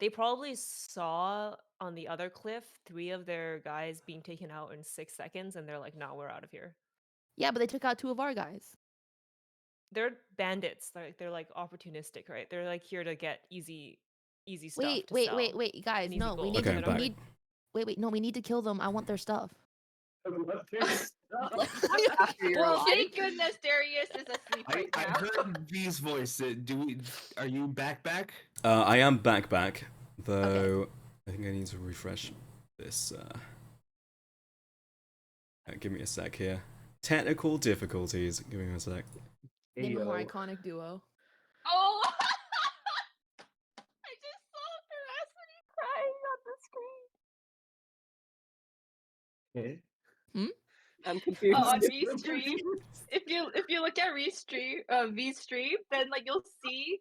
They probably saw on the other cliff 3 of their guys being taken out in 6 seconds, and they're like, "Nah, we're out of here." Yeah, but they took out 2 of our guys. They're bandits, they're, like, opportunistic, right? They're, like, here to get easy stuff Wait, to wait, wait, sell. wait, guys, And easy no, we gold, need so to Okay, they I'm don't we back. bring need wait, wait, no, we need to kill them. I want their stuff. After you're Well, alive. thank goodness Darius is asleep right I now. heard V's voice. Are you back? I am back, though. I think I need to refresh this. Give me a sec here. Technical difficulties. Give me a sec. Name a more iconic duo. Oh! I just saw Veracity crying on the screen. I'm confused. On V stream, if you look at V stream, then like you'll see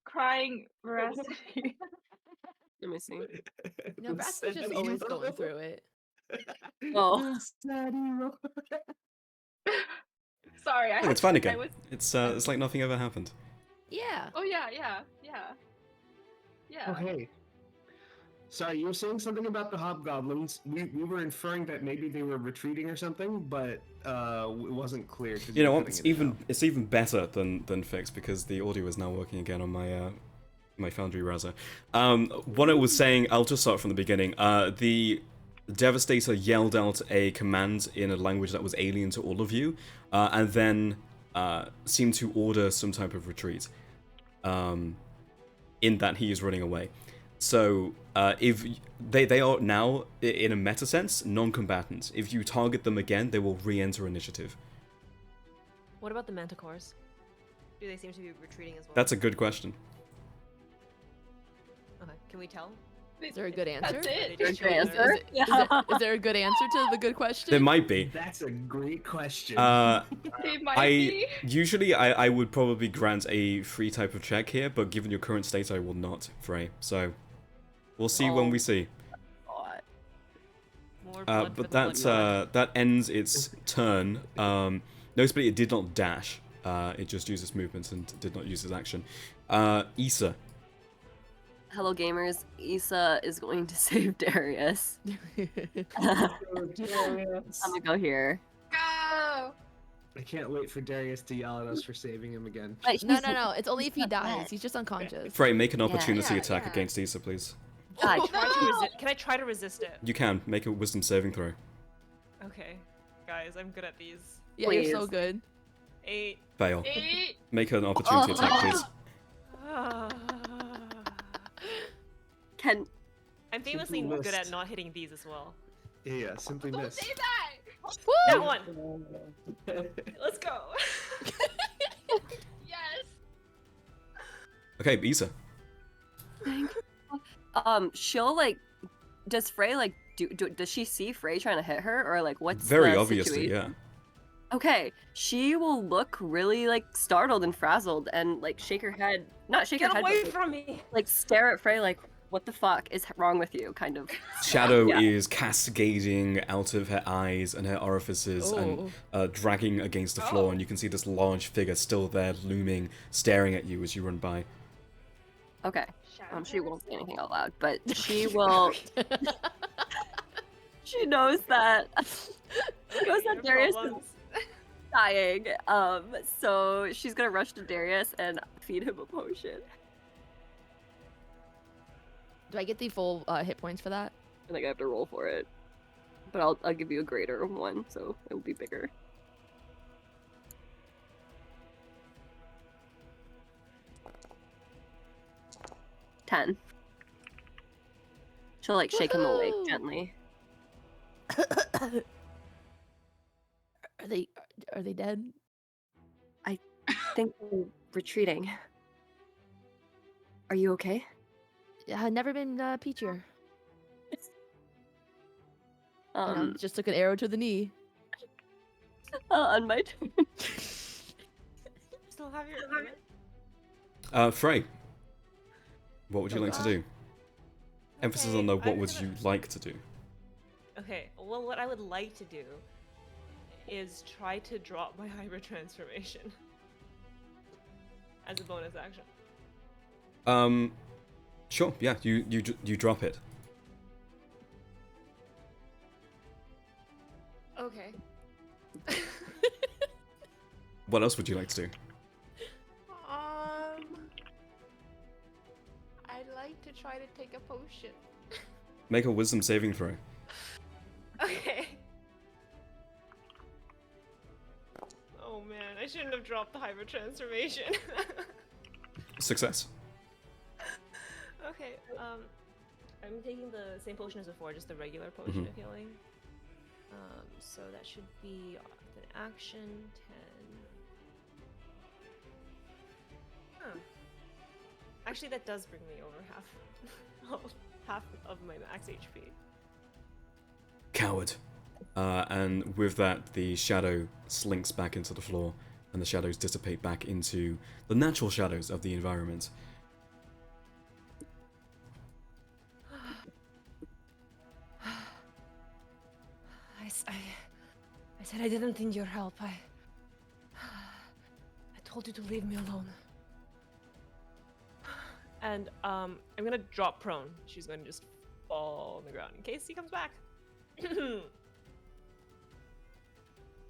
crying Veracity. Let me see. No, Braxton's just always going through it. Oh. Sorry, Oh, it's fine I again. was. It's like nothing ever happened. Yeah. Oh yeah. Okay. Sorry, you were saying something about the hobgoblins. We were inferring that maybe they were retreating or something, but it wasn't clear. You know what? It's even better than fixed because the audio is now working again on my my Foundry browser. What I was saying, I'll just start from the beginning. The Devastator yelled out a command in a language that was alien to all of you, and then seemed to order some type of retreat. In that he is running away. So if they are now, in a meta sense, non-combatants. If you target them again, they will re-enter initiative. What about the manticores? Do they seem to be retreating as well? That's a good question. Okay, can we tell? Is there a good answer? That's They it. just Good show their- answer. Yeah. Is there a good answer to the good question? There might be. That's a great question. They might be. Usually I would probably grant a free type of check here, but given your current state, I will not, Frey. So we'll see when we see. God. More blood for But the blood. that ends its turn. Notably, it did not dash. It just used its movement and did not use its action. Issa. Hello, gamers. Issa is going to save Darius. I'm gonna go here. Go. I can't wait for Darius to yell at us for saving him again. But No, he's no. It's only if he dies. He's just unconscious. Frey, make an opportunity Yeah, attack yeah. against Issa, please. God. Can I try to resist it? You can. Make a wisdom saving throw. Okay, guys, I'm good at these. Yeah, you're so Please. good. 8. Fail. 8. Make an opportunity attack, please. Can I'm famously Simply good at missed. not hitting these as well. Yeah, simply Don't missed. say that. That one. Let's go. Yes. Okay, Issa. she'll like. Does Frey like does she see Frey trying to hit her or like what's Very the obviously, situation? yeah. Okay, she will look really like startled and frazzled and like shake her head. Not shake Get her head, away but, from me. like stare at Frey like, what the fuck is wrong with you? Kind of. Shadow Yeah. is cascading out of her eyes and her orifices and dragging against the floor, and you can see this large figure still there looming, staring at you as you run by. Okay. She won't say anything out loud, but she will. She knows that. She knows that Your Darius is problems. dying. So she's gonna rush to Darius and feed him a potion. Do I get the full hit points for that? I think I have to roll for it, but I'll give you a greater one, so it will be bigger. $10. She'll like shake him awake Woohoo! gently. Are they dead? I think they're retreating. Are you okay? I've never been peachier. Just took an arrow to the knee. On my turn. Still have your equipment? Frey. What would you Oh, like to God. do? Emphasis Okay, on the what I'm would gonna- you like to do? Okay, well, what I would like to do is try to drop my hybrid transformation as a bonus action. Sure. Yeah. You drop it. Okay. What else would you like to do? I'd like to try to take a potion. Make a wisdom saving throw. Okay. Oh man, I shouldn't have dropped the hyper transformation. Success. Okay, I'm taking the same potion as before, just the regular potion of healing. So that should be an action 10. Huh. Actually, that does bring me over half of my max HP. Coward. And with that, the shadow slinks back into the floor, and the shadows dissipate back into the natural shadows of the environment. I said I didn't need your help. I told you to leave me alone. And I'm gonna drop prone. She's gonna just fall on the ground in case he comes back.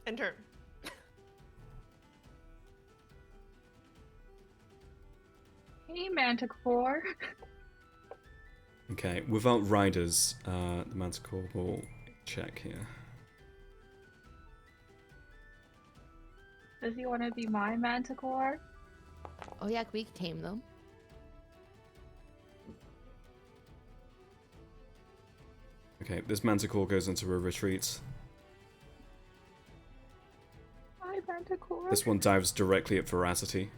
And turn. Hey, Manticore. Okay, without riders, the Manticore will check here. Does he want to be my Manticore? Oh yeah, we can tame them. Okay, this Manticore goes into a retreat. My Manticore. This one dives directly at Veracity.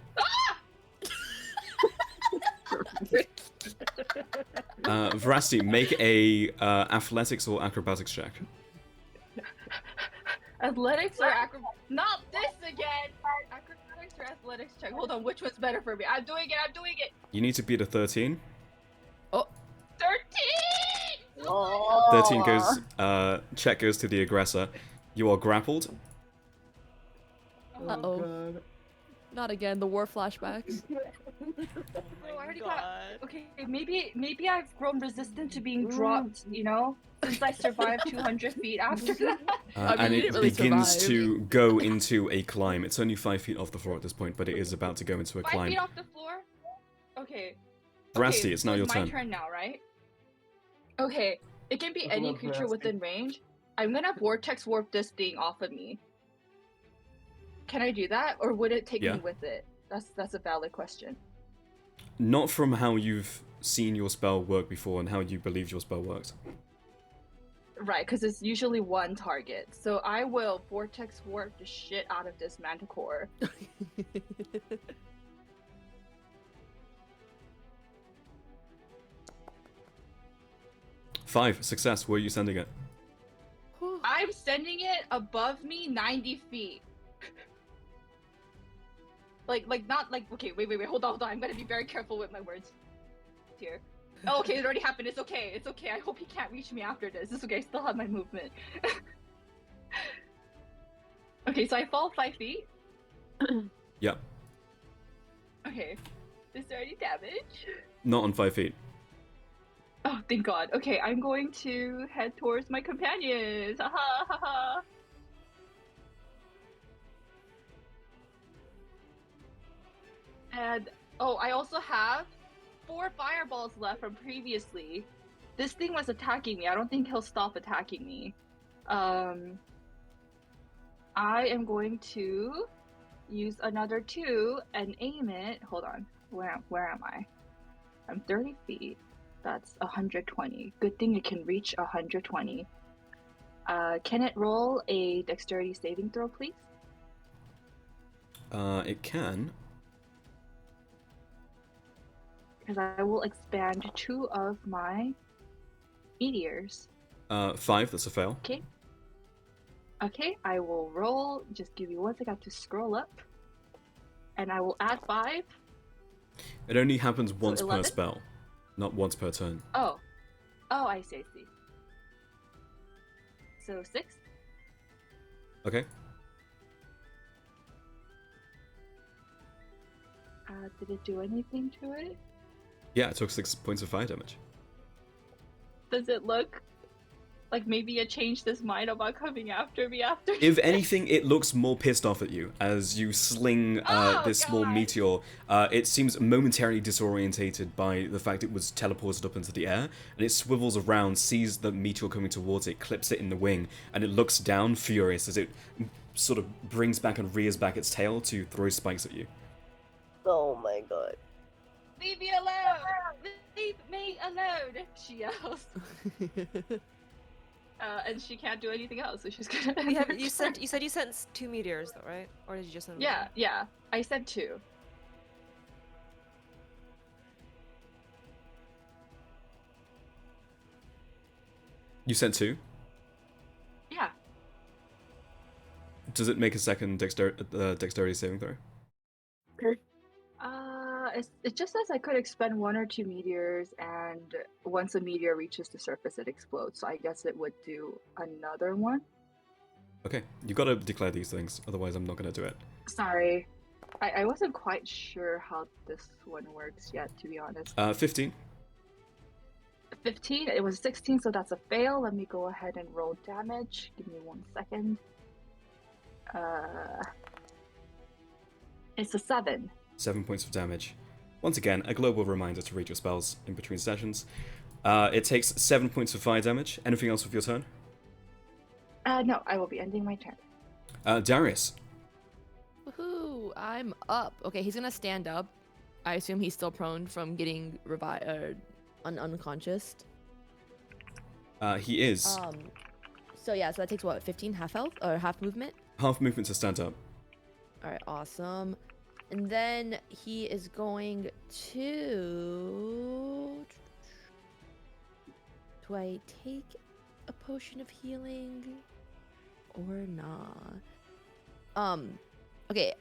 Veracity, make a athletics or acrobatics check. Athletics or acrobatics? Not this again! Acrobatics or athletics check? Hold on, which one's better for me? I'm doing it! You need to beat a 13. 13! 13 goes, check goes to the aggressor. You are grappled. Uh-oh. Not again, the war flashbacks. I already got... Okay, maybe I've grown resistant to being dropped, you know? Since I survived 200 feet after that. I mean, And you it didn't really begins survive. to go into a climb. It's only 5 feet off the floor at this point, but it is about to go into a 5 climb. feet off the floor? Okay. Veracity, it's now so your it's turn. my turn now, right? Okay, it can be What's any up, creature Veracity? within range. I'm gonna vortex warp this thing off of me. Can I do that, or would it take Yeah. me with it? That's a valid question. Not from how you've seen your spell work before and how you believed your spell worked. Right, because it's usually one target. So I will vortex warp the shit out of this manticore. 5, success. Where are you sending it? I'm sending it above me 90 feet. not like, okay, wait, hold on. I'm gonna be very careful with my words here. Oh, okay, it already happened. It's okay. I hope he can't reach me after this. It's okay, I still have my movement. Okay, so I fall 5 feet. Yep. Okay. Is there any damage? Not on 5 feet. Oh, thank God. Okay, I'm going to head towards my companions. Ha ha ha ha. And oh, I also have 4 fireballs left from previously. This thing was attacking me. I don't think he'll stop attacking me. I am going to use another 2 and aim it. Hold on. Where am I? I'm 30 feet. That's 120. Good thing it can reach 120. Can it roll a dexterity saving throw, please? It can. Because I will expand 2 of my meteors. 5, that's a fail. Okay. Okay, I will roll. Just give me 1 second. I have to scroll up. And I will add 5. It only happens once per 11? spell, not once per turn. Oh. Oh, I see. So 6? Okay. Did it do anything to it? Yeah, it took 6 points of fire damage. Does it look like maybe it changed his mind about coming after me after? If this? anything, it looks more pissed off at you as you sling Oh, this small God. meteor. It seems momentarily disorientated by the fact it was teleported up into the air, and it swivels around, sees the meteor coming towards it, clips it in the wing, and it looks down, furious, as it sort of brings back and rears back its tail to throw spikes at you. Oh my god. Leave me alone! Leave me alone! She yells. And she can't do anything else, so she's gonna. end her You turn. said you sent 2 meteors though, right? Or did you just send Yeah, one? yeah. I said 2. You sent 2? Yeah. Does it make a second dexterity saving throw? It just says I could expend 1 or 2 meteors, and once a meteor reaches the surface, it explodes. So I guess it would do another one. Okay, you gotta declare these things, otherwise I'm not gonna do it. Sorry, I wasn't quite sure how this one works yet, to be honest. 15. 15. It was 16, so that's a fail. Let me go ahead and roll damage. Give me 1 second. It's a 7. 7 points of damage. Once again, a global reminder to read your spells in between sessions. It takes 7 points of fire damage. Anything else with your turn? No, I will be ending my turn. Darius. Woohoo! I'm up. Okay, he's gonna stand up. I assume he's still prone from getting unconscious. He is. So yeah, so that takes what, 15 half health or half movement? Half movement to stand up. All right, awesome. And then he is going to. Do I take a potion of healing or not? Okay.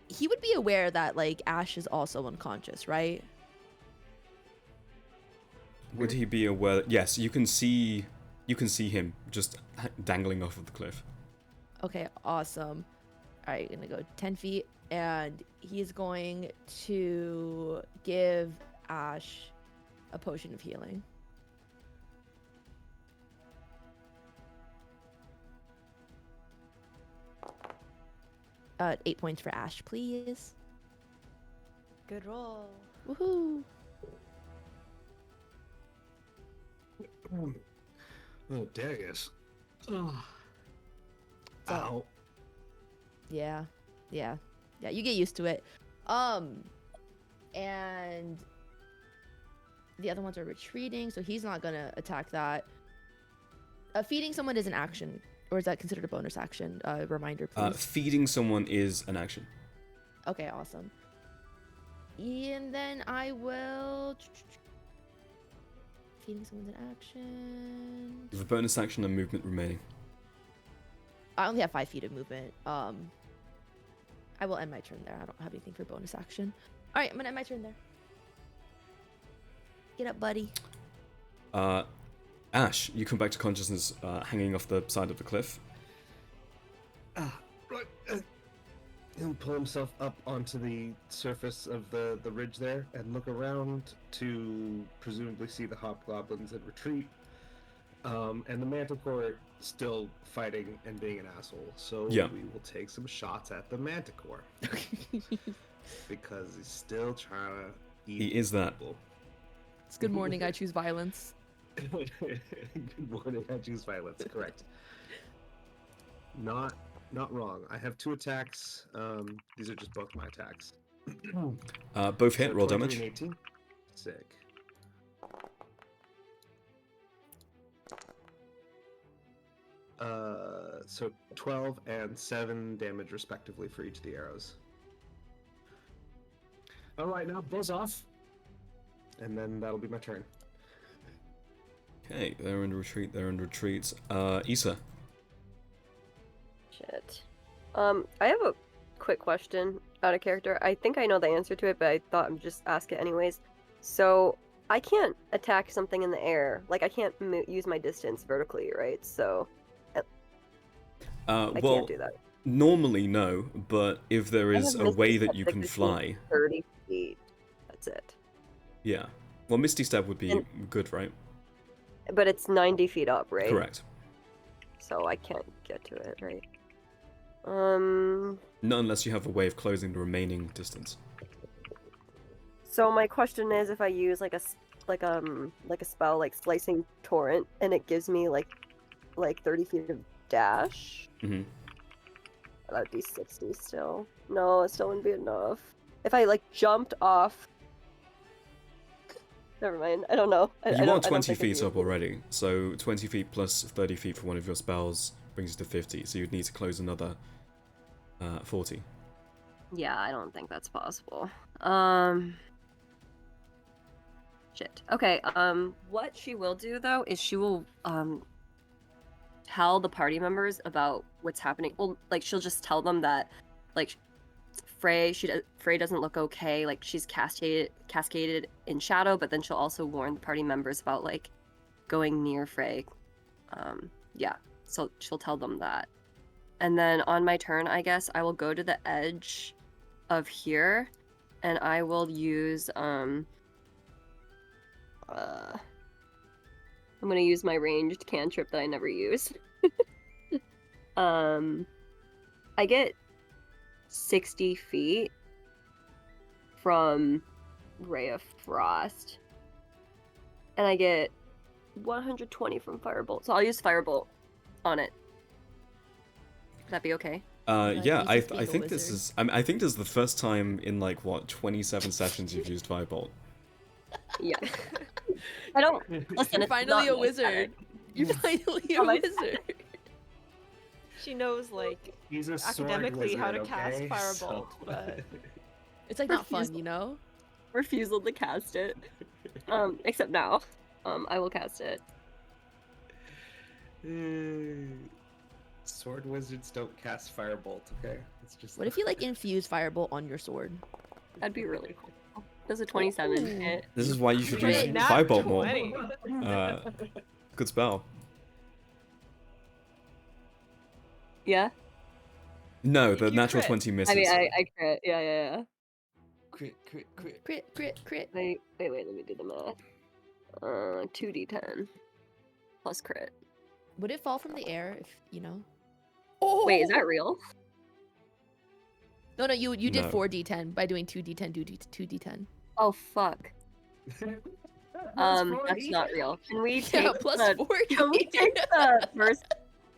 He would be aware that like Ash is also unconscious, right? Would he be aware? Yes, you can see him just dangling off of the cliff. Okay, awesome. All right, gonna go 10 feet, and he's going to give Ash a potion of healing. Uh, 8 points for Ash, please. Good roll. Woohoo! Oh, Darius. Oh. So- Ow. Yeah. You get used to it. And the other ones are retreating, so he's not gonna attack that. Feeding someone is an action, or is that considered a bonus action? Reminder, please. Feeding someone is an action. Okay, awesome. And then I will. Feeding someone's an action. You have a bonus action and movement remaining. I only have 5 feet of movement. I will end my turn there. I don't have anything for bonus action. All right, I'm gonna end my turn there. Get up, buddy. Ash, you come back to consciousness, hanging off the side of the cliff. Right. He'll pull himself up onto the surface of the ridge there and look around to presumably see the hobgoblins in retreat. And the Manticore still fighting and being an asshole. So Yeah. we will take some shots at the Manticore. Because he's still trying to eat He is that. people. It's good morning. I choose violence. Good morning, I choose violence, correct. Not wrong. I have 2 attacks. These are just both my attacks. Both hit, So roll 23 damage. and 18. Sick. So 12 and 7 damage respectively for each of the arrows. Alright, now buzz off. And then that'll be my turn. Okay, they're in retreat. Issa. Shit. I have a quick question out of character. I think I know the answer to it, but I thought I'd just ask it anyways. So, I can't attack something in the air. Like, I can't use my distance vertically, right? So, I Well, can't do that. normally no, but if there I is have a missed way it that at you the can 15, fly, 30 feet. That's it. Yeah. Well, Misty Step would be And- good, right? But it's 90 feet up, right? Correct. So I can't get to it, right? Not unless you have a way of closing the remaining distance. So my question is, if I use like a spell like Slicing Torrent, and it gives me like 30 feet of dash, Hmm. that'd be 60 still. No, it still wouldn't be enough. If I like jumped off, never mind. I don't know. I You don't- are I don't 20 think it'd feet be- up already, so 20 feet plus 30 feet for one of your spells brings you to 50, so you'd need to close another 40. Yeah, I don't think that's possible. Shit. Okay, what she will do though is she will tell the party members about what's happening. Well, like she'll just tell them that like Frey doesn't look okay, like she's cascaded in shadow, but then she'll also warn the party members about like going near Frey. Yeah. So she'll tell them that. And then on my turn, I guess I will go to the edge of here and I will use I'm gonna use my ranged cantrip that I never used. I get 60 feet from Ray of Frost, and I get 120 from Firebolt. So I'll use Firebolt on it. Would that be okay? Yeah, he's I just being a think this wizard. is. I think this is the first time in like what 27 sessions you've used Firebolt. Yeah. I don't listen. You're It's finally not a my wizard. You're finally a Oh, my- wizard. She knows like He's a sword academically how to wizard, cast okay? Firebolt, So- but It's like not fun, you know? refusal to cast it. Except now. I will cast it. Sword wizards don't cast firebolt, okay? It's just What if you like infuse firebolt on your sword? That'd be really cool. Does a 27 Ooh. hit? This is why you should use Wait, not Firebolt 20. more. Good spell. Yeah. No, You the natural crit. 20 misses. I mean, I crit. Yeah. crit. Crit. Wait. Let me do the math. 2d10 plus crit. Would it fall from the air if, you know? Wait, is that real? No, you did No. 4d10 by doing 2d10, 2d10. Oh fuck. That's not real. Can we take Yeah, plus the, 4. Can we take the first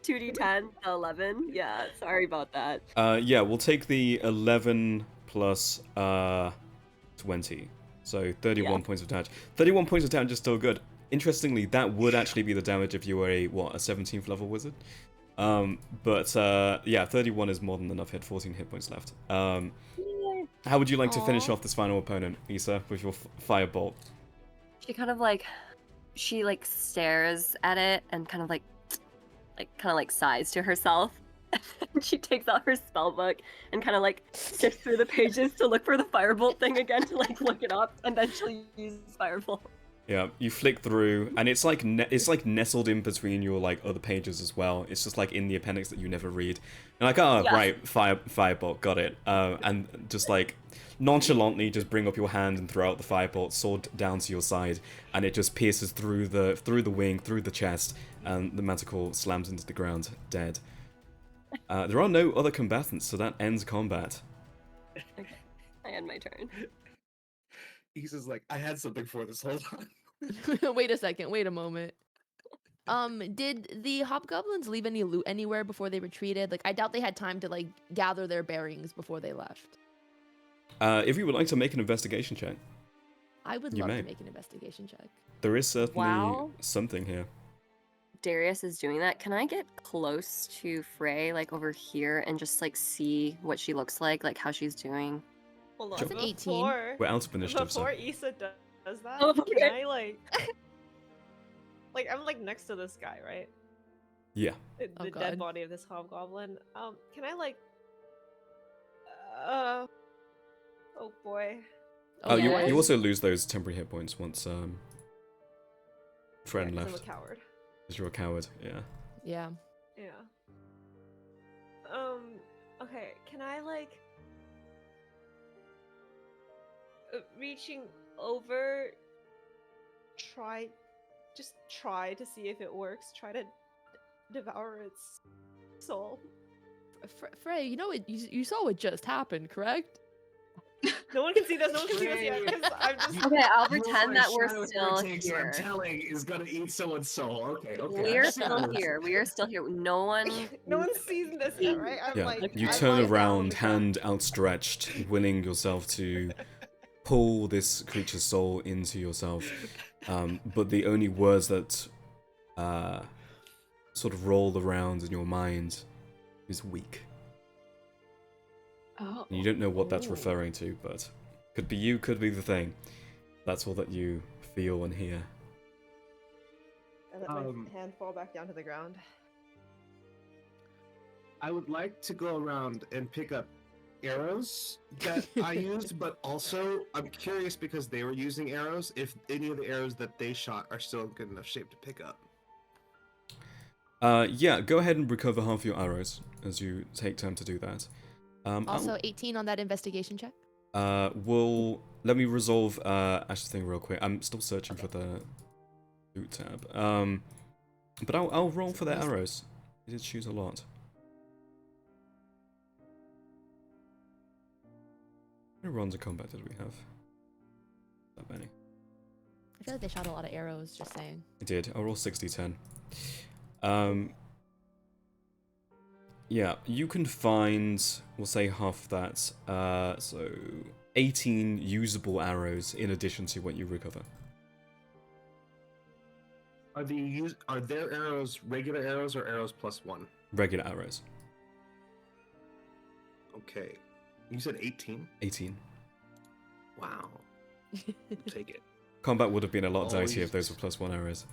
2d10, the 11? Yeah, sorry about that. Yeah, we'll take the 11 plus 20. So 31 Yeah. points of damage. 31 points of damage is still good. Interestingly, that would actually be the damage if you were a 17th level wizard. But yeah, 31 is more than enough hit, 14 hit points left. How would you like to finish Aw. off this final opponent, Issa, with your firebolt? She kind of like, she like stares at it and kind of like sighs to herself. And she takes out her spell book and kind of like sifts through the pages to look for the firebolt thing again to like look it up, and then she'll use firebolt. Yeah, you flick through, and it's like nestled in between your like other pages as well. It's just like in the appendix that you never read. And like, oh Yeah. right, firebolt, got it. And just like nonchalantly, just bring up your hand and throw out the firebolt, sword down to your side, and it just pierces through the wing, through the chest, and the manticore slams into the ground, dead. There are no other combatants, so that ends combat. I end my turn. Issa's like, I had something for this, hold on. Wait a second. Wait a moment. Did the hobgoblins leave any loot anywhere before they retreated? Like, I doubt they had time to like gather their bearings before they left. If you would like to make an investigation check, I would You love may. to make an investigation check. there is certainly Wow. something here. Darius is doing that. Can I get close to Frey, like over here, and just like see what she looks like how she's doing? hold on. That's an 18. Before, We're out of initiative, so. before Issa does that, Oh, can okay. I like I'm like next to this guy, right? Yeah. The Oh, dead God. body of this hobgoblin. Can I like oh boy. Oh, you boy. also lose those temporary hit points once friend Yeah, 'cause left. I'm a coward. Because you're a coward, yeah. Yeah. Yeah. Okay, can I like reaching over, just try to see if it works. Try to devour its soul. Frey, you know you saw what just happened, correct? No one can see this. No one can see this yet because I'm just. Okay, I'll You pretend are that we're shadow still heretics, I'm here. telling, is gonna eat someone's soul. Okay, okay. We're I see how still it is. here. We are still here. No one. No one's seen this yet, right? I'm Yeah, like, you I'm turn lying down on around, the ground. hand outstretched, willing yourself to pull this creature's soul into yourself. But the only words that sort of roll around in your mind is weak. Oh. And you don't know what that's Ooh. referring to, but could be you, could be the thing. That's all that you feel and hear. I let my hand fall back down to the ground. I would like to go around and pick up arrows that I used, but also I'm curious because they were using arrows, if any of the arrows that they shot are still in good enough shape to pick up. Yeah, go ahead and recover half your arrows as you take time to do that. Also, 18 on that investigation check. Let me resolve Ash's thing real quick. I'm still searching for the loot tab. But I'll roll for the arrows. You did shoot a lot. How many rounds of combat did we have? That many. I feel like they shot a lot of arrows, just saying. I did. I'll roll 60-10. Yeah, you can find, we'll say half of that, so 18 usable arrows in addition to what you recover. Are their arrows regular arrows or arrows plus one? Regular arrows. Okay. You said 18? 18. Wow. Take it. Combat would have been a lot Always. dicier if those were plus one arrows.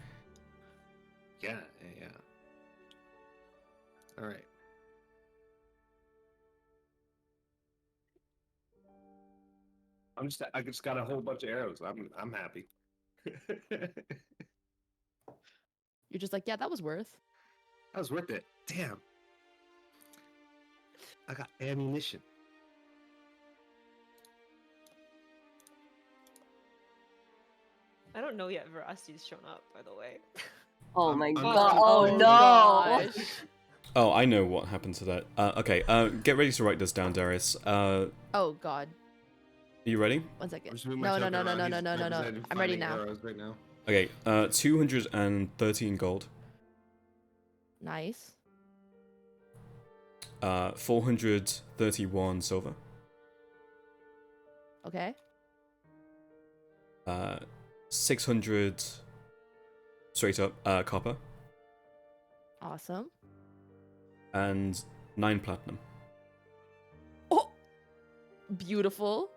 Yeah. Alright. I just got a whole bunch of arrows. I'm happy. You're just like, yeah, that was worth. That was worth it. Damn. I got ammunition. I don't know yet. Veracity's shown up, by the way. Oh I'm- my I'm god. just- Oh Oh, no. gosh. Oh, I know what happened to that. Okay, get ready to write this down, Darius. Are Oh god. you ready? 1 second. I'm just moving No, my no, no, token no, around. no, He's no, no, no. representing I'm ready finding now. arrows right now. Okay, 213 gold. Nice. 431 silver. Okay. 600 straight up copper. Awesome. And 9 platinum. Oh! Beautiful.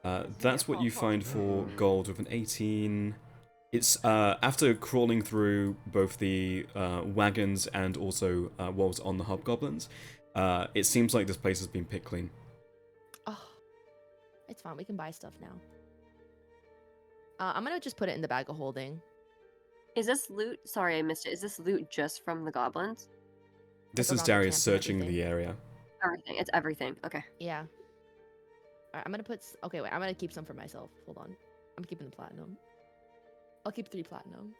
That's what you find for gold with an 18. It's after crawling through both the wagons and also what was on the hobgoblins. It seems like this place has been picked clean. Oh. It's fine. We can buy stuff now. I'm gonna just put it in the bag of holding. Is this loot? Sorry, I missed it. Is this loot just from the goblins? This Like is around the Darius camp and searching everything. the area. Everything. It's everything. Okay. Yeah. Alright, I'm gonna put. Okay, wait. I'm gonna keep some for myself. Hold on. I'm keeping the platinum. I'll keep 3 platinum.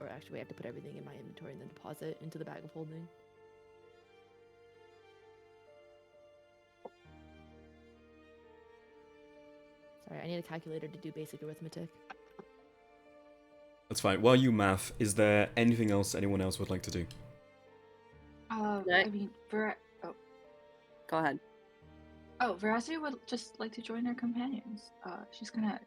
Or actually, we have to put everything in my inventory and then deposit into the bag of holding. Sorry, I need a calculator to do basic arithmetic. That's fine. While you math, is there anything else anyone else would like to do? Right. I mean, Go ahead. Veracity would just like to join her companions. She's gonna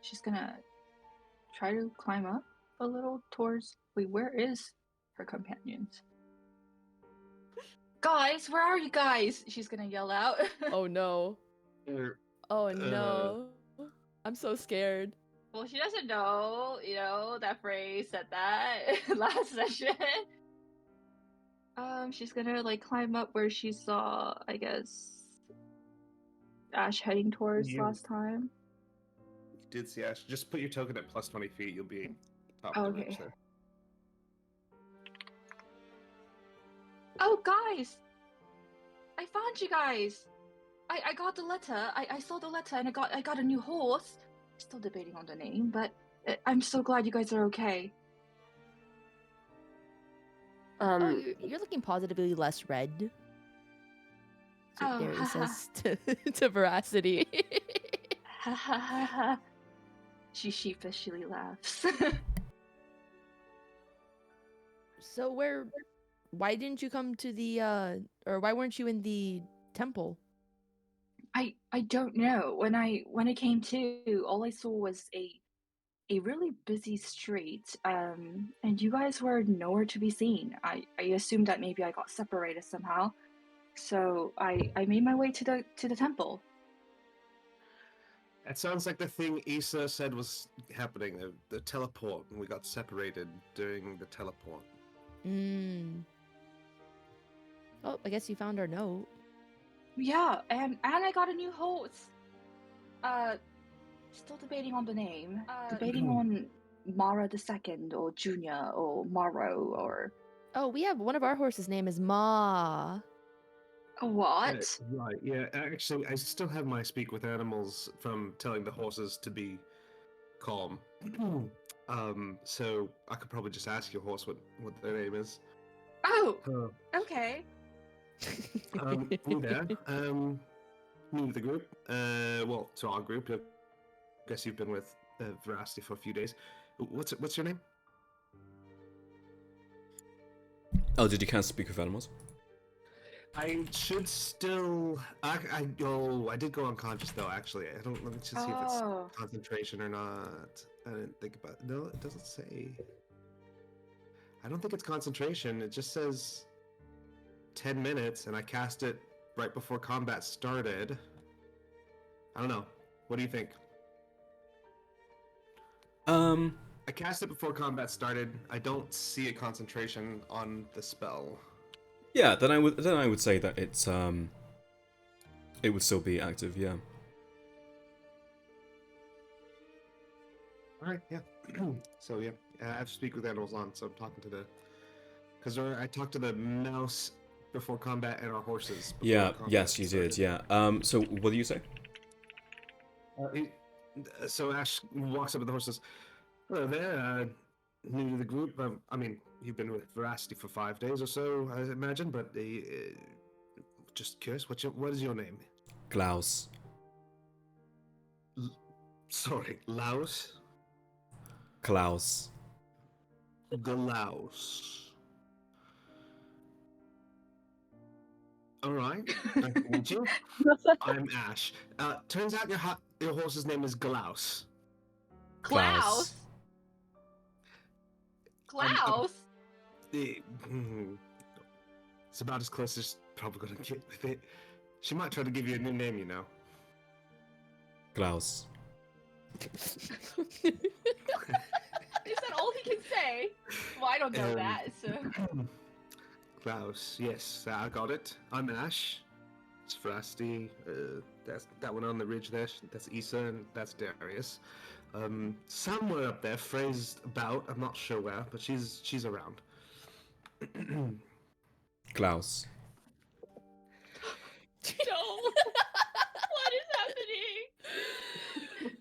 try to climb up a little towards. Wait, where is her companions? Guys, where are you guys? She's gonna yell out. Oh no. Er, Oh no. I'm so scared. Well, she doesn't know, that phrase said that last session. She's gonna climb up where she saw, I guess, Ash heading towards You- last time. You did see Ash. Just put your token at plus 20 feet. You'll be top Oh, of the okay. ridge there. Oh, guys! I found you guys! I got the letter. I saw the letter and I got a new horse. Still debating on the name, but I'm so glad you guys are okay. Oh, you're looking positively less red. That's what Oh, Darius haha. says to Veracity. Ha ha ha ha. She sheepishly laughs. So why didn't you come to the or why weren't you in the temple? I don't know. When I came to, all I saw was a really busy street, and you guys were nowhere to be seen. I assumed that maybe I got separated somehow, so I made my way to the temple. That sounds like the thing Issa said was happening, the teleport, and we got separated during the teleport. Mm. Oh, I guess you found our note. Yeah, and I got a new horse. Still debating on the name. Debating on Mara the Second or Junior or Morrow or Oh, we have one of our horses' name is Ma. what? Right, yeah. Actually, I still have my speak with animals from telling the horses to be calm. So I could probably just ask your horse what their name is. Oh, okay. New there. New to the group. Well, to our group. I guess you've been with Veracity for a few days. What's your name? Oh, did you can't speak with animals? I should still. I did go unconscious though. Actually, I don't. Let me just see if it's Oh. concentration or not. I didn't think about. No, it doesn't say. I don't think it's concentration. It just says 10 minutes, and I cast it right before combat started. I don't know. What do you think? I cast it before combat started. I don't see a concentration on the spell. Yeah, then I would say that it's it would still be active, yeah. All right, yeah. So yeah, I have to speak with animals on. So I'm talking to the, because I talked to the mouse before combat and our horses. Before Yeah, combat yes, you did, started. yeah. So what do you say? So Ash walks up with the horses. Hello there, new to the group. I mean, you've been with Veracity for 5 days or so, I imagine. But just curious, what is your name? Klaus. Sorry, Laos. Klaus. Glaus. All right, nice to meet you. I'm Ash. Turns out your horse's name is Glaus. Klaus. Klaus. It's about as close as probably gonna get with it. She might try to give you a new name, you know. Klaus. Is that all he can say? Well, I don't know that, so. Klaus, yes, I got it. I'm Ash. It's Frosty. That's that one on the ridge there. That's Issa, and that's Darius. Somewhere up there, phrased about. I'm not sure where, but she's around. Klaus. No. What is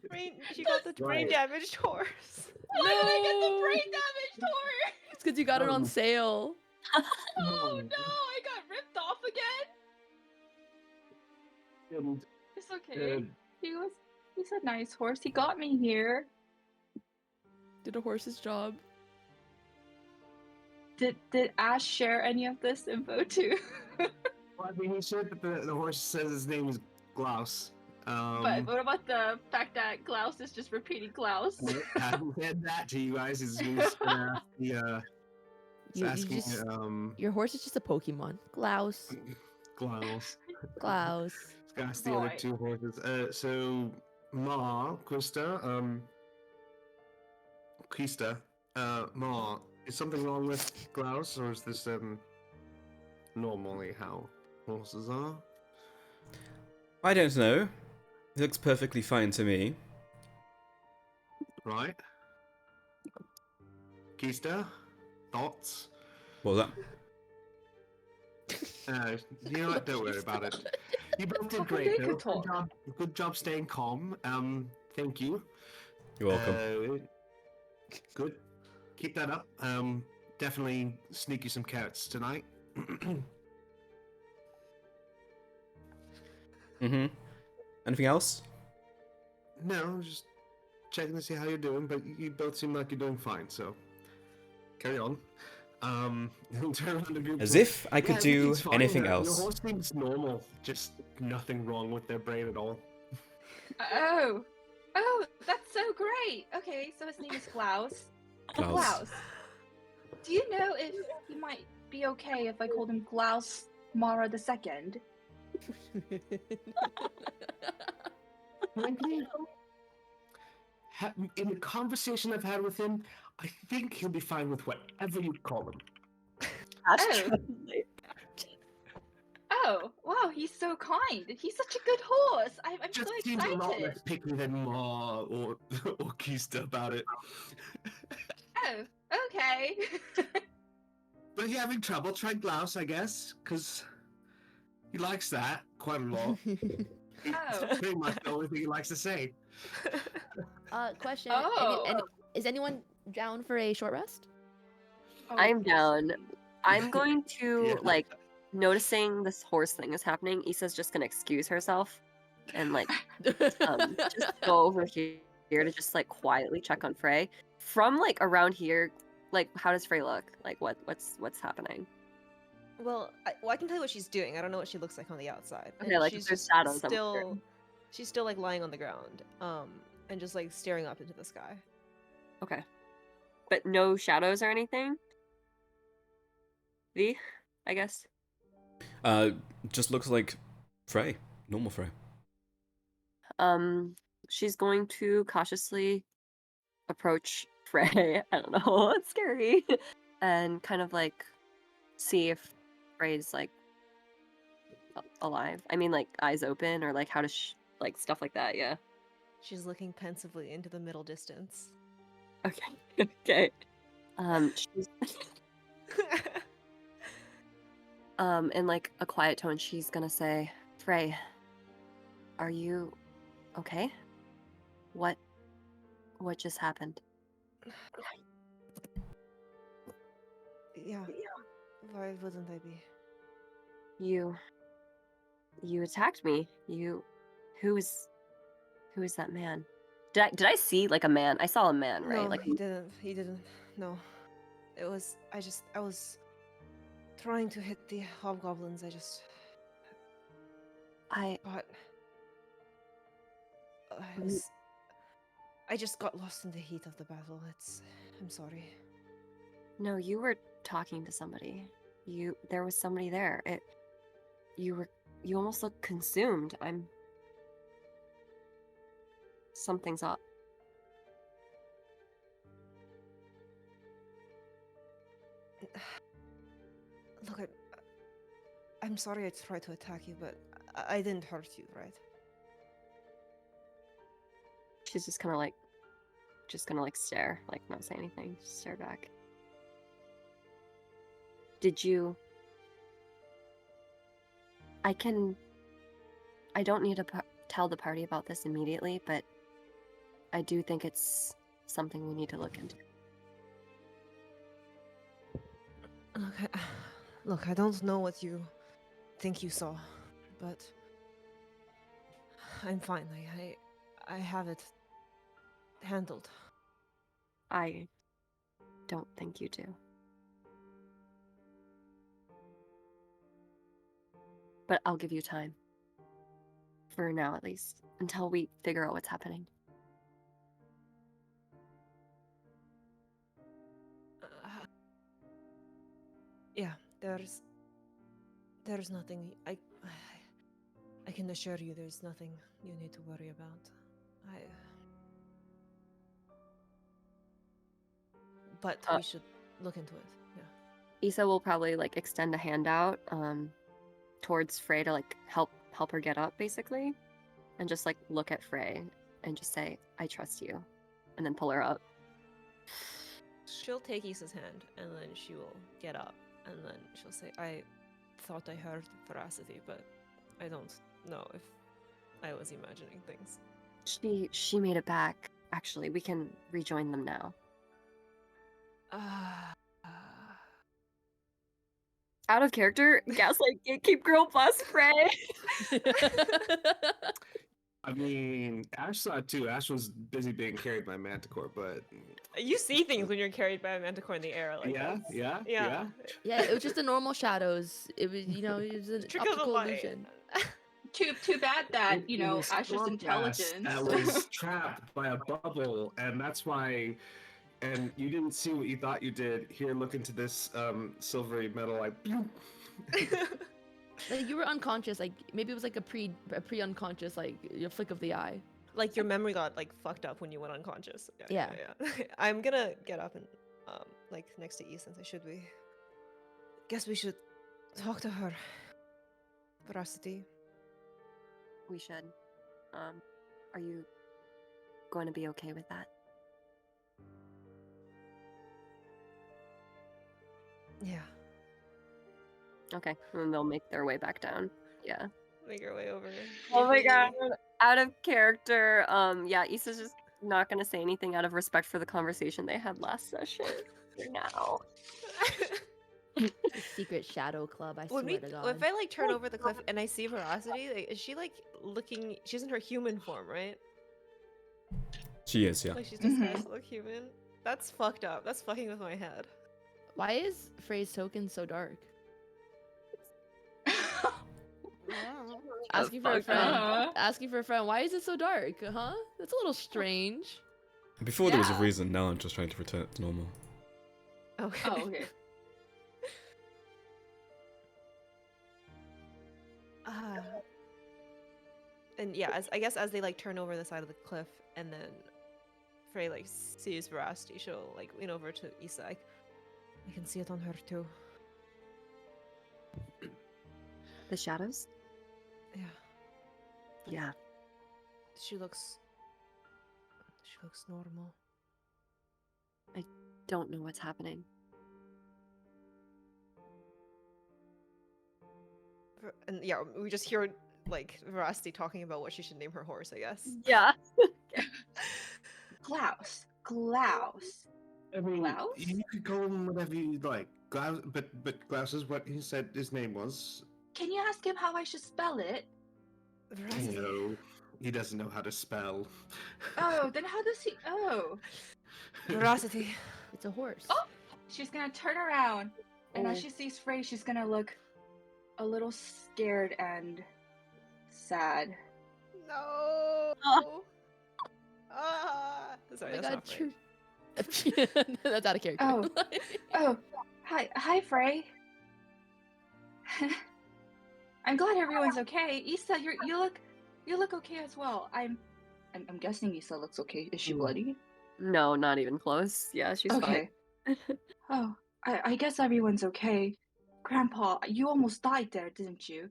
happening? She got the brain damaged horse. Why did I get the brain damaged horse? It's because you got it on sale. Oh no, I got ripped off again. It's okay. He's a nice horse. He got me here. Did a horse's job. Did Ash share any of this info too? Well, I mean, he said that the horse says his name is Glaus. But what about the fact that Klaus is just repeating Klaus? I haven't said that to you guys. He's gonna ask the, asking, Your horse is just a Pokemon. Glaus. Glaus. Glaus. He's gonna ask the other two horses. So Krista, Ma, is something wrong with Glaus, or is this normally how horses are? I don't know. He looks perfectly fine to me. Right. Krista, thoughts? What was that? You know what? Don't worry about it. You both did Hopefully great, they though. could talk. Good job staying calm. Thank you. You're welcome. Good. Keep that up. Definitely sneak you some carrots tonight. Mm-hmm. Anything else? No, just checking to see how you're doing, but you both seem like you're doing fine, so carry on. He'll turn around and be As if I could do everything's fine. anything Your else. horse seems normal, just nothing wrong with their brain at all. Oh, that's so great. Okay, so his name is Klaus. Klaus. Do you know if he might be okay if I called him Klaus Mara II? Frankly, in the conversation I've had with him, I think he'll be fine with whatever you call him. Oh. Oh, wow, he's so kind. He's such a good horse. I'm Just so seems a lot excited. less picky than Ma or Kista about it. Oh, okay. But if you're having trouble, try Glaus, I guess, because he likes that quite a lot. Oh. It's pretty much the only thing he likes to say. Question. Oh. Is anyone down for a short rest? Oh, I'm yes. down. I'm going to Yeah. like noticing this horse thing is happening. Issa's just gonna excuse herself and like just go over here to just like quietly check on Frey. From like around here, like how does Frey look? Like what's happening? Well, I can tell you what she's doing. I don't know what she looks like on the outside. Okay, And like, she's if there's just shadows, I'm still, wondering. she's still like lying on the ground, and just like staring up into the sky. Okay. But no shadows or anything? V, I guess. Just looks like Frey. Normal Frey. She's going to cautiously approach Frey. I don't know, it's scary. And kind of like see if Frey's like alive. I mean, like eyes open or like how does like stuff like that. Yeah. She's looking pensively into the middle distance. Okay. Okay. She's in like a quiet tone, she's gonna say, "Frey, are you okay? What just happened?" Yeah. Why wouldn't I be? You attacked me. Who is that man? Did I see like a man? I saw a man, right? No, Like he didn't. He didn't. No. It was. I was trying to hit the hobgoblins. I But You- I just got lost in the heat of the battle. I'm sorry. no, you were talking to somebody. There was somebody there. You almost looked consumed. Something's up. Look, I'm sorry I tried to attack you, but I didn't hurt you, right? She's just gonna like stare, like not say anything, just stare back. Did you? I don't need to tell the party about this immediately, but I do think it's something we need to look into. Look, I don't know what you think you saw, but I'm fine. I have it handled. I don't think you do. But I'll give you time. For now, at least. Until we figure out what's happening. Yeah, there's nothing. I can assure you, there's nothing you need to worry about. But we should look into it. Yeah. Issa will probably like extend a hand out towards Frey to like help her get up, basically, and just like look at Frey and just say, "I trust you," and then pull her up. She'll take Issa's hand, and then she will get up, and then she'll say, I thought I heard veracity, but I don't know if I was imagining things. She made it back. Actually, we can rejoin them now. Out of character, Gaslight Gatekeep Girl plus Frey. I mean, Ash saw it too. Ash was busy being carried by Manticore, but You see things when you're carried by a manticore in the air. Like yeah, that's- yeah, yeah. yeah. Yeah, it was just the normal shadows. It was, it was an Trick of the optical light. illusion. Too bad that It was Ash's Stormcast intelligence. that was trapped by a bubble, and that's why. And you didn't see what you thought you did. Here, look into this silvery metal. Like, Like you were unconscious. Like maybe it was like a pre-unconscious, like your flick of the eye. Like your memory got like fucked up when you went unconscious. Yeah. I'm gonna get up and like next to Ethan. Should we? Guess we should talk to her. Veracity. We should. Are you going to be okay with that? Yeah. Okay, and they'll make their way back down. Yeah. Make your way over. Oh my Maybe- god. Out of character. Yeah, Issa's just not gonna say anything out of respect for the conversation they had last session. For now. The secret shadow club. I swear When we, to God. if I like turn over the cliff and I see Veracity, like, is she like looking? She's in her human form, right? She is, yeah. Like she's just supposed to look human. That's fucked up. That's fucking with my head. Why is Frey's token so dark? Asking for a fuck? friend. Asking for a friend. Why is it so dark? Huh? That's a little strange. Before there was a Yeah. reason, now I'm just trying to return to normal. Okay. Oh, okay. And yeah, I guess as they like turn over the side of the cliff, and then Frey like sees Veracity, she'll like lean over to Issa. Like, I can see it on her too. The shadows? Yeah, Yeah. she looks normal. Don't know what's happening. And yeah, we just hear like Veracity talking about what she should name her horse. I guess. Yeah. Klaus. I mean, Klaus? you could call him whatever you like. Klaus, but Klaus is what he said his name was. Can you ask him how I should spell it? Veracity. No, he doesn't know how to spell. Oh, then how does he? Oh, Veracity. It's a horse. Oh! She's gonna turn around, and as Oh. she sees Frey, she's gonna look a little scared and sad. No. Sorry, Oh my that's God, not true. right. That's out of character. Oh. Oh, hi, Frey. I'm glad everyone's okay. Issa, you look okay as well. I'm guessing Issa looks okay. Is she bloody? No, not even close. Yeah, she's Okay. Oh, I guess everyone's okay. Grandpa, you almost died there, didn't you?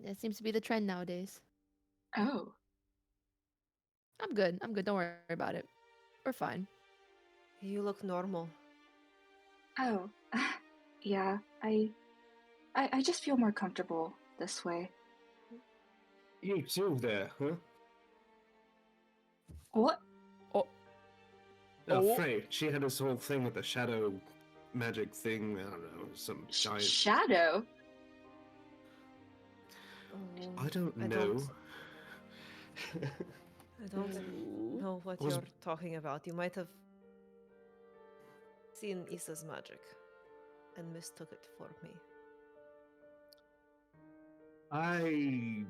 That seems to be the trend nowadays. Oh. I'm good. Don't worry about it. We're fine. You look normal. Oh. Yeah, I just feel more comfortable this way. You too there, huh? What? Oh, Oh. Frey, she had this whole thing with the shadow magic thing. I don't know, some giant. Shadow? I don't I know. I don't Ooh. know what Was- you're talking about. You might have seen Issa's magic and mistook it for me. I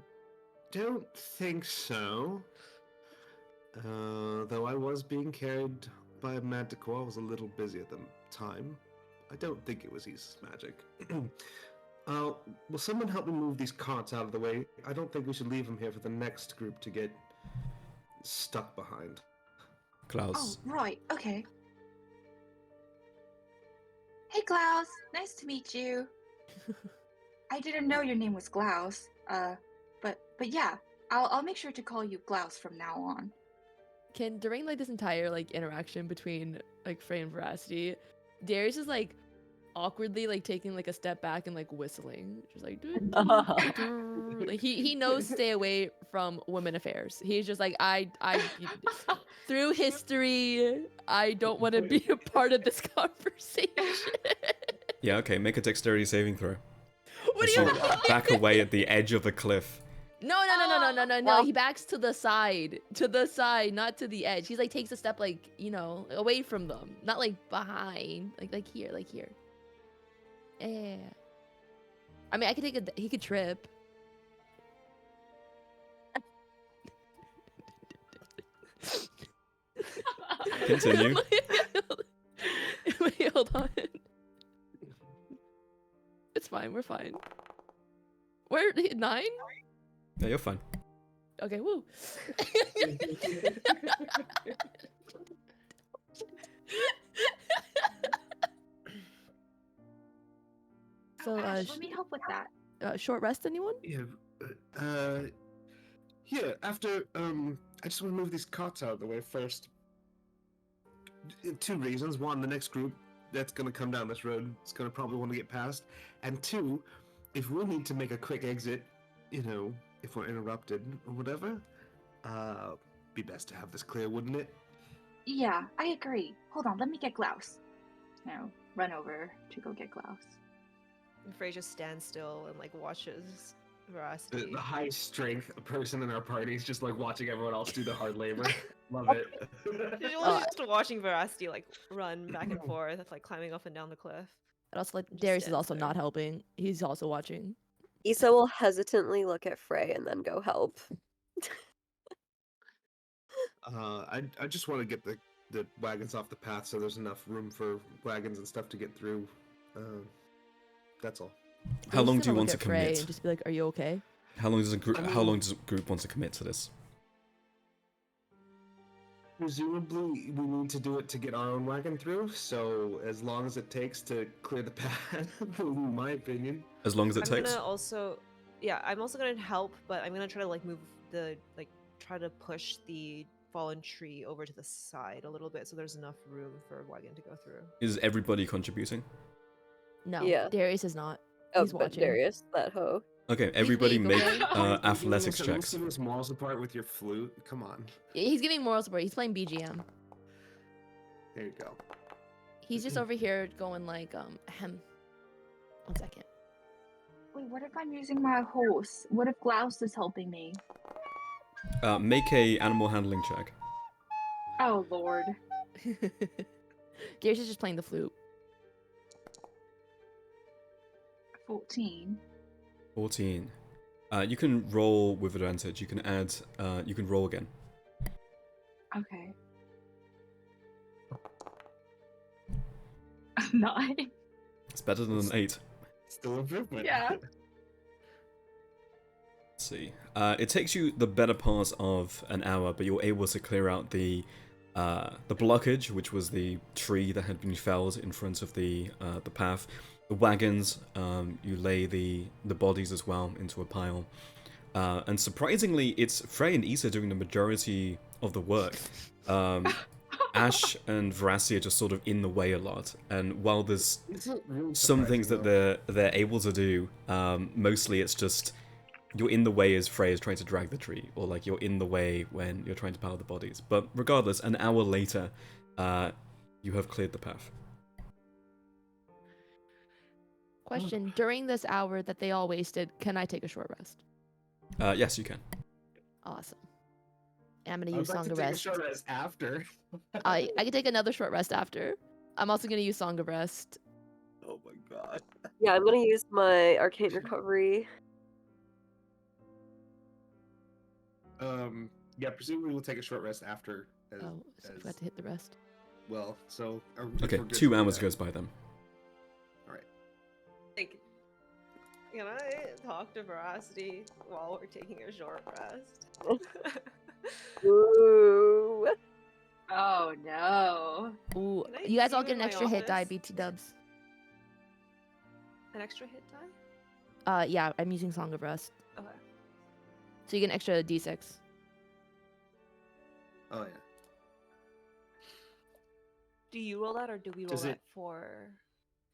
don't think so. Though I was being carried by a manticore, I was a little busy at the time. I don't think it was Isa's magic. Will someone help me move these carts out of the way? I don't think we should leave them here for the next group to get stuck behind. Oh, Klaus. right. Okay. Hey, Klaus. Nice to meet you. I didn't know your name was Klaus. But yeah, I'll make sure to call you Klaus from now on. Can during like this entire like interaction between like Frey and Veracity, Darius is like awkwardly like taking like a step back and like whistling, just like like he knows stay away from women affairs. He's just like through history, I don't want to be a part of this conversation. Yeah, okay, make a dexterity saving throw. What As do you you want? back away at the edge of the cliff. No. Well- He backs to the side, not to the edge. He's like takes a step like, you know, away from them, not like behind, like here. Yeah. I mean, I could he could trip. Continue. Wait, hold on. It's fine. We're fine. We're 9? Yeah, you're fine. Okay, woo. So, Ash, let me help with that. short rest, anyone? Yeah. Yeah. After I just want to move these carts out of the way first. 2 reasons. One, the next group that's gonna come down this road is gonna probably want to get past, and 2, if we need to make a quick exit, you know, if we're interrupted or whatever, be best to have this clear, wouldn't it? Yeah, I agree. Hold on, let me get Glaus. Now, run over to go get Glaus. Frey just stands still and like watches The Veracity. high strength person in our party is just like watching everyone else do the hard labor. Love it. She's just watching Veracity like run back and forth, like climbing up and down the cliff. And also, like, Just Darius is stands also there. not helping. He's also watching. Issa will hesitantly look at Frey and then go help. I just want to get the wagons off the path so there's enough room for wagons and stuff to get through. That's all. How He's long gonna do you look want to at Frey commit? and just be like, "Are you okay?" How long does a group? How mean- long does a group want to commit to this? Presumably, we need to do it to get our own wagon through. So as long as it takes to clear the path, in my opinion. As long as it I'm takes. gonna also, yeah, I'm also gonna help, but I'm gonna try to like move try to push the fallen tree over to the side a little bit so there's enough room for a wagon to go through. Is everybody contributing? No, Yeah. Darius is not. Oh, He's but watching. Darius, that hoe. Okay, everybody weak, make okay? athletics checks. Giving us morals apart with your flute. Come on. He's giving moral support. He's playing BGM. There you go. He's just over here going like, ahem. 1 second. Wait, what if I'm using my horse? What if Glaus is helping me? Make a animal handling check. Oh lord. Darius is just playing the flute. 14. 14. You can roll with advantage. You can add. You can roll again. Okay. 9. It's better than an 8. Still improvement. Yeah. Let's see. It takes you the better part of an hour, but you're able to clear out the blockage, which was the tree that had been felled in front of the path. The wagons, you lay the bodies as well into a pile. And surprisingly, it's Frey and Issa doing the majority of the work. Ash and Veracity are just sort of in the way a lot. And while there's It's not really some things that surprising, they're able to do, mostly it's just you're in the way as Frey is trying to drag the tree, or like you're in the way when you're trying to power the bodies. But regardless, an hour later, you have cleared the path. Question: during this hour that they all wasted, can I take a short rest? Yes, you can. Awesome. I'm gonna I would use like Song to of take a Rest. short rest after. I can take another short rest after. I'm also gonna use Song of Rest. Oh my god. Yeah, I'm gonna use my arcane recovery. Yeah, presumably we'll take a short rest after. As, Oh, so I as- forgot to hit the rest. well, so if Okay, we're good 2 to do hours that. goes by then. All right. Like, can I talk to Veracity while we're taking a short rest? Ooh. Oh no. Ooh, Can I you guys see all you get in an my extra hit die, office? BT dubs. An extra hit die? Yeah, I'm using Song of Rest. Okay. So you get an extra d6. Oh yeah. Do you roll that or do we roll Does that it- for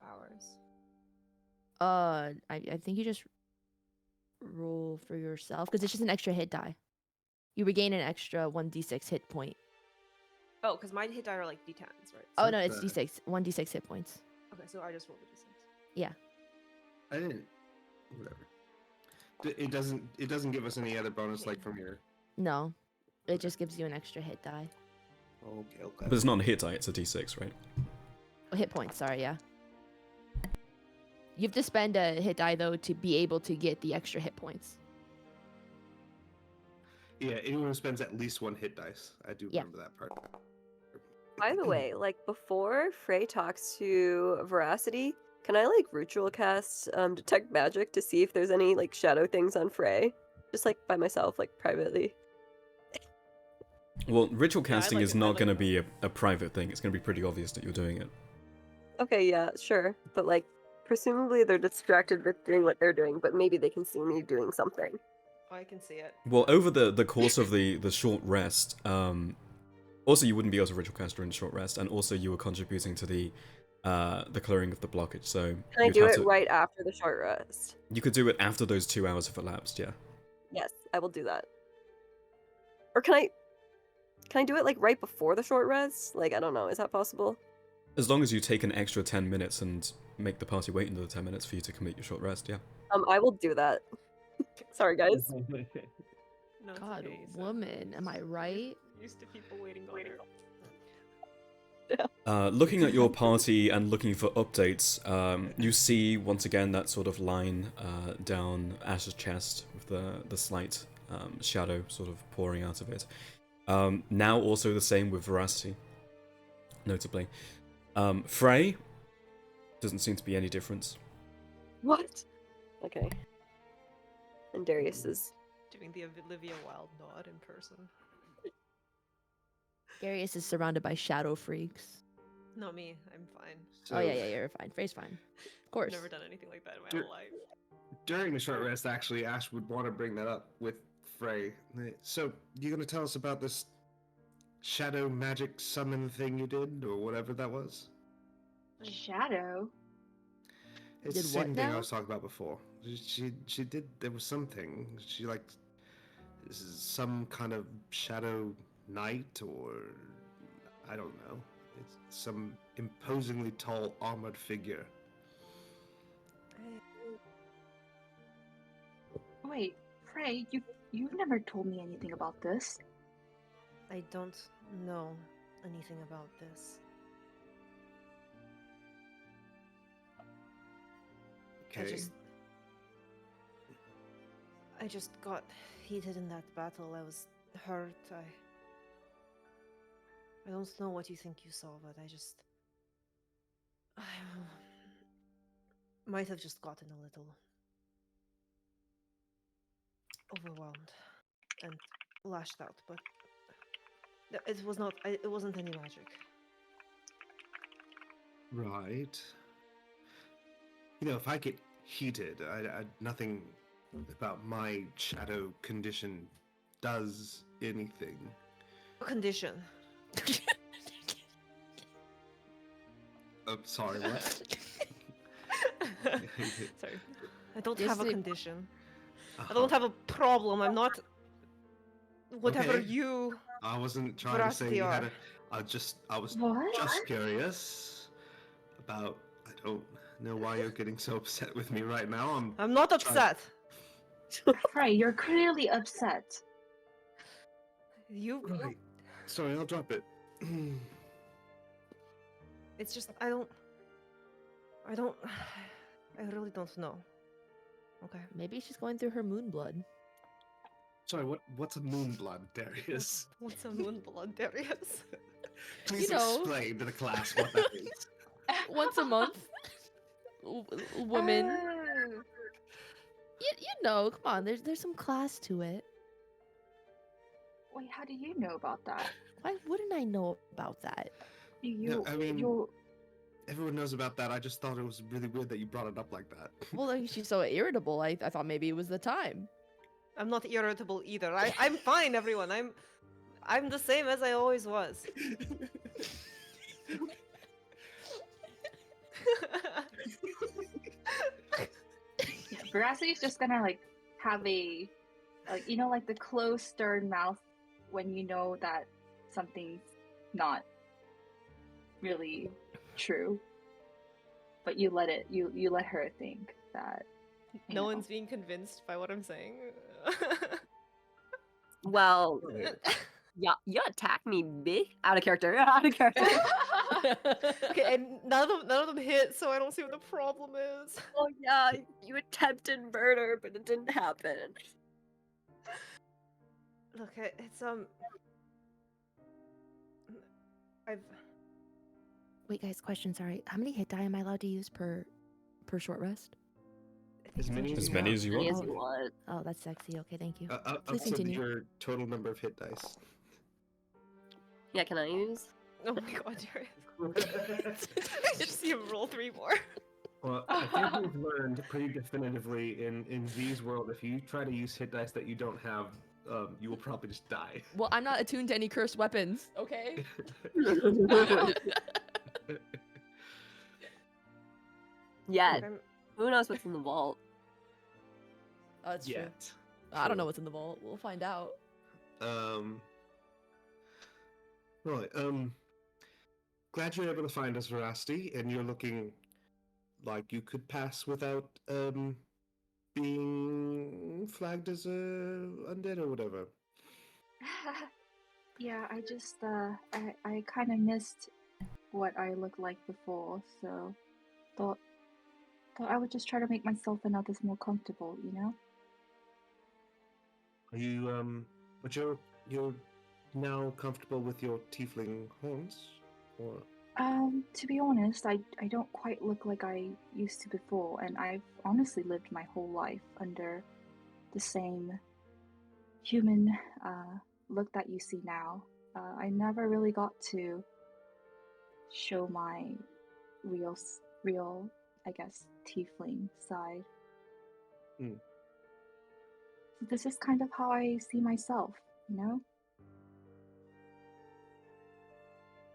hours? I think you just roll for yourself because it's just an extra hit die. You regain an extra 1d6 hit point. Oh, because my hit die are like d10s, right? Oh So no, it's the- d6. 1d6 hit points. Okay, so I just rolled a d6. Yeah. I didn't. Whatever. It doesn't give us any other bonus like from your. No, it just gives you an extra hit die. Okay. But it's not a hit die, it's a d6, right? Oh, hit points. Sorry, yeah. You have to spend a hit die though to be able to get the extra hit points. Yeah, anyone who spends at least one hit dice. I do Yeah. remember that part. By the way, like before Frey talks to Veracity, can I like ritual cast detect magic to see if there's any like shadow things on Frey? Just like by myself, like privately. Well, ritual Yeah, I casting like is it, I not like going to that. be a private thing. It's going to be pretty obvious that you're doing it. Okay, yeah, sure. But like presumably they're distracted with doing what they're doing, but maybe they can see me doing something. Oh, I can see it. Well, over the course of the short rest, also you wouldn't be able to ritual cast during the short rest, and also you were contributing to the clearing of the blockage. So Can I you'd do have it to, right after the short rest? You could do it after those 2 hours have elapsed. Yeah. Yes, I will do that. Or can I do it like right before the short rest? Like I don't know, is that possible? As long as you take an extra 10 minutes and make the party wait another 10 minutes for you to complete your short rest, yeah. I will do that. Sorry guys. No, it's God, okay, so woman, am I right? used to people waiting on her. Looking at your party and looking for updates, you see once again that sort of line down Ash's chest with the slight shadow sort of pouring out of it. Now also the same with Veracity, notably. Frey, doesn't seem to be any difference. What? Okay. And Darius is Doing the Olivia Wilde nod in person. Darius is surrounded by shadow freaks. Not me. I'm fine. So Oh yeah, you're fine. Frey's fine. Of course. I've never done anything like that in my Dur- whole life. During the short rest, actually, Ash would want to bring that up with Frey. So, you gonna tell us about this shadow magic summon thing you did, or whatever that was? Shadow. It's Did the same what thing I now? was talking about before. She did. There was something. She like this is some kind of shadow knight, or I don't know. It's some imposingly tall armored figure. Wait, Frey, you've never told me anything about this. I don't know anything about this. Okay. I just got heated in that battle. I was hurt. I don't know what you think you saw, but I might have just gotten a little overwhelmed and lashed out, but it was not. It wasn't any magic. Right. You know, if I get heated, I nothing about my shadow condition does anything. Condition. Sorry, what? Sorry, I don't Yes, have a it- condition. I don't have a problem. I'm not. Whatever Okay. you. I wasn't trying to say Veracity you had are. a. I was What? just curious about. I don't know why you're getting so upset with me right now. I'm not upset. Frey, you're clearly upset. You. Right. Sorry, I'll drop it. It's just I don't. I really don't know. Okay. Maybe she's going through her moon blood. Sorry, what's a moonblood, Darius? What's a moon blood, Darius? Please know. explain to the class what that is. Once a month. Women. Oh. You know, come on, there's some class to it. Wait, how do you know about that? Why wouldn't I know about that? You, I mean- you. Everyone knows about that. I just thought it was really weird that you brought it up like that. Well, like, she's so irritable. I thought maybe it was the time. I'm not irritable either. I'm fine, everyone. I'm the same as I always was. Veracity's just gonna like have a like like the closed stern mouth when you know that something's not really true, but you let it you let her think that No one's being convinced by what I'm saying. Well, yeah, you attack me, big out of character, out of character. Okay, and none of them hit, so I don't see what the problem is. Oh yeah, you attempted murder, but it didn't happen. Look, it's I've Wait, guys, question. Sorry. How many hit die am I allowed to use per short rest? I think As many it's As like- many as you Many want. as you want. Oh, that's sexy. Okay, thank you. Up Please to continue. your total number of hit dice. Yeah, can I use? Oh my god, Darius. I just see him roll 3 more. Well, I think we've learned pretty definitively in V's world, if you try to use hit dice that you don't have, you will probably just die. Well, I'm not attuned to any cursed weapons. Okay. Yet. I'm- Who knows what's in the vault? Oh, that's true. Yet. I don't know True. what's in the vault. We'll find out. Right. Glad you're able to find us, Veracity, and you're looking like you could pass without being flagged as a undead or whatever. Yeah, I just I kind of missed what I looked like before, so thought I would just try to make myself and others more comfortable, you know? Are you but you're now comfortable with your tiefling horns, or To be honest, I don't quite look like I used to before, and I've honestly lived my whole life under the same human look that you see now. I never really got to show my real, I guess, tiefling side. Hmm. So this is kind of how I see myself, you know?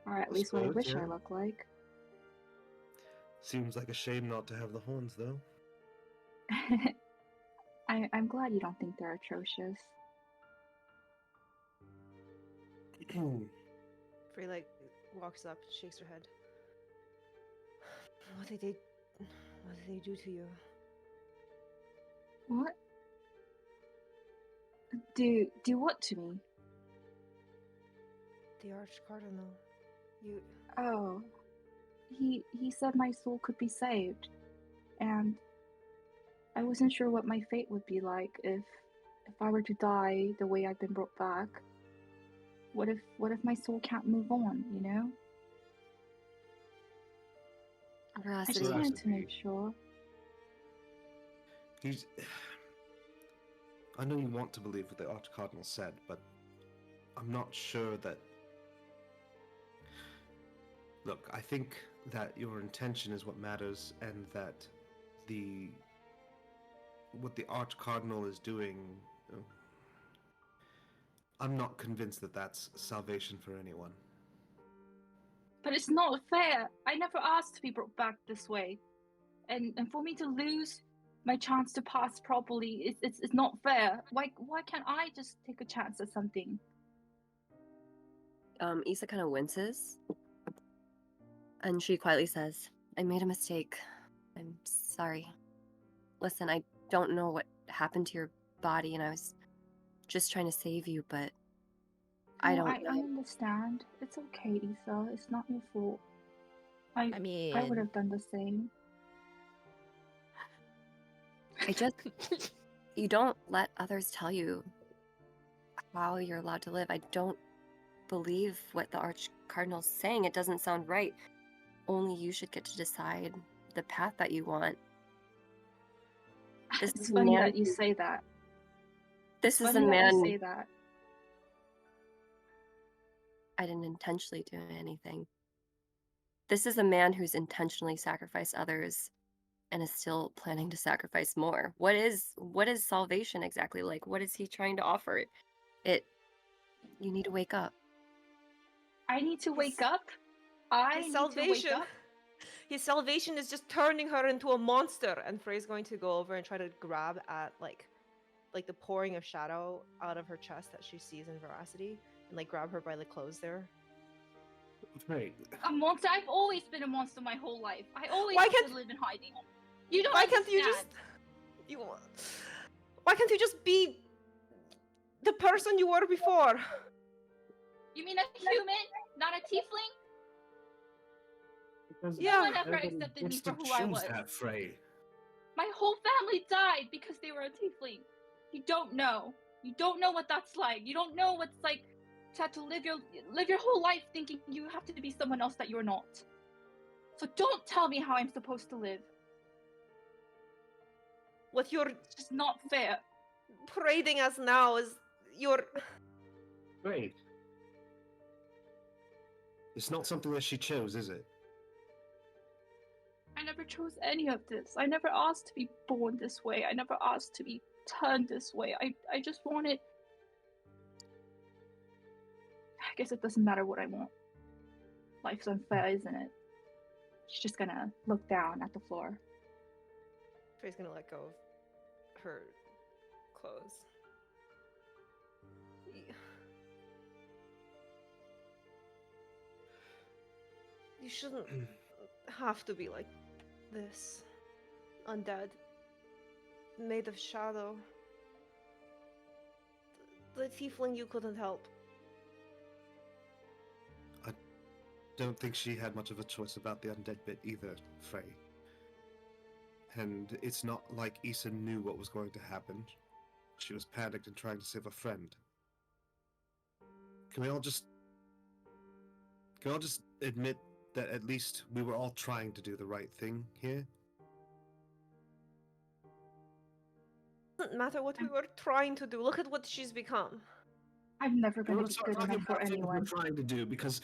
Or at least what I suppose, wish I yeah. look like. Seems like a shame not to have the horns, though. I'm glad you don't think they're atrocious. Frey like walks up, shakes her head. What did they do to you? What? Do what to me? The Arch Cardinal. You Oh, he said my soul could be saved, and I wasn't sure what my fate would be like if I were to die the way I've been brought back. What if my soul can't move on? You know? I Veracity. just wanted to Veracity. make sure. He's. I know you want to believe what the Arch Cardinal said, but I'm not sure that. Look, I think that your intention is what matters, and that what the Arch Cardinal is doing. I'm not convinced that that's salvation for anyone. But it's not fair. I never asked to be brought back this way, and for me to lose my chance to pass properly, it's not fair. Why can't I just take a chance at something? Issa kind of winces, and she quietly says, "I made a mistake. I'm sorry. Listen, I don't know what happened to your body, and I was just trying to save you, but I No, don't know." I understand. It's okay, Issa. It's not your fault. I I mean, I would have done the same. I just you don't let others tell you how you're allowed to live. I don't believe what the Arch Cardinal's saying. It doesn't sound right. Only you should get to decide the path that you want. This It's is a funny man that you who- say that. This is a Funny that you man. say that. I didn't intentionally do anything. This is a man who's intentionally sacrificed others and is still planning to sacrifice more. What is salvation exactly like? What is he trying to offer? You need to wake up. I need to wake His- up. I His need to wake salvation. up. his salvation is just turning her into a monster. And Frey's going to go over and try to grab at like the pouring of shadow out of her chest that she sees in Veracity, and like grab her by the clothes there. Right. A monster? I've always been a monster my whole life. I always Why have can't- to live in hiding. You don't Why understand. can't you just why can't you just be the person you were before? You mean a human, not a tiefling? Because Yeah. No one ever everybody accepted me gets for to who I choose was. that, Frey. My whole family died because they were a tiefling. You don't know. You don't know what that's like. You don't know what's like to have to live your whole life thinking you have to be someone else that you're not. So don't tell me how I'm supposed to live. What you're It's just not fair. parading us now is your Frey. It's not something that she chose, is it? I never chose any of this. I never asked to be born this way. I never asked to be turned this way. I just wanted. I guess it doesn't matter what I want. Life's unfair, isn't it? She's just gonna look down at the floor. Frey's gonna let go of her clothes. You shouldn't have to be like this. Undead. Made of shadow. The tiefling you couldn't help. Don't think she had much of a choice about the undead bit either, Frey. And it's not like Issa knew what was going to happen. She was panicked and trying to save a friend. Can we all just admit that at least we were all trying to do the right thing here? Doesn't matter what we were trying to do. Look at what she's become. I'm never I gonna want be to start good talking enough for about things we're anyone. trying to do because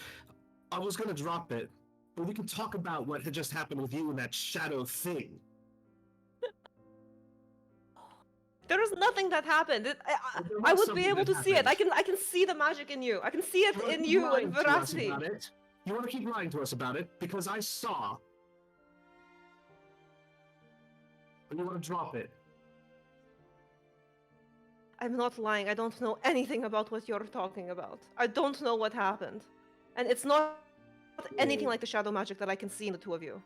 I was going to drop it, but we can talk about what had just happened with you and that shadow thing. There is nothing that happened. There I was would be something able that to see it. happened. I can see the magic in you. I can see it You wanna in keep you lying and to us Veracity. about it? You want to keep lying to us about it because I saw. And you want to drop it. I'm not lying. I don't know anything about what you're talking about. I don't know what happened. And it's not anything like the shadow magic that I can see in the two of you.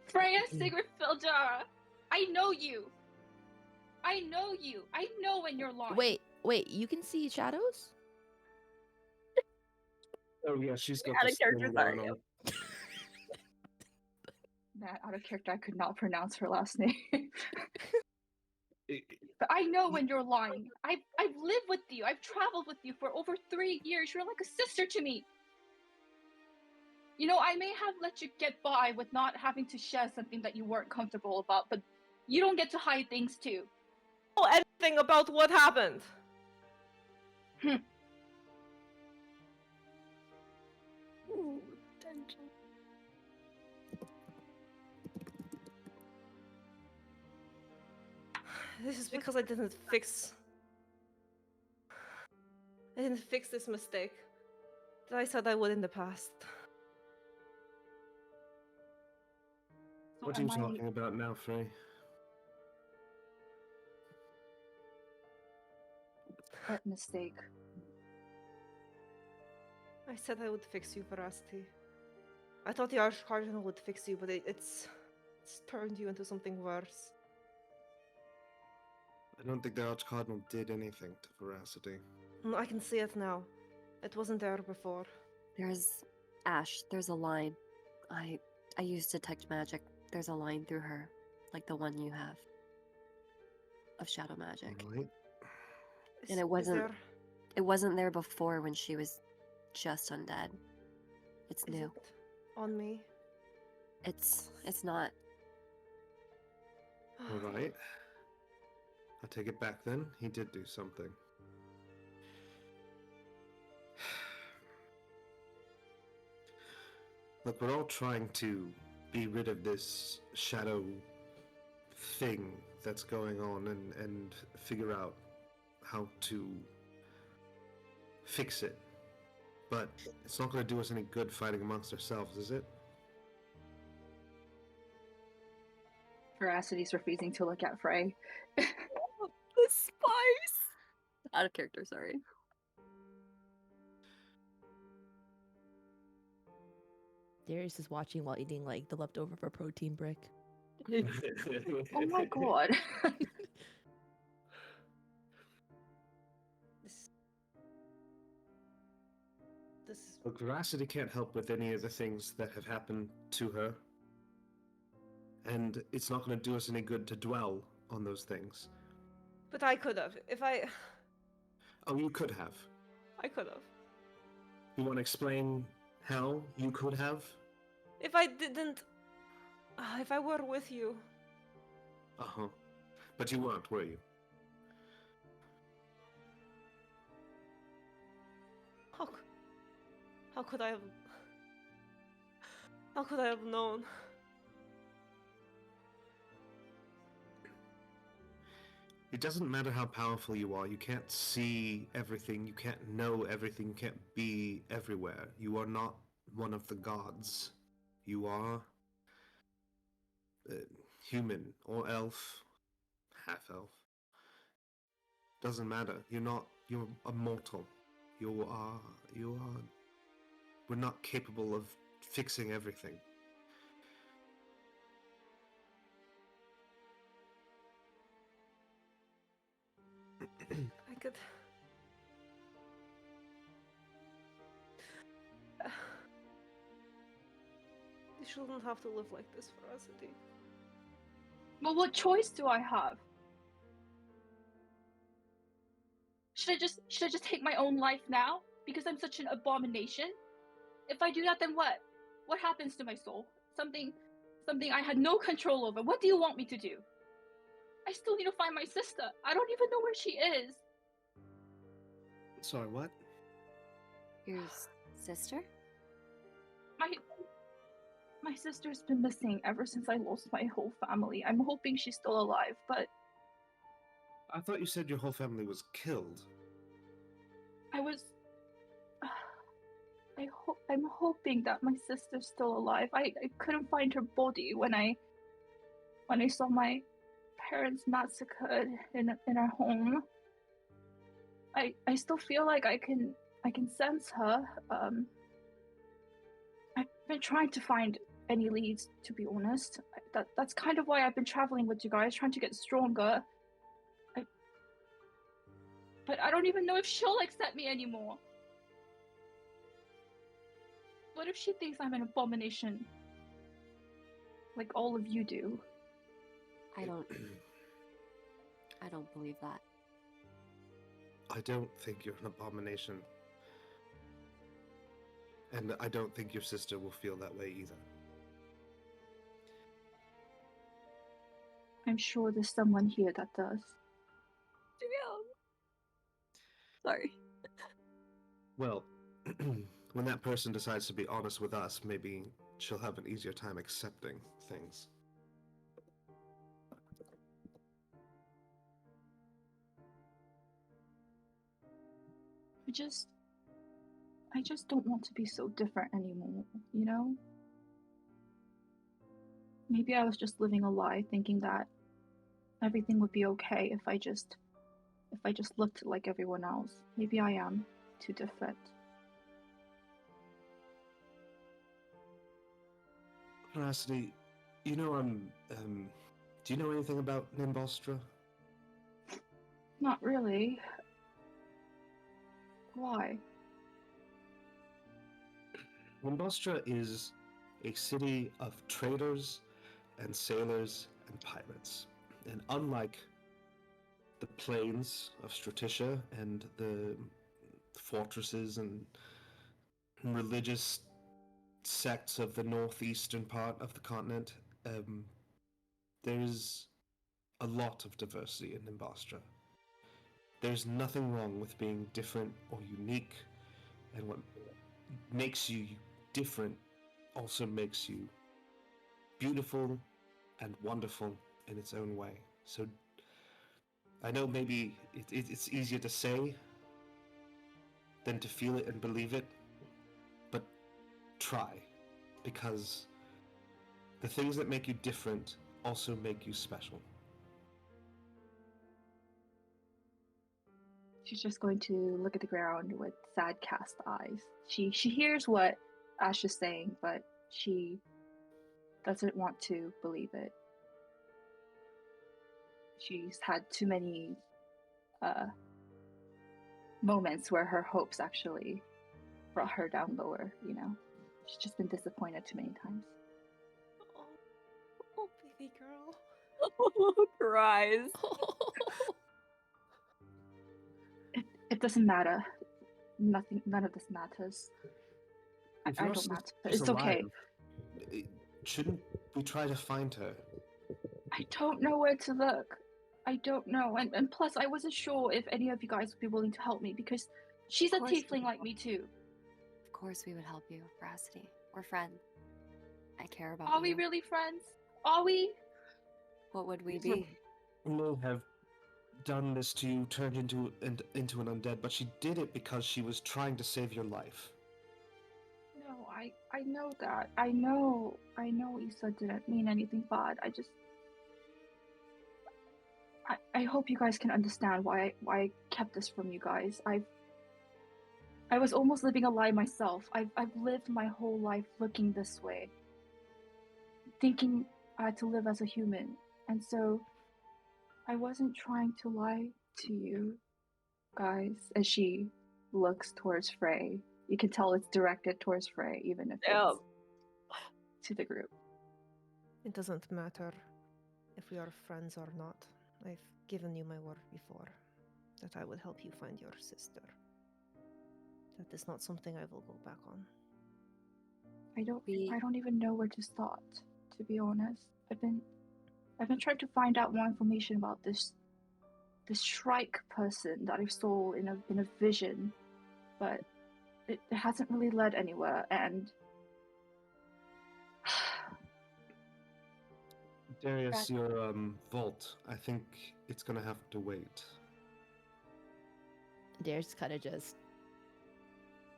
Freya Sigurdfilja! I know you! I know you! I know when you're lying. Wait, you can see shadows? Oh yeah, she's got Out this of character, thing sorry. going on. That out of character, I could not pronounce her last name. It- But I know when you're lying. I've lived with you. I've traveled with you for over 3 years. You're like a sister to me. You know, I may have let you get by with not having to share something that you weren't comfortable about, but you don't get to hide things too. Know anything about what happened? Ooh, tension. This is because I didn't fix this mistake that I said I would in the past. So What are you am I- talking about now, Frey? What mistake? I said I would fix you, Veracity. I thought the Archcardinal would fix you, but it's turned you into something worse. I don't think the Archcardinal did anything to Veracity. I can see it now. It wasn't there before. There's Ash, there's a line. I use detect magic. There's a line through her, like the one you have. Of shadow magic. Right? And it wasn't there before when she was just undead. It's Is new. it on me? It's not. Alright. I take it back then. He did do something. Look, we're all trying to be rid of this shadow thing that's going on and figure out how to fix it. But it's not going to do us any good fighting amongst ourselves, is it? Veracity's refusing to look at Frey. The spice. Out of character, sorry. Darius is watching while eating like the leftover of a protein brick. Oh my god. This. This. Look, Veracity can't help with any of the things that have happened to her. And it's not going to do us any good to dwell on those things. But I could have. If I. Oh, you could have. I could have. You want to explain how you could have? If I didn't. If I were with you. Uh-huh. But you weren't, were you? How could I have. How could I have known? It doesn't matter how powerful you are. You can't see everything. You can't know everything. You can't be everywhere. You are not one of the gods. You are human or elf, half elf. Doesn't matter. You're a mortal. You are. We're not capable of fixing everything. I could. You shouldn't have to live like this, Veracity. Well, what choice do I have? Should I just take my own life now? Because I'm such an abomination? If I do that, then what? What happens to my soul? Something I had no control over. What do you want me to do? I still need to find my sister. I don't even know where she is. Sorry, what? Your sister? My sister's been missing ever since I lost my whole family. I'm hoping she's still alive, but I thought you said your whole family was killed. I'm hoping that my sister's still alive. I couldn't find her body when I saw my parents massacred in our home. I still feel like I can sense her. I've been trying to find any leads, to be honest. That's kind of why I've been traveling with you guys, trying to get stronger. But I don't even know if she'll accept me anymore. What if she thinks I'm an abomination? Like all of you do. I don't believe that. I don't think you're an abomination. And I don't think your sister will feel that way either. I'm sure there's someone here that does. Sorry. Well, when that person decides to be honest with us, maybe she'll have an easier time accepting things. I just don't want to be so different anymore, you know? Maybe I was just living a lie, thinking that everything would be okay if I just looked like everyone else. Maybe I am too different. Veracity, you know do you know anything about Nimbostra? Not really. Why? Nimbostra is a city of traders and sailors and pirates. And unlike the plains of Stratisha and the fortresses and religious sects of the northeastern part of the continent, there's a lot of diversity in Nimbostra. There's nothing wrong with being different or unique, and what makes you different also makes you beautiful and wonderful in its own way. So I know maybe it's easier to say than to feel it and believe it, but try, because the things that make you different also make you special. She's just going to look at the ground with sad cast eyes. She hears what Ash is saying, but she doesn't want to believe it. She's had too many moments where her hopes actually brought her down lower, you know? She's just been disappointed too many times. Oh, baby girl. Cries. It doesn't matter. None of this matters. If I your don't matter. sister's It's okay. alive, shouldn't we try to find her? I don't know where to look. I don't know. And plus, I wasn't sure if any of you guys would be willing to help me because she's a Of course. tiefling like me too. Of course we would help you, Veracity. We're friends. I care about Are you. we really friends? Are we? What would we Lisa be? may have done this to you, turned into an undead, but she did it because she was trying to save your life. No, I know that. I know Issa didn't mean anything bad. I hope you guys can understand why I kept this from you guys. I was almost living a lie myself. I've lived my whole life looking this way, thinking I had to live as a human, and so I wasn't trying to lie to you guys. As she looks towards Frey, you can tell it's directed towards Frey, even if it's to the group. It doesn't matter if we are friends or not. I've given you my word before that I would help you find your sister. That is not something I will go back on. I don't even know where to start, to be honest. I've been trying to find out more information about this Shrike person that I saw in a vision, but it hasn't really led anywhere. And Darius, your vault, I think it's gonna have to wait. Darius kind of just.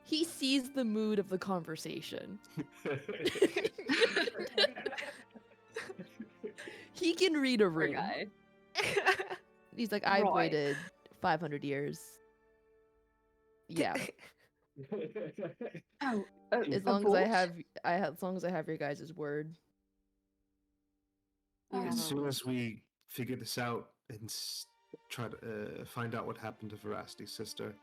He sees the mood of the conversation. He can read a Poor room. guy. He's like, I've Right. waited 500 years. Yeah. oh, As a long as I vault? have, as long as I have your guys' word. You Um, have As a soon lead. as we figure this out and try to find out what happened to Veracity's sister,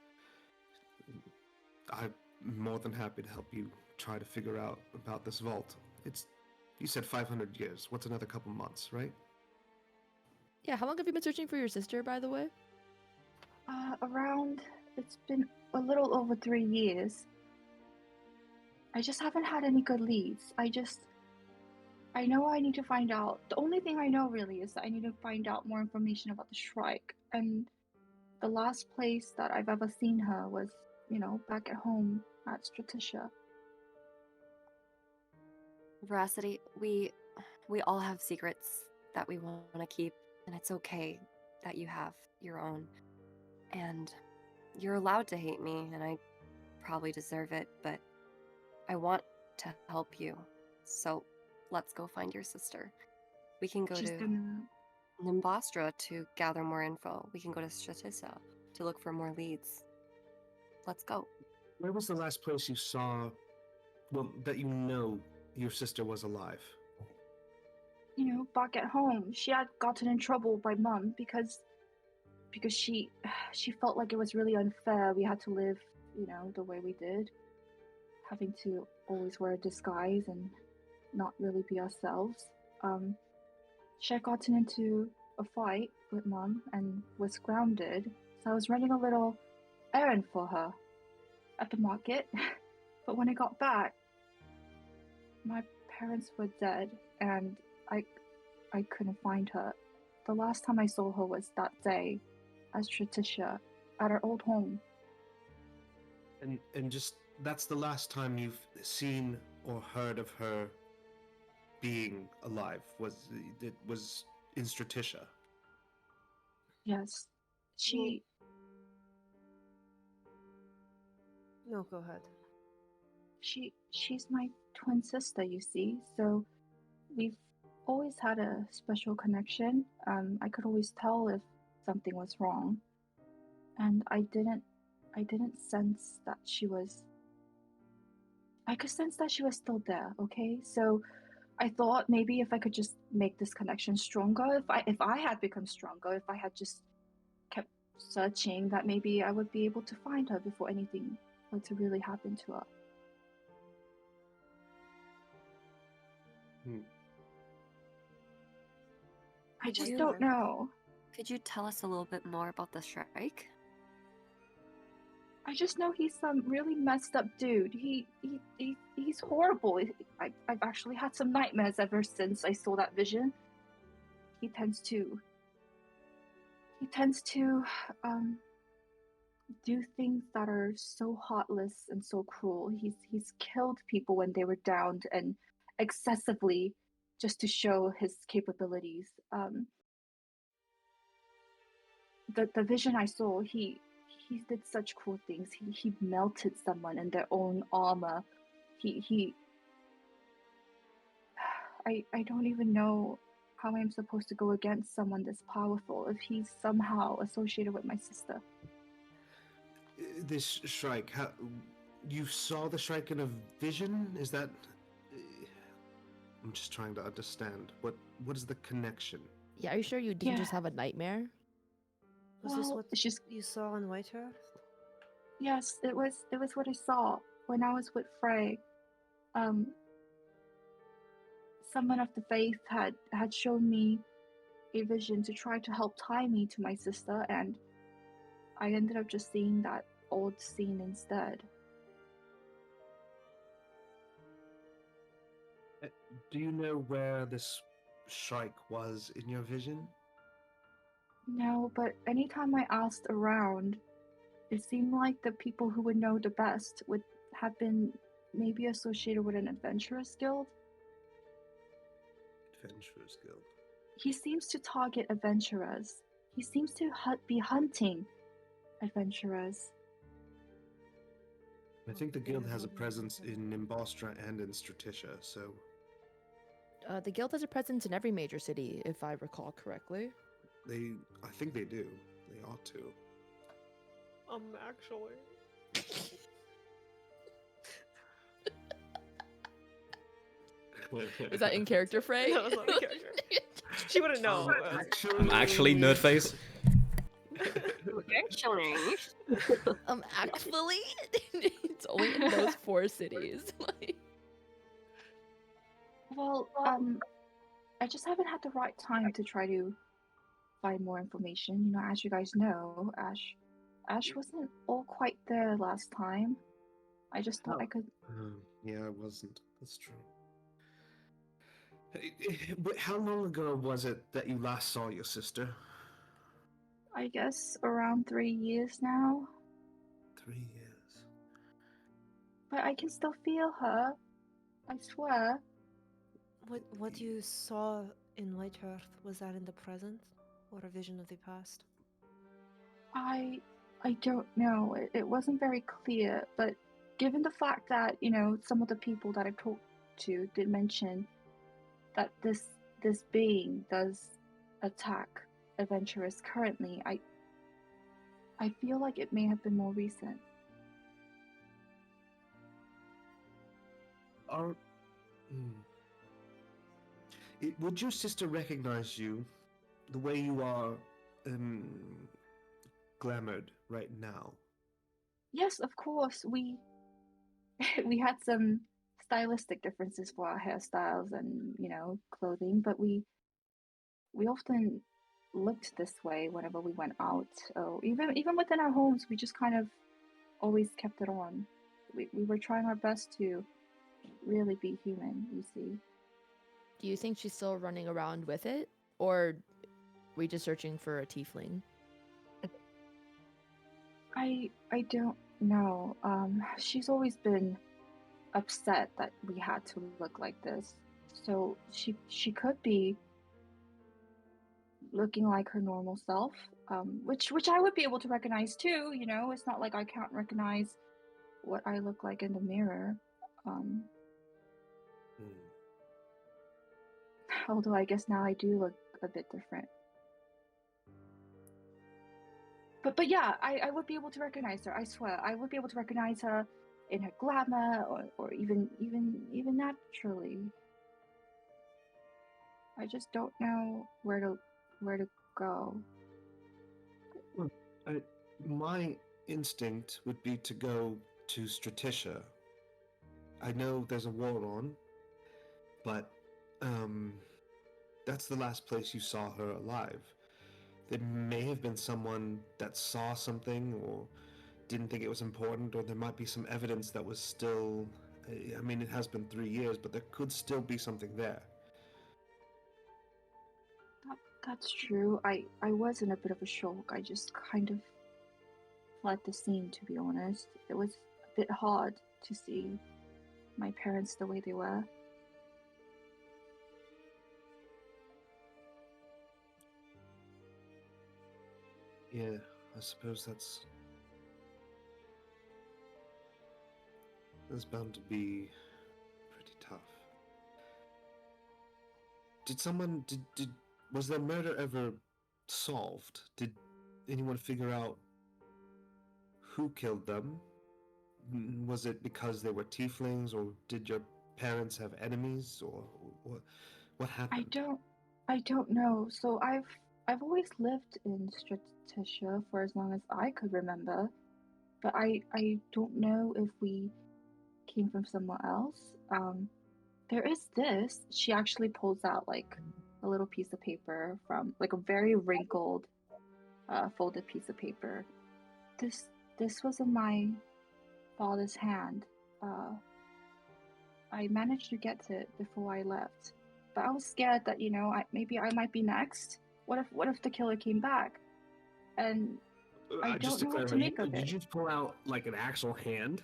I'm more than happy to help you try to figure out about this vault. You said 500 years. What's another couple months, right? Yeah, how long have you been searching for your sister, by the way? it's been a little over 3 years. I just haven't had any good leads. I know I need to find out. The only thing I know really is that I need to find out more information about the Shrike. And the last place that I've ever seen her was, back at home at Stratisha. Veracity, we all have secrets that we want to keep, and it's okay that you have your own. And you're allowed to hate me, and I probably deserve it, but I want to help you. So let's go find your sister. We can go She's to gonna. Nimbastra to gather more info. We can go to Stratissa to look for more leads. Let's go. Where was the last place you saw, well, that you know your sister was alive? Back at home. She had gotten in trouble by Mum because she felt like it was really unfair we had to live, the way we did, having to always wear a disguise and not really be ourselves. She had gotten into a fight with Mum and was grounded, so I was running a little errand for her at the market. But when I got back, my parents were dead, and I couldn't find her. The last time I saw her was that day at Stratisha at her old home. And just that's the last time you've seen or heard of her being alive. It was in Stratisha. Yes. She No, go ahead. she's my twin sister, you see. So we've always had a special connection. I could always tell if something was wrong, and I didn't sense that she was. I could sense that she was still there. Okay, so I thought maybe if I could just make this connection stronger, if I had become stronger, if I had just kept searching, that maybe I would be able to find her before anything were to really happen to her. Hmm. I just you- don't know. Could you tell us a little bit more about the strike? I just know he's some really messed up dude. He's horrible. I've actually had some nightmares ever since I saw that vision. He tends to um do things that are so heartless and so cruel. He's killed people when they were downed and excessively just to show his capabilities. The vision I saw, he did such cruel things. He melted someone in their own armor. He I don't even know how I'm supposed to go against someone this powerful if he's somehow associated with my sister. This Shrike, how you saw the Shrike in a vision? Is that? I'm just trying to understand. What is the connection? Yeah, are you sure you didn't Yeah. just have a nightmare? Was this Well, what she's you saw on White Earth? yes, it was what I saw when I was with Frey. Um, someone of the faith had shown me a vision to try to help tie me to my sister, and I ended up just seeing that old scene instead. Do you know where this Shrike was in your vision? No, but anytime I asked around, it seemed like the people who would know the best would have been maybe associated with an adventurers guild. Adventurers Guild. He seems to target adventurers. He seems to be hunting adventurers. I think the Okay, guild I has a don't know presence about in that. Nimbostra and in Stratisha, so The guild has a presence in every major city, if I recall correctly. I think they do. They ought to. Actually. Is that in character, Frey? No, it's not a character. She wouldn't know. I'm actually Nerdface. Actually, Actually, it's only in those 4 cities. Like, Well, I just haven't had the right time to try to find more information. You know, as you guys know, Ash wasn't all quite there last time. I just thought I could. Yeah, I wasn't. That's true. But how long ago was it that you last saw your sister? I guess around 3 years now. 3 years. But I can still feel her. I swear. What you saw in White Earth, was that in the present or a vision of the past? I don't know. It wasn't very clear, but given the fact that, you know, some of the people that I've talked to did mention that this being does attack adventurers currently, I feel like it may have been more recent. Are would your sister recognize you the way you are glamoured right now? Yes, of course. We we had some stylistic differences for our hairstyles and, you know, clothing, but we often looked this way whenever we went out. Oh, even within our homes, we just kind of always kept it on. We were trying our best to really be human, you see. do you think she's still running around with it? Or we just searching for a tiefling? I don't know. She's always been upset that we had to look like this. So she could be looking like her normal self, which I would be able to recognize too. You know, it's not like I can't recognize what I look like in the mirror. Um, Although I guess now I do look a bit different. But yeah, I would be able to recognize her. I swear, I would be able to recognize her in her glamour or even naturally. I just don't know where to go. My instinct would be to go to Stratisha. I know there's a war on, but that's the last place you saw her alive. There may have been someone that saw something or didn't think it was important, or there might be some evidence that was still. I mean, it has been 3 years, but there could still be something there. That's true. I was in a bit of a shock. I just kind of fled the scene, to be honest. It was a bit hard to see my parents the way they were. Yeah, I suppose that's bound to be pretty tough. Did was their murder ever solved? Did anyone figure out who killed them? Was it because they were tieflings, or did your parents have enemies, or what happened? I don't know. So I've always lived in Stratisha for as long as I could remember, but I don't know if we came from somewhere else. There is this. She actually pulls out like a little piece of paper from like a very wrinkled, folded piece of paper. This was in my father's hand. I managed to get it before I left, but I was scared that maybe I might be next. What if the killer came back? And I Just don't to know what to clarify, make of did it. you pull out like an actual hand?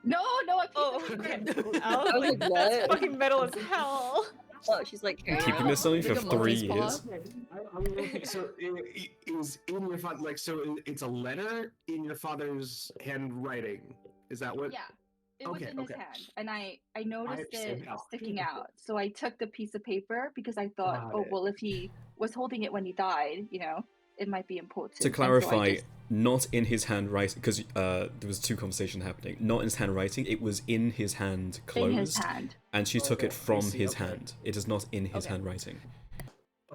No, a piece Oh, of okay. paper. I was I was like, like, that's what? fucking metal as hell. Oh, she's like I'm carrying keeping around. this on you for Like a 3 monkey's paw? years. So it was in your father, like, so it's a letter in your father's handwriting. Is that what? Yeah, it was Okay, in his okay. hand, and I noticed understand it now. sticking out. So I took the piece of paper because I thought, Got oh it. well, if he was holding it when he died, it might be important. To And so I clarify, just- not in his handwriting, because there was two conversations happening. Not in his handwriting, it was in his hand, closed, in his hand. and she took Okay, it I from see, his okay. hand. It is not in his Okay. handwriting.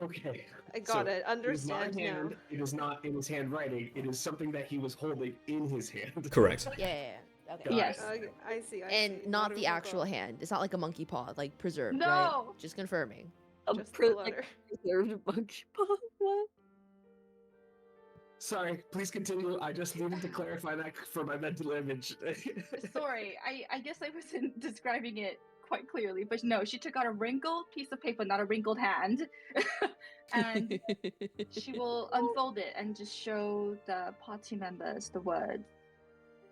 Okay. I got it. It is not Understand in now. hand. It is not in his handwriting. It is something that he was holding in his hand. Correct. Yeah. Okay. Got Yes. it. I see. I And see. not the Naruto actual got hand. It's not like a monkey paw, like preserved, No! right? Just confirming. just the letter. Preserved monkey paw. What? Sorry, please continue. I just needed to clarify that for my mental image. Sorry, I guess I wasn't describing it quite clearly, but no, she took out a wrinkled piece of paper, not a wrinkled hand, and she will unfold it and just show the party members the word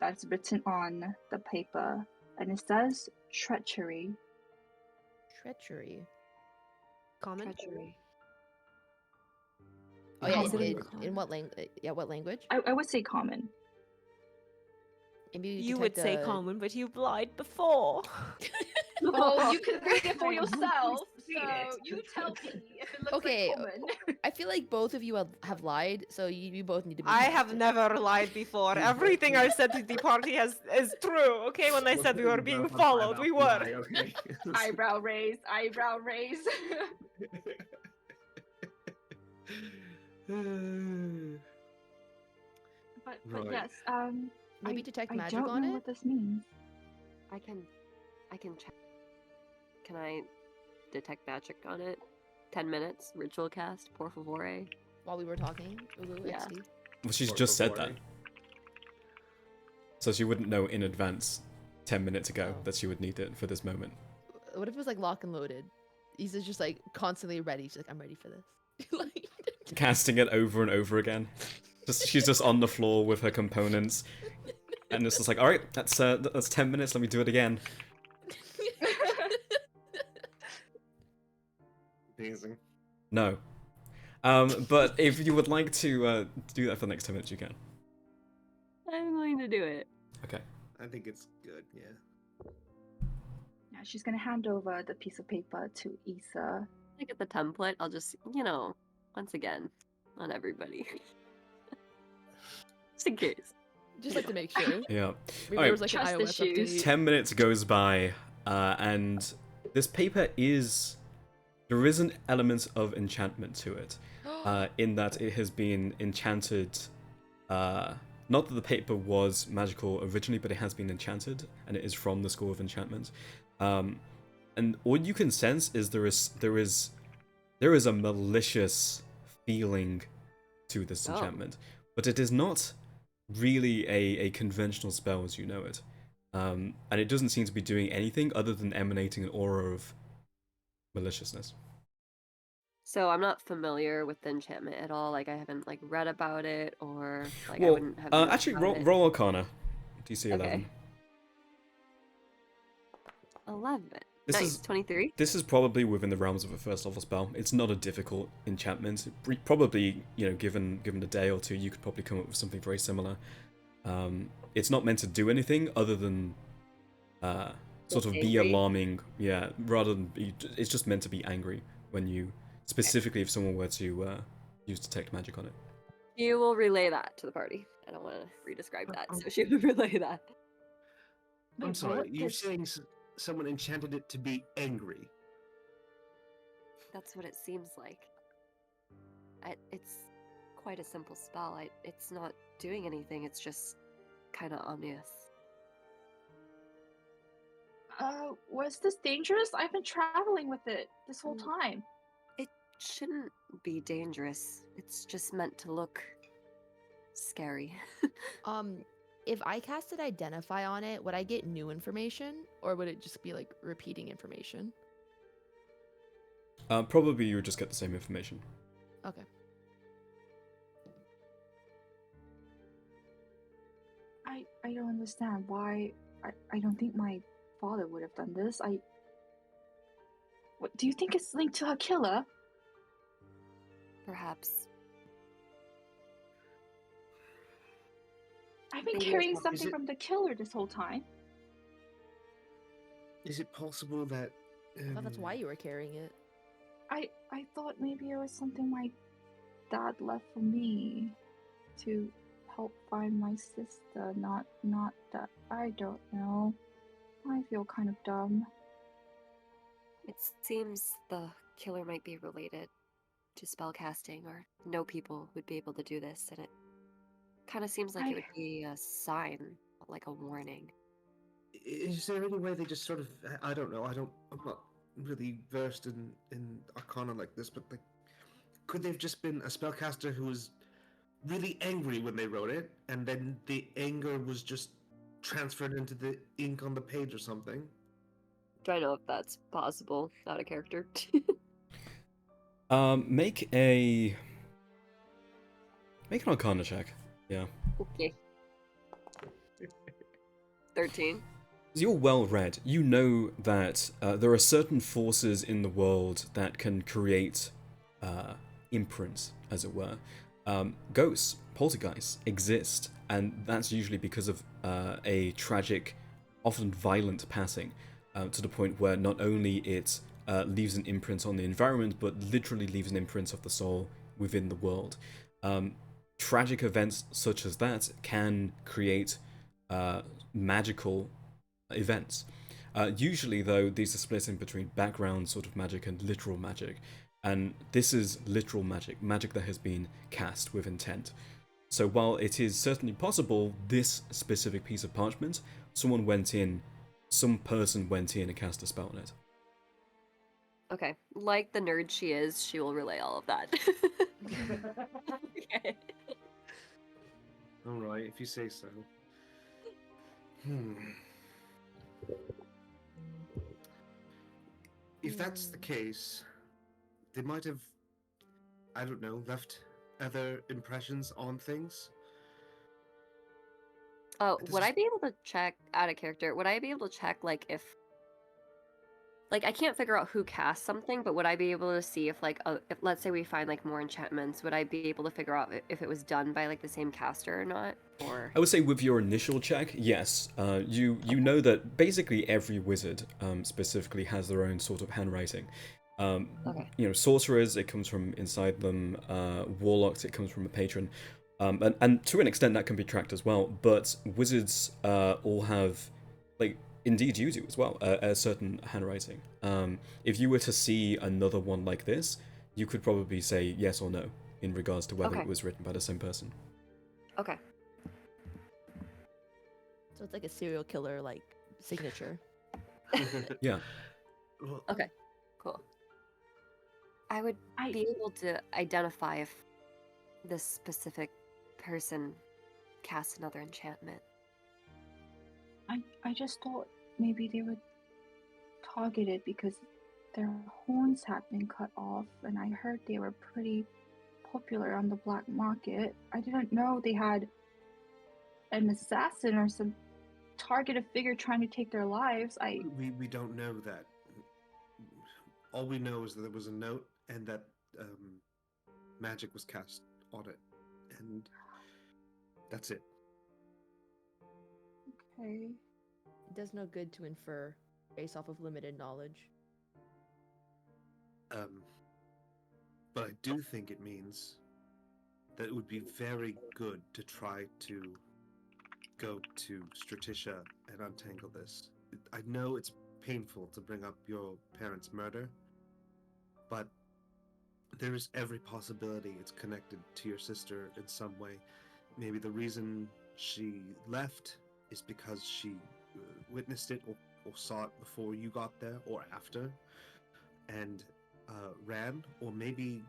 that's written on the paper, and it says treachery. Treachery. Common. Treachery. Oh yeah. Common. In what language? Yeah, what language? I would say common. Maybe You could would type say the- common, but you've lied before. Well, you can read it for Wait, yourself, please so read it. you tell me if it looks Okay, like common. I feel like both of you have lied, so you both need to be. I have tested. never lied before. Everything I said to the party is true. Okay, when I said we were being followed, we were. Okay. Eyebrow raise, eyebrow raise. But Right. yes, Maybe I, detect I magic don't on know it. what this means. I can check. Can I detect magic on it? 10 minutes, ritual cast, por favore. While we were talking. Ooh, Yeah. XD. Well, she's Or just said before. that. So she wouldn't know in advance 10 minutes ago Oh. that she would need it for this moment. What if it was like lock and loaded? He's just like constantly ready. She's like, I'm ready for this. Like, Casting it over and over again. She's just on the floor with her components. And it's just like, alright, that's 10 minutes, let me do it again. Amazing. No. But if you would like to do that for the next 10 minutes, you can. I'm going to do it. Okay. I think it's good. Yeah. Yeah, she's gonna hand over the piece of paper to Issa I get the template, I'll just, once again, on everybody. Just in case. Just like to make sure. Yeah. Maybe All there right. was like Trust an iOS issues. update. 10 minutes goes by, and this paper is. There is an element of enchantment to it, in that it has been enchanted. Not that the paper was magical originally, but it has been enchanted, and it is from the School of Enchantment. And all you can sense is there is a malicious feeling to this Oh. enchantment, but it is not really a conventional spell as you know it. And it doesn't seem to be doing anything other than emanating an aura of maliciousness. So I'm not familiar with the enchantment at all. Like I haven't like read about it or like I Well, wouldn't have known actually, about it. roll Arcana, DC 11. Okay. 11. This Nice. is 23. This is probably within the realms of a first level spell. It's not a difficult enchantment. Probably, given a day or two, you could probably come up with something very similar. It's not meant to do anything other than sort of be Angry? alarming. Yeah, rather than it's just meant to be angry when you specifically if someone were to use detect magic on it. You will relay that to the party. I don't want to re-describe that, so she will relay that. I'm Wait, sorry, what you're does- saying someone enchanted it to be angry. That's what it seems like. It's quite a simple spell. It's not doing anything. It's just kind of ominous. Was this dangerous? I've been traveling with it this whole Mm. time. It shouldn't be dangerous. It's just meant to look scary. If I casted Identify on it, would I get new information, or would it just be like repeating information? Probably you would just get the same information. Okay. I don't understand why. I don't think my father would have done this. What do you think it's linked to a killer? Perhaps. I've been Maybe it's carrying not- something it- from the killer this whole time. Is it possible that? I thought that's why you were carrying it. I thought maybe it was something my dad left for me to help find my sister. Not that. I don't know. I feel kind of dumb. It seems the killer might be related to spellcasting, or know people who'd be able to do this, and it kind of seems like it would be a sign, like a warning. Is there any way they just sort of? I don't know. I'm not really versed in Arcana like this, but like, could they've just been a spellcaster who was really angry when they wrote it, and then the anger was just transferred into the ink on the page or something? Do I know if that's possible? Not a character. Make an Arcana check. Yeah. Okay. 13. You're well read. You know that there are certain forces in the world that can create imprints, as it were. Ghosts, poltergeists exist, and that's usually because of a tragic, often violent passing, to the point where not only it leaves an imprint on the environment, but literally leaves an imprint of the soul within the world. Tragic events such as that can create magical events. Usually, though, these are split in between background sort of magic and literal magic, and this is literal magic, magic that has been cast with intent. So while it is certainly possible, this specific piece of parchment, some person went in and cast a spell on it. Okay. Like the nerd she is, she will relay all of that. Okay. All right, if you say so. If that's the case, they might have, I don't know, left other impressions on things. Oh, This would I is- be able to check out of character? Would I be able to check if I can't figure out who cast something, but would I be able to see if if let's say we find like more enchantments, would I be able to figure out if it was done by like the same caster or not? Or I would say with your initial check, yes. You know that basically every wizard specifically has their own sort of handwriting. Okay. Sorcerers, it comes from inside them. Warlocks, it comes from a patron. And to an extent, that can be tracked as well. But wizards all have, like, indeed you do as well, a certain handwriting. If you were to see another one like this, you could probably say yes or no in regards to whether Okay. it was written by the same person. Okay. So it's like a serial killer like signature. Yeah. Well, Okay. Cool. I would I be able to identify if this specific person cast another enchantment. I just thought maybe they were targeted because their horns had been cut off, and I heard they were pretty popular on the black market. I didn't know they had an assassin or some targeted figure trying to take their lives. we don't know that. All we know is that there was a note and that magic was cast on it, and that's it. Okay. It does no good to infer based off of limited knowledge. But I do think it means that it would be very good to try to go to Straticia and untangle this. I know it's painful to bring up your parents' murder, but there is every possibility it's connected to your sister in some way. Maybe the reason she left is because she witnessed it or saw it before you got there or after and ran, or maybe,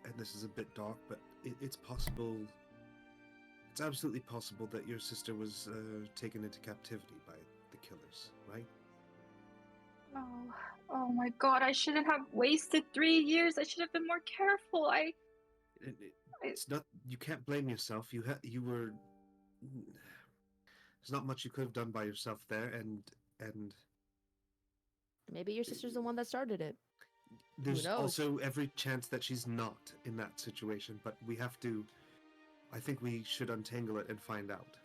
and this is a bit dark, but it's possible, it's absolutely possible that your sister was taken into captivity by the killers, right? Oh my god, I shouldn't have wasted 3 years. I should have been more careful. It's not, you can't blame yourself. You were, there's not much you could have done by yourself there, and Maybe your sister's the one that started it. there's knows? also every chance that she's not in that situation, but we have to, I think we should untangle it and find out.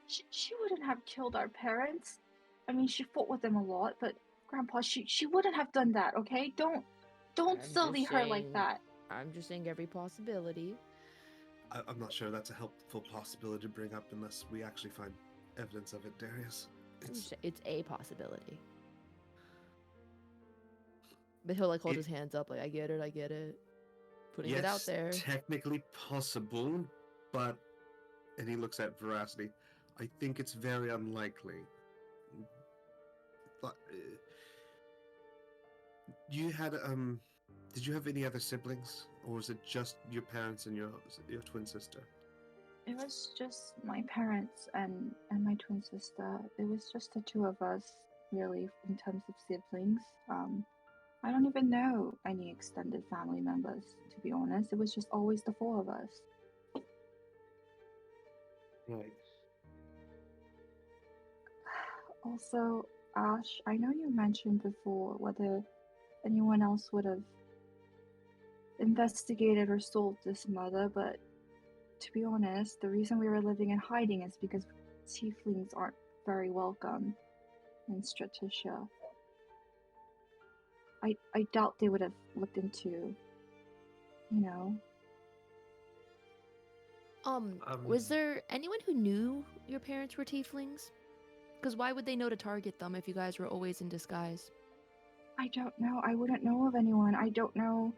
She wouldn't have killed our parents. I mean, she fought with them a lot, but Grandpa, she wouldn't have done that. Okay, don't I'm sully just her like saying- that. I'm just saying every possibility. I'm not sure that's a helpful possibility to bring up unless we actually find evidence of it, Darius. It's a possibility. But he'll like hold It- his hands up like I get it. Putting yes, it out there. technically possible, but, and he looks at Veracity, I think it's very unlikely. But you had did you have any other siblings, or was it just your parents and your twin sister? It was just my parents and my twin sister. It was just the two of us, really, in terms of siblings. I don't even know any extended family members, to be honest. It was just always the four of us. Right. Also, Ash, I know you mentioned before whether anyone else would have investigated or solved this murder, but to be honest, the reason we were living in hiding is because tieflings aren't very welcome in Straticia. I doubt they would have looked into, you know. Was there anyone who knew your parents were tieflings? Because why would they know to target them if you guys were always in disguise? I don't know. I wouldn't know of anyone. I don't know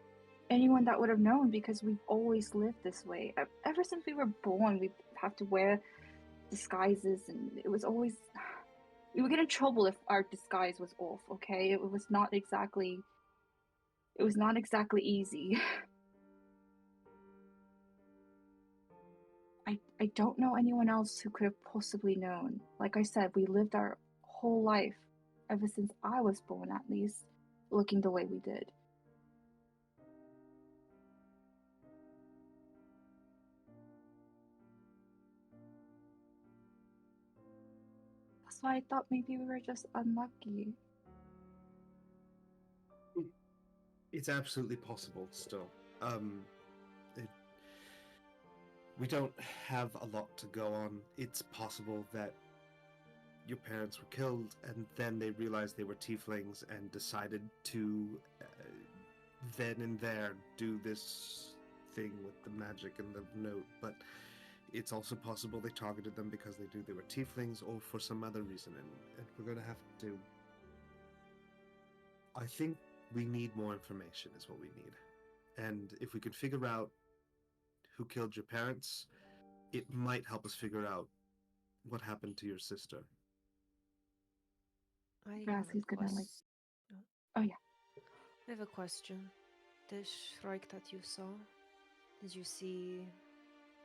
anyone that would have known because we've always lived this way. Ever since we were born, we have to wear disguises, and it was always. We would get in trouble if our disguise was off. Okay, it was not exactly. It was not exactly easy. I don't know anyone else who could have possibly known. Like I said, we lived our whole life, ever since I was born at least, looking the way we did. That's why I thought maybe we were just unlucky. It's absolutely possible still. We don't have a lot to go on. It's possible that your parents were killed, and then they realized they were tieflings and decided to then and there do this thing with the magic and the note. But it's also possible they targeted them because they knew they were tieflings or for some other reason, and we're going to have to... I think we need more information is what we need. And if we could figure out who killed your parents, it might help us figure out what happened to your sister. I have Grassie's a gonna like. quest- Oh yeah. I have a question. The Shrike that you saw, did you see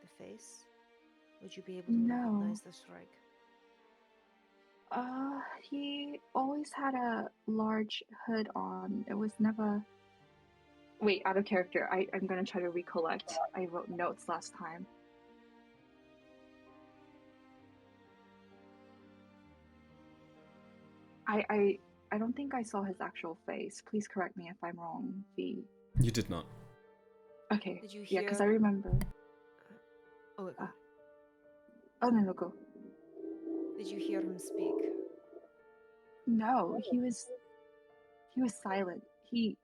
the face? Would you be able to No. recognize the Shrike? He always had a large hood on. It was never. Wait, out of character. I'm gonna try to recollect. I wrote notes last time. I don't think I saw his actual face. Please correct me if I'm wrong, V. You did not. Okay. Did you Yeah, because I hear- remember. Oh, wait, Ah. Oh no, go. did you hear him speak? No, he was silent. He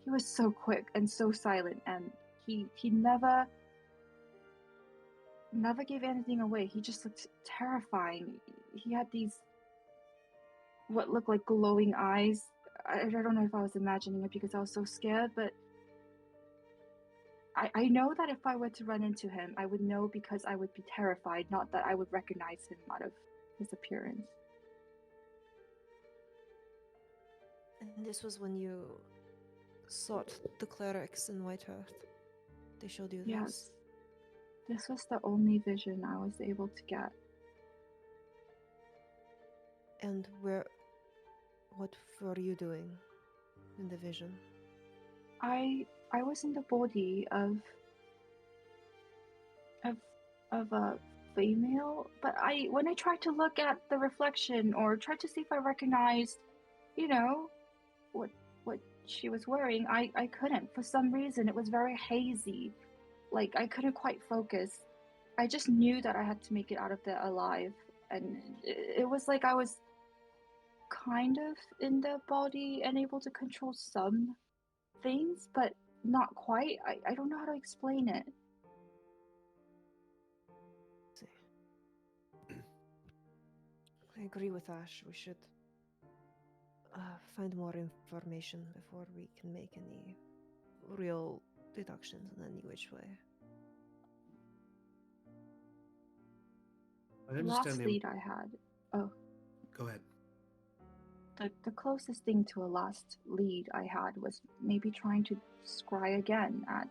was so quick and so silent, and he never gave anything away. He just looked terrifying. He had these what looked like glowing eyes. I don't know if I was imagining it because I was so scared, but I know that if I were to run into him, I would know because I would be terrified, not that I would recognize him out of his appearance. And this was when you sought the clerics in Whitehurst. They showed you this. Yes. This was the only vision I was able to get. And what were you doing in the vision? I was in the body of a female, but when I tried to look at the reflection or tried to see if I recognized, you know, what she was wearing, I couldn't. For some reason, it was very hazy. Like I couldn't quite focus. I just knew that I had to make it out of there alive, and it was like I was kind of in the body and able to control some things, but not quite. I don't know how to explain it. I agree with Ash. We should find more information before we can make any real deductions in any which way. I Last understand lead I had. Oh, Go ahead. the closest thing to a last lead I had was maybe trying to scry again at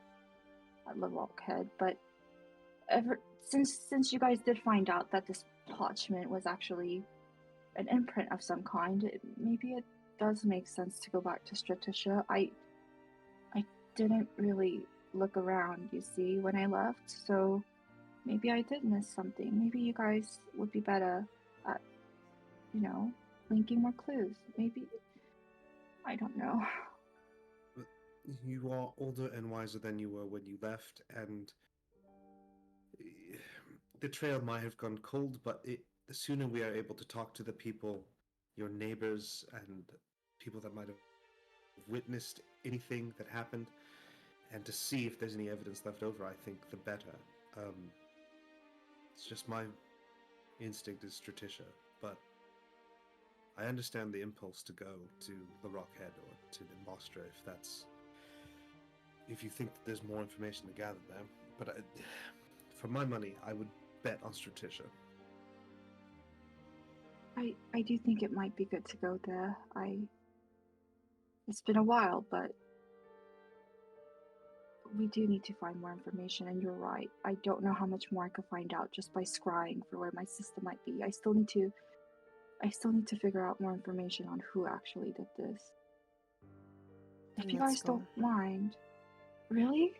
the Rockhead, but ever since you guys did find out that this parchment was actually an imprint of some kind, maybe it does make sense to go back to Stratisha. I didn't really look around, you see, when I left, so maybe I did miss something. Maybe you guys would be better at, linking more clues. Maybe, I don't know. You are older and wiser than you were when you left, and the trail might have gone cold, but the sooner we are able to talk to the people, your neighbors, and people that might have witnessed anything that happened, and to see if there's any evidence left over, I think the better. It's just my instinct is Stratisha, but I understand the impulse to go to the Rockhead or to the Mostra if you think that there's more information to gather there. But for my money, I would bet on Stratisha. I do think it might be good to go there. It's been a while, but we do need to find more information, and you're right. I don't know how much more I could find out just by scrying for where my sister might be. I still need to figure out more information on who actually did this. If Then you let's guys don't go. mind. Really?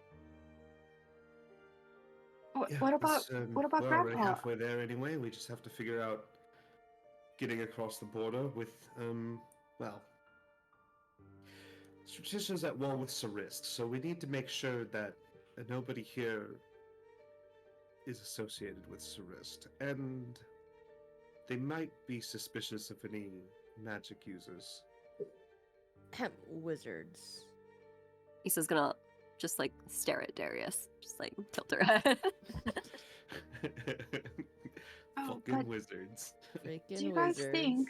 Yeah, What about we're already Grandpa? halfway there anyway. We just have to figure out getting across the border with, well, Stratisha's at war with Sarist, so we need to make sure that nobody here is associated with Sarist. And they might be suspicious of any magic users. Wizards. Issa's gonna just like stare at Darius, just like tilt her head. Oh, Fucking but wizards. Freaking do you guys wizards. think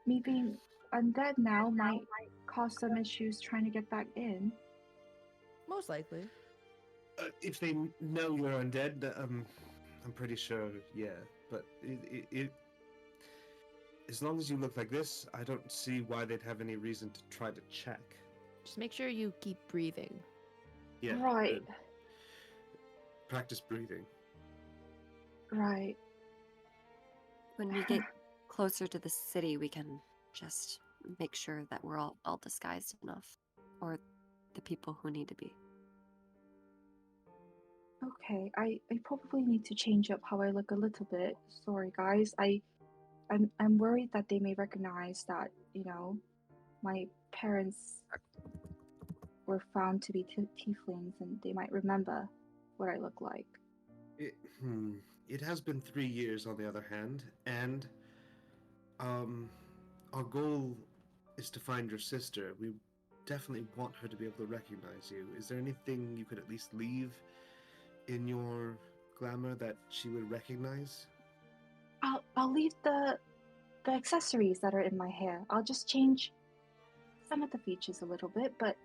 me being undead now might cause some issues trying to get back in? Most likely. If they know you're undead, I'm pretty sure, yeah. But as long as you look like this, I don't see why they'd have any reason to try to check. Just make sure you keep breathing. Yeah. Right. Practice breathing. Right. When we get closer to the city, we can just make sure that we're all disguised enough, or the people who need to be. Okay, I probably need to change up how I look a little bit. Sorry, guys. I'm worried that they may recognize that, you know, my parents were found to be tieflings, and they might remember what I look like. It has been 3 years, on the other hand, and our goal is to find your sister. We definitely want her to be able to recognize you. Is there anything you could at least leave in your glamour that she would recognize? I'll leave the accessories that are in my hair. I'll just change some of the features a little bit, but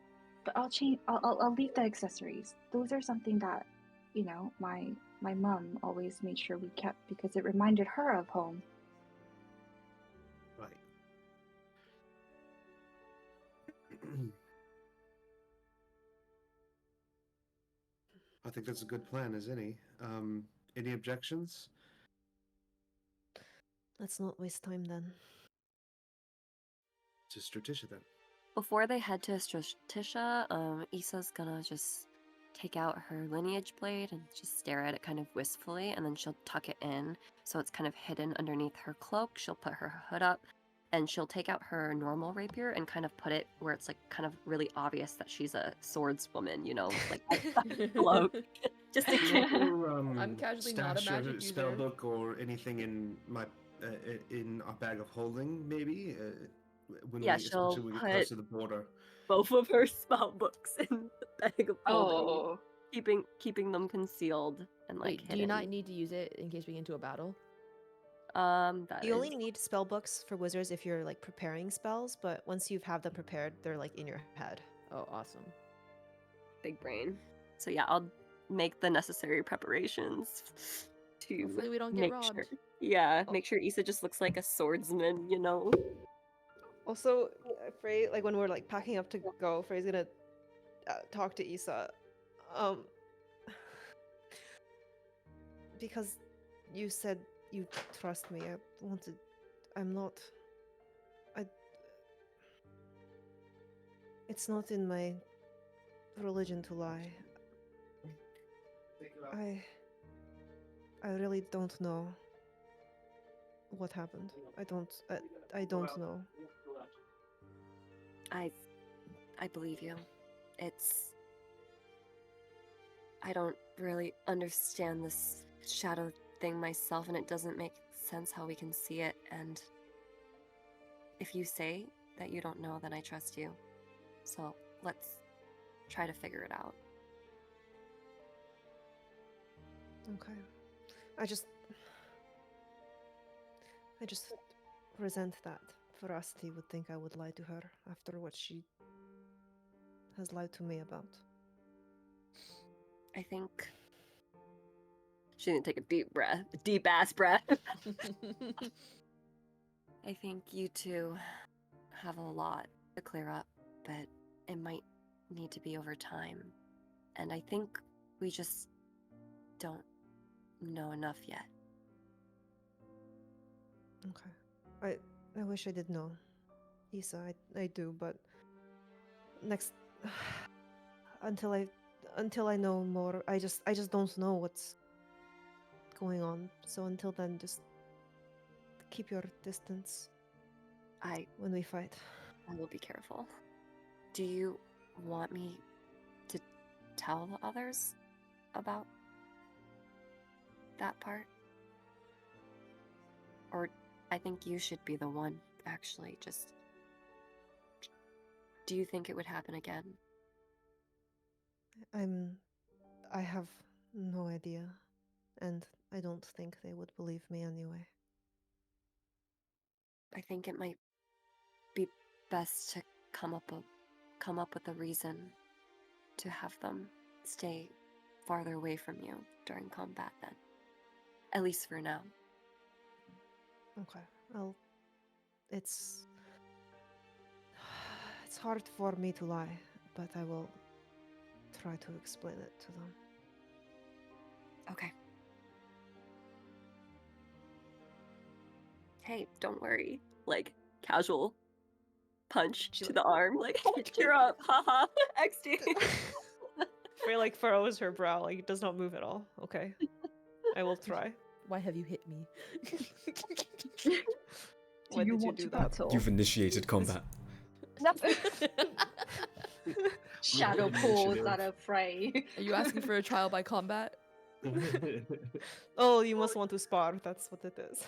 I'll change. I'll leave the accessories. Those are something that, you know, my mom always made sure we kept because it reminded her of home. Right. I think that's a good plan as any. Any objections? Let's not waste time then. To Stratisha then. Before they head to Tisha, Issa's gonna just take out her lineage blade and just stare at it kind of wistfully, and then she'll tuck it in so it's kind of hidden underneath her cloak. She'll put her hood up, and she'll take out her normal rapier and kind of put it where it's like kind of really obvious that she's a swordswoman, you know, like cloak, just in case. I'm casually not a stash magic or user. spell book or anything in our bag of holding, maybe. Yeah, Especially she'll when we get put close to the border. both of her spell books in the bag of holding, Oh, keeping them concealed and like Wait, hidden. do you not need to use it in case we get into a battle? That You only is- need spell books for wizards if you're like preparing spells, but once you have them prepared, they're like in your head. Oh, awesome. big brain. So yeah, I'll make the necessary preparations to Hopefully we don't get make robbed. sure. Yeah, Oh. make sure Issa just looks like a swordsman, you know. Also, Frey, like when we're like packing up to go, Frey's gonna talk to Issa, um, because you said you trust me. I'm not. I. It's not in my religion to lie. I really don't know what happened. I don't know. I believe you. It's I don't really understand this shadow thing myself, and it doesn't make sense how we can see it, and if you say that you don't know, then I trust you. So let's try to figure it out. Okay. I just resent that Veracity would think I would lie to her after what she has lied to me about. I think she didn't take a deep breath, a deep ass breath. I think you two have a lot to clear up, but it might need to be over time. And I think we just don't know enough yet. Okay. I wish I did know. Issa, I do, but next until I know more, I just don't know what's going on. So until then, just keep your distance I when we fight. will be careful. Do you want me to tell the others about that part? Or I think you should be the one, actually. Just. Do you think it would happen again? I have no idea, and I don't think they would believe me anyway. I think it might be best to come up with a reason to have them stay farther away from you during combat then. At least for now. Okay. Well, it's hard for me to lie, but I will try to explain it to them. Okay. Hey, don't worry. Like, casual punch She to the arm. Like, cheer up. Haha. XD. Frey like furrows her brow, like does not move at all. Okay. I will try. Why have you hit me? Why you did you want do to that? battle? You've initiated combat. Shadow Roll pulls initiative. out of Frey. Are you asking for a trial by combat? Oh, you must want to spar. That's what it is.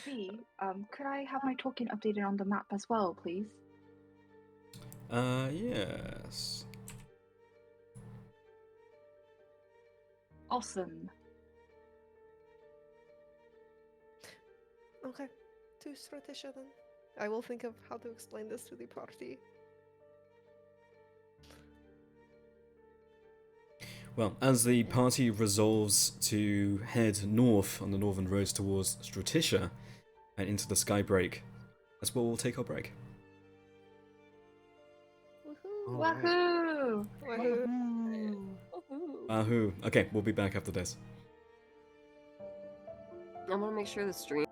V, could I have my token updated on the map as well, please? Yes. Awesome. Okay. To Stratisha then. I will think of how to explain this to the party. Well, as the party resolves to head north on the northern roads towards Stratisha and into the Skybreak, that's where we'll take our break. Woohoo! Wahoo! Wahoo. Wahoo. Okay, we'll be back after this. I want to make sure the stream.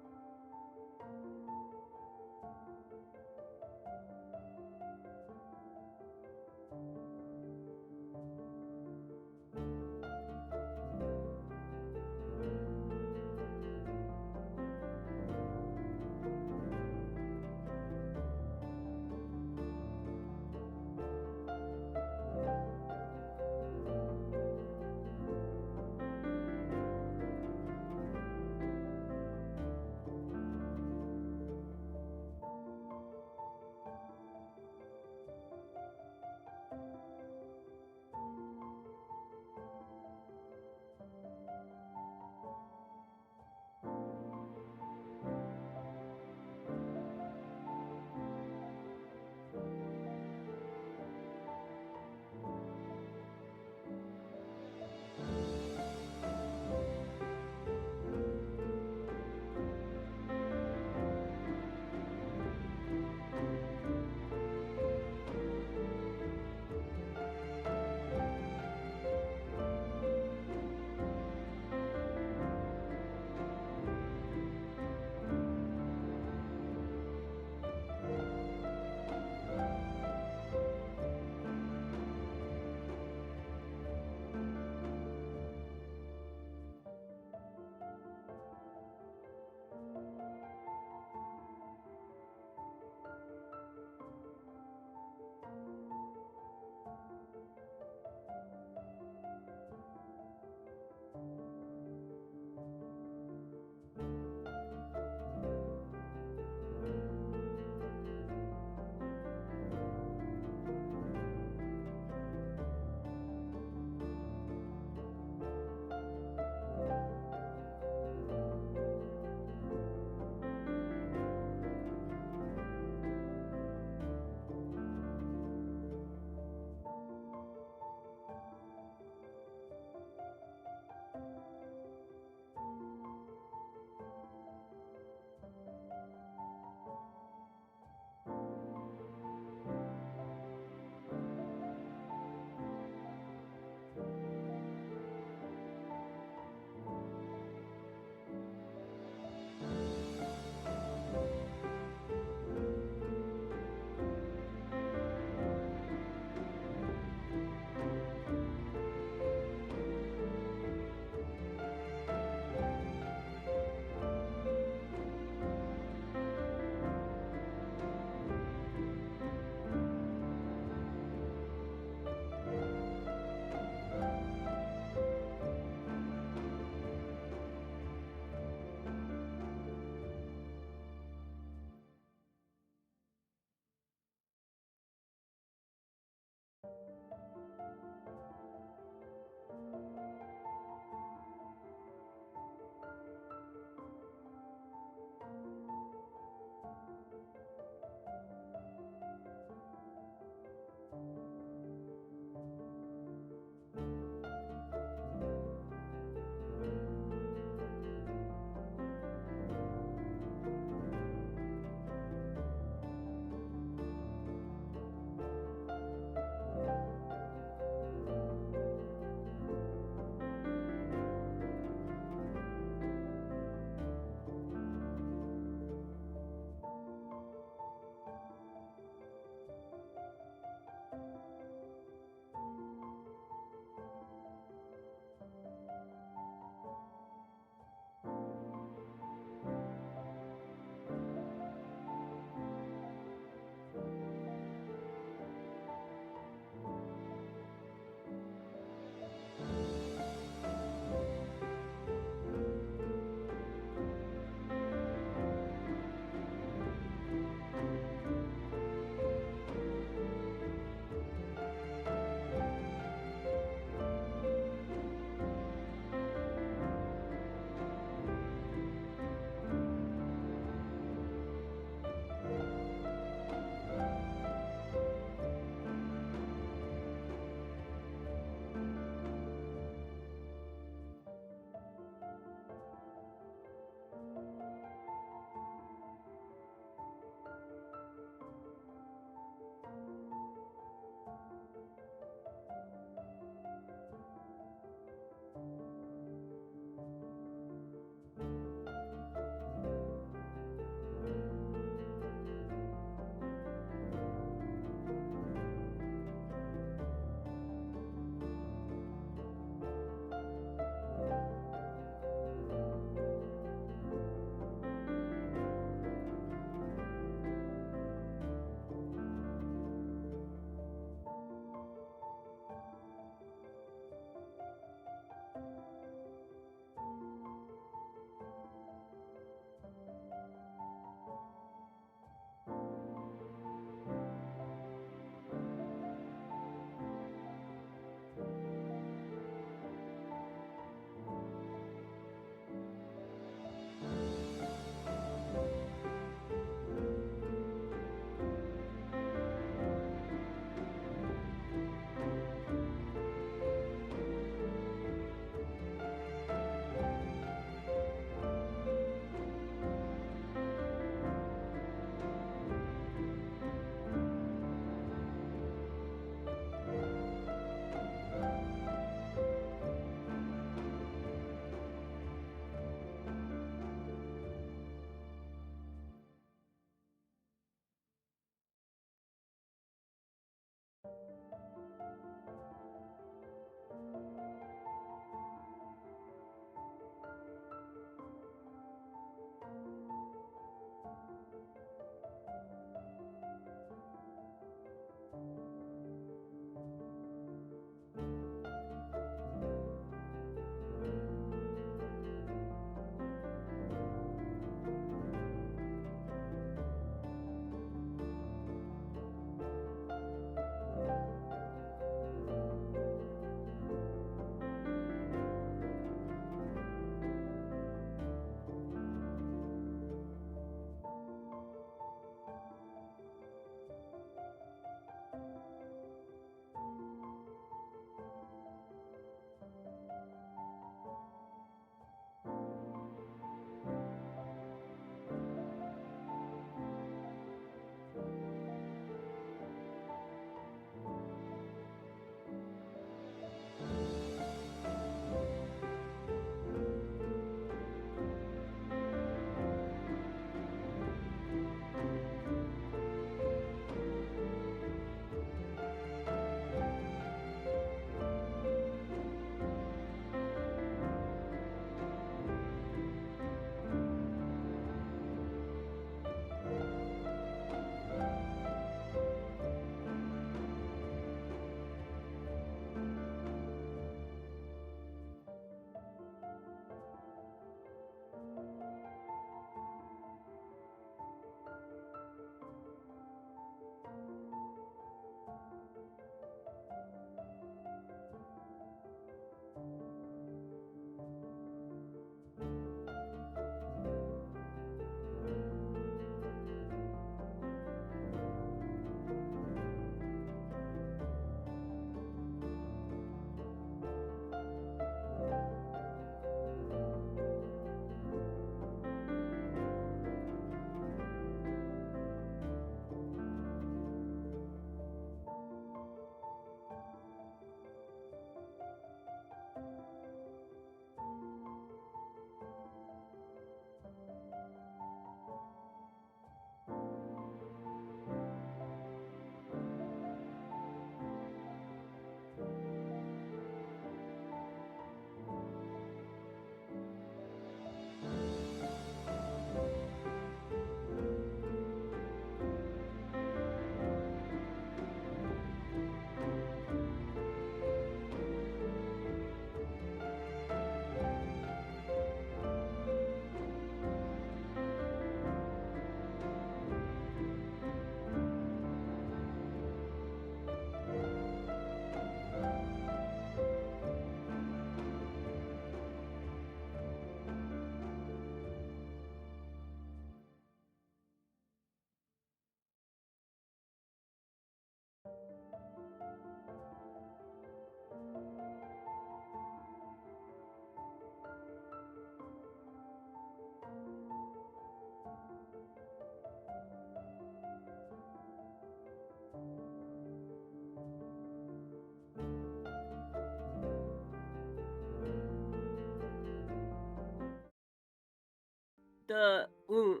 the. No,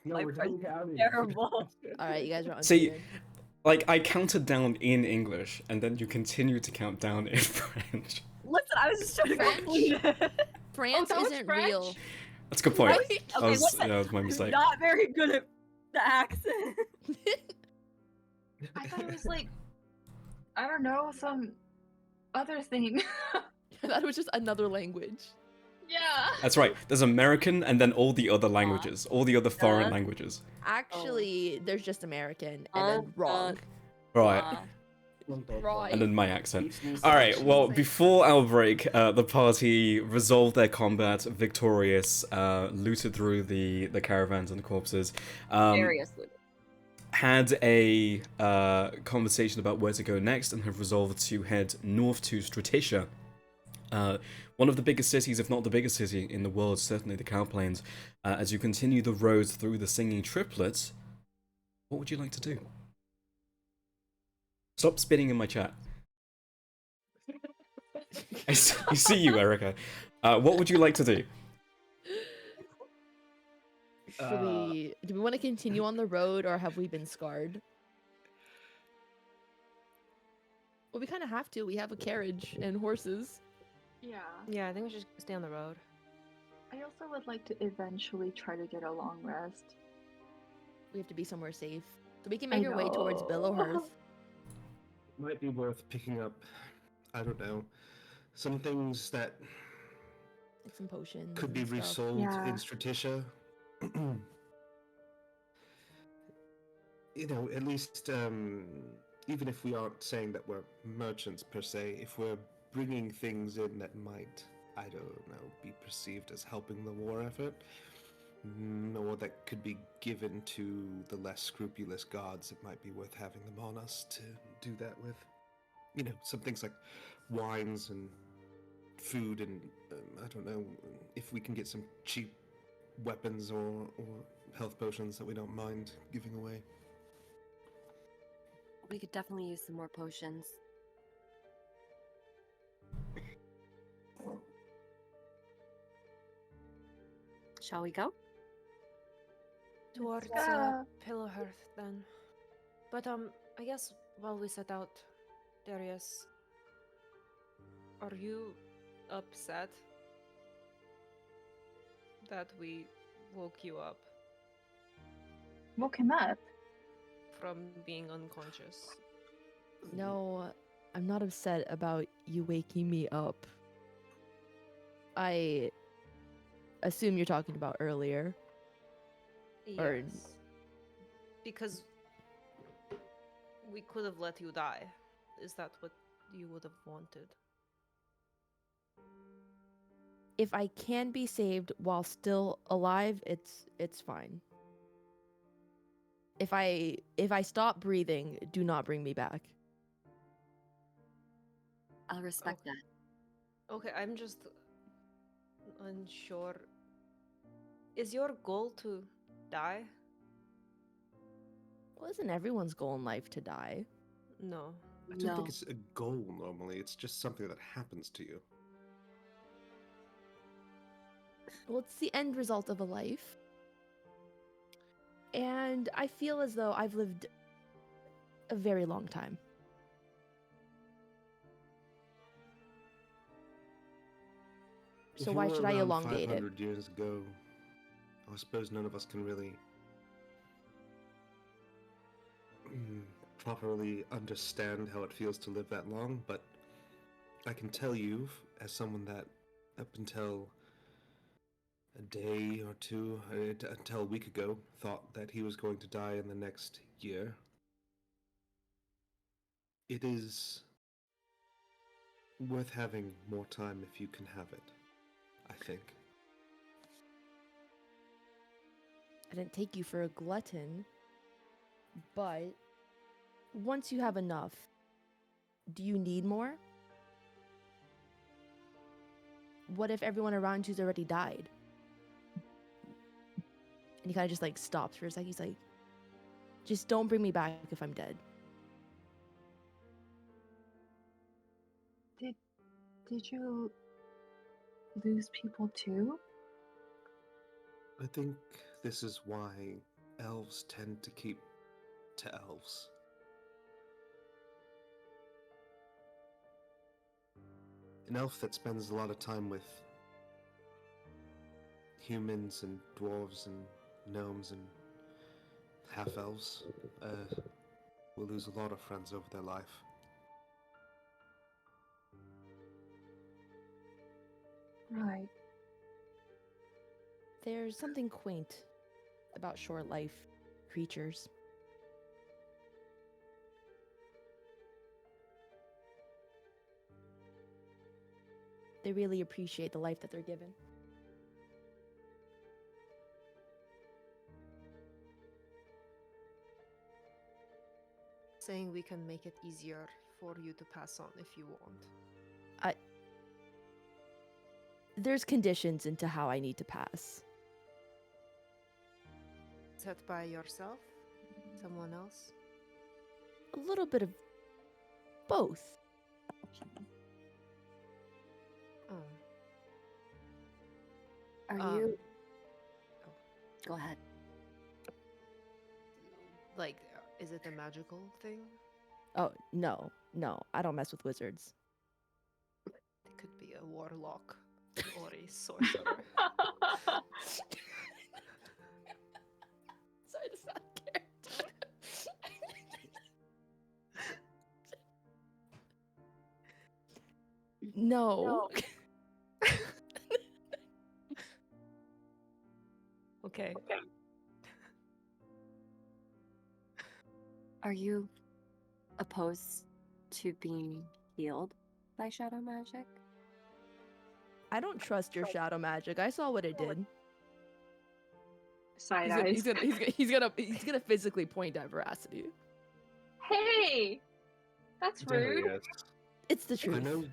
My we're French done counting. terrible. All right, you guys are See, unmuted. like, I counted down in English, and then you continue to count down in French. Listen, I was just trying to French? complete it. France that was isn't French? real. That's a good point. Right? That was, listen, that was my I'm mistake. not very good at the accent. I thought it was like, I don't know, some other thing. I thought it was just another language. Yeah. That's right. There's American and then all the other languages, all the other foreign languages. Actually, there's just American and then wrong. Right. Right. And then my accent. Alright, well, before our break, the party resolved their combat, victorious, looted through the caravans and the corpses. Seriously. Had a conversation about where to go next and have resolved to head north to Stratisha. One of the biggest cities, if not the biggest city in the world, certainly the Cow Plains. As you continue the road through the Singing Triplets, what would you like to do? Stop spitting in my chat. I see you, Erica. What would you like to do? Do we want to continue on the road or have we been scarred? Well, we kind of have to. We have a carriage and horses. Yeah. Yeah, I think we should stay on the road. I also would like to eventually try to get a long rest. We have to be somewhere safe. So we can I make our way towards know. Billowhearth. Might be worth picking up, I don't know, some things that Like some potions. could be and stuff. resold Yeah. in Stratisha. You know, at least, even if we aren't saying that we're merchants per se, if we're bringing things in that might, I don't know, be perceived as helping the war effort, or that could be given to the less scrupulous gods, it might be worth having them on us to do that with. You know, some things like wines and food and, I don't know, if we can get some cheap weapons or health potions that we don't mind giving away. We could definitely use some more potions. Shall we go? Towards Yeah. Pillowhearth then. But I guess while we set out, Darius, are you upset that we woke you up Woke him up. from being unconscious? No, I'm not upset about you waking me up. I assume you're talking about earlier. Or- Yes. Because we could have let you die. Is that what you would have wanted? If I can be saved while still alive, it's fine. If I stop breathing, do not bring me back. I'll respect Okay. that. Okay, I'm just unsure. Is your goal to die? Well, isn't everyone's goal in life to die? No. I don't No. think it's a goal normally, it's just something that happens to you. Well, it's the end result of a life. And I feel as though I've lived a very long time. So If why you were should I around elongate it? 500 years ago, I suppose none of us can really properly understand how it feels to live that long, but I can tell you, as someone that up until a day or two, until a week ago, thought that he was going to die in the next year, it is worth having more time if you can have it, I think. I didn't take you for a glutton, but once you have enough, do you need more? What if everyone around you's already died? And he kind of just like stops for a sec. He's like, just don't bring me back if I'm dead. Did you lose people too? I think this is why elves tend to keep to elves. An elf that spends a lot of time with humans and dwarves and gnomes and half elves will lose a lot of friends over their life. Right. There's something quaint about short life creatures. They really appreciate the life that they're given. Saying we can make it easier for you to pass on if you want. There's conditions into how I need to pass. Set by yourself? Someone else? A little bit of both. Oh. Are Um, you? Go ahead. Like, is it a magical thing? Oh, no, I don't mess with wizards. It could be a warlock or a sorcerer. Sorry, that's not character. No. Okay. Are you opposed to being healed by shadow magic? I don't trust your shadow magic. I saw what it did. Side He's eyes. he's gonna physically point at Veracity. Hey, that's rude. Darius, It's the I truth. know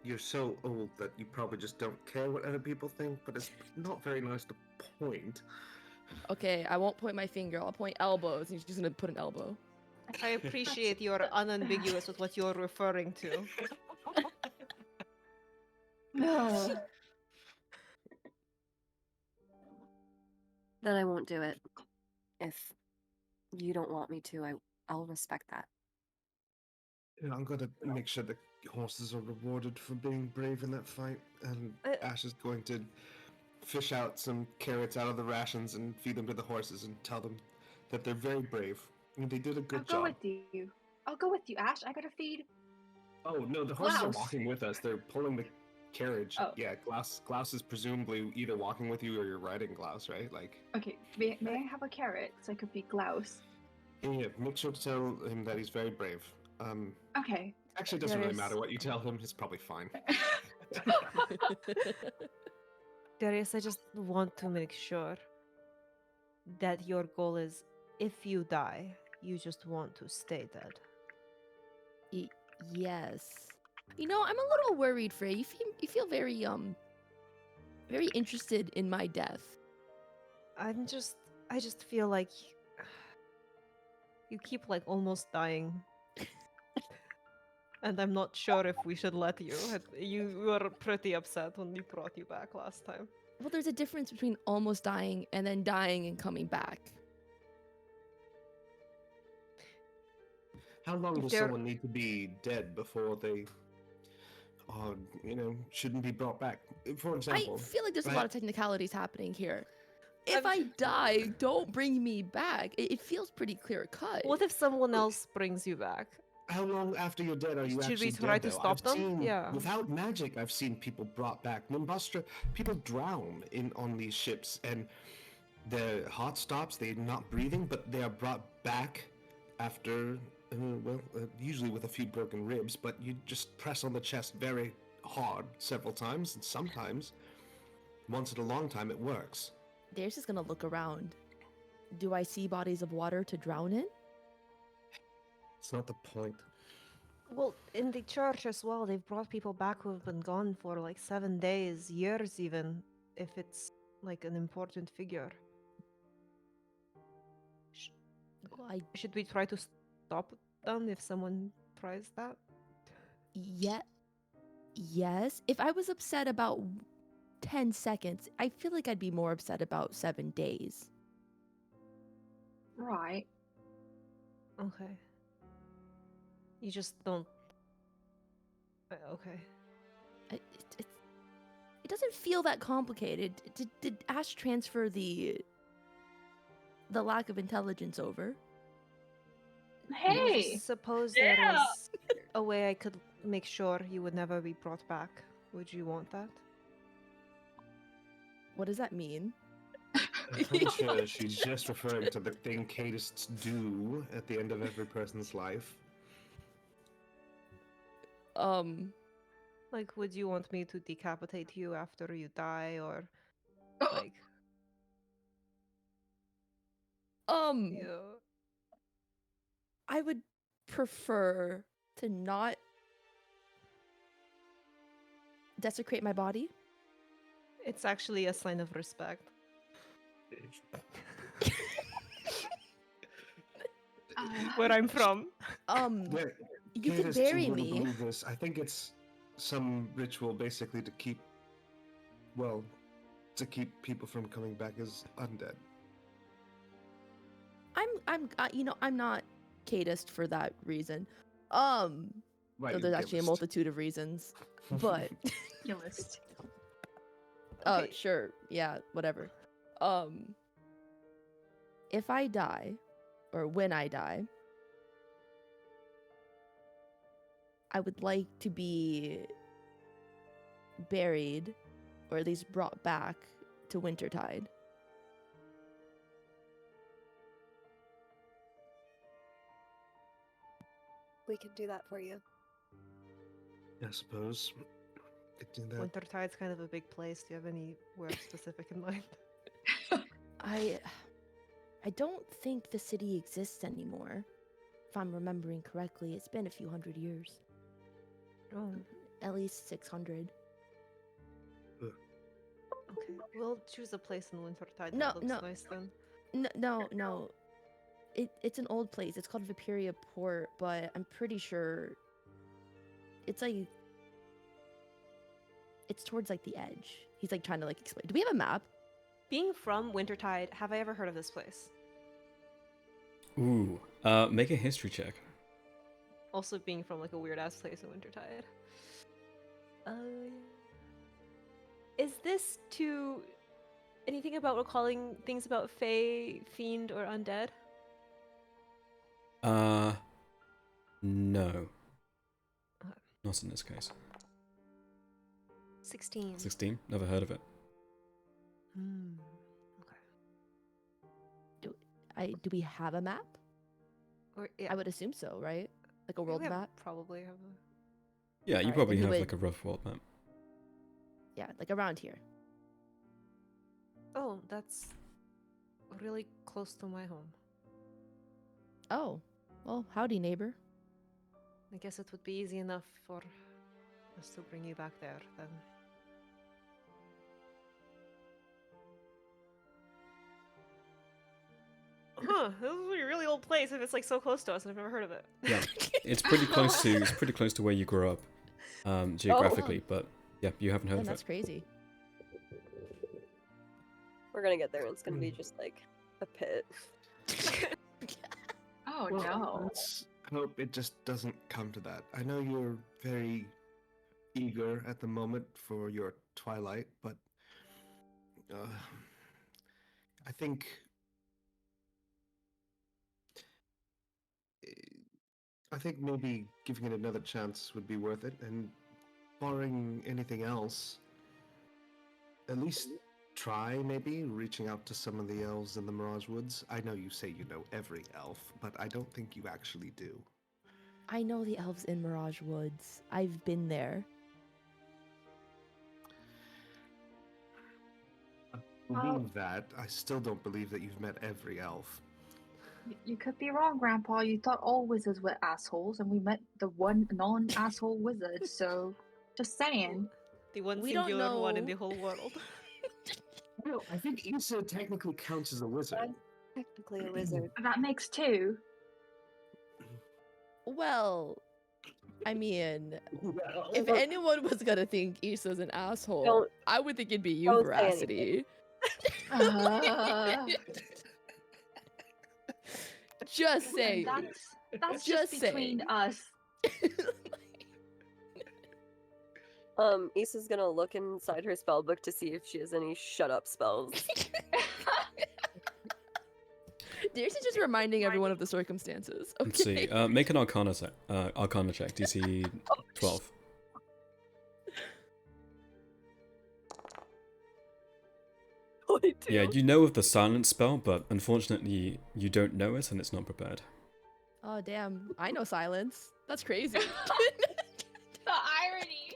you're so old that you probably just don't care what other people think, but it's not very nice to point. Okay, I won't point my finger. I'll point elbows. He's just gonna put an elbow. I appreciate you're unambiguous with what you're referring to. No. Then I won't do it. If you don't want me to, I'll respect that. Yeah, I'm gonna make sure the horses are rewarded for being brave in that fight, and Ash is going to fish out some carrots out of the rations and feed them to the horses and tell them that they're very brave and they did a good I'll job. go with you. I'll go with you, Ash. I gotta feed. Oh no, the horses are Klaus. walking with us. They're pulling the carriage. Oh. Yeah, Klaus is presumably either walking with you or you're riding Klaus, right? Like, Okay, may I have a carrot so I could be Klaus? yeah, make sure to tell him that he's very brave. Okay. Actually, it doesn't really Darius. matter what you tell him. It's probably fine. Darius, I just want to make sure that your goal is if you die, you just want to stay dead. Yes. You know, I'm a little worried, Frey. You feel very very interested in my death. I just feel like you keep like almost dying. And I'm not sure if we should let you. You were pretty upset when we brought you back last time. Well, there's a difference between almost dying and then dying and coming back. How long If does they're- someone need to be dead before they, shouldn't be brought back? For example, I feel like there's a I- lot of technicalities happening here. If I'm- I die, don't bring me back. It feels pretty clear cut. What if someone else brings you back? how long after you're dead are you Should we actually try dead, to though? stop I've them? Seen, Yeah. Without magic, I've seen people brought back. Nimbustra, people drown on these ships, and the heart stops. They're not breathing, but they are brought back after, usually with a few broken ribs. But you just press on the chest very hard several times, and sometimes, once in a long time, it works. Darius is gonna look around. Do I see bodies of water to drown in? It's not the point. Well, in the church as well, they've brought people back who have been gone for like 7 days, years even, if it's like an important figure. Well, Should we try to stop them if someone tries that? Yes. If I was upset about 10 seconds. I feel like I'd be more upset about 7 days. Right. Okay. You just don't. Okay. It, it, it doesn't feel that complicated. Did Ash transfer the lack of intelligence over? I Hey. suppose Yeah. there is a way I could make sure you would never be brought back. Would you want that? What does that mean? I'm pretty sure she's just referring to the thing Cadists do at the end of every person's life. Like, would you want me to decapitate you after you die, or like, yeah. I would prefer to not desecrate my body. It's actually a sign of respect. Where I'm from. Yeah, You could Cadists bury wouldn't me. believe this. I think it's some ritual basically to keep, well, to keep people from coming back as undead. I'm not Cadist for that reason. Right, Though there's actually a Gilist. multitude of reasons. But Your list. Okay. sure, yeah, whatever. If I die, or when I die, I would like to be buried, or at least brought back to Wintertide. We could do that for you. I suppose. Could do that. Wintertide's kind of a big place. Do you have anywhere specific in mind? I don't think the city exists anymore. If I'm remembering correctly, it's been a few hundred years. Oh, At least 600. okay. We'll choose a place in Wintertide No, that looks no. nice then. No. It's an old place. It's called Viperia Port, but I'm pretty sure it's like it's towards like the edge. He's like trying to like explain. Do we have a map? Being from Wintertide, have I ever heard of this place? Ooh. Make a history check. Also being from like a weird ass place in Wintertide. Is this to anything about recalling things about Fae, Fiend, or Undead? No. Okay. Not in this case. 16. 16? Never heard of it. Okay. Do we have a map? Or yeah, I would assume so, right? Like a world we map? probably have a. Yeah, you Alright, probably then he have would- like a rough world map. Yeah, like around here. Oh, that's really close to my home. Oh, well, howdy, neighbor. I guess it would be easy enough for us to bring you back there then. Huh, this is a really old place if it's like so close to us and I've never heard of it. Yeah, it's pretty close to where you grew up, geographically. But yeah, you haven't heard Man, of that's it. crazy. We're gonna get there and it's gonna be just like a pit. Oh Well, no. let's hope it just doesn't come to that. I know you're very eager at the moment for your twilight, but I think maybe giving it another chance would be worth it, and barring anything else, at least try maybe reaching out to some of the elves in the Mirage Woods. I know you say you know every elf, but I don't think you actually do. I know the elves in Mirage Woods. I've been there. I believe that. I still don't believe that you've met every elf. You could be wrong, Grandpa. You thought all wizards were assholes, and we met the one non-asshole wizard. So, just saying. The one We don't singular one in know. the whole world. No, I think Issa technically counts as a wizard. I'm technically a wizard. That makes two. Well, I mean, Well, if anyone was gonna think Issa's an asshole, Don't- I would think it'd be you, don't say anything. Veracity. Uh, Just and say. that's Just just between saying. us. Issa's gonna look inside her spell book to see if she has any shut up spells. Darcy just reminding everyone of the circumstances. Okay. Let's see. Make an Arcana check. DC 12. 22. Yeah, you know of the silence spell, but unfortunately you don't know it, and it's not prepared. Oh damn! I know silence. That's crazy. The irony.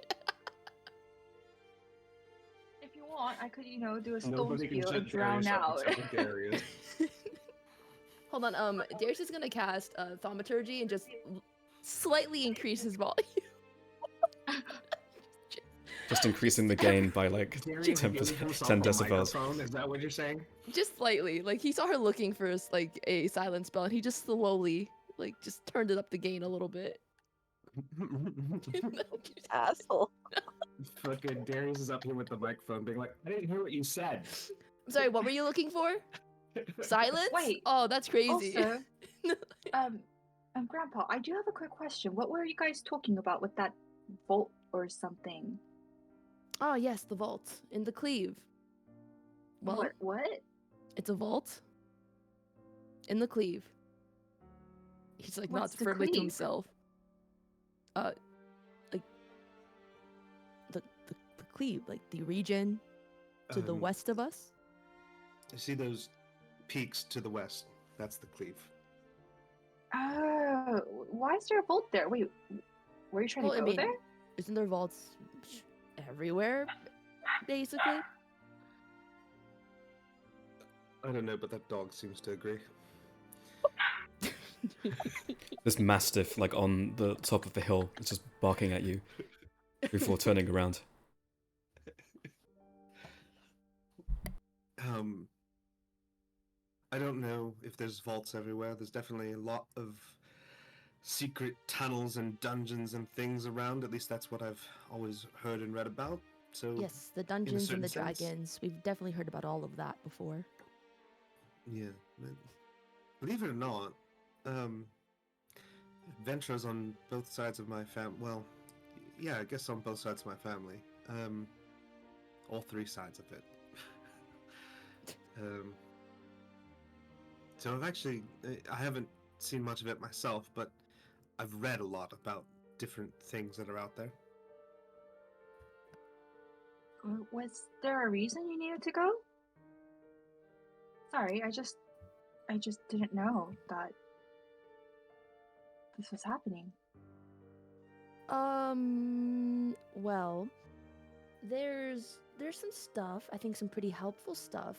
If you want, I could, do a stone Nobody can spiel and judge drown Darius out. except for Darius. Hold on. Darius is gonna cast thaumaturgy and just slightly increase his volume. Just increasing the gain by like Darius 10, gave himself 10 a decibels. microphone, is that what you're saying? Just slightly. Like he saw her looking for like a silent spell, and he just slowly just turned it up the gain a little bit. Asshole. Fucking Darius is up here with the microphone being like, I didn't hear what you said. I'm sorry. What were you looking for? Silence? Wait. Oh, that's crazy. Also, Grandpa, I do have a quick question. What were you guys talking about with that vault or something? Oh yes, the vault in the cleave. Well, What? it's a vault in the cleave. He's like What's nods the firmly to cleave? himself. Like the cleave, like the region to the west of us. I see those peaks to the west. That's the cleave. Oh, why is there a vault there? Wait, were you trying Well, to I go mean, there? isn't there vaults everywhere, basically? I don't know, but that dog seems to agree. This mastiff, like on the top of the hill, is just barking at you before turning around. I don't know if there's vaults everywhere. There's definitely a lot of secret tunnels and dungeons and things around. At least that's what I've always heard and read about. So Yes, the dungeons and the certain sense. dragons. We've definitely heard about all of that before. yeah, but believe it or not, adventures on both sides of my family. Well, yeah, I guess on both sides of my family. All three sides of it. So I haven't seen much of it myself, but I've read a lot about different things that are out there. Was there a reason you needed to go? Sorry, I just didn't know that this was happening. Well, there's some stuff, I think some pretty helpful stuff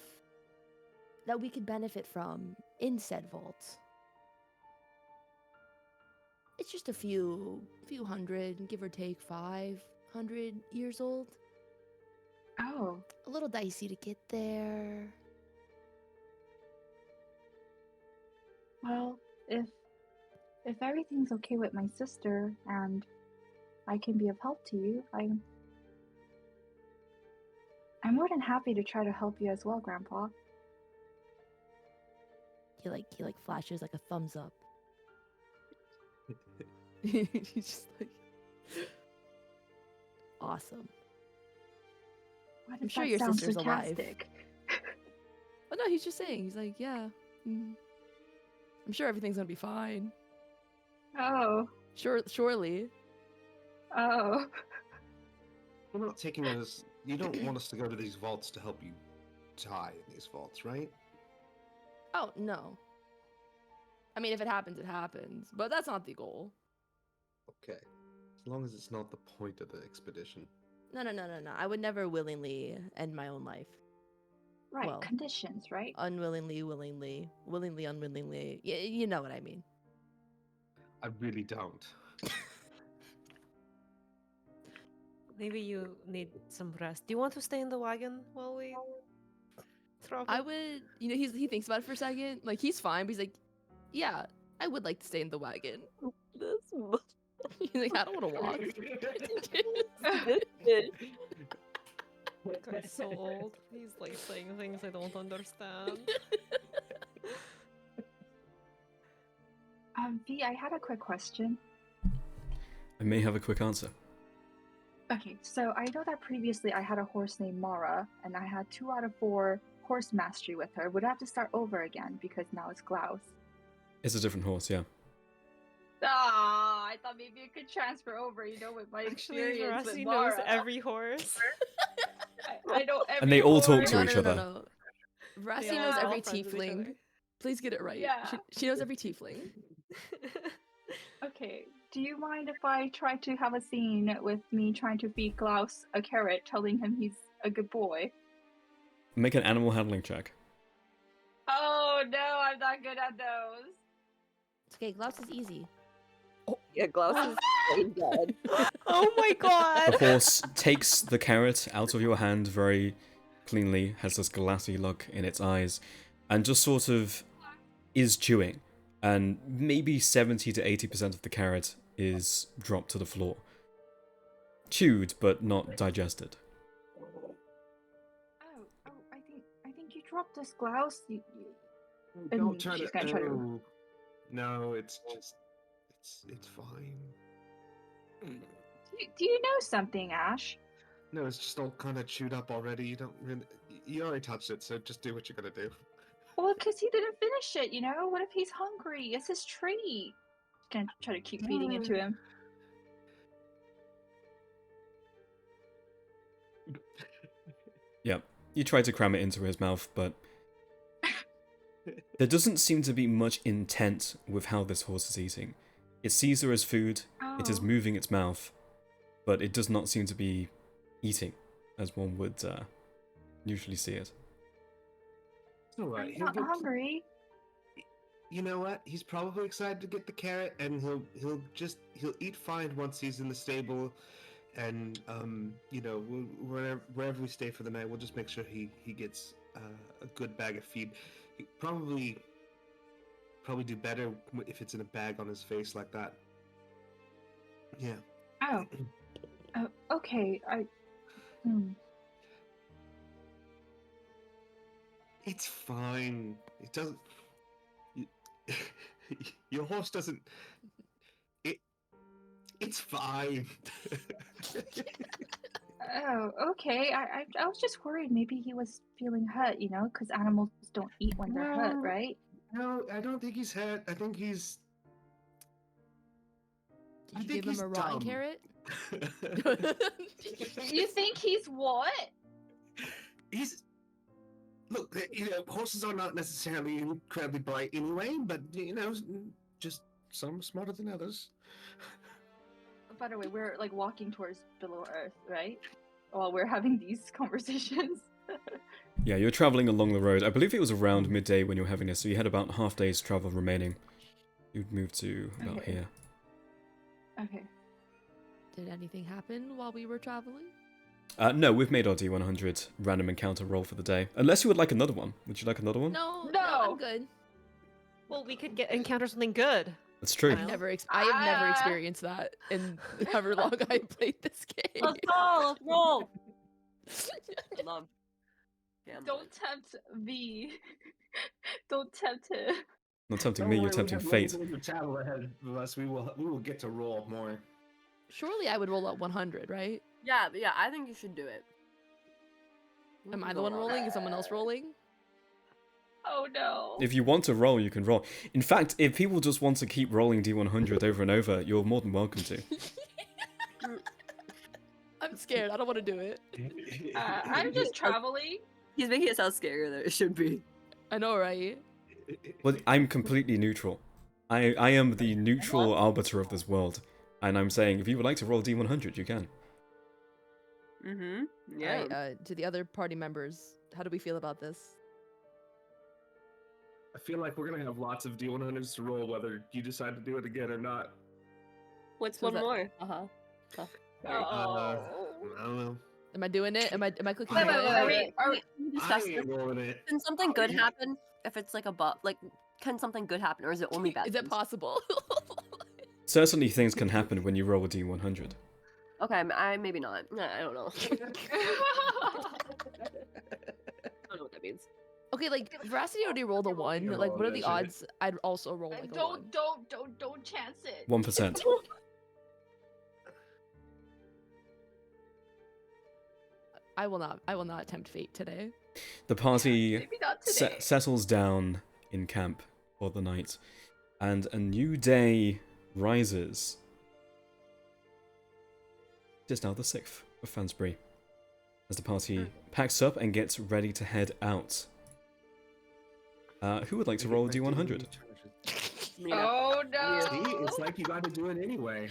that we could benefit from in said vault. It's just a few hundred, give or take 500 years old. Oh, A little dicey to get there. well, if everything's okay with my sister and I can be of help to you, I'm more than happy to try to help you as well, Grandpa. He flashes like a thumbs up. He's just like awesome. Why does I'm sure that your sound sister's alive. sarcastic? Oh no, he's just saying. He's like, yeah. I'm sure everything's gonna be fine. Oh, Surely. oh. We're not taking us. You don't want us to go to these vaults to help you die in these vaults, right? Oh no. I mean, if it happens, it happens. But that's not the goal. Okay. As long as it's not the point of the expedition. No. I would never willingly end my own life. Right, Well, conditions, right? Unwillingly, willingly, unwillingly. You know what I mean. I really don't. Maybe you need some rest. Do you want to stay in the wagon while we travel? I would, he thinks about it for a second. Like, he's fine, but he's like, yeah, I would like to stay in the wagon. This He's like, I don't want to walk. Guy's so old. He's like saying things I don't understand. V, I had a quick question. I may have a quick answer. Okay, so I know that previously I had a horse named Mara, and I had 2 out of 4 horse mastery with her. Would I have to start over again because now it's Klaus? It's a different horse, yeah. Ah, I thought maybe it could transfer over, with my Actually, experience with Verasi Mara. knows every horse. I know every And they all talk horse. to No, each no, no, other. no, no. Rassi Yeah, knows they're all every friends with each tiefling. other. Please get it right. Yeah. She knows every tiefling. Okay, do you mind if I try to have a scene with me trying to feed Klaus a carrot, telling him he's a good boy? Make an animal handling check. Oh no, I'm not good at those. It's okay, Glaus is easy. Yeah, Glaus is brain dead. Oh my The god! horse takes the carrot out of your hand very cleanly, has this glassy look in its eyes, and just sort of is chewing. And maybe 70 to 80% of the carrot is dropped to the floor. Chewed, but not digested. Oh, I think you dropped this, Klaus. Don't And try she's to. gonna try to- Oh. No, it's just. It's fine. Do you know something, Ash? No, it's just all kind of chewed up already. You don't really. You already touched it, so just do what you're gonna do. Well, because he didn't finish it, What if he's hungry? It's his treat. Gonna try to keep feeding it to him. Yep. You try to cram it into his mouth, but there doesn't seem to be much intent with how this horse is eating. It sees her as food, it is Oh. moving its mouth, but it does not seem to be eating, as one would usually see it. It's alright. I'm not hungry. You know what? He's probably excited to get the carrot, and he'll eat fine once he's in the stable, and wherever we stay for the night, we'll just make sure he gets a good bag of feed. He probably do better if it's in a bag on his face like that. Yeah. Oh. Okay. It's fine. It doesn't. Your horse doesn't. It's fine. Oh, okay. I was just worried maybe he was feeling hurt, because animals don't eat when they're hurt, No. right? No, I don't think he's hurt. I think he's. Did I you think give him he's a rotten dumb. carrot? You think he's what? He's. Look, horses are not necessarily incredibly bright anyway, but just some smarter than others. By the way, we're like walking towards below Earth, right? While we're having these conversations. Yeah, you're travelling along the road. I believe it was around midday when you were having this, so you had about half day's travel remaining. You'd move to about Okay. here. Okay. Did anything happen while we were traveling? No, we've made our D100 random encounter roll for the day. Unless you would like another one. Would you like another one? No, No. I'm good. Well, we could encounter something good. That's true. Well. I have never Ah. experienced that in however long I played this game. Let's go. Let's roll. Love. Gambling. Don't tempt me. Don't tempt him. Not tempting Don't me, worry, you're we tempting have fate. loads of travel ahead of us. We will get to roll more. Surely I would roll at 100, right? Yeah, I think you should do it. Am I the one rolling? Is someone else rolling? Oh no. If you want to roll, you can roll. In fact, if people just want to keep rolling D100 over and over, you're more than welcome to. I'm scared. I don't want to do it. I'm just traveling. He's making it sound scarier than it should be. I know, right? Well, I'm completely neutral. I am the neutral arbiter of this world. And I'm saying, if you would like to roll D100, you can. Mm-hmm. Yeah. Alright, to the other party members, how do we feel about this? I feel like we're gonna have lots of D100s to roll, whether you decide to do it again or not. What's So one that- more? Oh. I don't know. Am I doing it? Am I clicking Wait, it? wait, wait. Are we I discuss ain't this? rolling it. Can something good happen if it's like a buff? Like, can something good happen, or is it only bad? Is it things? possible? certainly things can happen when you roll a d100. Okay, I maybe not. Nah, I don't know. I don't know what that means. Okay, like Veracity already rolled a one. gonna Like, roll what are that the shit. odds I'd also roll like a one? Don't chance it. 1%. I will not tempt fate today. The party Maybe not today. settles down in camp for the night, and a new day rises. It is now the 6th of Fansbury, as the party packs up and gets ready to head out. Who would like to roll a d100? Oh no! See, it's like you got to do it anyway.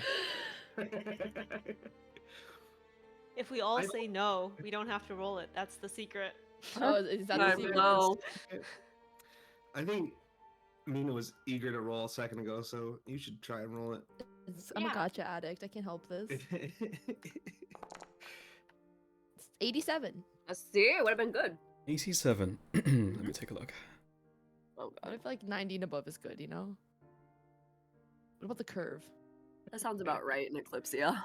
If we all I- say no, we don't have to roll it. That's the secret. Oh, is that I the secret? know. I think Mina was eager to roll a second ago, so you should try and roll it. I'm a Yeah. gotcha addict. I can't help this. It's 87. See, it would have been good. 87. Let me take a look. Oh I god, feel like 90 and above is good, you know? What about the curve? that sounds about right in Eclipsia.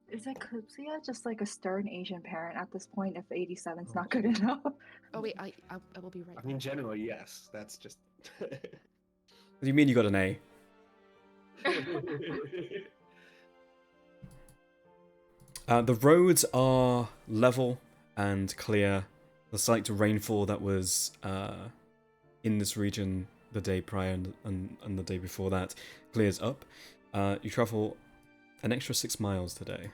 Is Eclipsia just like a stern Asian parent at this point if 87's not good enough? Oh wait, I will be right I mean, back. generally, yes. That's just. What do you mean you got an A? The roads are level and clear. The slight rainfall that was in this region the day prior and the day before that clears up. You travel an extra 6 miles today.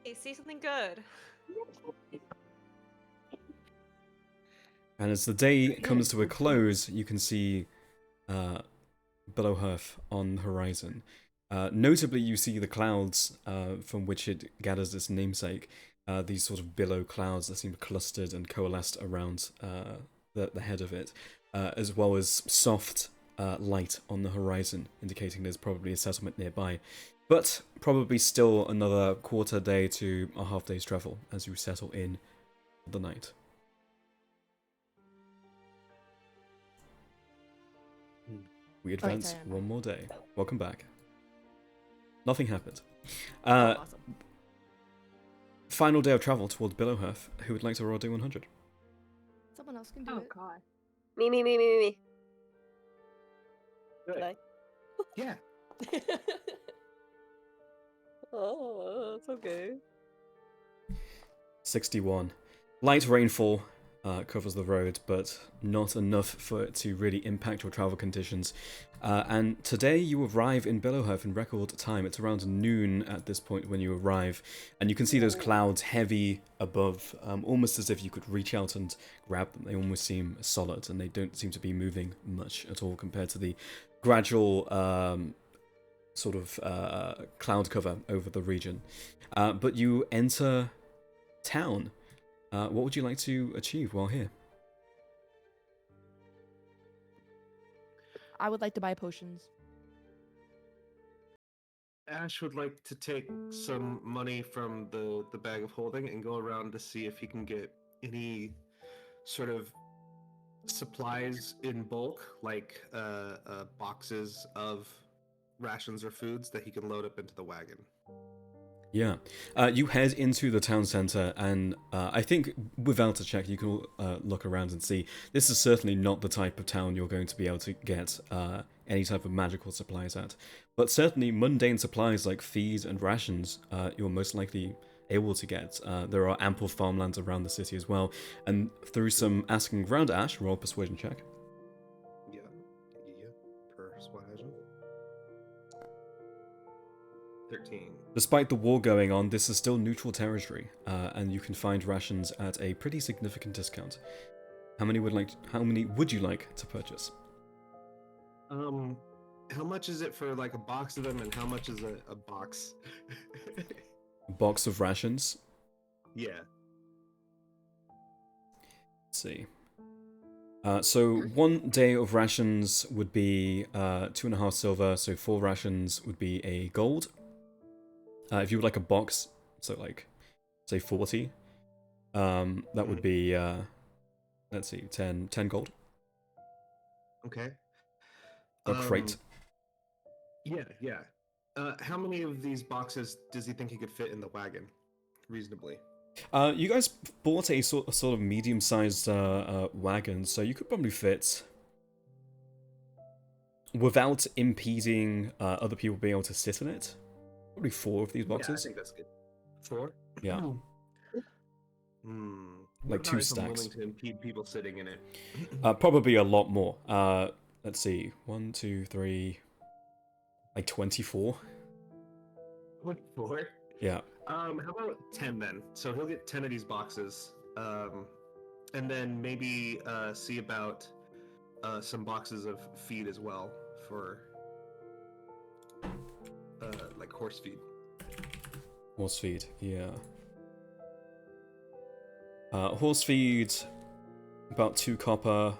Hey, see something good. And as the day comes to a close, you can see Billowhearth on the horizon. Notably, you see the clouds from which it gathers its namesake. These sort of billow clouds that seem clustered and coalesced around the head of it, as well as soft light on the horizon, indicating there's probably a settlement nearby. But probably still another quarter day to a half day's travel as you settle in for the night. We advance Diana. one more day. Welcome back. Nothing happened. Oh, awesome. Final day of travel towards Billowhearth. Who would like to roll a D100? Someone else can do Oh it. god. Me. Good. Did I? Yeah. Oh, it's okay. 61. Light rainfall covers the road, but not enough for it to really impact your travel conditions. And today you arrive in Billowhearth in record time. It's around noon at this point when you arrive, and you can see those clouds heavy above, almost as if you could reach out and grab them. They almost seem solid, and they don't seem to be moving much at all compared to the gradual sort of cloud cover over the region. But you enter town. What would you like to achieve while here? I would like to buy potions. Ash would like to take some money from the bag of holding and go around to see if he can get any sort of supplies in bulk, like boxes of rations or foods that he can load up into the wagon. Yeah. You head into the town centre, and I think without a check, you can look around and see this is certainly not the type of town you're going to be able to get any type of magical supplies at. But certainly mundane supplies like feed and rations you're most likely able to get. There are ample farmlands around the city as well, and through some asking around, Ash, roll a persuasion check. Yeah. Persuasion. 13. Despite the war going on, this is still neutral territory, and you can find rations at a pretty significant discount. How many would you like to purchase? How much is it for like a box of them, and how much is a box? A box of rations? Yeah. Let's see. So 1 day of rations would be 2.5 silver, so 4 rations would be a gold. If you would like a box, so like, say 40, that would be, let's see, 10 gold. Okay. A crate. Yeah. How many of these boxes does he think he could fit in the wagon, reasonably? You guys bought a sort of medium-sized wagon, so you could probably fit, without impeding other people being able to sit in it, probably 4 of these Yeah, I boxes. think that's good. 4? Yeah, Hmm. like What 2 about if I'm stacks. willing to impede people sitting in it? Probably a lot more. Let's see, 1, 2, 3, like 24. What, 4? Yeah. How about 10 then? So he'll get 10 of these boxes. And then maybe see about some boxes of feed as well for like horse feed. Horse feed, yeah. Horse feed, about 2 copper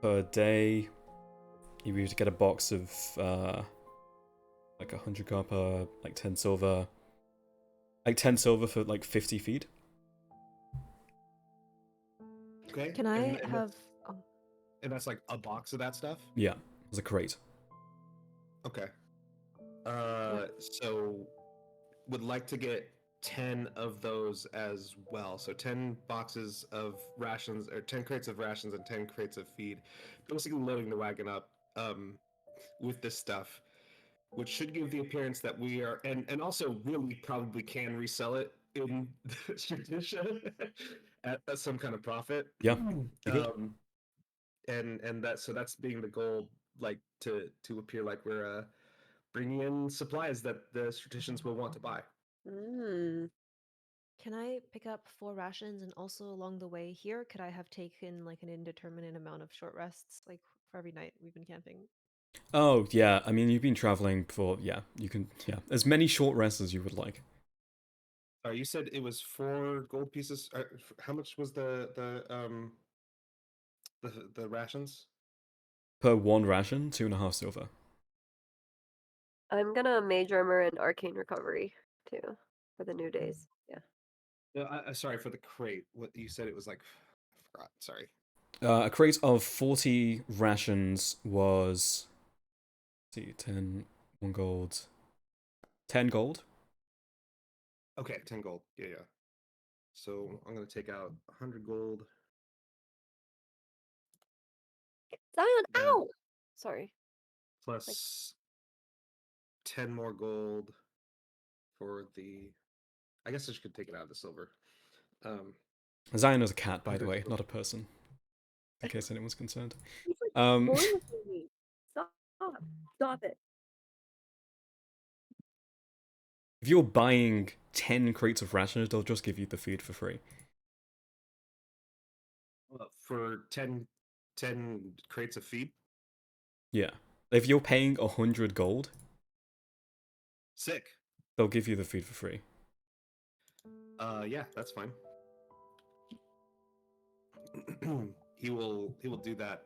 per day. You need to get a box of like 100 copper, like 10 silver. Like 10 silver for like 50 feed. Okay. Can I have? Oh, And that's like a box of that stuff. Yeah, there's a crate. Okay. So would like to get 10 of those as well. So 10 boxes of rations, or 10 crates of rations and 10 crates of feed. Basically loading the wagon up with this stuff, which should give the appearance that we are, and also really probably can resell it in tradition at some kind of profit. Yeah, you could. And that's being the goal, like to appear like we're bringing in supplies that the statisticians will want to buy. Mm. can I pick up 4 rations, and also along the way here, could I have taken like an indeterminate amount of short rests, like for every night we've been camping? Oh, yeah, I mean, you've been traveling for, yeah, you can, yeah, as many short rests as you would like. You said it was 4 gold pieces. How much was the rations? Per 1 ration, 2.5 silver. I'm gonna mage armor and arcane recovery too for the new days. Yeah. No, sorry for the crate. What you said it was like? I forgot. Sorry. A crate of 40 rations was, let's see, 10, 1 gold, 10 gold. Okay, 10 gold. Yeah. So I'm gonna take out 100 gold. Zion, and ow! Sorry. plus 10 more gold for the. I guess I could take it out of the silver. Zion is a cat, by the 100 way, gold. not a person, in case anyone's concerned. He's like Um, tormenting me. Stop. Stop it. if you're buying 10 crates of rations, they'll just give you the feed for free. For 10 crates of feed. Yeah. If you're paying 100 gold, Sick. they'll give you the feed for free. Yeah, that's fine. he will do that.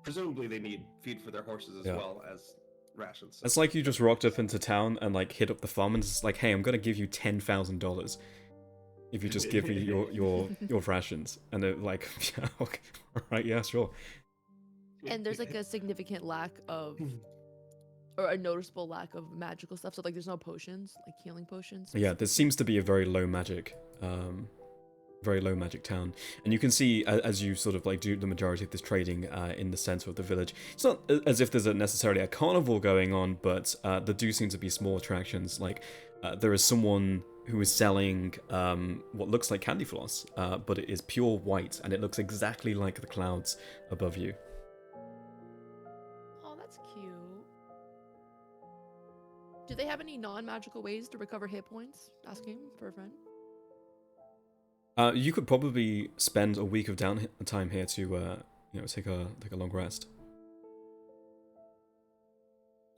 Presumably they need feed for their horses as Yeah. well as rations. So. It's like you just rocked up into town and like hit up the farm and it's like, hey, I'm gonna give you $10,000 if you just give me your rations. And they're like, yeah, okay, alright, yeah, sure. And there's like a significant lack of, or a noticeable lack of magical stuff. So like, there's no potions, like healing potions. Yeah, there seems to be a very low magic town, and you can see as you sort of like do the majority of this trading in the center of the village. It's not as if there's necessarily a carnival going on, but there do seem to be small attractions. Like there is someone who is selling what looks like candy floss, but it is pure white, and it looks exactly like the clouds above you. Oh, that's cute. Do they have any non-magical ways to recover hit points? Asking for a friend. You could probably spend a week of downtime here to take a long rest.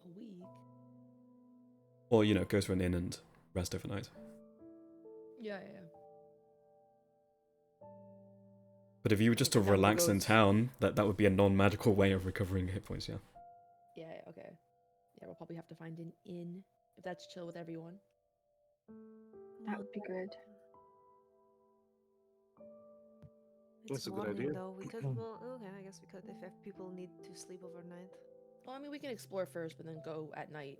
A week? Or, go to an inn and rest overnight. Yeah. But if you were just to Okay, that relax in goes- town, that would be a non-magical way of recovering hit points, yeah. Yeah, okay. Yeah, we'll probably have to find an inn if that's chill with everyone. That would be good. It's That's a good morning idea. though. We could. Well, okay, I guess we could if people need to sleep overnight. Well, I mean, we can explore first, but then go at night.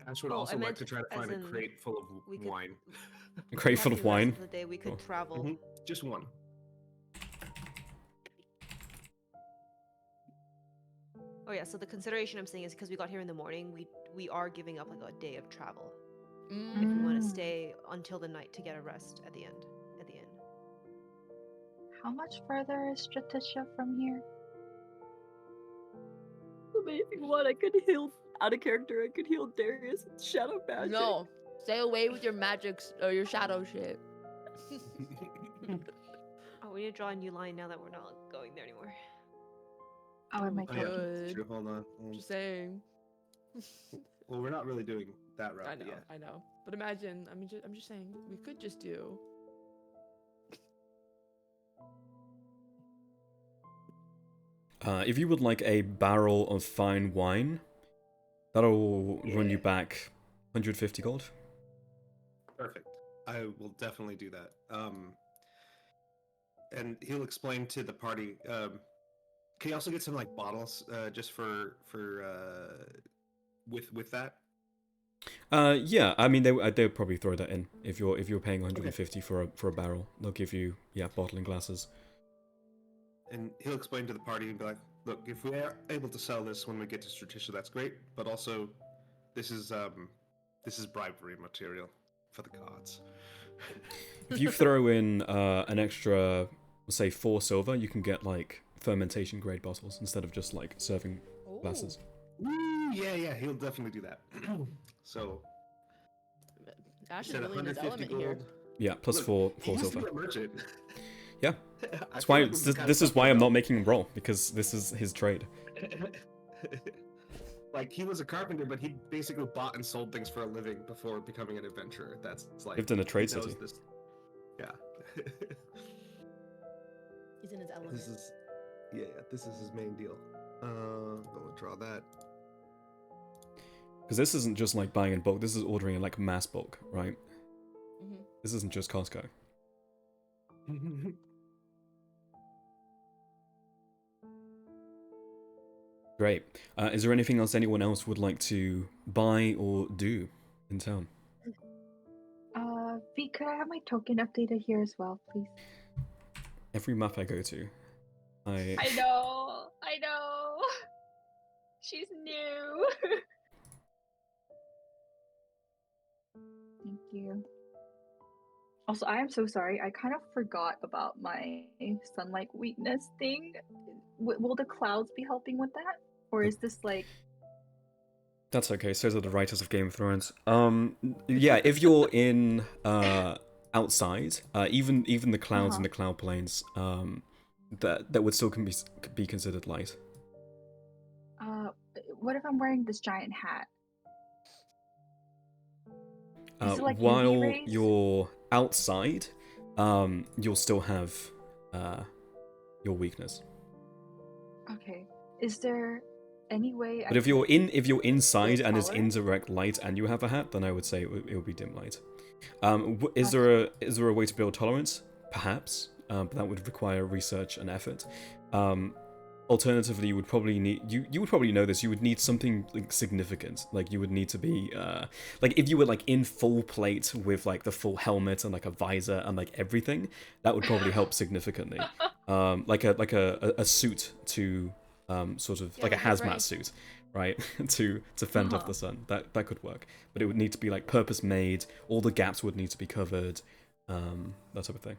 Ash would Oh, I also like meant to try to as find a in crate full of we could- wine. A crate we full have of the rest wine. of the day. We could Cool. travel. Mhm. Just one. Oh yeah. So the consideration I'm saying is because we got here in the morning, we are giving up like a day of travel if we want to Mm. stay until the night to get a rest at the end. At the end. How much further is Stratisha from here? Amazing one. I could heal out of character. I could heal Darius with shadow magic. No, stay away with your magics or your shadow shit. Oh, we need to draw a new line now that we're not going there anymore. Oh, am I Oh, yeah, talking? Good. true. Hold on. Just saying. Well, we're not really doing that route I know, yet. I know. But imagine, I mean, I'm just saying, we could just do. If you would like a barrel of fine wine, that'll run you Yeah. back 150 gold. Perfect. I will definitely do that. And he'll explain to the party. Can you also get some like bottles, just for with that? Yeah, I mean they'll probably throw that in if you're paying 150 for a barrel. They'll give you bottling glasses. And he'll explain to the party and be like, "Look, if we are able to sell this when we get to Stratisha, that's great. But also, this is bribery material for the gods." If you throw in an extra, say 4 silver, you can get like fermentation grade bottles instead of just like serving glasses. Woo, yeah, he'll definitely do that. So Ash is said really in his 150 element here. gold. Yeah, plus Look, four he used to silver. be a merchant. Yeah. I That's feel why like we kinda this is fucked why him I'm not up. making him roll, because this is his trade. Like, he was a carpenter, but he basically bought and sold things for a living before becoming an adventurer. That's like Lived in a trade he knows city. this. Yeah. He's in his element. This is this is his main deal. I'll draw that. Because this isn't just like buying in bulk, this is ordering in like mass bulk, right? Mm-hmm. This isn't just Costco. Great. Is there anything else anyone else would like to buy or do in town? V, could I have my token updated here as well, please? Every map I go to, I know. She's new. Thank you. Also, I am so sorry. I kind of forgot about my sunlight weakness thing. Will the clouds be helping with that? Or is this like... That's okay, so are the writers of Game of Thrones. Yeah, if you're in outside, even the clouds and the cloud plains, that would still be considered light. What if I'm wearing this giant hat? Is it like UV While rays? you're outside, you'll still have your weakness. Okay. Is there any way But if you're inside and it's taller? indirect light and you have a hat, then I would say it would be dim light. Is Okay. there a way to build tolerance? Perhaps, but that would require research and effort. Alternatively, you would probably need you would probably know this. You would need something like significant. Like you would need to be like if you were like in full plate with like the full helmet and like a visor and like everything, that would probably help significantly. Like a suit to sort of like a like a hazmat Frank. suit, right? to fend off the sun. That could work, but it would need to be like purpose made. All the gaps would need to be covered. That type of thing.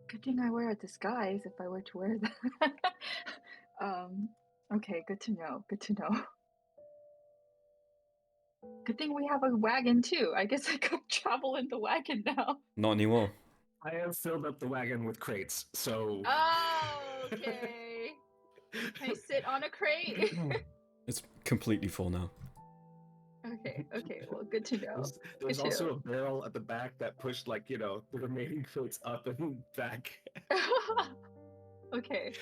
Good thing I wear a disguise if I were to wear that. Okay, good to know. Good to know. Good thing we have a wagon too. I guess I could travel in the wagon now. Not anymore. I have filled up the wagon with crates, so. Oh, okay. I sit on a crate. It's completely full now. Okay, well, good to know. There's Good to also know. a barrel at the back that pushed like the remaining crates up and back. Okay.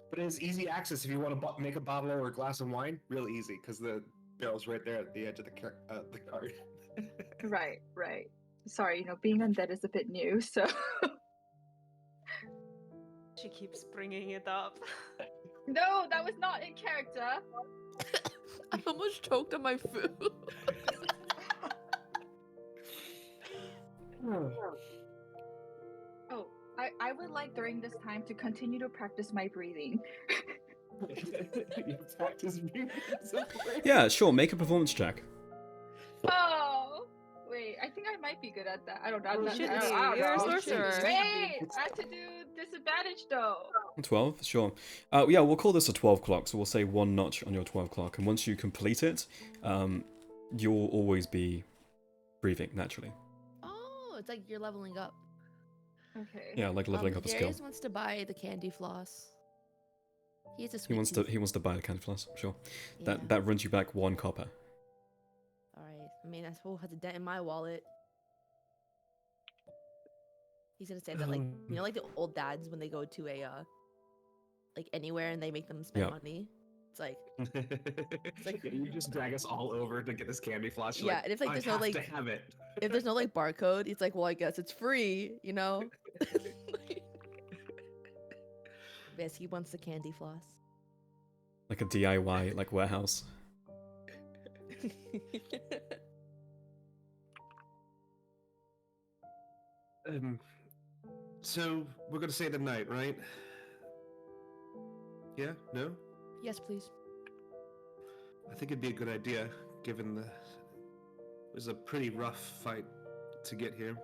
But it is easy access if you want to make a bottle or a glass of wine. Real easy because the barrel's right there at the edge of the cart. Right. Sorry, being undead is a bit new, so. she keeps bringing it up. No, that was not in character. I almost choked on my food. Oh, I would like during this time to continue to practice my breathing. You practice breathing some way. Yeah, sure. Make a performance check. Oh, wait, I think I might be good at that. I don't know. You I should don't be. know. You're a You should sorcerer. be. Wait, I have to do disadvantage though. 12, sure. Yeah, we'll call this a 12 clock, so we'll say 1 notch on your 12 clock, and once you complete it, you'll always be breathing naturally. Oh, it's like you're leveling up. Okay. Yeah, like leveling up a skill. Darius wants to buy the candy floss. He's a He sweet wants tooth. to buy the candy floss, sure. Yeah. That runs you back 1 copper. Alright. I mean, I suppose has a dent in my wallet. He's gonna say that, like, you know, like the old dads when they go to a, like anywhere and they make them spend Yeah. money. It's like, like- Yeah, you just drag us all over to get this candy floss. You're Yeah, like, and if, like, I there's no, have like- to have it. if there's no like barcode, it's like, well, I guess it's free, you know. Yes, he wants the candy floss. Like a DIY, like warehouse. So we're gonna say the night, right? Yeah? No? Yes, please. I think it'd be a good idea, given it was a pretty rough fight to get here.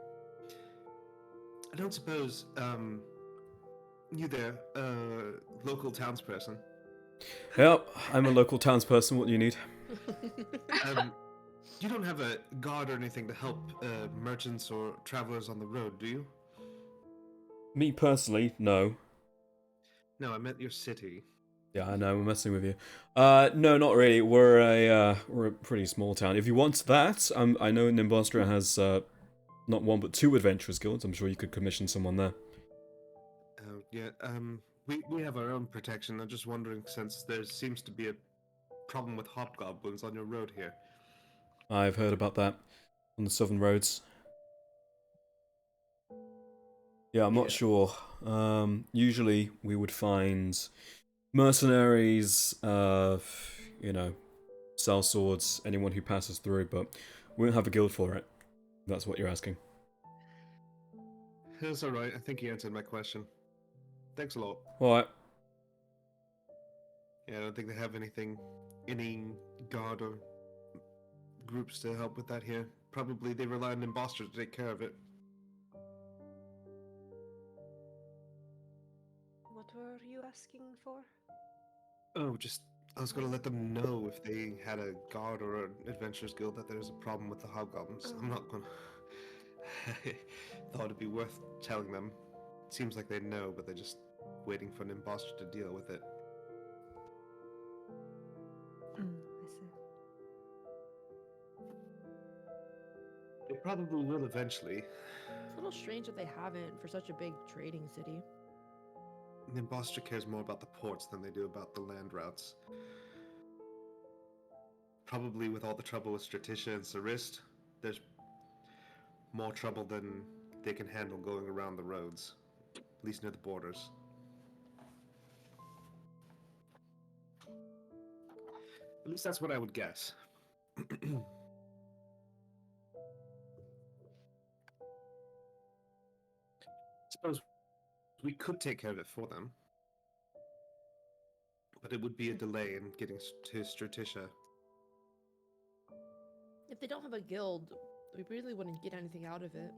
I don't suppose, you there, local townsperson. Yep, I'm a local townsperson. What do you need? You don't have a guard or anything to help merchants or travelers on the road, do you? Me personally, no. No, I meant your city. Yeah, I know, I'm messing with you. No, not really. We're a pretty small town. If you want that, I know Nimbostra has not 1 but 2 adventurers guilds. I'm sure you could commission someone there. Oh, yeah. We have our own protection. I'm just wondering, since there seems to be a problem with hobgoblins on your road here. I've heard about that on the southern roads. Yeah, I'm not Yeah. sure. Usually we would find mercenaries, you know, sell swords, anyone who passes through, but we don't have a guild for it. That's what you're asking. That's alright. I think you answered my question. Thanks a lot. Alright. Yeah, I don't think they have any guard or groups to help with that here. Probably they rely on Imposter to take care of it. What were you asking for? Oh, I was gonna let them know if they had a guard or an adventurers guild that there's a problem with the hobgoblins. I'm not gonna. I thought it'd be worth telling them. It seems like they know, but they're just waiting for an imposter to deal with it. I see. They probably will eventually. It's a little strange that they haven't for such a big trading city. The imposter cares more about the ports than they do about the land routes. Probably with all the trouble with Straticia and Sarist, there's more trouble than they can handle going around the roads, at least near the borders. At least that's what I would guess. Suppose we could take care of it for them, but it would be a delay in getting to Straticia. If they don't have a guild, we really wouldn't get anything out of it.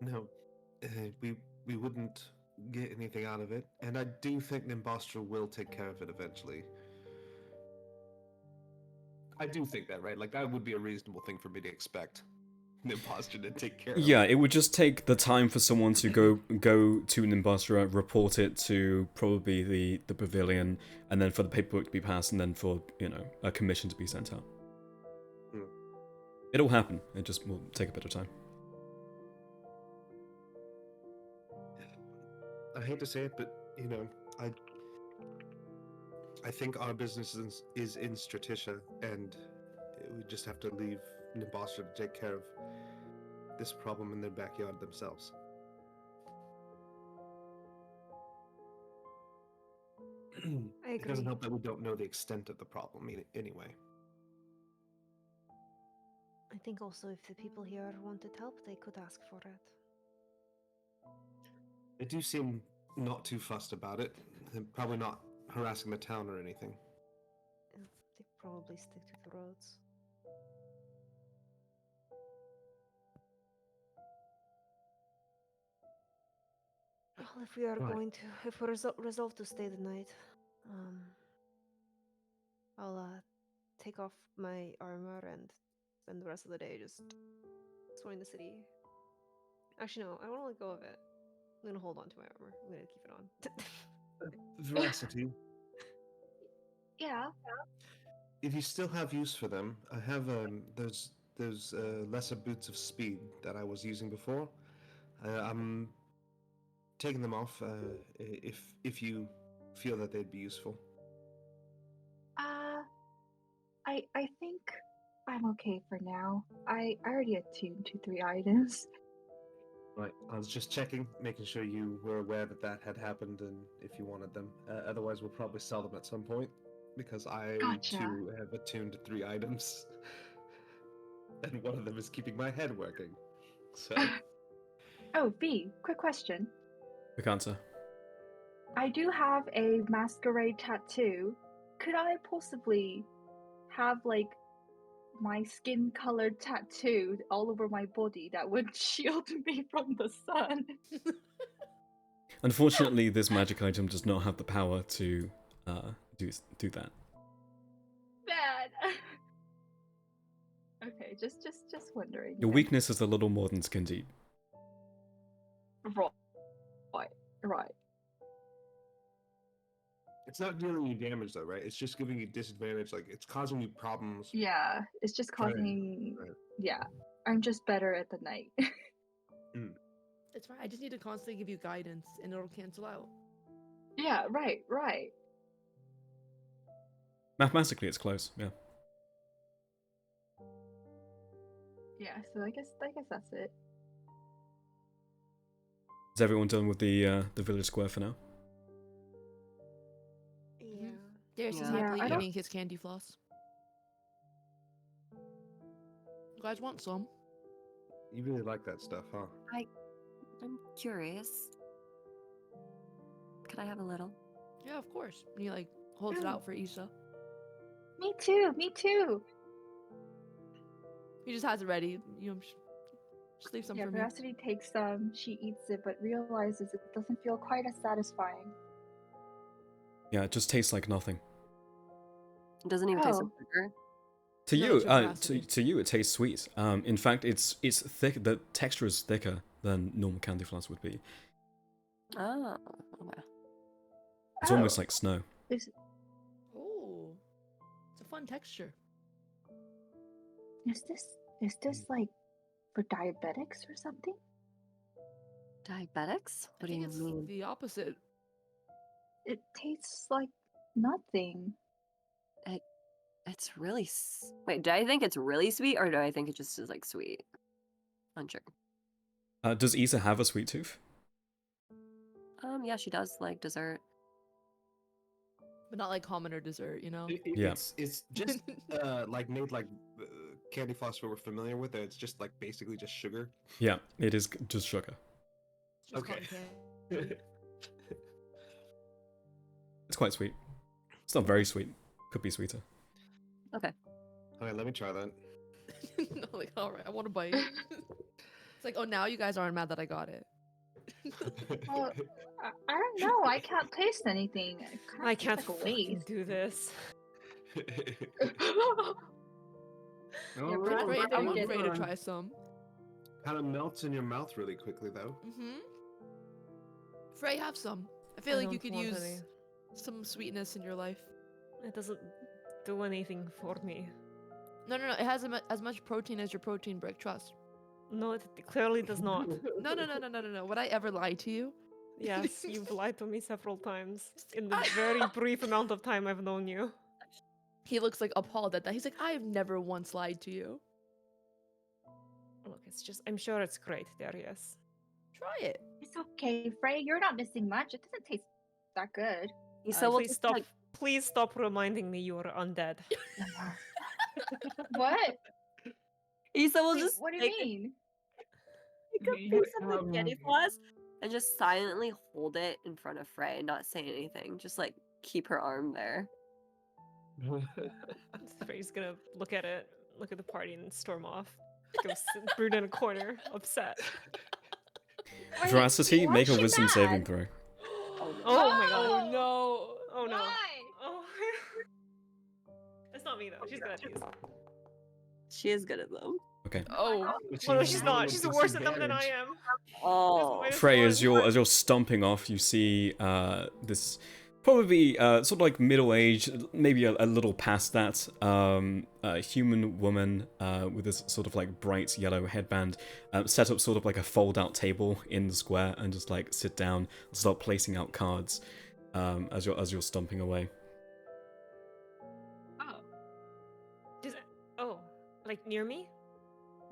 No, we wouldn't get anything out of it, and I do think Nimbostra will take care of it eventually. I do think that, right? Like, that would be a reasonable thing for me to expect. Nimbostra to take care of Yeah, it. it would just take the time for someone to go to Nimbostra, report it to probably the pavilion, and then for the paperwork to be passed, and then for, you know, a commission to be sent out. Hmm. It'll happen. It just will take a bit of time. I hate to say it, but, you know, I think our business is in Straticia, and we just have to leave Nimbostra to take care of this problem in their backyard themselves. I It doesn't agree. help that we don't know the extent of the problem anyway. I think also if the people here wanted help, they could ask for it. They do seem not too fussed about it. They're probably not harassing the town or anything. Yeah, they probably stick to the roads. Well, if we are Right. going to, if we're resolved to stay the night, um, I'll take off my armor and spend the rest of the day just exploring the city. Actually, no, I won't let go of it. I'm gonna hold on to my armor. I'm gonna keep it on. Veracity. Yeah. If you still have use for them, I have those lesser boots of speed that I was using before. I'm taking them off if you feel that they'd be useful. I think I'm okay for now. I already attuned to 3 items. Right. I was just checking, making sure you were aware that that had happened and if you wanted them. Otherwise, we'll probably sell them at some point because I Gotcha. too have attuned 3 items, and one of them is keeping my head working. So. Oh, V, quick question. Quick answer. I do have a masquerade tattoo. Could I possibly have like my skin colored tattoo all over my body that would shield me from the sun? Unfortunately, this magic item does not have the power to do that. Bad. Okay, just wondering. Your weakness is a little more than skin deep. Right. It's not dealing you damage though, right? It's just giving you disadvantage. Like it's causing you problems. Yeah, it's just Trying- causing. right. Yeah, I'm just better at the night. It's fine. I just need to constantly give you guidance, and it'll cancel out. Yeah, right. Mathematically, it's close. Yeah. Yeah, so I guess that's it. Is everyone done with the village square for now? Yeah. Darius is Yeah. Yeah, happily I don't- eating his candy floss. You guys want some? You really like that stuff, huh? I'm curious. Could I have a little? Yeah, of course. And he like holds it Ooh. out for Issa. Me too. He just has it ready. You know, just leave some Yeah, for me. Veracity takes some, she eats it, but realizes it doesn't feel quite as satisfying. Yeah, it just tastes like nothing. It doesn't even taste Oh. like sugar. To No, you, it's Veracity. to you, it tastes sweet. In fact, it's thick. The texture is thicker than normal candy floss would be. Oh, wow. It's almost like snow. Oh, it's a fun texture. Is this like for diabetics or something? Diabetics? I What do think you it's mean? the opposite. It tastes like nothing. It's really. Wait, do I think it's really sweet or do I think it just is like sweet? Unsure. Does Issa have a sweet tooth? Yeah, she does like dessert. But not like commoner dessert, you know? Yeah. It's just like made like candy floss we're familiar with. It's just like basically just sugar. Yeah, it is just sugar. It's just Okay. cotton candy. It's quite sweet. It's not very sweet. Could be sweeter. Okay. All right, let me try that. No, like, all right, I want to bite. It's like, oh, now you guys aren't mad that I got it. Well, I don't know. I can't taste anything. It kinda I tastes can't like a fucking waste. do this. Oh, we're I'm all ready, I'm I'm getting ready to on. try some. Kind of melts in your mouth really quickly though. Mm-hmm. Frey, have some. I feel I like you don't could want use any. some sweetness in your life. It doesn't do anything for me. No. It has as much protein as your protein brick. Trust. No, it clearly does not. No. Would I ever lie to you? Yes, you've lied to me several times in the very brief amount of time I've known you. He looks like appalled at that. He's like, I have never once lied to you. Look, it's just, I'm sure it's great, Darius. Try it. It's okay, Frey. You're not missing much. It doesn't taste that good. Issa will Please just stop. like Please stop reminding me you are undead. What? Issa will Wait, just what do you take mean? a piece of the candy floss and just silently hold it in front of Frey and not say anything. Just like keep her arm there. Frey's gonna look at it, look at the party, and storm off. Go brood in a corner, upset. Wait, Veracity, why make is a she wisdom saving mad? throw. Oh my god. Oh no. Oh no. Why? Oh. It's not me though. She's good at these. She is good at them. Okay. Oh. Oh no, she's not. She's worse at them than I am. Oh. Minus Frey, one. as you're stomping off, you see this probably sort of like middle-aged, maybe a little past that, a human woman with this sort of like bright yellow headband, set up sort of like a fold-out table in the square and just like sit down and start placing out cards as you're stomping away. Oh. Does it, oh, like near me?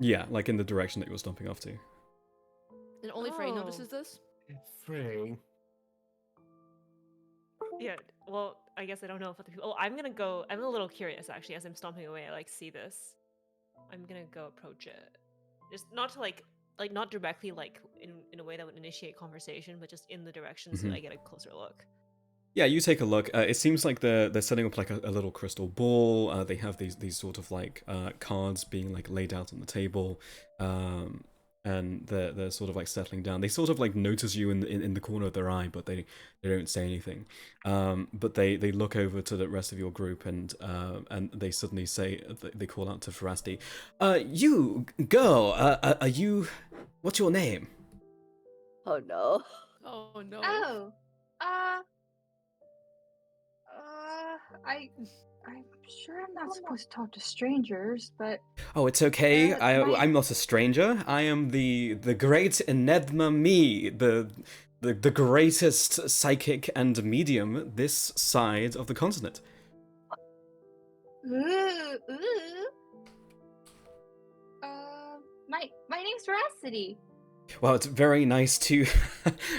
Yeah, like in the direction that you're stomping off to. And only Frey Oh. notices this? Frey. Yeah. Well, I guess I don't know if other people. Oh, I'm gonna go. I'm a little curious actually. As I'm stomping away, I like see this. I'm gonna go approach it. Just not to like not directly like in a way that would initiate conversation, but just in the direction so Mhm. I get a closer look. Yeah, you take a look. It seems like they're setting up like a little crystal ball. They have these sort of like cards being like laid out on the table, and they're sort of like settling down. They sort of like notice you in the corner of their eye, but they don't say anything. But they look over to the rest of your group and they suddenly say they call out to Veracity, "You girl, are you? What's your name?" Oh no. Oh no. Oh. I'm sure I'm not supposed to talk to strangers, but Oh, it's okay. my- I'm not a stranger. I am the great Enedma Me, the greatest psychic and medium this side of the continent. ooh. My name's Veracity. Well, it's very nice to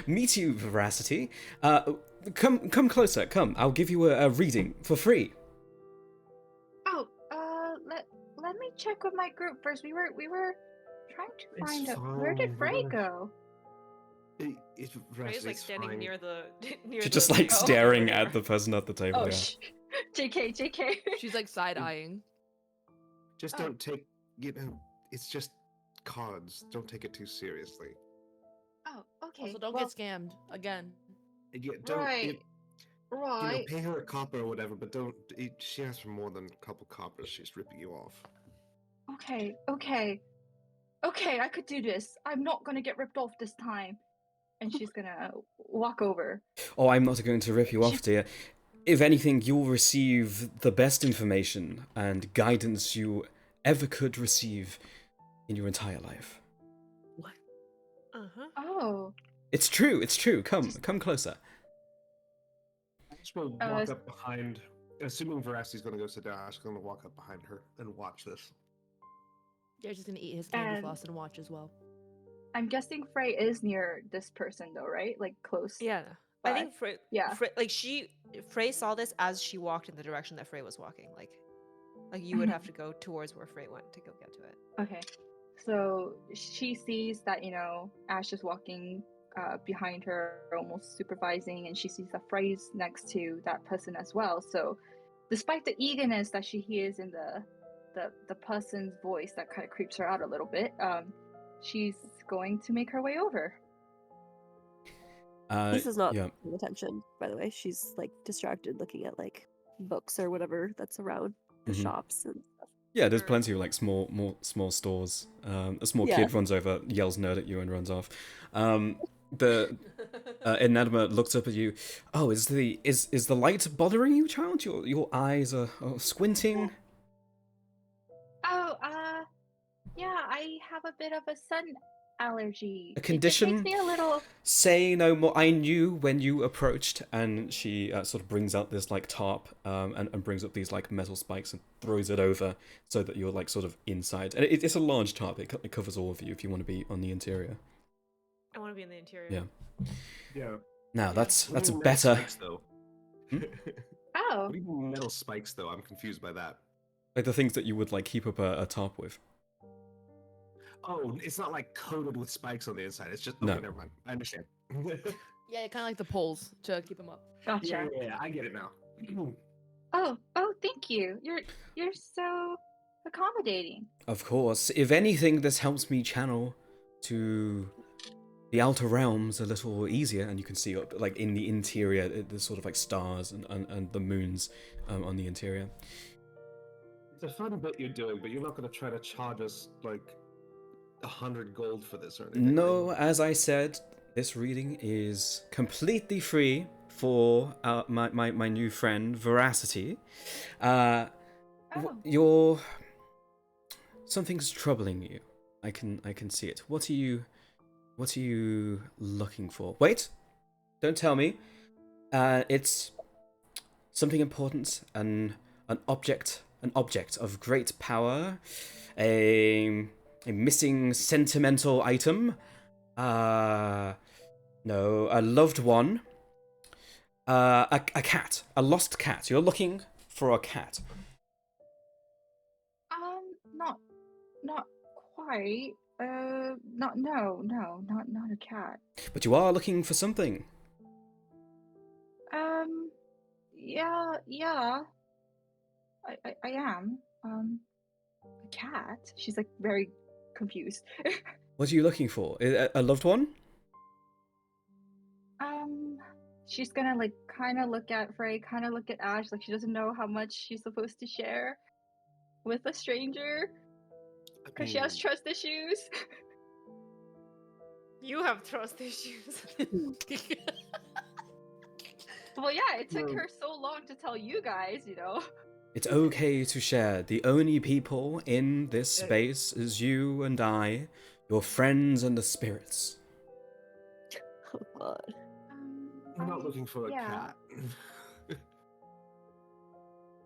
meet you, Veracity. Come closer. Come, I'll give you a reading for free. Oh, let me check with my group first. We were trying to It's find out where did fine, Frey we're go? It's Frey's like standing near the near She's the. just like Oh. staring at the person at the table. Oh, Yeah. JK. She's like side-eyeing. Just Oh. don't take, it's just cards. Don't take it too seriously. Oh, okay. Also, don't well, get scammed again. And yeah, don't, right. Right. pay her a copper or whatever, but don't, she asks for more than a couple coppers, she's ripping you off. Okay. I could do this. I'm not gonna get ripped off this time. And she's gonna walk over. Oh, I'm not going to rip you off, She's- dear. If anything, you'll receive the best information and guidance you ever could receive in your entire life. Oh. It's true. Come closer. I'm just gonna walk up behind, assuming Veracity's gonna go sit down, I'm just gonna walk up behind her and watch this. Yeah, she's gonna eat his candy And- floss and watch as well. I'm guessing Frey is near this person though, right? Like close. Yeah, I by. think Frey. Yeah. Frey saw this as she walked in the direction that Frey was walking. Like you would have to go towards where Frey went to go get to it. Okay. So she sees that, Ash is walking behind her, almost supervising, and she sees that Frey's next to that person as well. So despite the eagerness that she hears in the person's voice that kind of creeps her out a little bit, she's going to make her way over. Issa's not Yeah. paying attention, by the way. She's like distracted looking at like books or whatever that's around the Mhm. shops and stuff. Yeah, there's plenty of like small stores. A small Yeah. kid runs over, yells "nerd" at you, and runs off. The Enedma looks up at you. Oh, is the light bothering you, child? Your eyes are squinting. Oh, yeah, I have a bit of a sun allergy. A It condition? makes me a little. Say no more. I knew when you approached, and she sort of brings out this like tarp, and brings up these like metal spikes and throws it over so that you're like sort of inside. And it's a large tarp. It covers all of you if you want to be on the interior. I want to be in the interior. Yeah. Yeah. Now that's Bring red better. spikes, though. Oh, What do you mean metal spikes, though? I'm confused by that. Like the things that you would like keep up a top with. Oh, it's not like coated with spikes on the inside. It's just No. okay. Never mind. I understand. Yeah, kind of like the poles to keep them up. gotcha. yeah, I get it now. Oh, thank you. You're so accommodating. Of course. If anything, this helps me channel to the outer realms a little easier, and you can see up like in the interior, there's sort of like stars and the moons on the interior. It's a fun bit you're doing, but you're not going to try to charge us like 100 gold for this or anything. No, as I said, this reading is completely free for my new friend Veracity. Oh, You're something's troubling you. I can see it. What are you looking for? Wait, don't tell me. It's something important, an object of great power, a missing sentimental item. No, a loved one. A cat, a lost cat. You're looking for a cat. not quite. Not a cat. But you are looking for something. Yeah. I am. A cat. She's like very confused. What are you looking for? A loved one? She's gonna like kind of look at Frey, kind of look at Ash, like she doesn't know how much she's supposed to share with a stranger because she has trust issues. You have trust issues. Well, yeah, it took her so long to tell you guys, you know. It's okay to share. The only people in this space is you and I, your friends and the spirits. Oh God. I'm not looking for a cat.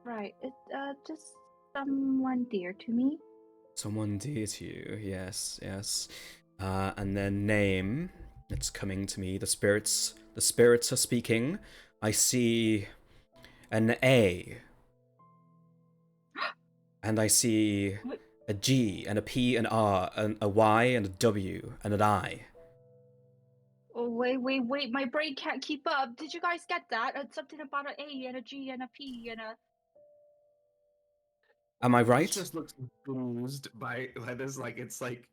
Right. It's just someone dear to me. Someone dear to you, yes. And their name, it's coming to me. The spirits are speaking. I see an A. And I see a G and a P and R and a Y and a W and an I. Oh, wait, my brain can't keep up. Did you guys get that? It's something about an A and a G and a P and a... Am I He right? just looks bruised by this. Like it's like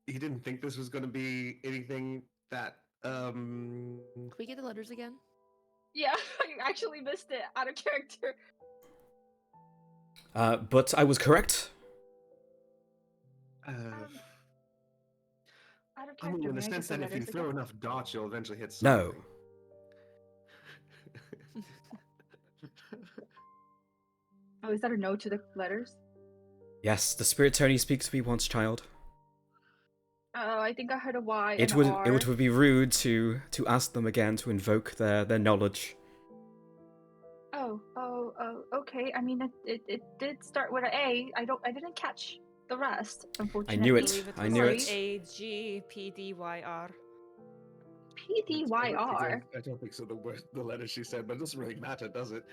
he didn't think this was going to be anything that. Can we get the letters again? Yeah, I actually missed it out of character. But I was correct. Out of I mean, character. in the may I get sense that if you letters throw again? enough dots, you'll eventually hit No. something. Oh, is that a no to the letters? Yes, the spirit Tony speaks to me once, child. Oh, I think I heard a Y It and would an R. it would be rude to ask them again to invoke their knowledge. Oh, okay. I mean, it did start with an A. I didn't catch the rest, unfortunately. knew I it. believe it I was knew like it. AGPDYR. PDYR. I don't think so. The letter she said, but it doesn't really matter, does it?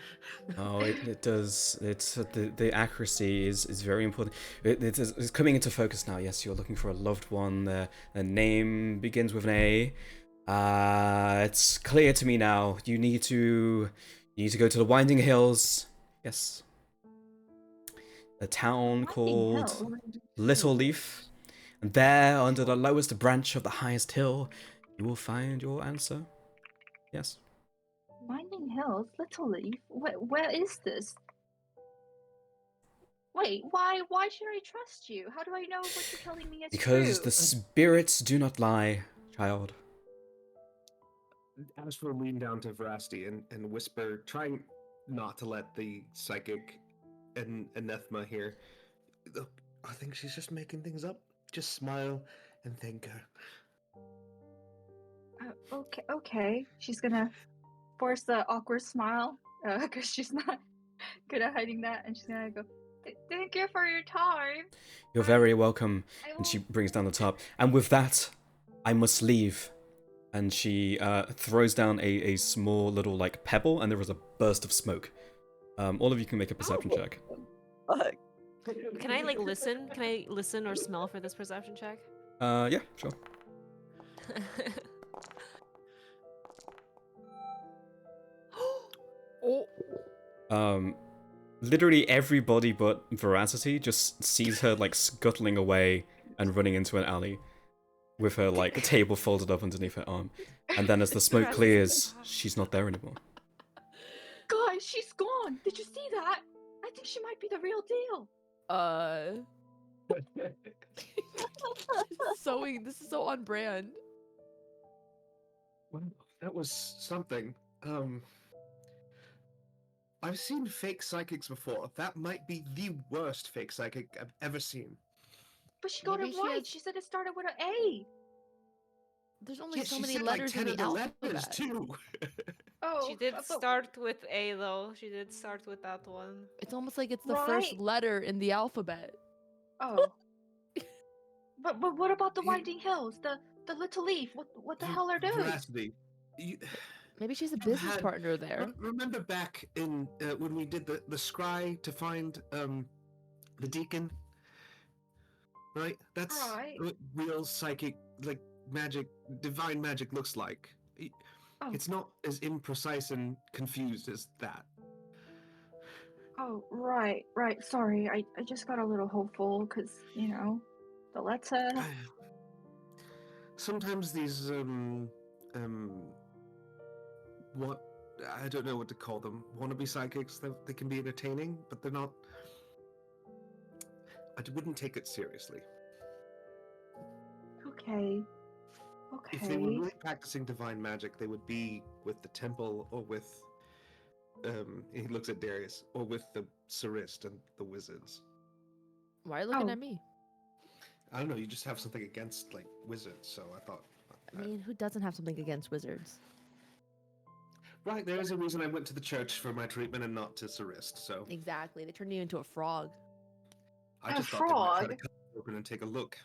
Oh, it does. It's the accuracy is very important. It's coming into focus now. Yes, you're looking for a loved one. Their name begins with an A. It's clear to me now. You need to go to the Winding Hills. Yes. A town called Hill. Little Leaf. And there, under the lowest branch of the highest hill, you will find your answer. Yes. Winding Hills, Little Leaf. Where is this? Wait, why should I trust you? How do I know what you're telling me is Because true? the spirits do not lie, child. Ash will lean down to Veracity and whisper, trying not to let the psychic and anathema hear. Look, I think she's just making things up. Just smile and thank her. Okay. She's gonna force the awkward smile, because she's not good at hiding that, and she's gonna go, "Thank you for your time." You're very welcome. I And she will- brings down the top. And with that, I must leave. and she throws down a small little like pebble, and there is a burst of smoke. All of you can make a perception check. Fuck. Can I like listen? Can I listen or smell for this perception check? Yeah, sure. Oh, Literally everybody but Veracity just sees her like scuttling away and running into an alley with her like table folded up underneath her arm. And then as the smoke Veracity. clears, she's not there anymore. Guys, she's gone. Did you see that? I think she might be the real deal. this is so on brand. Well, that was something. I've seen fake psychics before. That might be the worst fake psychic I've ever seen. But she got Maybe it she right. has- She said it started with an A. There's only Yeah, so she many said letters like 10 in the of the letters alphabet. too. Oh, She did but- start with A though. She did start with that one. It's almost like it's the first Right. letter in the alphabet. Oh. but what about the You- winding hills? The little leaf? What the hell are those? Veracity. You, Maybe she's a I've business had- partner there. remember back in when we did the scry to find the deacon, right? That's Right. what real psychic, like magic, divine magic looks like. Oh. It's not as imprecise and confused as that. Oh, right. Sorry, I just got a little hopeful because, the letter. Sometimes these what, I don't know what to call them, wannabe psychics, they can be entertaining, but they're not. I wouldn't take it seriously. Okay. If they were Okay. really practicing divine magic, they would be with the temple or with. He looks at Darius, or with the Sarist and the wizards. Why are you looking Oh. at me? I don't know. You just have something against like wizards, so I thought. I mean, who doesn't have something against wizards? Right, there is a reason I went to the church for my treatment and not to Sarist. So Exactly. They turned you into a frog. I A just thought they might try to frog? cut it open and take a look.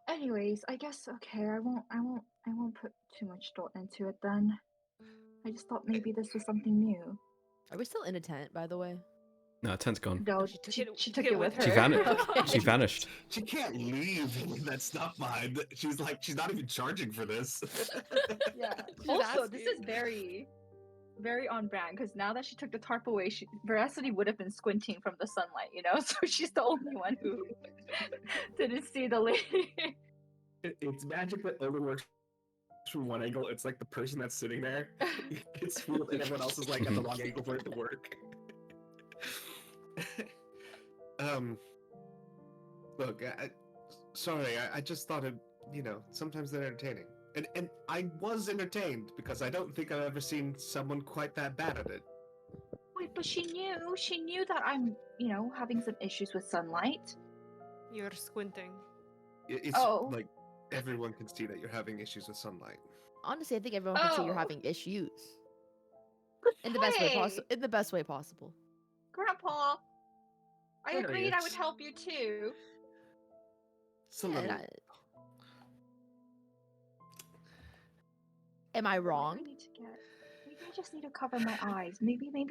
Anyways, I guess okay. I won't put too much thought into it then. I just thought maybe this was something new. Are we still in a tent, by the way? No, tent's gone. No, she took she, it- she took took it it with with her. She vanished. Okay. She vanished. She can't leave that stuff behind. She's like, she's not even charging for this. Yeah. She's Also, this is asking. very, very on brand because now that she took the tarp away, Veracity would have been squinting from the sunlight, So she's the only one who didn't see the lady. It's magic that only works from one angle. It's like the person that's sitting there gets fooled, and everyone else is like at the wrong angle for it to work. Look, sorry, I just thought it. Sometimes they're entertaining, and I was entertained because I don't think I've ever seen someone quite that bad at it. Wait, but she knew that I'm, having some issues with sunlight. You're squinting. It's Oh. like everyone can see that you're having issues with sunlight. Honestly, I think everyone can see you're Oh. having issues. In the best way possible. Hey! In the best way possible. Grandpa, I I know, agreed I would yes. help you too. It's a And little. Am I wrong? Maybe I just need to cover my eyes. Maybe I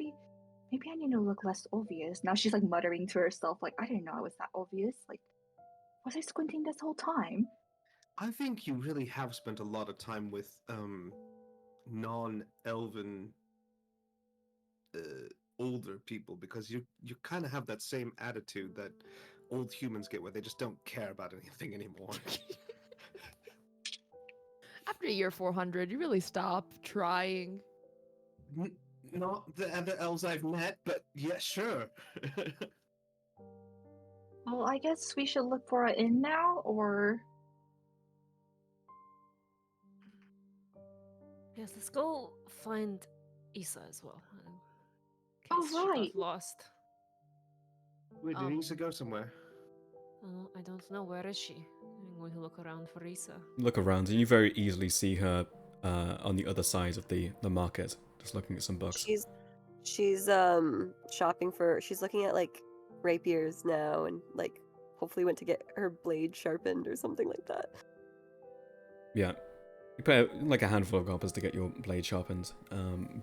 need to look less obvious. Now she's like muttering to herself, like, I didn't know I was that obvious. Like, was I squinting this whole time? I think you really have spent a lot of time with non-elven older people because you kind of have that same attitude that old humans get where they just don't care about anything anymore. After year 400, you really stop trying. Not the other elves I've met, but yeah, sure. Well, I guess we should look for an inn now, or Yes, let's go find Issa as well. In Oh, case she got right. lost. Wait, did Issa go somewhere? I don't know. Where is she? I'm going to look around for Issa. Look around, and you very easily see her on the other side of the market, just looking at some books. She's shopping for. She's looking at like rapiers now, and like hopefully went to get her blade sharpened or something like that. Yeah. You pay like a handful of coppers to get your blade sharpened,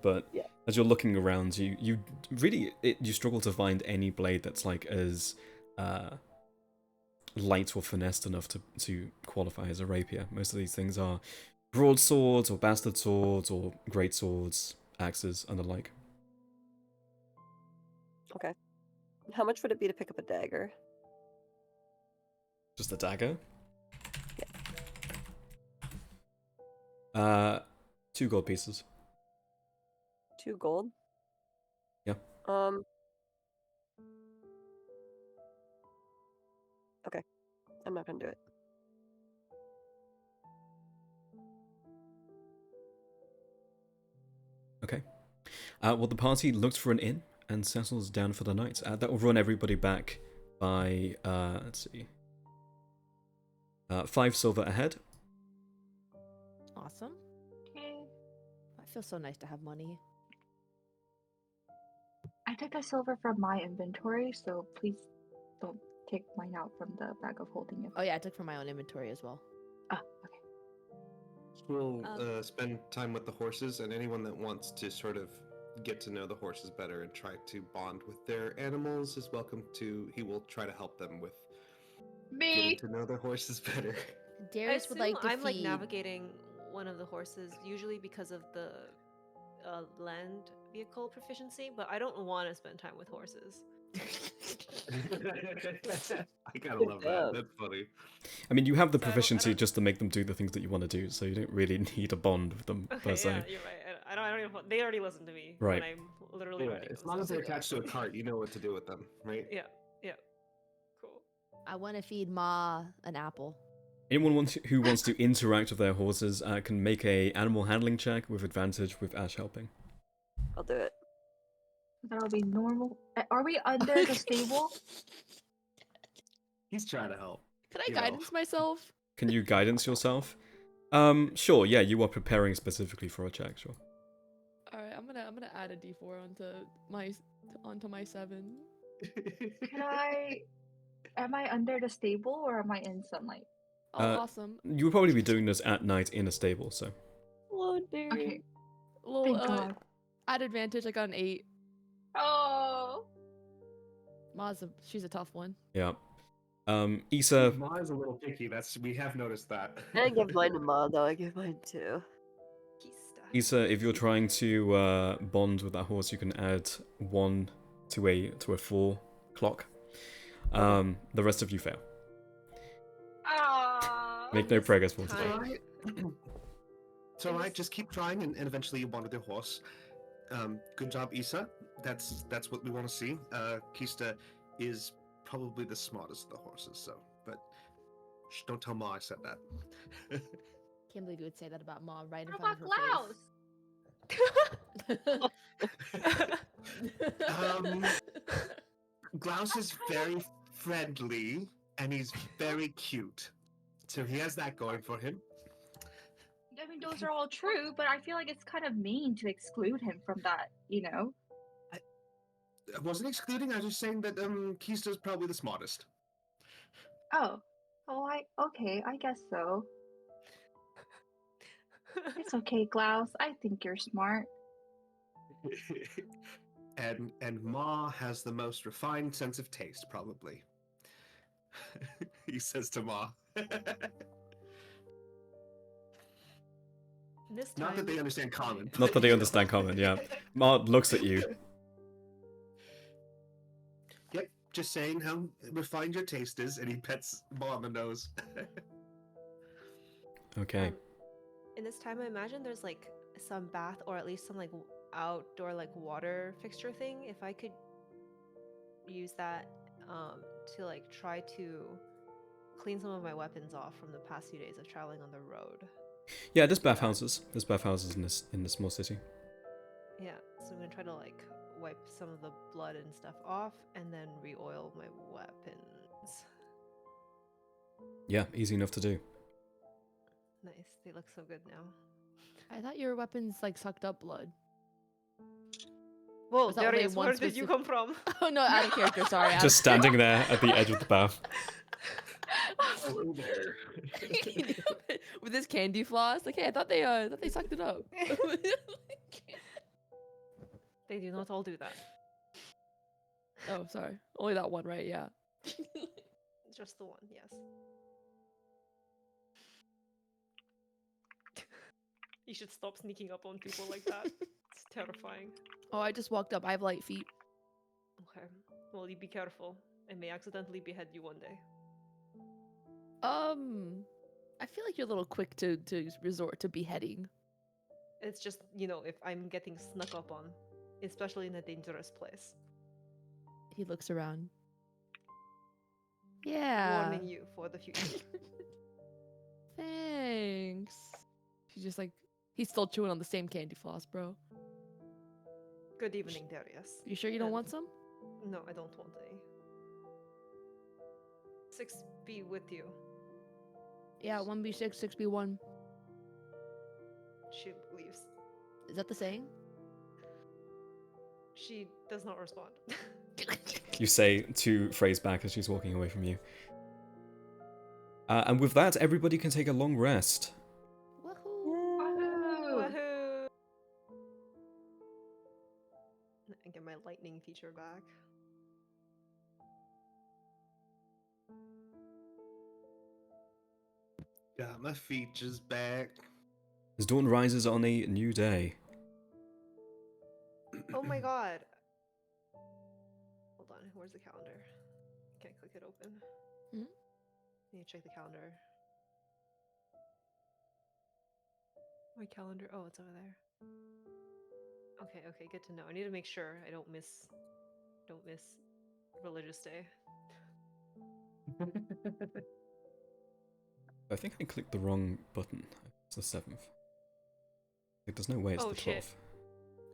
but Yeah. as you're looking around, you really you struggle to find any blade that's like as light or finessed enough to qualify as a rapier. Most of these things are broadswords or bastard swords or great swords, axes, and the like. Okay. How much would it be to pick up a dagger? Just a dagger. Yeah. 2 gold pieces. 2 gold? Yeah. Okay. I'm not gonna do it. Okay. Well, the party looks for an inn and settles down for the night. That will run everybody back by, let's see, 5 silver ahead. Awesome. Okay. It feels so nice to have money. I took a silver from my inventory, so please don't take mine out from the bag of holding it. Oh yeah, I took from my own inventory as well. Ah, okay. We'll spend time with the horses, and anyone that wants to sort of get to know the horses better and try to bond with their animals is welcome to. He will try to help them with getting Me. to know their horses better. I Darius would like to I'm like feed. navigating one of the horses, usually because of the land vehicle proficiency, but I don't want to spend time with horses. I gotta Good love job. that. That's funny. I mean, you have the So I don't- proficiency just to make them do the things that you want to do, so you don't really need a bond with them, Okay, per se. yeah, you're right. I don't even. They already listen to me Right. when I'm literally Yeah, running as them, long so- as they're attached to a cart, you know what to do with them, right? Yeah, yeah. Cool. I want to feed Ma an apple. Anyone who wants to interact with their horses can make a animal handling check with advantage with Ash helping. I'll do it. That'll be normal. Are we under the stable? He's trying to help. Can I You know. guidance myself? Can you guidance yourself? Sure. Yeah, you are preparing specifically for a check. Sure. All right, I'm gonna add a d4 onto my 7. Can I? Am I under the stable or am I in sunlight? Oh, Uh, awesome. You would probably be doing this at night in a stable, so. Oh, Darius. Okay. Well, Thank God. at advantage, I got an 8. Oh. She's a tough one. Yeah. Issa, Ma is a little picky. We have noticed that. I didn't give mine to Ma, though. I gave mine to. Kista. Issa, if you're trying to bond with that horse, you can add 1 to a 4 clock. The rest of you fail. Ah. Make no progress for today. Time. Alright. It's alright, just keep trying and eventually you bond with your horse. Good job, Issa. That's what we want to see. Kista is probably the smartest of the horses, so but shh, don't tell Ma I said that. Can't believe you would say that about Ma right in What front about of her Klaus? face. Glaus is very friendly and he's very cute. So he has that going for him. I mean, those are all true, but I feel like it's kind of mean to exclude him from that, you know? I wasn't excluding, I was just saying that Kista's probably the smartest. Oh. Okay, I guess so. It's okay, Klaus. I think you're smart. and Ma has the most refined sense of taste, probably. He says to Ma. This time, Not that they understand common. Not that they understand common, yeah. Mart looks at you. Yep, just saying how refined your taste is, and he pets Ma on the nose. Okay. In this time, I imagine there's like some bath or at least some like outdoor like water fixture thing. If I could use that to like try to clean some of my weapons off from the past few days of traveling on the road. Yeah, there's bathhouses. There's bathhouses in this small city. Yeah, so I'm gonna try to like wipe some of the blood and stuff off and then re-oil my weapons. Yeah, easy enough to do. Nice, they look so good now. I thought your weapons like sucked up blood. Whoa, Was that only Darius, one where did you specific- come from? Oh no, out of character. Sorry. out Just of- standing there at the edge of the bath. Hello there. with his candy floss. Like, hey, I thought they sucked it up. They do not all do that. Oh, sorry. Only that one, right? Yeah. Just the one, yes. You should stop sneaking up on people like that. It's terrifying. Oh, I just walked up. I have light feet. Okay. Well, you be careful. I may accidentally behead you one day. I feel like you're a little quick to resort to beheading. It's just, if I'm getting snuck up on, especially in a dangerous place. He looks around. Yeah. Warning you for the future. Thanks. She's just like, he's still chewing on the same candy floss, bro. Good evening, Darius. You sure you don't And- want some? No, I don't want any. 6 be with you. Yeah, 1b6, 6b1. She leaves. Is that the saying? She does not respond. You say to Phrase back as she's walking away from you. And with that, everybody can take a long rest. Woohoo! Woohoo! Woohoo! And get my lightning feature back. Got my features back. As dawn rises on a new day. Oh my god. Hold on, where's the calendar? Can't click it open. Mhm. Need to check the calendar. My calendar. Oh, it's over there. Okay, good to know. I need to make sure I don't miss religious day. I think I clicked the wrong button. It's the 7th. Like, there's no way it's Oh, the 12th. shit.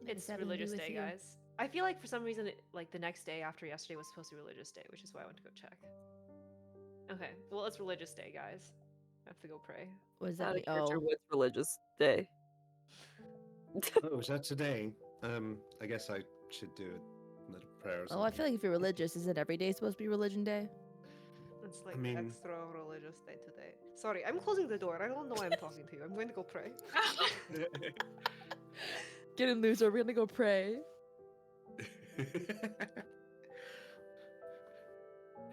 May the It's seven be religious with day, you. guys. I feel like for some reason, like the next day after yesterday was supposed to be religious day, which is why I went to go check. Okay, well, it's religious day, guys. I have to go pray. What does that Out mean? of character, Oh, what's religious day? Oh, is that today? I guess I should do a little prayer or oh, I something. feel like if you're religious, is it every day supposed to be religion day? It's like mean- extra religious day today. Sorry, I'm closing the door. I don't know why I'm talking to you. I'm going to go pray. Get in, loser. We're gonna go pray.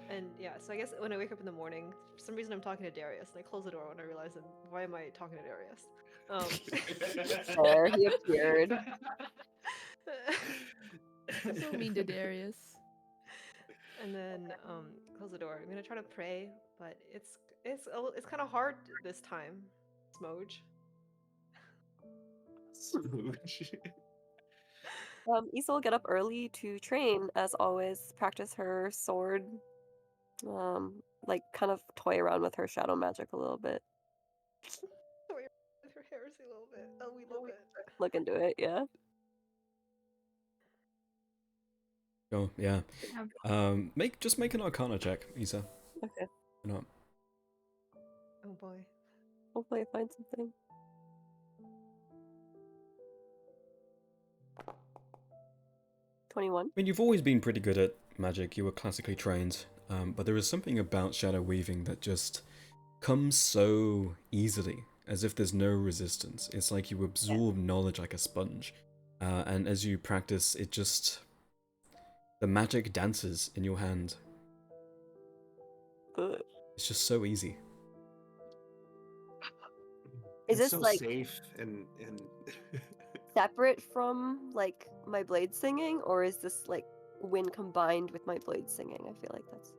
And yeah, so I guess when I wake up in the morning, for some reason I'm talking to Darius, and I close the door when I realize, why am I talking to Darius? There, he appeared. So mean to Darius. And then close the door. I'm gonna try to pray, but it's kind of hard this time, Smooge. Smooch. Issa will get up early to train, as always, practice her sword, like kind of toy around with her shadow magic a little bit. Sorry, her heresy a little bit. Oh, we love it. Look into it, yeah. Oh, yeah. Yeah. Just make an Arcana check, Isa. Okay. Why not? Oh boy. Hopefully I find something. 21. I mean, you've always been pretty good at magic. You were classically trained, but there is something about shadow weaving that just comes so easily, as if there's no resistance. It's like you absorb knowledge like a sponge, and as you practice, the magic dances in your hand. Good. It's just so easy. Is It's this so like safe and separate from like my blade singing, or is this like when combined with my blade singing? I feel like that's.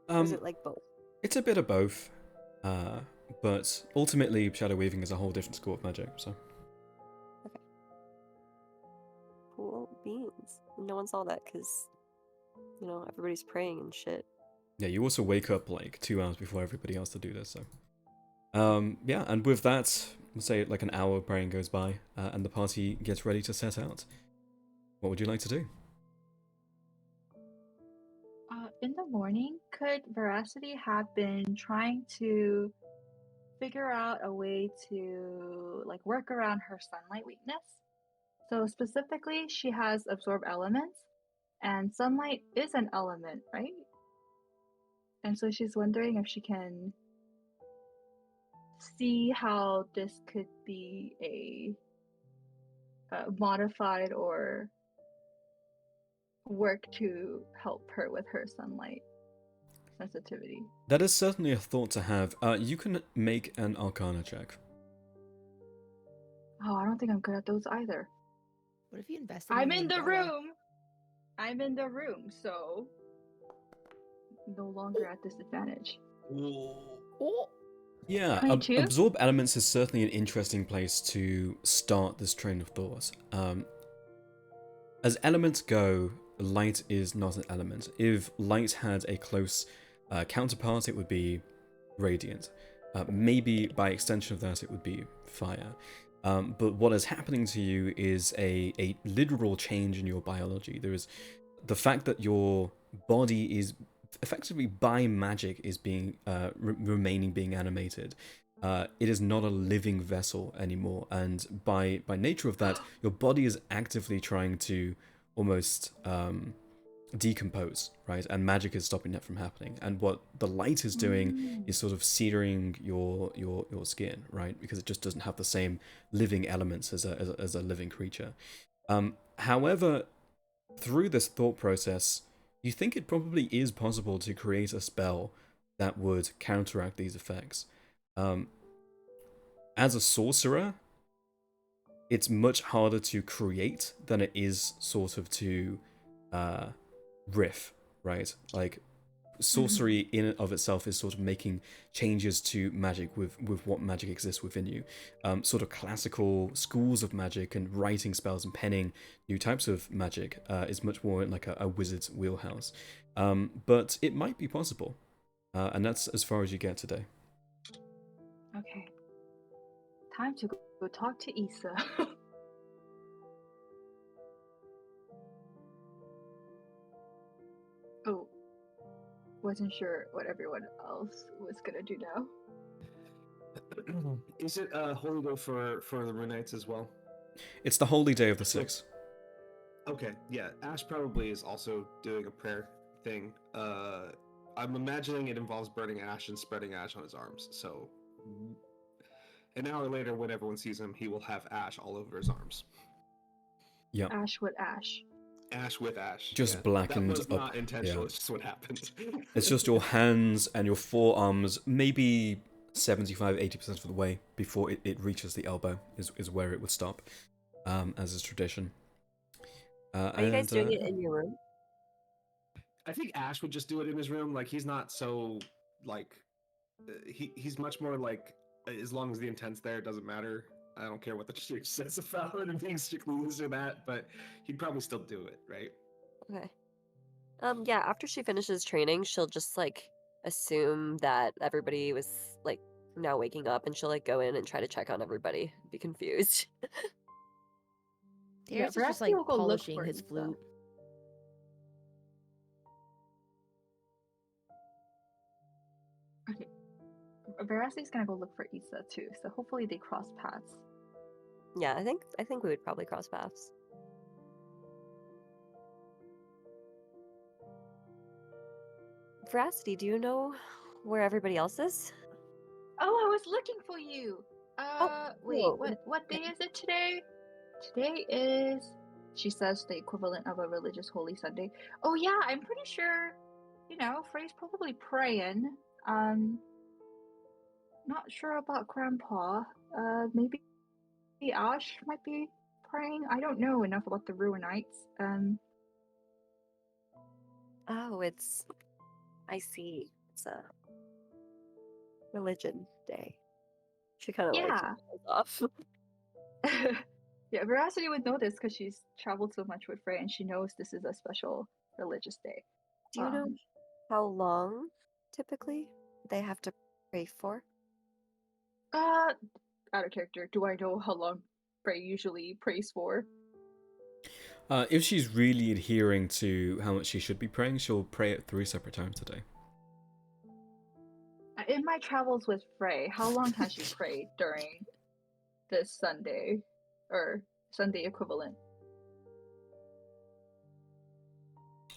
Or is it like both? It's a bit of both, but ultimately, shadow weaving is a whole different school of magic. So. Cool beans. No one saw that because, everybody's praying and shit. Yeah, you also wake up like 2 hours before everybody else to do this, so. Yeah, and with that, we'll say like an hour of praying goes by, and the party gets ready to set out. What would you like to do? In the morning, could Veracity have been trying to figure out a way to like work around her sunlight weakness? So specifically, she has absorb elements, and sunlight is an element, right? And so she's wondering if she can see how this could be a modified or work to help her with her sunlight sensitivity. That is certainly a thought to have. You can make an Arcana check. Oh, I don't think I'm good at those either. What if you invested I'm in in the umbrella? room. I'm in the room, so no longer at disadvantage. Oh, Yeah, 22? absorb elements is certainly an interesting place to start this train of thought. As elements go, light is not an element. If light had a close counterpart, it would be radiant. Maybe by extension of that, it would be fire. But what is happening to you is a literal change in your biology. There is the fact that your body is effectively by magic is being remaining being animated. It is not a living vessel anymore, and by nature of that, your body is actively trying to almost decompose, right? And magic is stopping that from happening. And what the light is doing is sort of searing your skin, right? Because it just doesn't have the same living elements as a living creature. However, through this thought process, you think it probably is possible to create a spell that would counteract these effects. As a sorcerer, it's much harder to create than it is sort of to riff, right? Like, sorcery in and of itself is sort of making changes to magic with what magic exists within you. Sort of classical schools of magic and writing spells and penning new types of magic is much more in like a wizard's wheelhouse. But it might be possible. And that's as far as you get today. Okay. Time to go talk to Issa. Oh, wasn't sure what everyone else was gonna do now. Is it holy day for the Runites as well? It's the holy day of the six. Okay, yeah. Ash probably is also doing a prayer thing. I'm imagining it involves burning ash and spreading ash on his arms. So an hour later, when everyone sees him, he will have ash all over his arms. Yep. Ash with ash. Ash with ash. Just yeah. blackened That was up. not intentional. Yeah. It's just what happened. It's just your hands and your forearms, maybe 75-80% of the way before it reaches the elbow is where it would stop, as is tradition. Are you guys doing it in your room? I think Ash would just do it in his room. Like, he's not so like he's much more like, as long as the intent's there, it doesn't matter. I don't care what the church says about it and being strictly this or that, but he'd probably still do it, right? Okay. Yeah, after she finishes training, she'll just like assume that everybody was like now waking up, and she'll like go in and try to check on everybody, be confused. Yeah, Darius is just Veracity like will go look polishing for his Issa. flute. Okay. Veracity's gonna go look for Issa too, so hopefully they cross paths. Yeah, I think we would probably cross paths. Veracity, do you know where everybody else is? Oh, I was looking for you. Wait, cool. what day is it today? Today is, she says, the equivalent of a religious Holy Sunday. Oh yeah, I'm pretty sure, Frey's probably praying. Not sure about Grandpa. Maybe Ash might be praying. I don't know enough about the Ruinites. Oh, I see. It's a religion day. She kind of like Yeah. goes off. Yeah, Veracity would know this because she's traveled so much with Frey and she knows this is a special religious day. Do you know how long typically they have to pray for? Out of character, do I know how long Frey usually prays for? If she's really adhering to how much she should be praying, she'll pray it 3 separate times a day. In my travels with Frey, how long has she prayed during this Sunday? Or Sunday equivalent?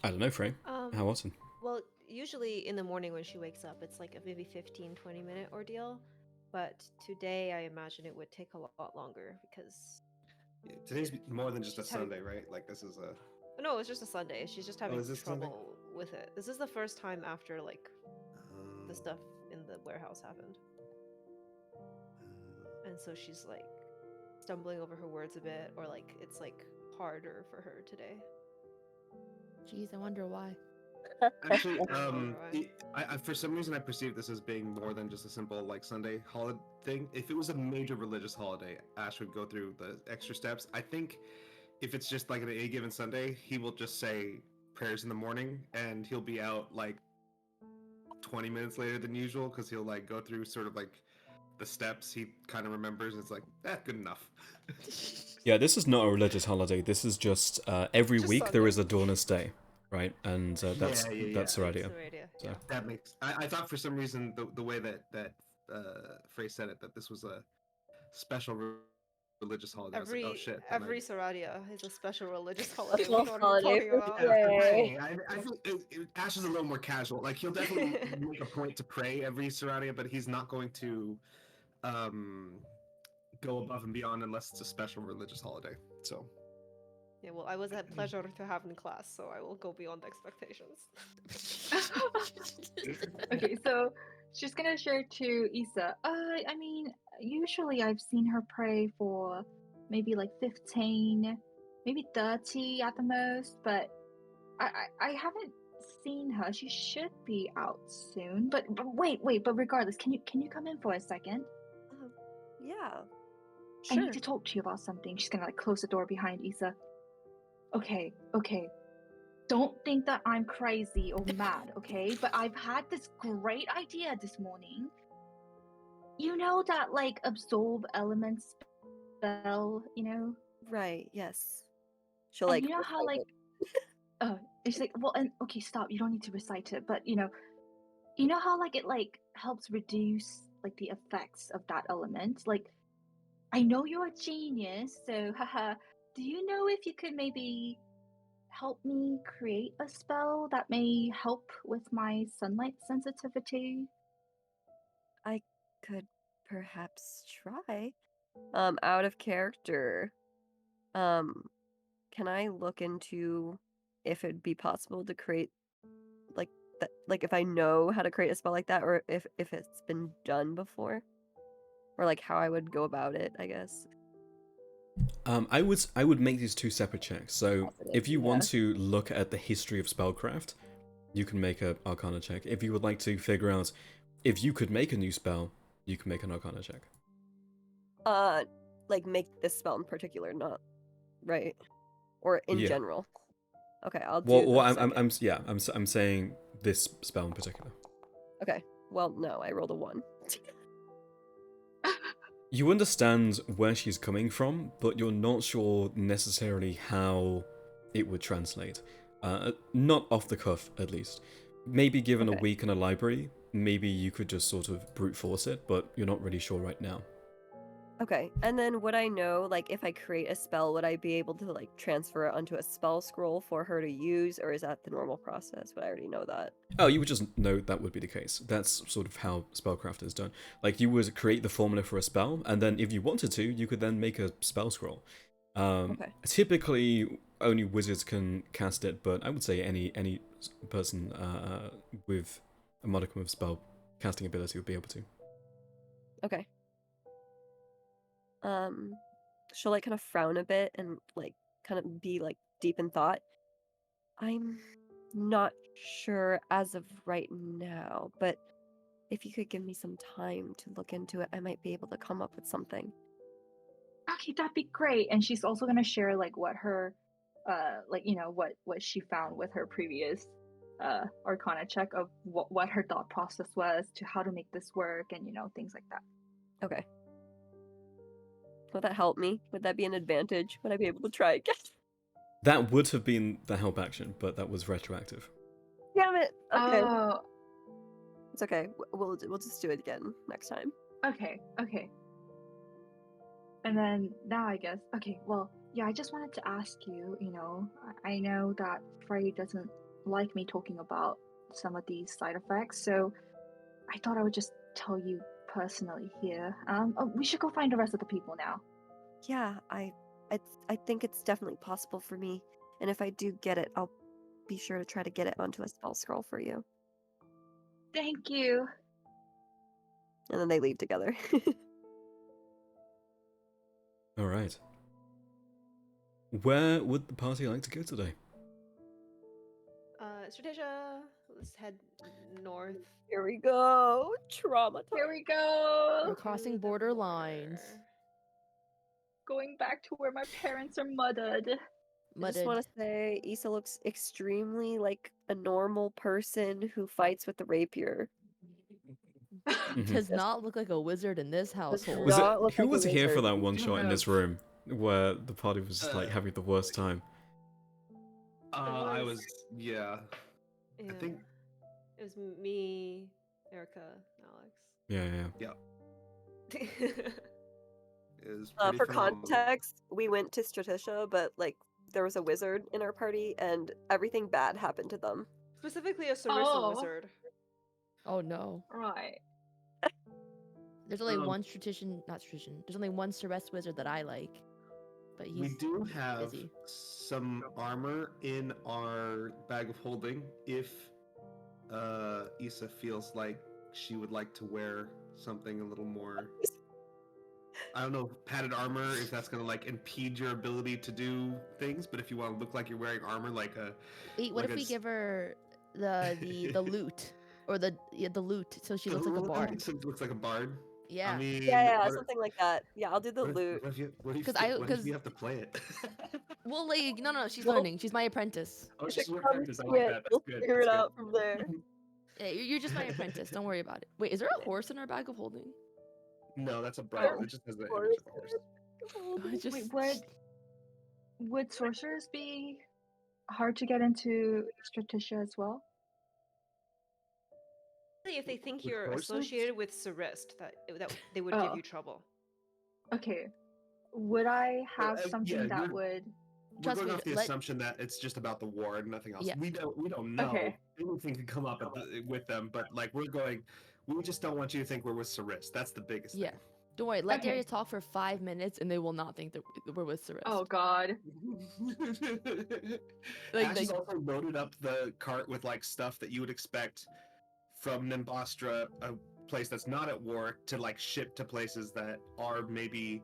I don't know, Frey. How often? Well, usually in the morning when she wakes up, it's like a maybe 15-20 minute ordeal. But today, I imagine it would take a lot longer because Yeah, today's more than just a she's having. Sunday, right? Like this is a. No, it's just a Sunday. She's just Oh, having is this Sunday? trouble with it. This is the first time after like the Oh. stuff in the warehouse happened, and so she's like stumbling over her words a bit, or like it's like harder for her today. Jeez, I wonder why. Actually, I wonder why. I for some reason I perceive this as being more than just a simple like Sunday holiday thing. If it was a major religious holiday, Ash would go through the extra steps. I think if it's just like a given Sunday, he will just say prayers in the morning, and he'll be out like 20 minutes later than usual because he'll like go through sort of like the steps he kind of remembers. And it's like good enough. Yeah, this is not a religious holiday. This is just every Just week there is a Sunday. Dawnus Day, right? And that's Yeah. that's her idea. That's the idea. So. Yeah. That makes. I thought for some reason the way that phrase said it, that this was a special religious holiday. I was like, oh shit. And Every Saradia is a special religious holiday. Special What are you holiday talking for about? yeah, for Yay. praying. I think Ash is a little more casual. Like he'll definitely make a point to pray every Saradia, but he's not going to um, go above and beyond unless it's a special religious holiday. So. Yeah, well, I was a pleasure to have in class, so I will go beyond expectations. Okay, so she's gonna share to Issa. I mean, usually I've seen her pray for maybe like 15, maybe 30 at the most, but I haven't seen her. She should be out soon. But wait, but regardless, can you come in for a second? Yeah. I Sure. need to talk to you about something. She's gonna like close the door behind Issa. Okay. Don't think that I'm crazy or mad, okay? But I've had this great idea this morning. You know that like absorb elements spell, you know? Right. Yes. She'll And like you know how recite like it. it's like well and okay, stop, you don't need to recite it, but you know how like it like helps reduce like the effects of that element? Like I know you're a genius, so haha. Do you know if you could maybe help me create a spell that may help with my sunlight sensitivity? I could perhaps try. Out of character. Um, can I look into if it'd be possible to create like that, like if I know how to create a spell like that, or if it's been done before, or like how I would go about it, I guess. I would make these two separate checks. So Positive, if you yeah. want to look at the history of spellcraft, you can make a Arcana check. If you would like to figure out if you could make a new spell, you can make an Arcana check. Like make this spell in particular, not right, or in Yeah. general. Okay, I'll do Well, the second. I'm saying this spell in particular. Okay, well, no, I rolled a 1. You understand where she's coming from, but you're not sure necessarily how it would translate. Not off the cuff, at least. Maybe given a Okay. week in a library, maybe you could just sort of brute force it, but you're not really sure right now. Okay, and then would I know, like, if I create a spell, would I be able to, like, transfer it onto a spell scroll for her to use, or is that the normal process? Would I already know that? Oh, you would just know that would be the case. That's sort of how spellcraft is done. Like, you would create the formula for a spell, and then if you wanted to, you could then make a spell scroll. Okay. Typically, only wizards can cast it, but I would say any person with a modicum of spell casting ability would be able to. Okay. She'll, like, kind of frown a bit and, like, kind of be, like, deep in thought. I'm not sure as of right now, but if you could give me some time to look into it, I might be able to come up with something. Okay, that'd be great. And she's also gonna share like what her like what she found with her previous arcana check of what her thought process was to how to make this work and things like that. Okay. Would that help me? Would that be an advantage? Would I be able to try again? That would have been the help action, but that was retroactive. Damn it. Okay. Oh, It's okay. We'll just do it again next time. okay. And then now I guess, okay, well, yeah, I just wanted to ask you, I know that Frey doesn't like me talking about some of these side effects, so I thought I would just tell you personally here. We should go find the rest of the people now. Yeah, I think it's definitely possible for me. And if I do get it, I'll be sure to try to get it onto a spell scroll for you. Thank you. And then they leave together. All right. Where would the party like to go today? Strategia, let's head north. Here we go. Trauma time. Here we go. We're crossing to the border lines. Going back to where my parents are mudded. I just Mudded. want to say Issa looks extremely like a normal person who fights with a rapier. Does not look like a wizard in this household. Was it not look who like a was here for wizard. that one shot in this room where the party was just like Uh, having the worst time? I was- was, yeah. Yeah. I think It was me, Erica, Yeah, yeah. Alex. it was pretty For phenomenal. context, we went to Stratisha, but like there was a wizard in our party, and everything bad happened to them. Specifically a Sarissa Oh. wizard. Oh no. Right. There's only Um, one not tradition. There's only one Ceres wizard that I like. But We he's do have busy. some armor in our bag of holding if Issa feels like she would like to wear something a little more. I don't know, padded armor, if that's gonna like impede your ability to do things, but if you want to look like you're wearing armor like a Wait, what like if we it's- give her the loot? Or the loot, so she looks like a bard. So it looks like a bard. Yeah. I mean, Yeah, what- something like that. Yeah, I'll do the what if- loot. What if you, what if 'Cause you, I- what if 'cause- you have to play it? Well, like, no, she's Well- learning. She's my apprentice. Oh, If she's it your comes apprentice, I to like it, that. That's we'll good. figure That's it good. out from there. Yeah, you're just my apprentice. Don't worry about it. Wait, is there a horse in our bag of holding? No, that's a bride. Oh. It just has the Horse. image of a horse. I just Wait, would sorcerers be hard to get into Stratisha as well? If they think With you're horses? associated with Sarist, that they would give Oh. you trouble. Okay. Would I have yeah, something that you're- would? We're Trust going me, off the let- assumption that it's just about the war and nothing else. Yeah. We don't know. Okay. Anything could come up with them, but like we're going, we just don't want you to think we're with Saris. That's the biggest Yeah. Don't worry. Let Okay. Darius talk for 5 minutes, and they will not think that we're with Ceres. Oh God. thing. Like- Ash has like- also loaded up the cart with like stuff that you would expect from Nimbostra, a place that's not at war, to like ship to places that are maybe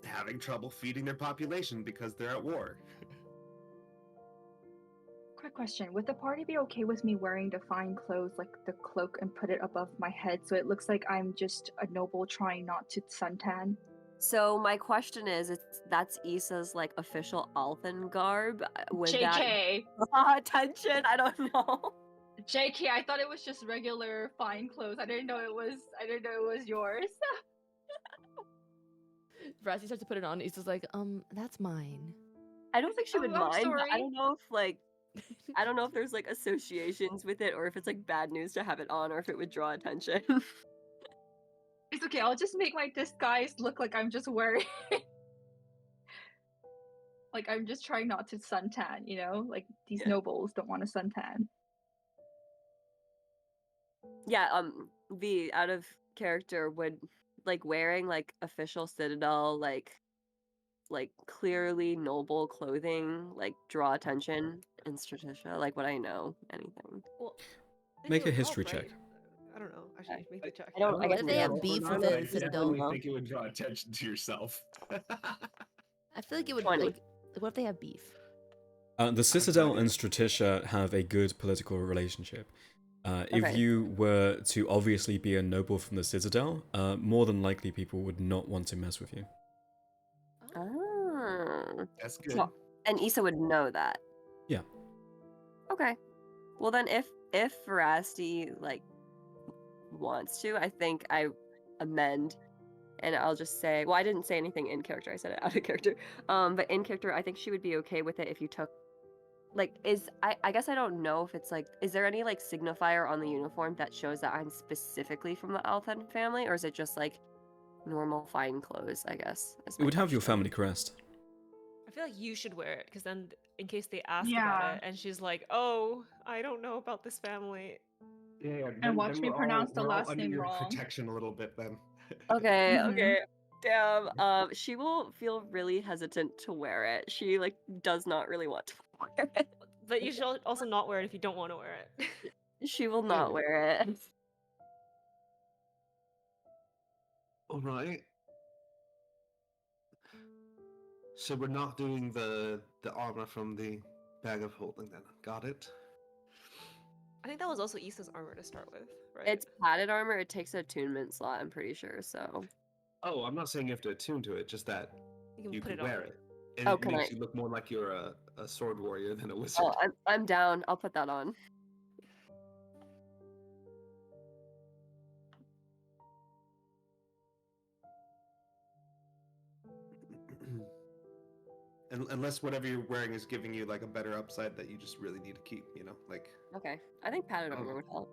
having trouble feeding their population because they're at war. Quick question: would the party be okay with me wearing the fine clothes, like the cloak, and put it above my head so it looks like I'm just a noble trying not to suntan? So my question is, that's Issa's like official Althan garb. Would that JK, draw attention? I don't know. JK, I thought it was just regular fine clothes. I didn't know it was. I didn't know it was yours. Veracity starts to put it on. He's just like, that's mine. I don't think she Oh, would I'm mind. But I sorry. don't know if like I don't know if there's like associations with it, or if it's like bad news to have it on, or if it would draw attention. It's okay. I'll just make my disguise look like I'm just wearing. Like I'm just trying not to suntan. You know, like these Yeah. nobles don't want to suntan. Yeah, V out of character would like wearing like official Citadel like clearly noble clothing like draw attention in Stratisha? Like would I know anything? Well, they Make do a it history up, check. right? I don't know. Actually, make the check. I don't- I What guess if we they have don't. beef We're with not the gonna Citadel? definitely think it would draw attention to yourself. I feel like it would 20. like. What if they have beef? The Citadel and Stratisha have a good political relationship. If Okay. you were to obviously be a noble from the Citadel, more than likely people would not want to mess with you. Ah. That's good. So- and Issa would know that. Yeah. Okay. Well then if Veracity like wants to, I think I amend and I'll just say, well, I didn't say anything in character, I said it out of character. But in character, I think she would be okay with it if you took like I guess I don't know if it's like, is there any like signifier on the uniform that shows that I'm specifically from the Althan family, or is it just like normal fine clothes, I guess? is It my would have your question. family crest. I feel like you should wear it because then, in case they ask Yeah. about it, and she's like, "Oh, I don't know about this family," Yeah, And watch me we're pronounce the we're all last under name your wrong. protection a little bit then. Okay, Mhm. okay. Damn. She will feel really hesitant to wear it. She like does not really want to wear it. But you should also not wear it if you don't want to wear it. She will not wear it. All right. So we're not doing the armor from the bag of holding then. Got it. I think that was also Issa's armor to start with, right? It's padded armor. It takes an attunement slot, I'm pretty sure. So. Oh, I'm not saying you have to attune to it, just that You can you put could it wear on. it. And Oh, it can makes I? you look more like you're a sword warrior than a wizard. Oh, I'm down. I'll put that on. Unless whatever you're wearing is giving you like a better upside that you just really need to keep, you know? Like Okay. I think padded armor Oh. would help.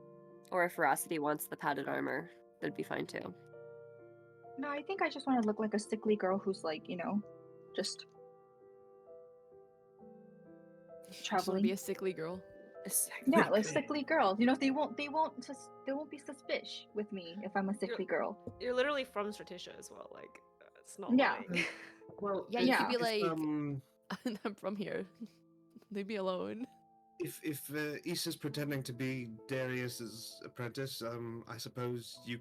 Or if Veracity wants the padded armor, that'd be fine too. No, I think I just want to look like a sickly girl who's like, just Just want to traveling. be a sickly girl. Yeah, like sickly girls. They won't be suspicious with me if I'm a sickly girl. You're literally from Stratisha as well. Like, it's not Yeah. lying. well, Yeah, you could be it's, like, I'm from here. Leave me alone. if Issa's pretending to be Darius's apprentice, I suppose you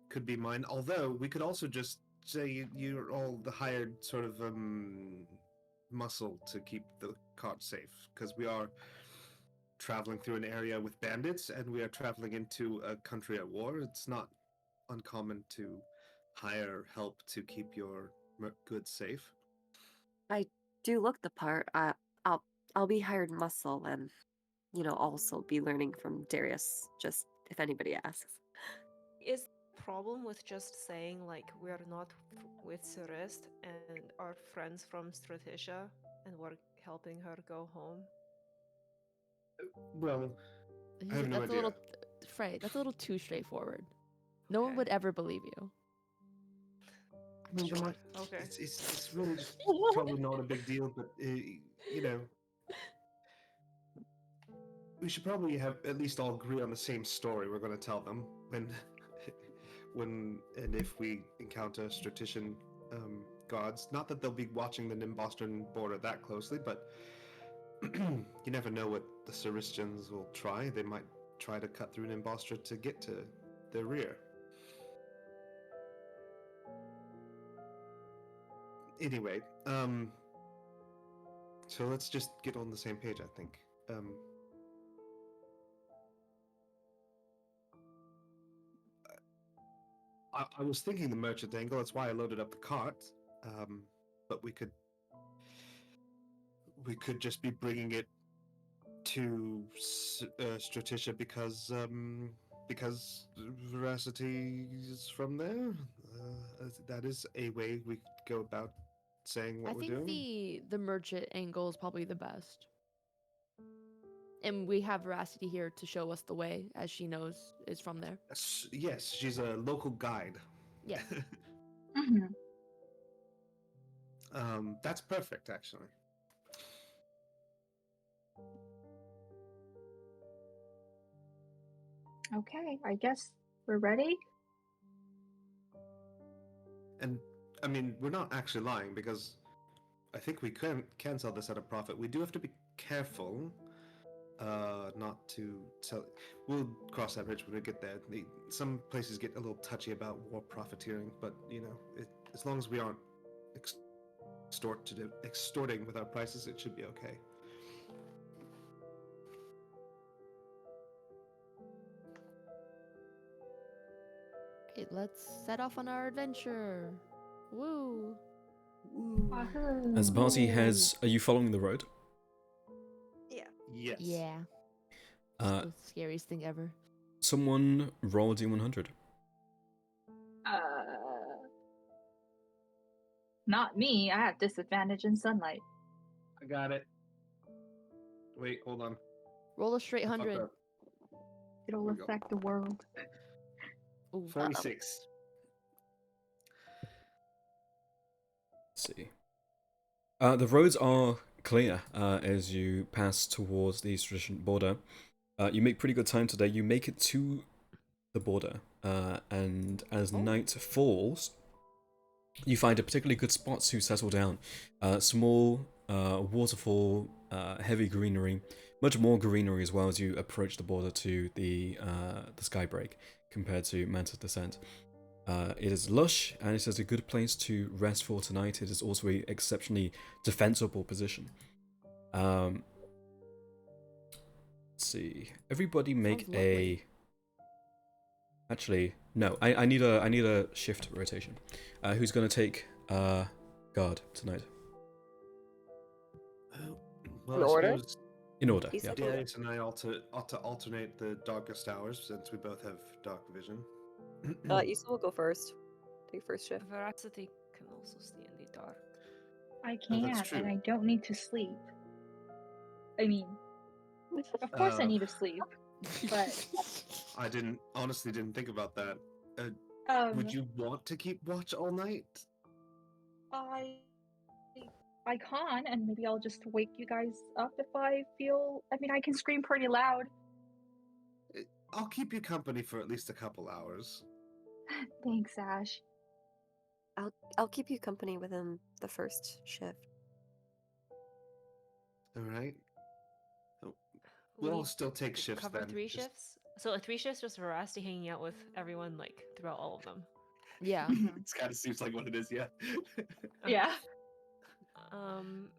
could be mine. Although we could also just say you're all the hired sort of muscle to keep the cart safe, because we are traveling through an area with bandits and we are traveling into a country at war. It's not uncommon to hire help to keep your goods safe. I do look the part. I'll be hired muscle and also be learning from Darius. Just if anybody asks. Is the problem with just saying like we're not with Celeste and our friends from Stratisha and we're helping her go home? Well, I have no That's a idea. little, Frey, that's a little too straightforward. No one Okay. would ever believe you. I mean, Okay. it's really just probably not a big deal, but we should probably have at least all agree on the same story we're going to tell them when and if we encounter Stratician gods. Not that they'll be watching the Nimbostran border that closely, but you never know what the Ceristians will try. They might try to cut through Nimbostra to get to their rear. Anyway, so let's just get on the same page, I think. I was thinking the merchant angle, that's why I loaded up the cart. But we could just be bringing it to Stratisha because Veracity is from there. That is a way we could go about saying what I we're think doing. the merchant angle is probably the best. And we have Veracity here to show us the way, as she knows is from there. Yes, she's a local guide. Yes. Mhm. That's perfect, actually. Okay, I guess we're ready. And I mean, we're not actually lying because I think we can sell this at a profit. We do have to be careful not to sell. We'll cross that bridge when we get there. Some places get a little touchy about war profiteering, but as long as we aren't extorting with our prices, it should be okay. Okay, let's set off on our adventure. Woo. Wahoo. As Barty heads, are you following the road? Yeah. Yes. Yeah. Uh, The scariest thing ever. Someone roll a D100. Not me. I have disadvantage in sunlight. I got it. Wait, hold on. Roll a straight Fucked 100. up. It'll There we go. affect the world. Ooh. 46. Let's see. The roads are clear as you pass towards the East Tradition border. You make pretty good time today. You make it to the border, and as night falls, you find a particularly good spot to settle down. Small waterfall, heavy greenery, much more greenery as well as you approach the border to the Skybreak compared to Mantis Descent. It is lush and it is a good place to rest for tonight. It is also an exceptionally defensible position. Let's see. Everybody make Sounds a. lovely. Actually, no. I need a shift rotation. Who's gonna take guard tonight? Well, In I order? suppose In order, He's yeah. like- Darius and I ought to alternate the darkest hours since we both have dark vision. Issa will go first. Take first shift. Veracity can also see in the dark. I Oh, that's can't, and true. I don't need to sleep. I mean, of course I need to sleep, but I honestly didn't think about that. um, Would you want to keep watch all night? I I can't, and maybe I'll just wake you guys up if I feel. I mean, I can scream pretty loud. I'll keep you company for at least a couple hours. Thanks, Ash. I'll keep you company within the first shift. All right. We We'll need still take to shifts cover then. 3 Just- shifts. So a 3 shifts just Veracity hanging out with everyone like throughout all of them. Yeah. It kind of seems like what it is, yeah. Yeah. Um.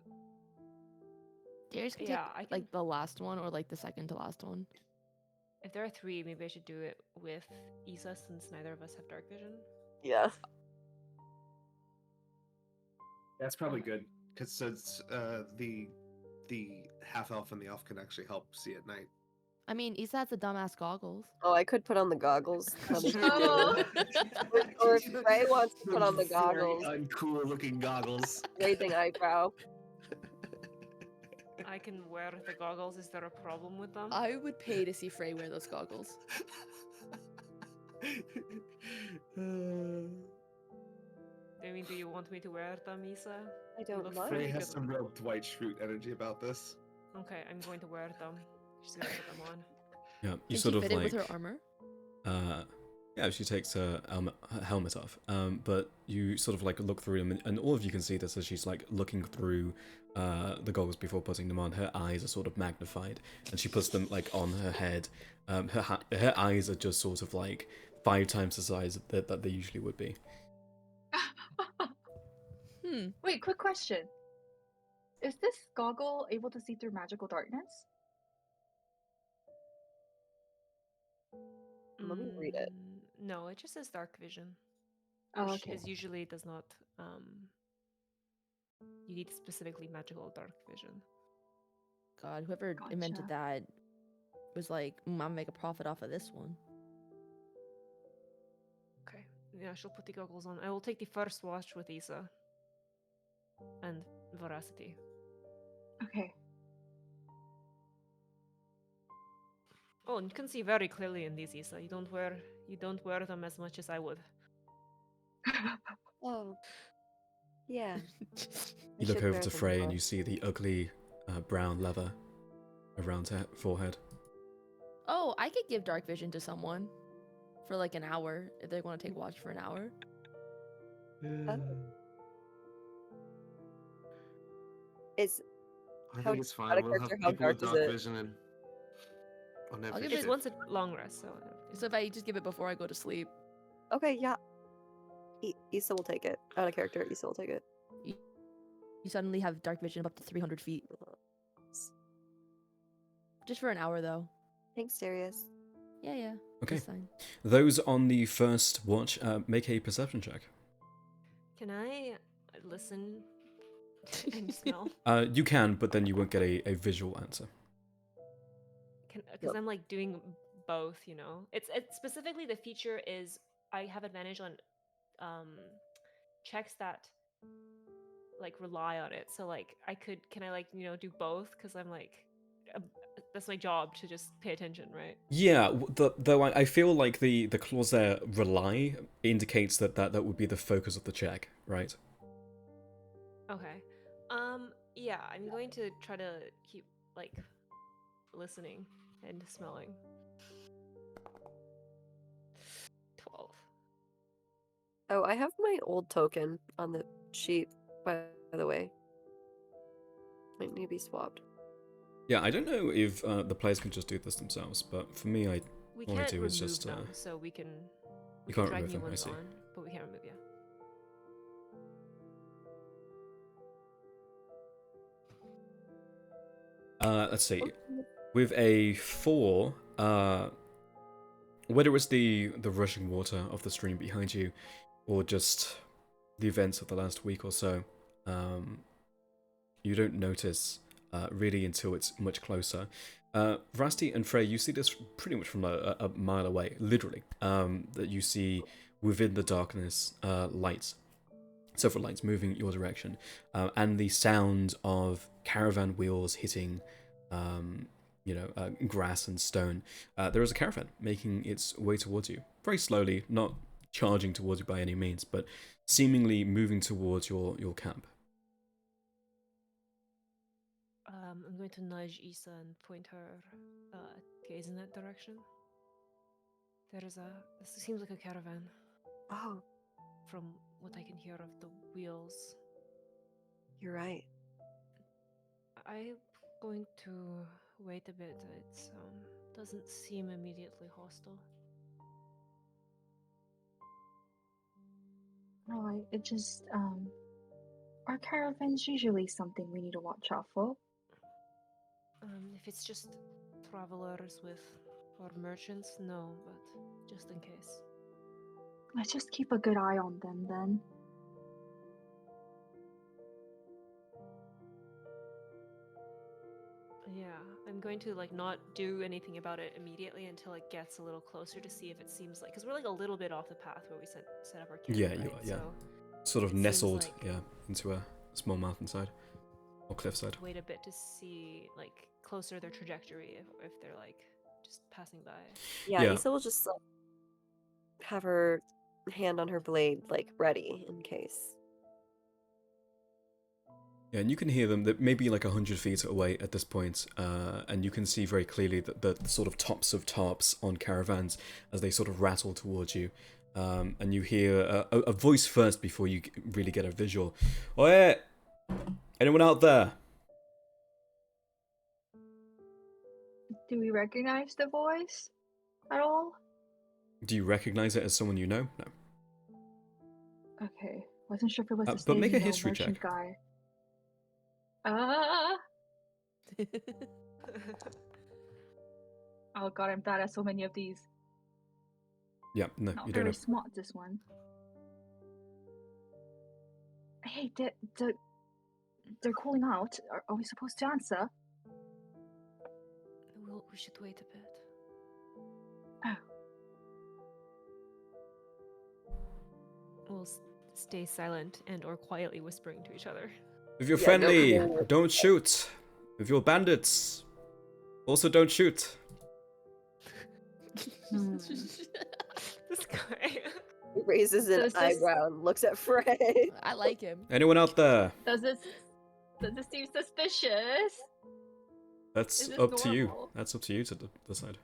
Darius can Yeah, take I can. like the last one or like the second to last one. If there are 3, maybe I should do it with Issa since neither of us have dark vision. Yeah. That's probably good because since the half elf and the elf can actually help see at night. I mean, Issa has the dumbass goggles. Oh, I could put on the goggles. That'd be Oh. cool. Or if Ray wants to put on the Very goggles. uncool looking goggles. Raising eyebrow. I can wear the goggles. Is there a problem with them? I would pay to see Frey wear those goggles. I mean, do you want me to wear them, Issa? I don't Look mind. Frey pretty has good. some real Dwight Schrute energy about this. Okay, I'm going to wear them. She's gonna put them on. Yeah, you Can sort she of fit it like. with her armor? Yeah, she takes her helmet off. But you sort of like look through them, and all of you can see this as she's like looking through the goggles before putting them on. Her eyes are sort of magnified, and she puts them like on her head. Her eyes are just sort of like 5 times the size that they usually would be. Wait, quick question. Is this goggle able to see through magical darkness? Let me read it. No, it just says dark vision. Oh, Which okay. is usually does not. You need specifically magical dark vision. God, whoever invented Gotcha. that was like, I'm gonna make a profit off of this one. Okay. Yeah, she'll put the goggles on. I will take the first watch with Issa. And Veracity. Okay. Oh, and you can see very clearly in these, Issa. You don't wear them as much as I would. Oh, yeah. You look over to Frey and you see the ugly brown leather around her forehead. Oh, I could give dark vision to someone for like an hour if they want to take watch for an hour. Is I How- think it's out fine. of We'll have character, how people with dark is dark it? vision and on every give It's it- once a long rest, so. So if I just give it before I go to sleep, okay, yeah. Issa will take it. Out of character, Issa will take it. you suddenly have dark vision of up to 300 feet. Just for an hour though. Thanks, Darius. Yeah. Okay. That's fine. Those on the first watch, make a perception check. Can I listen and smell? You can, but then you won't get a visual answer. Because I'm like doing both, you know. It's specifically the feature is I have advantage on checks that like rely on it. So like can I like do both? Because I'm like that's my job to just pay attention, right? Yeah, though I feel like the clause there, rely, indicates that would be the focus of the check, right? Okay. Yeah, I'm going to try to keep like listening. and smelling. 12. Oh, I have my old token on the sheet, by the way. Might need to be swapped. Yeah, I don't know if the players can just do this themselves, but for me, We all I can't do remove is just them, so we can you can can't drag remove new them. I ones see. on, but we can't remove you. Let's see. With a 4, whether it's the rushing water of the stream behind you, or just the events of the last week or so, you don't notice really until it's much closer. Rusty and Frey, you see this pretty much from a mile away, literally. That you see within the darkness lights, several lights moving your direction, and the sound of caravan wheels hitting, grass and stone. There is a caravan making its way towards you, very slowly, not charging towards you by any means, but seemingly moving towards your camp. I'm going to nudge Issa and point her gaze in that direction. This seems like a caravan Oh, from what I can hear of the wheels. you're right. I'm going to wait a bit. It doesn't seem immediately hostile. No, it just are caravans usually something we need to watch out for? If it's just travelers or merchants, no, but just in case. Let's just keep a good eye on them then. Yeah, I'm going to not do anything about it immediately until it gets a little closer to see if it seems like, because we're a little bit off the path where we set up our camp. Yeah, right? you are. Yeah, So sort of it seems nestled, like- into a small mountainside or cliffside. wait a bit to see closer their trajectory if they're just passing by. Yeah, Yeah. Issa will just have her hand on her blade, ready in case. Yeah, and you can hear them. That maybe 100 feet away at this point, and you can see very clearly that the sort of tops of tarps on caravans as they sort of rattle towards you, and you hear a voice first before you really get a visual. Oi, anyone out there? Do we recognize the voice at all? Do you recognize it as someone you know? No. Okay, wasn't sure if it was the But make a staging history merchant check. guy. Oh god, I'm bad at so many of these. Yeah, no, Not you don't very know. smart, this one. Hey, they're calling out. Are we supposed to answer? We should wait a bit. Oh. We'll stay silent and/or quietly whispering to each other. If you're Yeah, friendly, no. don't shoot. If you're bandits, also don't shoot. This guy. He raises an Does this- eyebrow and looks at Frey. I like him. Anyone out there? Does this seem suspicious? That's Is this up to you. normal? That's up to you to decide.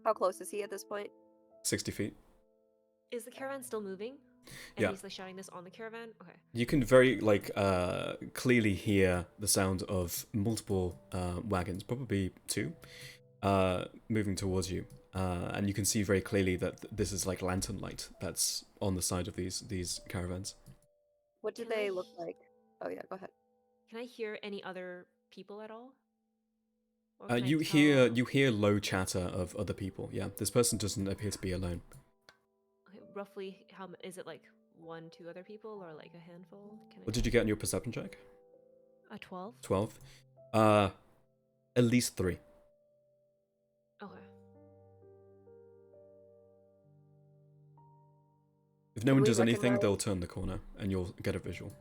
How close is he at this point? 60 feet. Is the caravan still moving? And Yeah. he's shouting this on the caravan? Okay. You can very clearly hear the sound of multiple wagons, probably 2, moving towards you, and you can see very clearly that this is lantern light that's on the side of these caravans. What do Can I they look h- like? Oh yeah, go ahead. Can I hear any other people at all? Or can I You tell- hear low chatter of other people. Yeah, this person doesn't appear to be alone. Okay, roughly, is it 1, 2 other people or a handful? What did you get in your perception check? A 12? 12. At least 3. Okay. If no Can one we does anything, recognize- they'll turn the corner and you'll get a visual.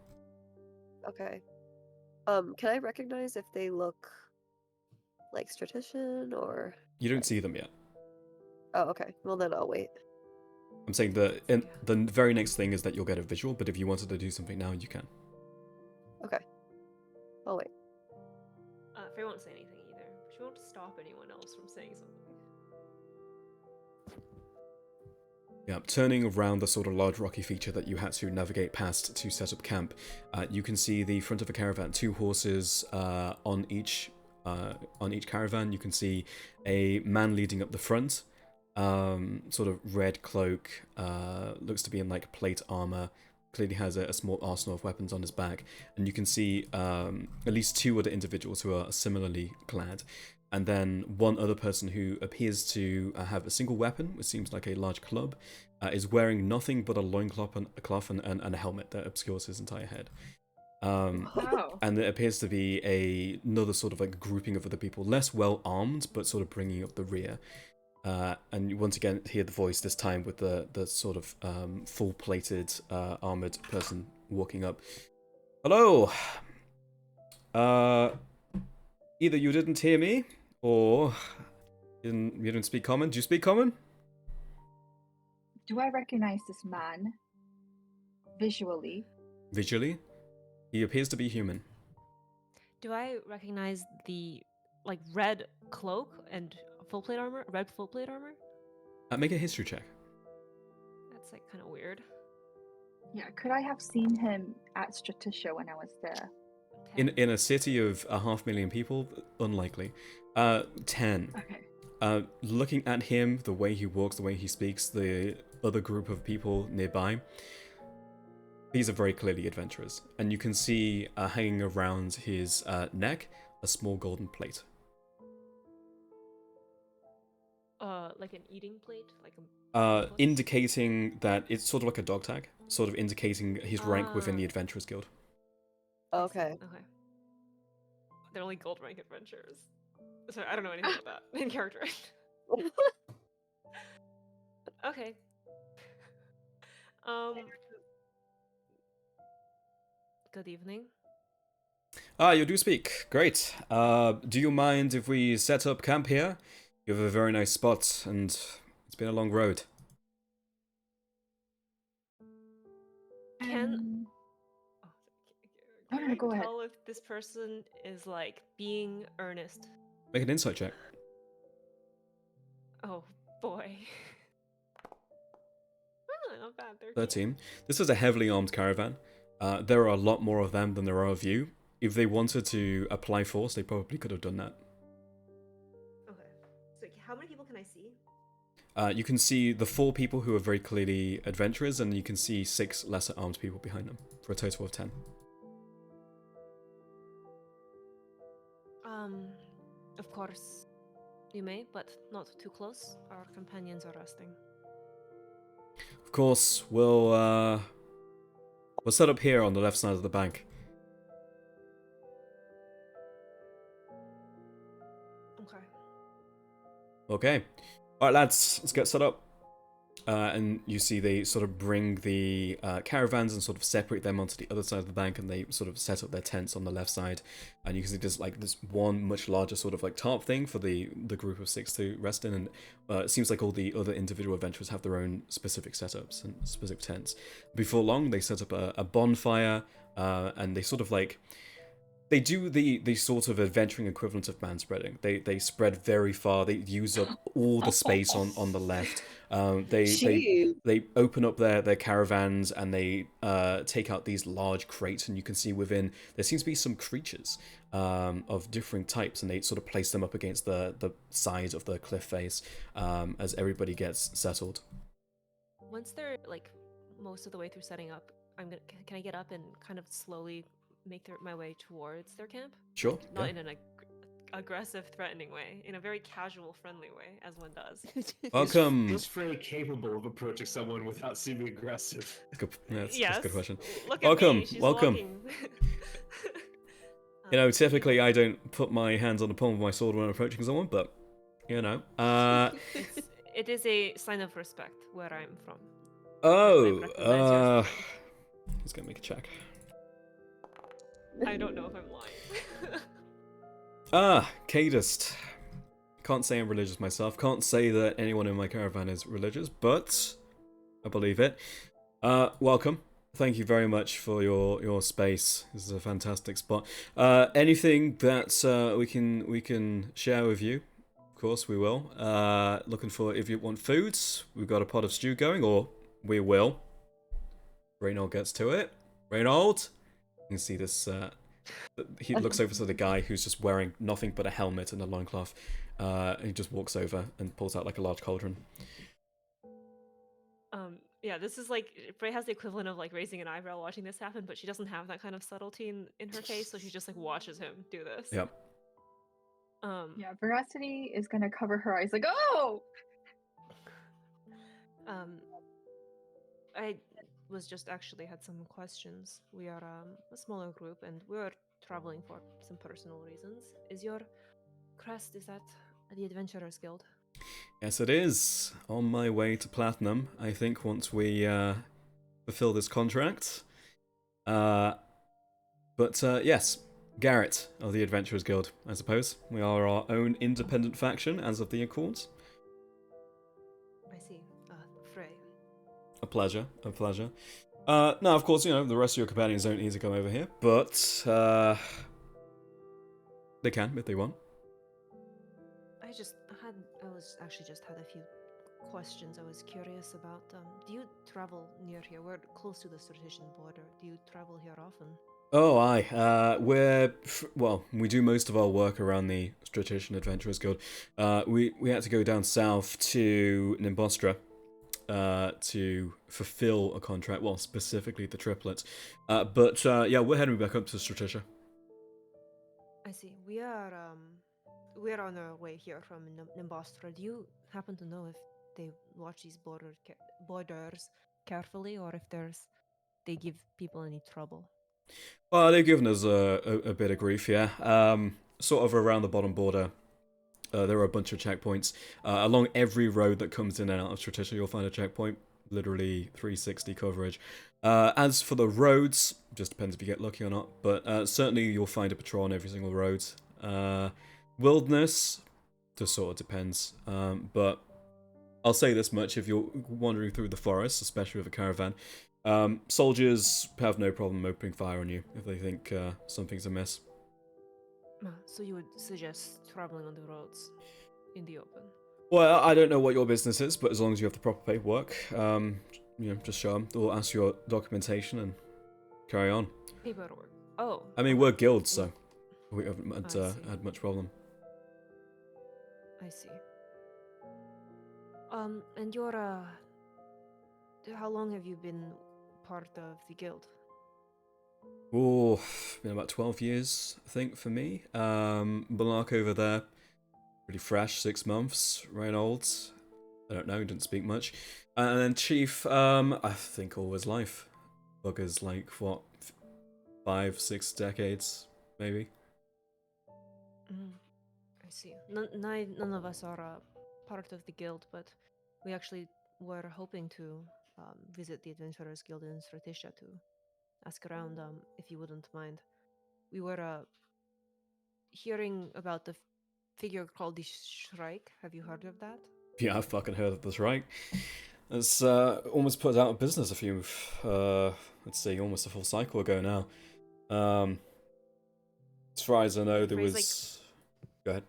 Okay. Can I recognize if they look like Stratician or? You don't see them yet. Oh, okay. Well, then I'll wait. I'm saying the very next thing is that you'll get a visual, but if you wanted to do something now, you can. Okay. I'll wait. Frey won't say anything either. She won't stop anyone else from saying something. Yeah, turning around the sort of large rocky feature that you had to navigate past to set up camp, you can see the front of a caravan, 2 horses on each caravan. You can see a man leading up the front, sort of red cloak, looks to be in like plate armor, clearly has a small arsenal of weapons on his back, and you can see at least 2 other individuals who are similarly clad. And then one other person who appears to have a single weapon, which seems like a large club, is wearing nothing but a loincloth and a helmet that obscures his entire head. Wow. And there appears to be another sort of like grouping of other people, less well armed, but sort of bringing up the rear. And you once again hear the voice, this time with the sort of full-plated, armored person walking up. Hello! Either you didn't hear me, or you didn't speak common. Do you speak common? Do I recognize this man visually? Visually, he appears to be human. Do I recognize the like red cloak and full plate armor? Red full plate armor? Make a history check. That's like kind of weird. Yeah, could I have seen him at Stratisha when I was there? 10. In a city of 500,000 people, unlikely. 10. Okay. Looking at him, the way he walks, the way he speaks, the other group of people nearby, these are very clearly adventurers. And you can see hanging around his neck a small golden plate. Like an eating plate, like a. Indicating that it's sort of like a dog tag, sort of indicating his rank within the Adventurers Guild. Okay. Okay. They're only gold rank adventurers. Sorry, I don't know anything about that in character. Okay. Good evening. You do speak. Great. Do you mind if we set up camp here? You have a very nice spot, and it's been a long road. Can No, can no, I go ahead. tell if this person is like being earnest? Make an insight check. Oh boy. Not bad. 13. This is a heavily armed caravan. There are a lot more of them than there are of you. If they wanted to apply force, they probably could have done that. Okay. So how many people can I see? You can see the 4 people who are very clearly adventurers, and you can see 6 lesser armed people behind them, for a total of 10. Of course, you may, but not too close. Our companions are resting. Of course, we'll set up here on the left side of the bank. Okay. Okay. Alright, lads, let's get set up. And you see they sort of bring the caravans and sort of separate them onto the other side of the bank, and they sort of set up their tents on the left side. And you can see there's like this one much larger sort of like tarp thing for the group of 6 to rest in, and it seems like all the other individual adventurers have their own specific setups and specific tents. Before long, they set up a bonfire, and they sort of like... They do the sort of adventuring equivalent of man spreading. They spread very far. They use up all the space on the left. They open up their caravans, and they take out these large crates, and you can see within there seems to be some creatures of different types, and they sort of place them up against the side of the cliff face as everybody gets settled. Once they're like most of the way through setting up, can I get up and kind of slowly make my way towards their camp? Sure. Not Yeah. in an aggressive, threatening way, in a very casual, friendly way, as one does. Welcome. Is Frey capable of approaching someone without seeming aggressive? That's Yes. a good question. Look at Welcome, me. She's welcome. walking. You know, typically I don't put my hands on the palm of my sword when I'm approaching someone, but you know. It is a sign of respect where I'm from. Oh. He's gonna make a check. I don't know if I'm lying. Cadist. Can't say I'm religious myself. Can't say that anyone in my caravan is religious, but I believe it. Welcome. thank you very much for your space. This is a fantastic spot. Anything that we can share with you? Of course, we will. Looking for if you want foods, we've got a pot of stew going, or we will. Reynold gets to it. Reynold, you can see this. He looks over to the guy who's just wearing nothing but a helmet and a loincloth. He just walks over and pulls out like a large cauldron. Yeah, this is like Frey has the equivalent of like raising an eyebrow watching this happen, but she doesn't have that kind of subtlety in her face, so she just like watches him do this. Yep. Yeah, Veracity is gonna cover her eyes like, oh! I was just actually had some questions. We are a smaller group and we are traveling for some personal reasons. Is your crest, is that the Adventurers Guild? Yes, it is. On my way to Platinum, I think, once we fulfill this contract. But yes, Garrett of the Adventurers Guild, I suppose. We are our own independent faction as of the Accords. I see. Frey. A pleasure, a pleasure. Now, of course, you know, the rest of your companions don't need to come over here, but they can if they want. I was actually just had a few questions I was curious about. Do you travel near here? We're close to the Sortition border. Do you travel here often? Oh, aye. Well, we do most of our work around the Strategian Adventurers Guild. We had to go down south to Nimbostra to fulfill a contract, well, specifically the triplets. But yeah, we're heading back up to Strategia. I see. We are on our way here from Nimbostra. Do you happen to know if they watch these borders carefully, or if they give people any trouble? Well, they've given us a bit of grief, yeah. Sort of around the bottom border, there are a bunch of checkpoints. Along every road that comes in and out of Strategia, you'll find a checkpoint. Literally 360 coverage. As for the roads, just depends if you get lucky or not, but certainly you'll find a patrol on every single road. Wilderness, just sort of depends. But I'll say this much, if you're wandering through the forest, especially with a caravan, soldiers have no problem opening fire on you if they think something's amiss. So you would suggest traveling on the roads in the open? Well, I don't know what your business is, but as long as you have the proper paperwork, you know, just show them. They'll ask your documentation and carry on. Paperwork. Oh. I mean, we're guilds, so we haven't had much problem. I see. And you're how long have you been part of the guild? Oh, been about 12 years, I think, for me. Balark over there, pretty fresh, 6 months. Reynold, I don't know, didn't speak much. And then Chief, I think all his life. Bugger's like, what, 5-6 decades, maybe? I see. None of us are part of the guild, but we actually were hoping to visit the Adventurers Guild in Strategia to ask around, if you wouldn't mind. We were hearing about the figure called the Shrike. Have you heard of that? Yeah, I've fucking heard of this, right? It's almost put out of business a few, let's see, almost a full cycle ago now. As far as I know, there was... Go ahead.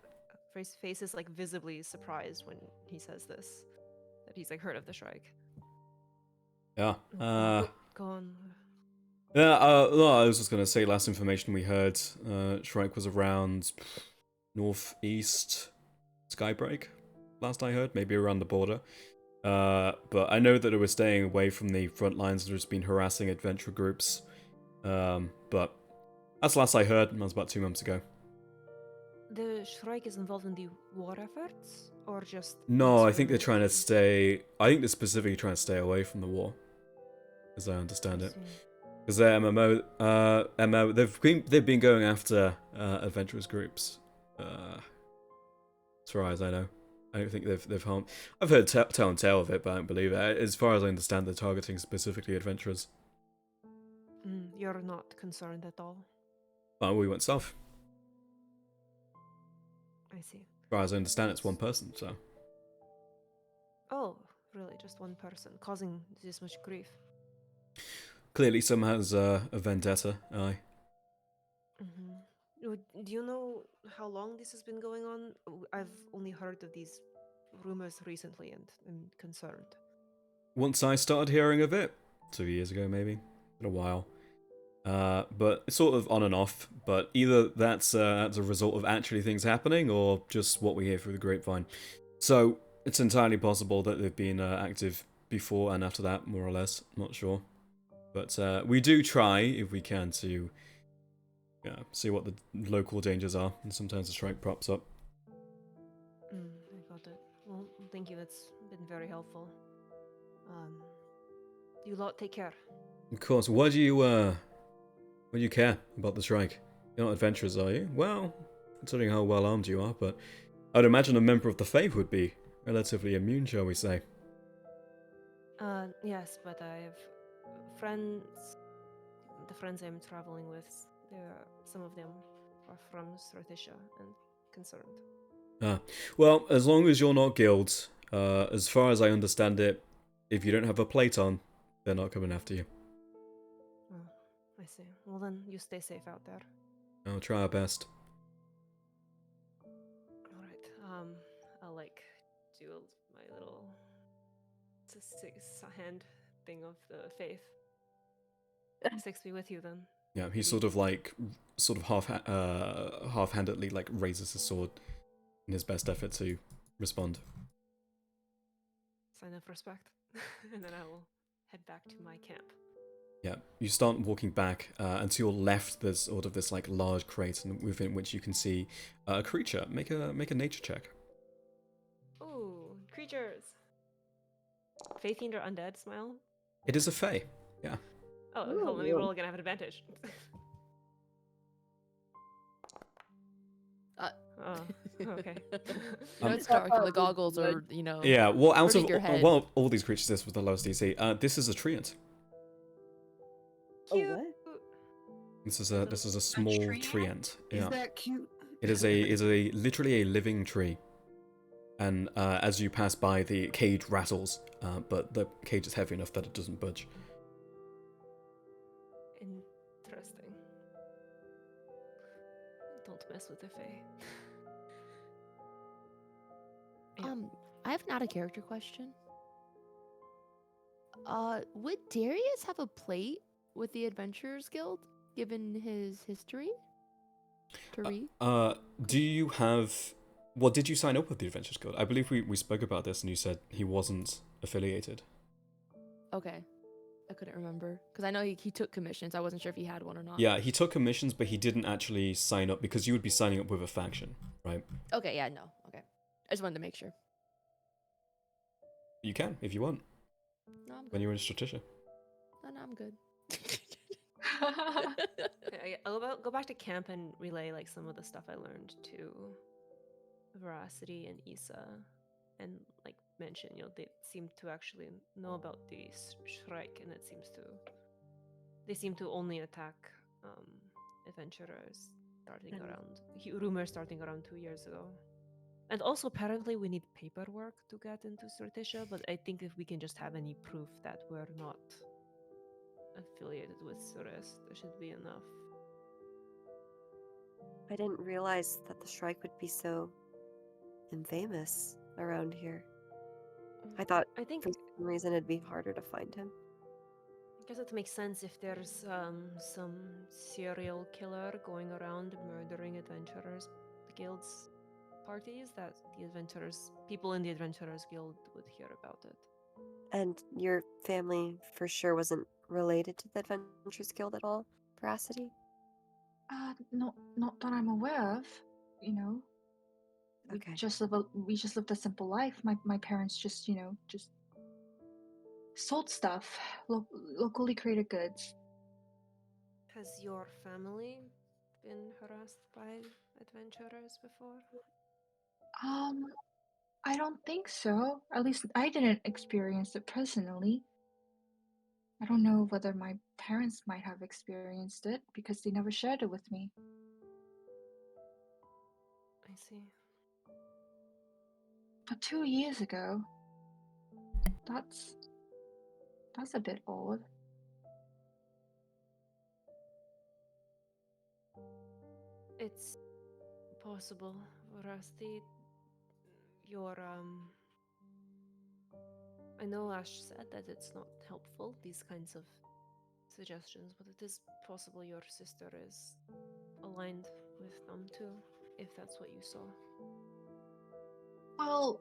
Frey's face is like visibly surprised when he says this, that he's like heard of the Shrike. Yeah. Go on. Yeah, no, I was just gonna say, last information we heard, Shrike was around northeast Skybreak, last I heard, maybe around the border. But I know that it was staying away from the front lines, there's been harassing adventure groups. But that's the last I heard, and that was about 2 months ago. The Shrike is involved in the war efforts, or just... No, I think they're trying to stay... I think they're specifically trying to stay away from the war, as I understand it. Because their MMO, they've been going after adventurous groups, as far as I know. I don't think they've harmed... I've heard tell and tale of it, but I don't believe it. As far as I understand, they're targeting specifically adventurers. You're not concerned at all? But we went south. I see. As far as I understand, it's one person, so... Oh, really? Just one person causing this much grief? Clearly, some has a vendetta. Aye. Mm-hmm. Do you know how long this has been going on? I've only heard of these rumors recently, and I'm concerned. Once I started hearing of it, 2 years ago maybe, been a while. But it's sort of on and off. But either that's a result of actually things happening, or just what we hear through the grapevine. So it's entirely possible that they've been active before and after that, more or less. Not sure, but we do try if we can to see what the local dangers are, and sometimes the strike props up. I got it. Well, thank you. That's been very helpful. You lot take care. Of course. Why do you care about the strike? You're not adventurers, are you? Well, considering how well armed you are, but I'd imagine a member of the Faith would be relatively immune, shall we say? Yes, but I have friends. The friends I'm traveling with, some of them are from Srtisha and concerned. Ah, well, as long as you're not guilds, as far as I understand it, if you don't have a plate on, they're not coming after you. Oh, I see. Well then, you stay safe out there. I'll try our best. All right. I'll do my little hand thing of the faith. Six be with you then. Yeah, he sort of half-handedly raises his sword in his best effort to respond. Sign of respect, and then I will head back to my camp. Yeah, you start walking back, and to your left there's sort of this large crate, and within which you can see a creature. Make a nature check. Ooh, creatures. Faith fiend or undead? Smile. It is a fae. Yeah. Oh, hold on, let me roll again. I have an advantage. Oh, okay. It's dark and the goggles are, Yeah. Well, out hurting of your head. all these creatures, this was the lowest DC. This is a treant. Cute. Oh, what? This is a small treant. Is Yeah. that cute? It is literally a living tree. And as you pass by, the cage rattles, but the cage is heavy enough that it doesn't budge. Interesting. Don't mess with the Fae. Yeah. I have not a character question. Would Darius have a plate with the Adventurers Guild, given his history? To read? Do you have... Well, did you sign up with the Adventurers Guild? I believe we spoke about this and you said he wasn't affiliated. Okay. I couldn't remember. Because I know he took commissions. I wasn't sure if he had one or not. Yeah, he took commissions, but he didn't actually sign up because you would be signing up with a faction, right? Okay, yeah, no. Okay. I just wanted to make sure. You can, if you want, No, I'm good. when you're in Stratisha. No, I'm good. Okay, I'll go back to camp and relay some of the stuff I learned to Veracity and Issa, and mention they seem to actually know about the strike, and they seem to only attack adventurers rumors starting around 2 years ago. And also apparently we need paperwork to get into Srtisha, but I think if we can just have any proof that we're not affiliated with Surest, that should be enough. I didn't realize that the strike would be so infamous around here. I thought I think for some reason it'd be harder to find him. I guess it makes sense if there's some serial killer going around murdering adventurers guilds parties, that people in the Adventurers Guild would hear about it. And your family for sure wasn't related to the Adventurers Guild at all, Veracity? Not that I'm aware of. Okay. We just lived a simple life. My parents just sold stuff, locally created goods. Has your family been harassed by adventurers before? I don't think so. At least I didn't experience it personally. I don't know whether my parents might have experienced it because they never shared it with me. I see. But 2 years ago, that's a bit odd. It's possible, Rusty. Your I know Ash said that it's not helpful, these kinds of suggestions, but it is possible your sister is aligned with them too, if that's what you saw. Well,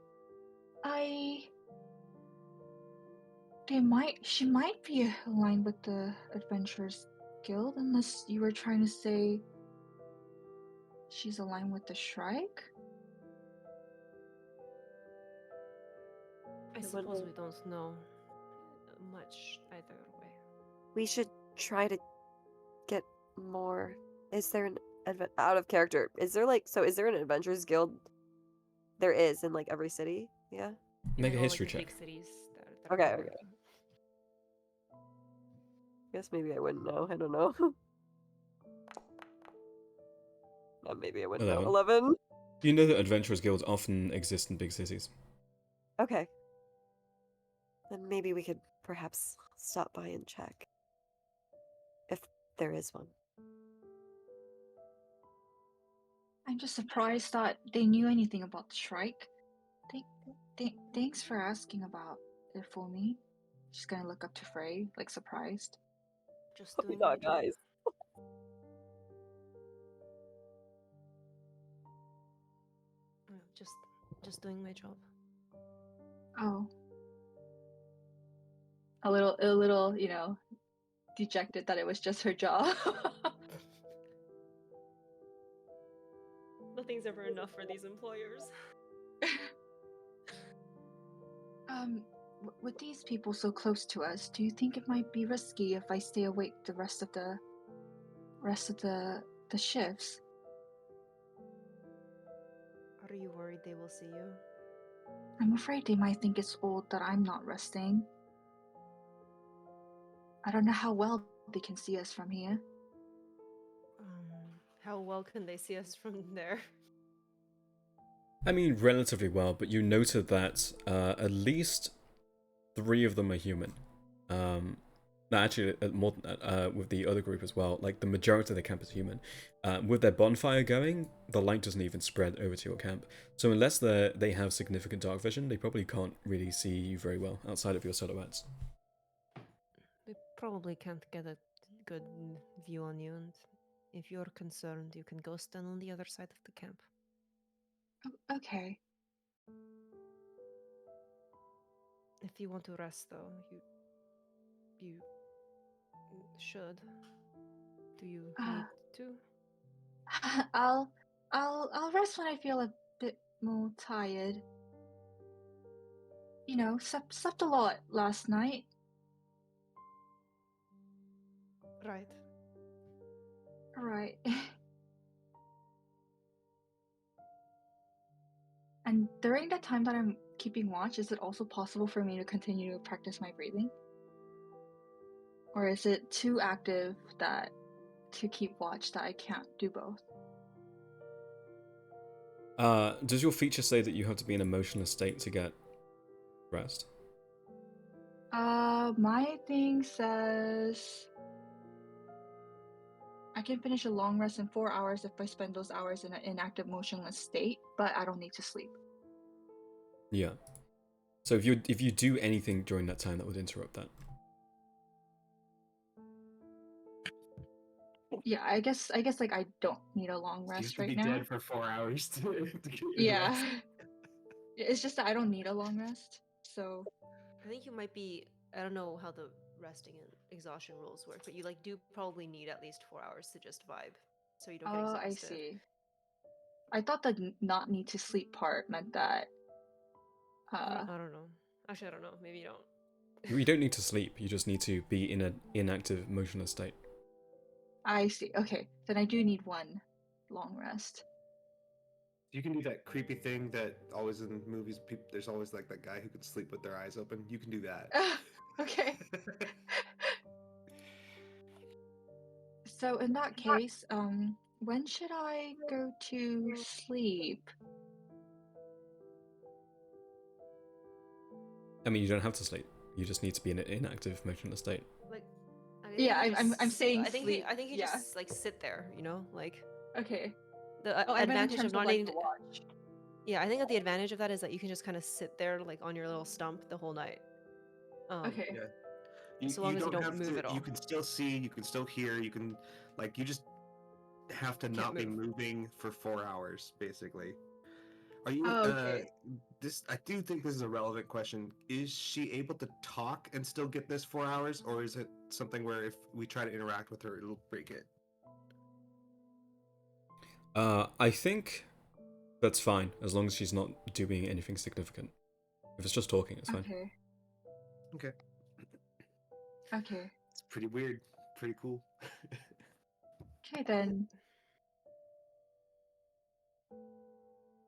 she might be aligned with the Adventurers Guild, unless you were trying to say she's aligned with the Shrike? I I suppose wonder- we don't know much either way. We should try to get more. Is there an out of character? Is there is there an Adventurers Guild? There is in like every city. Yeah. Make a all, history the check. big cities that are Okay, covered. okay. Guess maybe I wouldn't know. I don't know. Maybe I wouldn't know. 11. 11. You know that adventurers guilds often exist in big cities. Okay. Then maybe we could perhaps stop by and check if there is one. I'm just surprised that they knew anything about the Shrike. Thanks for asking about it for me. She's gonna look up to Frey, like surprised. Just Oh my doing my god, job. guys. Yeah, just doing my job. Oh. A little, dejected that it was just her job. Nothing's ever enough for these employers. With these people so close to us, do you think it might be risky if I stay awake the rest of the shifts? Are you worried they will see you? I'm afraid they might think it's odd that I'm not resting. I don't know how well they can see us from here. How well can they see us from there? I mean, relatively well, but you noted that at least 3 of them are human. No, actually, more than that, with the other group as well. Like, the majority of the camp is human. With their bonfire going, the light doesn't even spread over to your camp. So unless they have significant dark vision, they probably can't really see you very well outside of your silhouettes. We probably can't get a good view on you, and if you're concerned, you can go stand on the other side of the camp. Okay. If you want to rest, though, you should. Do you need to? I'll rest when I feel a bit more tired. Slept a lot last night. Right. Right. And during the time that I'm keeping watch, is it also possible for me to continue to practice my breathing? Or is it too active to keep watch that I can't do both? Does your feature say that you have to be in a motionless state to get rest? My thing says I can finish a long rest in 4 hours if I spend those hours in an inactive motionless state, but I don't need to sleep. Yeah. So if you do anything during that time, that would interrupt that. Yeah, I guess like I don't need a long You used rest to right be now. dead for 4 hours to get your Yeah. rest. It's just that I don't need a long rest. So I think you might be. I don't know how the resting and exhaustion rules work, but you do probably need at least 4 hours to just vibe, so you don't get exhausted. I see. I thought the not need to sleep part meant that I don't know. Actually, I don't know. Maybe you don't. You don't need to sleep. You just need to be in an inactive, motionless state. I see. Okay, then I do need one long rest. You can do that creepy thing that always in movies, there's always like that guy who can sleep with their eyes open. You can do that. Okay. So in that case, when should I go to sleep? I mean, you don't have to sleep. You just need to be in an inactive, motionless state. Yeah, I'm saying I think sleep. I think you Yeah. just sit there, Okay. The Oh, I meant in advantage of terms of not like needing the to, watch. yeah, I think that the advantage of that is that you can just kind of sit there like on your little stump the whole night. Okay. Yeah. So long as you don't don't have move to. at all. You can still see. You can still hear. You can, like, you just have to Can't not be move. moving for 4 hours, basically. Are you? Oh, okay. This I do think this is a relevant question. Is she able to talk and still get this 4 hours, or is it something where if we try to interact with her, it'll break it? I think that's fine as long as she's not doing anything significant. If it's just talking, it's fine. Okay. Okay. Okay. It's pretty weird. Pretty cool. Okay then.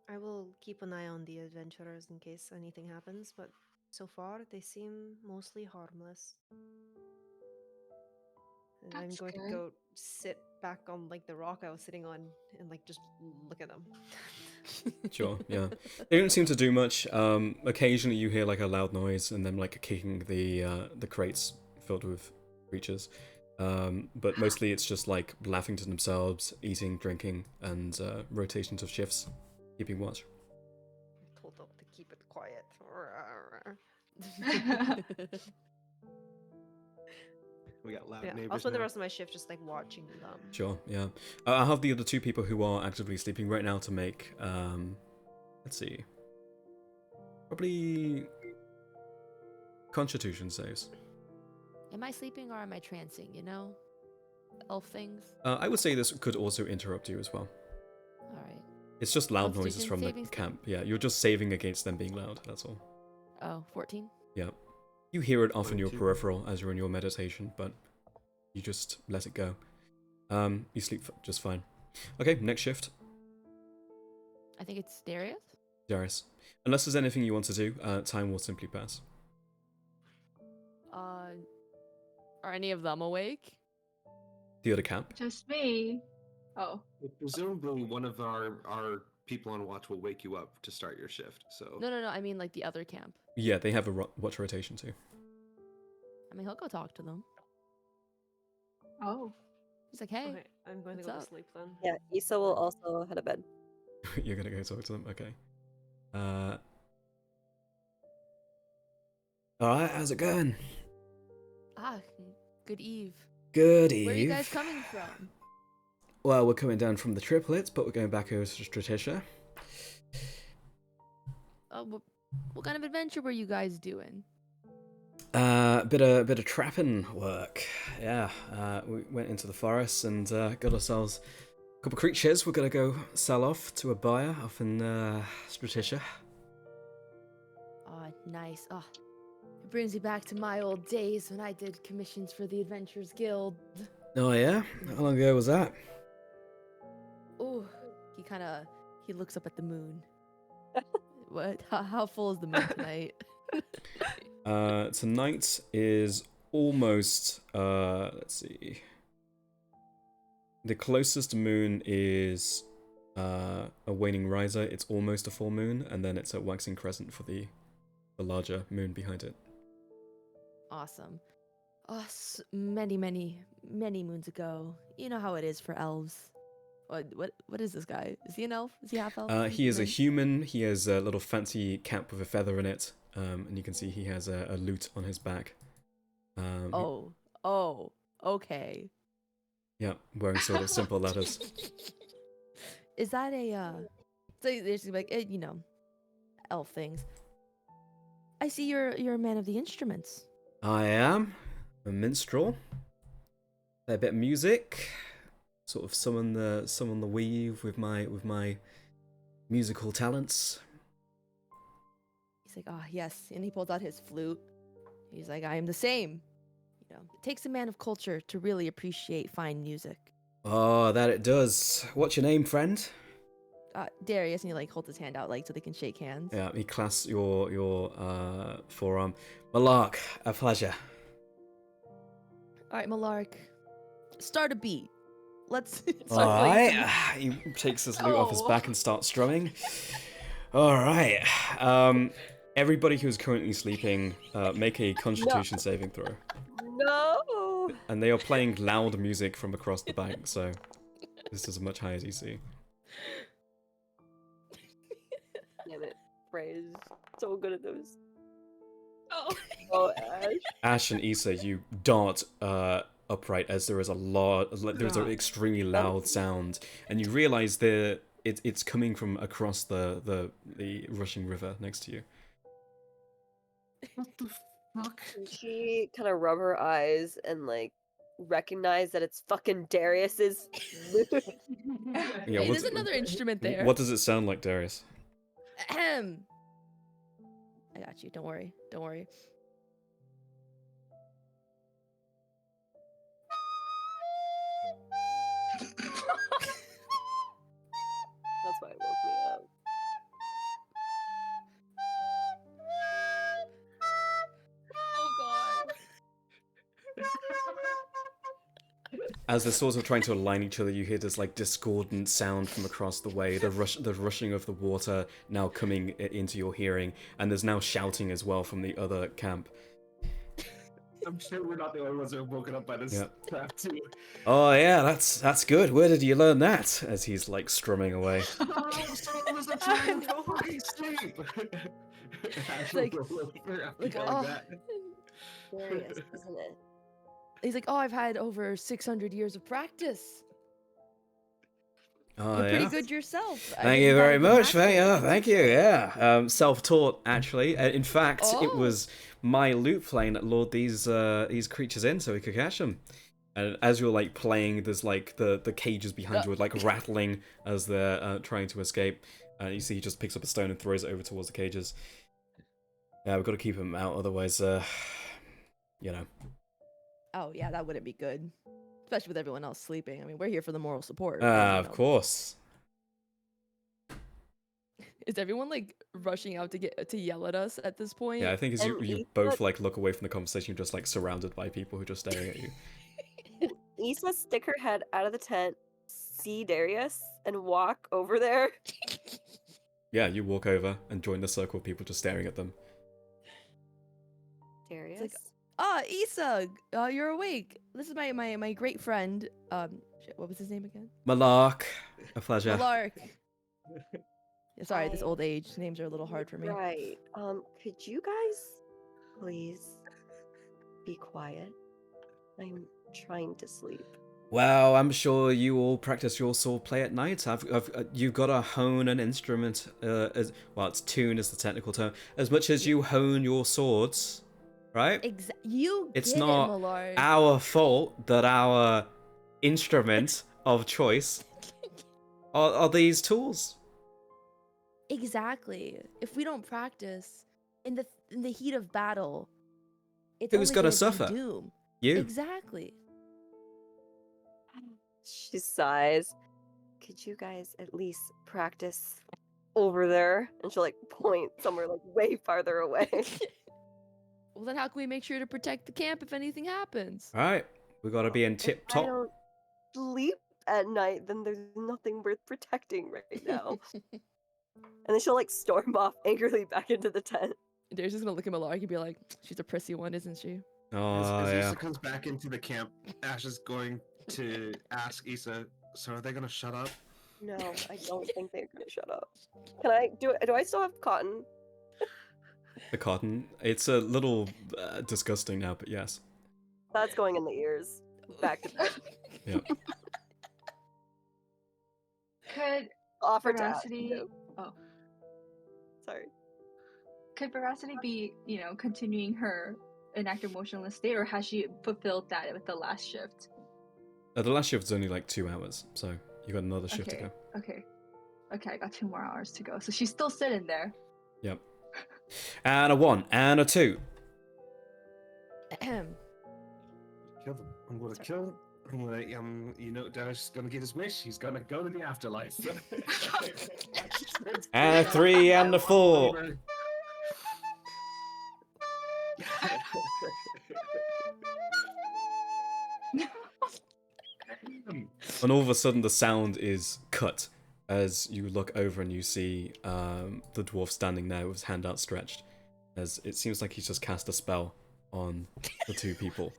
I will keep an eye on the adventurers in case anything happens, but so far they seem mostly harmless. And I'm That's going to good. go sit back on like the rock I was sitting on and like just look at them. Sure, yeah. They don't seem to do much. Occasionally you hear like a loud noise and them like kicking the crates filled with creatures. But mostly it's just like laughing to themselves, eating, drinking, and rotations of shifts, keeping watch. Told them to keep it quiet. We got loud Yeah, I'll neighbors spend the now. rest of my shift just like watching them. Sure, yeah. I have the other two people who are actively sleeping right now to make, let's see, probably constitution saves. Am I sleeping or am I trancing, you know? Elf things? I would say this could also interrupt you as well. Alright. It's just loud noises Constitution from the savings throw? camp. Yeah, you're just saving against them being loud, that's all. Oh, 14? Yeah. You hear it off in your 22. peripheral as you're in your meditation, but you just let it go. You sleep just fine. Okay, next shift. I think it's Darius? Darius. Unless there's anything you want to do, time will simply pass. Are any of them awake? The other camp? Just me. Oh. Well, presumably, one of our people on watch will wake you up to start your shift. So No, I mean like the other camp. Yeah, they have a watch rotation too. I mean, he'll go talk to them. Oh. He's like, hey. Okay, I'm going to what's go up? to sleep then. Yeah, Issa will also head to bed. You're gonna go talk to them? Okay. Alright, how's it going? Ah, good eve. Good eve. Where are you guys coming from? Well, we're coming down from the triplets, but we're going back over to Stratisha. What kind of adventure were you guys doing? Bit of trapping work. Yeah, we went into the forest and got ourselves a couple creatures. We're gonna go sell off to a buyer off in Stratisha. Oh, nice. Oh, it brings me back to my old days when I did commissions for the Adventurers Guild. Oh yeah? How long ago was that? Oh, he looks up at the moon. What? How full is the moon tonight? Tonight is almost, let's see. The closest moon is a waning riser. It's almost a full moon, and then it's a waxing crescent for the larger moon behind it. Awesome. Oh, many moons ago. You know how it is for elves. What is this guy? Is he an elf? Is he half elf? He is a human. He has a little fancy cap with a feather in it, and you can see he has a lute on his back. Okay. Yeah, wearing sort of simple letters. Is that a so there's like elf things. I see you're a man of the instruments. I am a minstrel. Play a bit of music. Sort of summon the weave with my musical talents. He's like, yes, and he pulls out his flute. He's like, I am the same. It takes a man of culture to really appreciate fine music. Oh, that it does. What's your name, friend? Darius, and he like holds his hand out like so they can shake hands. Yeah, he clasps your forearm. Malark, a pleasure. All right, Malark, start a beat. Let's All start playing right. some- He takes his lute off his Oh. back and starts strumming. All right. Everybody who's currently sleeping, make a Constitution saving throw. No. And they are playing loud music from across the bank, so this is as much high as you see. Damn it, Frey is so good at those. Oh. Oh, Ash. Ash and Issa, you dart upright as there is there's an extremely loud sound, and you realize it's coming from across the rushing river next to you. What the fuck? Can she kind of rub her eyes and like recognize that it's fucking Darius's loot? Yeah, Hey, what's- there's another instrument there. What does it sound like, Darius? Ahem. I got you. Don't worry. Don't worry. That's why it woke me up. Oh god. As they're sort of trying to align each other, you hear this like discordant sound from across the way. The rushing of the water now coming into your hearing, and there's now shouting as well from the other camp. I'm sure we're not the only ones that are woken up by this Yep. crap too. Oh yeah, that's good. Where did you learn that? As he's like strumming away. Oh, so it was a time to fucking sleep. Ash Like- will roll over after like, hearing oh. that. Darius, isn't it? He's like, oh, I've had over 600 years of practice. Oh You're pretty yeah. good yourself. I Thank think you got a very good much. master. Thank you. Yeah, self-taught actually. In fact, it Oh. was my lute playing that lured these creatures in so we could catch them. And as you're like playing, there's like the cages behind you are like rattling as they're trying to escape. And you see he just picks up a stone and throws it over towards the cages. Yeah, we've got to keep them out, otherwise, you know. Oh, yeah, that wouldn't be good. Especially with everyone else sleeping. I mean, we're here for the moral support. Of course. Is everyone like rushing out to yell at us at this point? Yeah, I think as you, And you Issa- both like look away from the conversation, you're just like surrounded by people who are just staring at you. Issa stick her head out of the tent, see Darius, and walk over there. Yeah, you walk over and join the circle of people just staring at them. Darius? Ah, Issa, you're awake. This is my great friend. Shit, what was his name again? Malark, a pleasure. Malark. Yeah, sorry, this Hi. old age names are a little hard for me. Right. Could you guys please be quiet? I'm trying to sleep. Well, I'm sure you all practice your sword play at night. You've got to hone an instrument, as well, it's tune is the technical term, as much as you hone your swords, right? You It's get not it, Malark. Our fault that our instrument of choice are these tools. Exactly. If we don't practice in the heat of battle, it's Who's only gonna gonna suffer? be doom. You. Exactly. She sighs. Could you guys at least practice over there? And she'll like point somewhere like way farther away. Well, then how can we make sure to protect the camp if anything happens? All right, we got to be in tip If I top. don't sleep at night, then there's nothing worth protecting right now. And then she'll like storm off angrily back into the tent. Darius just gonna look at Malark and be like, "She's a prissy one, isn't she?" Oh, As yeah. Issa comes back into the camp, Ash is going to ask Issa, so are they gonna shut up? No, I don't think they're gonna shut up. Can I do I still have cotton? The cotton. It's a little disgusting now, but yes. That's going in the ears. Back to back. Yeah. Could Offer to ask. Veracity? No. Oh, Sorry. could Veracity be, continuing her inactive motionless state, or has she fulfilled that with the last shift? The last shift's only like 2 hours, so you got another shift to go. Okay, I got 2 more hours to go. So she's still sitting there. Yep. And a 1, and a 2. Ahem. Kill them. I'm gonna kill them. I'm gonna, Darius is gonna get his wish. He's gonna go to the afterlife. And a 3 and a 4. And all of a sudden the sound is cut as you look over and you see the dwarf standing there with his hand outstretched, as it seems like he's just cast a spell on the 2 people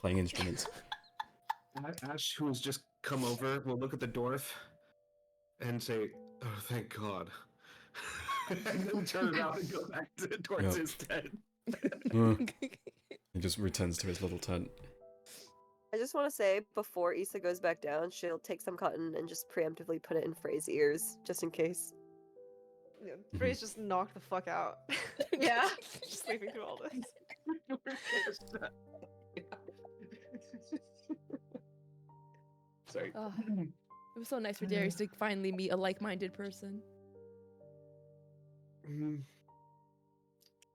playing instruments. Ash, who has just come over, will look at the dwarf. and say, "Oh, thank God," and then turn around and go back towards Yep. his tent. He just returns to his little tent. I just want to say, before Issa goes back down, she'll take some cotton and just preemptively put it in Frey's ears, just in case. Yeah, Frey's just knocked the fuck out. Yeah. Just sleeping through all this. Sorry. Oh, it was so nice for Darius to finally meet a like-minded person. Mm,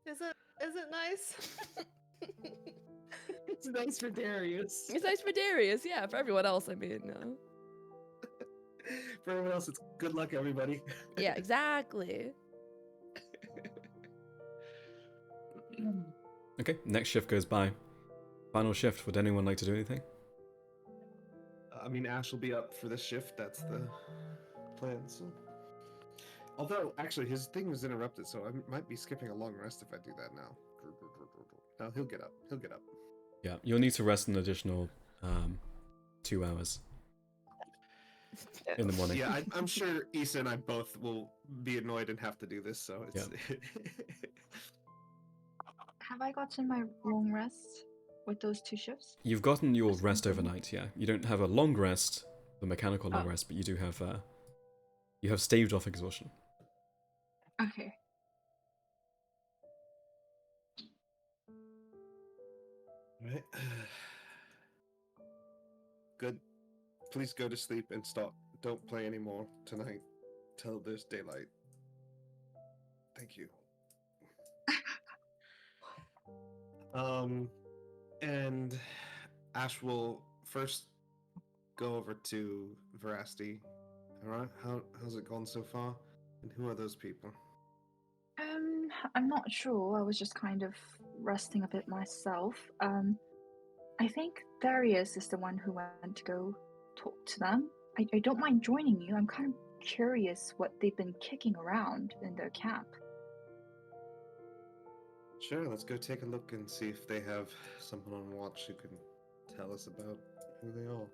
Is it nice? It's nice for Darius. It's nice for Darius, yeah. For everyone else, I mean, no. For everyone else, it's good luck, everybody. Yeah, exactly. Okay, next shift goes by. Final shift. Would anyone like to do anything? I mean, Ash will be up for this shift. That's the plan. So, although actually his thing was interrupted, so I might be skipping a long rest if I do that now. No, he'll get up. He'll get up. Yeah, you'll need to rest an additional 2 hours in the morning. Yeah, I'm sure Issa and I both will be annoyed and have to do this. So it's. Have I gotten my long rest with those 2 shifts? You've gotten your rest overnight, yeah. You don't have a long rest, the mechanical long Oh. rest, but you do have you have staved off exhaustion. Okay. Right. Good. Please go to sleep and stop. Don't play anymore tonight till there's daylight. Thank you. And Ash will first go over to Veracity. All right, how's it gone so far? And who are those people? I'm not sure. I was just kind of resting a bit myself. I think Darius is the one who went to go talk to them. I don't mind joining you. I'm kind of curious what they've been kicking around in their camp. Sure, let's go take a look and see if they have someone on watch who can tell us about who they are.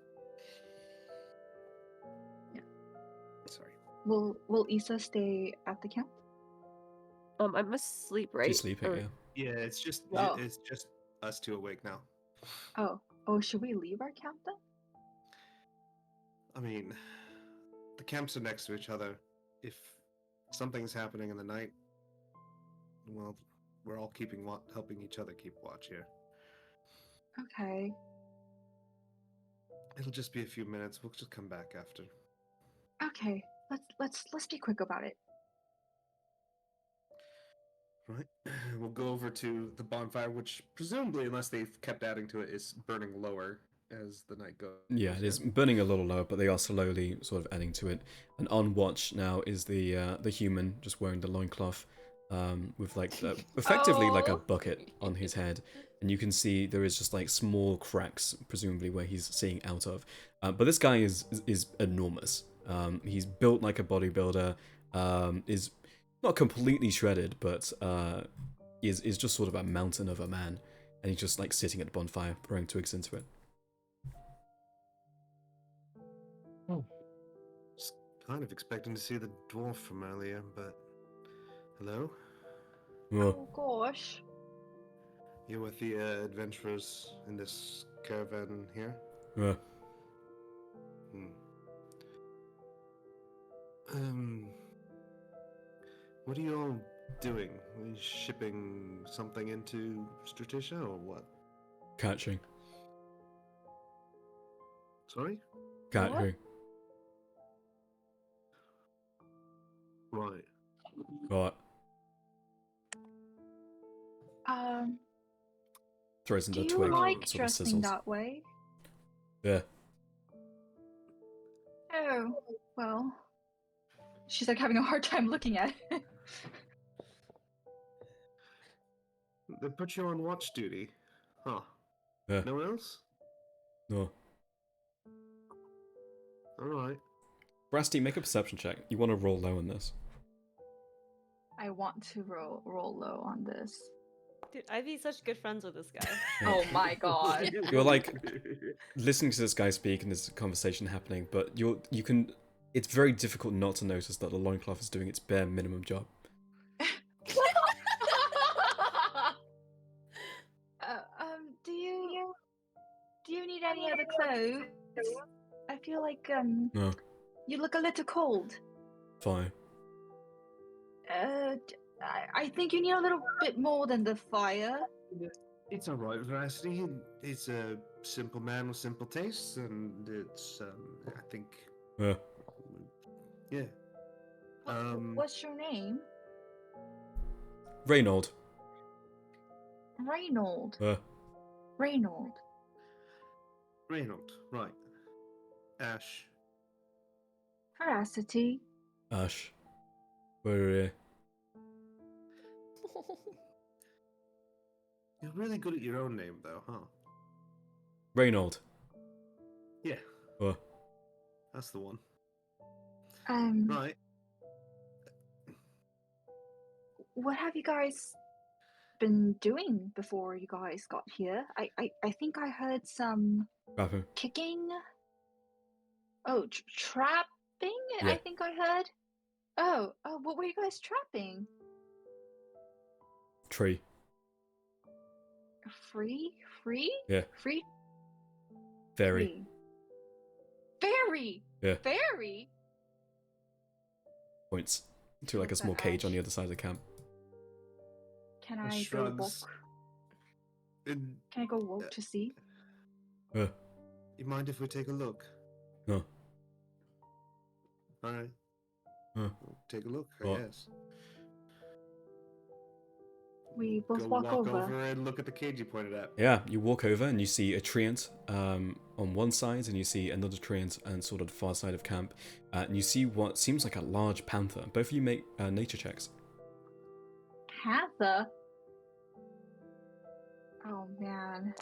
Yeah. Sorry. Will Issa stay at the camp? I'm asleep, right? She's sleeping, Or- yeah. Yeah, it's just Oh. us two awake now. Oh, should we leave our camp then? I mean, the camps are next to each other. If something's happening in the night, well, we're all helping each other keep watch here. Okay. It'll just be a few minutes. We'll just come back after. Okay. Let's be quick about it. Right. We'll go over to the bonfire, which presumably, unless they've kept adding to it, is burning lower as the night goes. Yeah, it is burning a little lower, but they are slowly sort of adding to it. And on watch now is the human just wearing the loincloth, with like effectively like a Oh. bucket on his head, and you can see there is just like small cracks, presumably where he's seeing out of. But this guy is enormous. He's built like a bodybuilder. Is not completely shredded, but is just sort of a mountain of a man, and he's just like sitting at the bonfire, throwing twigs into it. Just kind of expecting to see the dwarf from earlier, but hello. Oh, Oh gosh. You're with the adventurers in this caravan here? uh, Hmm. What are you all doing? Are you shipping something into Stratisha or what? catching. Sorry? Catching. Right. Right. Throws Do into a you twig, like sort of dressing sizzles. that way? Yeah. Oh, well. She's like having a hard time looking at it. They put you on watch duty. Huh. Yeah. No one else? No. Alright. Brasty, make a perception check. You want to roll low on this. I want to roll low on this. Dude, I'd be such good friends with this guy. Yeah. Oh my god. You're like listening to this guy speak and this conversation happening, but you can it's very difficult not to notice that the loincloth is doing its bare minimum job. Do you need any other clothes? I feel like No, you look a little cold. fine. I think you need a little bit more than the fire. It's all right, Veracity. He's a simple man with simple tastes, and it's I think, Yeah. yeah. What's your name? Reynold. Reynold. Uh, Reynold. Reynold, right? Ash. Veracity. Ash. We're You're really good at your own name, though, huh? Reynold. Yeah, Uh, that's the one. Um, Right. what have you guys been doing before you guys got here? I think I heard some Rapper. kicking. Oh, trapping? Yeah. I think I heard. Oh, what were you guys trapping? Tree. Free? Yeah. Free? Very. Free. Fairy! Yeah. Fairy? Points to like a What's small that, cage on Ash? the other side of the camp. Can He I go shrugs. walk? And, Can I go walk to see? Uh, you mind if we take a look? no. All right. Huh. We'll take a look, I What? guess. We both Go walk over. and look at the cage you pointed at. Yeah, you walk over and you see a treant on one side, and you see another treant on sort of the far side of camp, and you see what seems like a large panther. Both of you make nature checks. Panther? Oh man.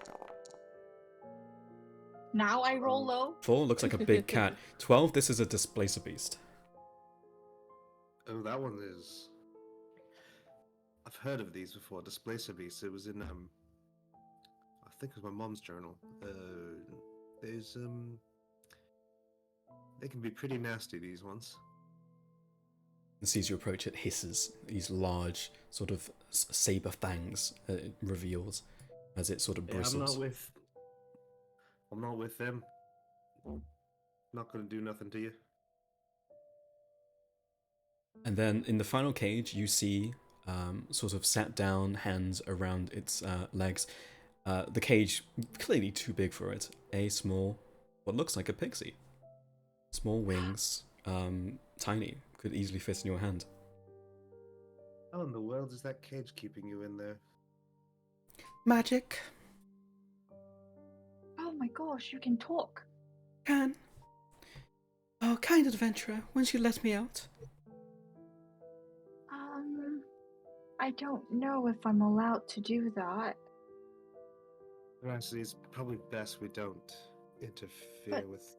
Now I roll low. 4 looks like a big cat. 12, this is a displacer beast. Oh, that one is. I've heard of these before. Displacer beasts. It was in I think it was my mom's journal. There's They can be pretty nasty. These ones. And as you approach, it hisses. These large sort of saber fangs it reveals as it sort of Yeah, bristles. I'm not with them. Not gonna do nothing to you. And then in the final cage, you see sort of sat down, hands around its legs. The cage, clearly too big for it. A small, what looks like a pixie. Small wings, tiny, could easily fit in your hand. How in the world is that cage keeping you in there? Magic. Oh my gosh, you can talk. Can. Oh, kind adventurer, won't you let me out? I don't know if I'm allowed to do that. Actually, it's probably best we don't interfere But- with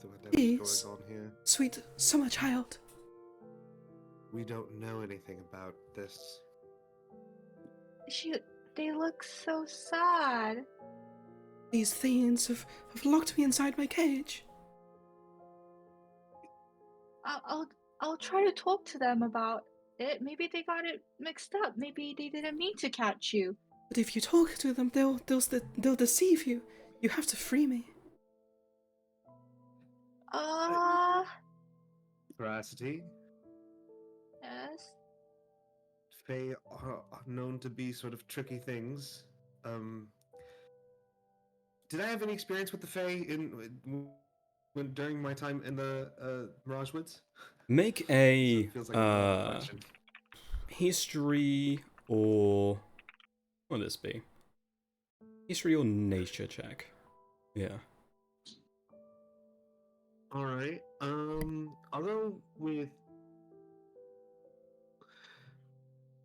whatever's Please. going on here. Sweet summer child. We don't know anything about this. They look so sad. These fiends have locked me inside my cage. I'll try to talk to them about it. Maybe they got it mixed up. Maybe they didn't mean to catch you. But if you talk to them, they'll deceive you. You have to free me. Veracity, Yes. Fae are known to be sort of tricky things. Did I have any experience with the Fae during my time in the Mirage Woods? Make a Feels like a bad question. history or what would this be? History or nature check. Yeah. All right. I'll go with.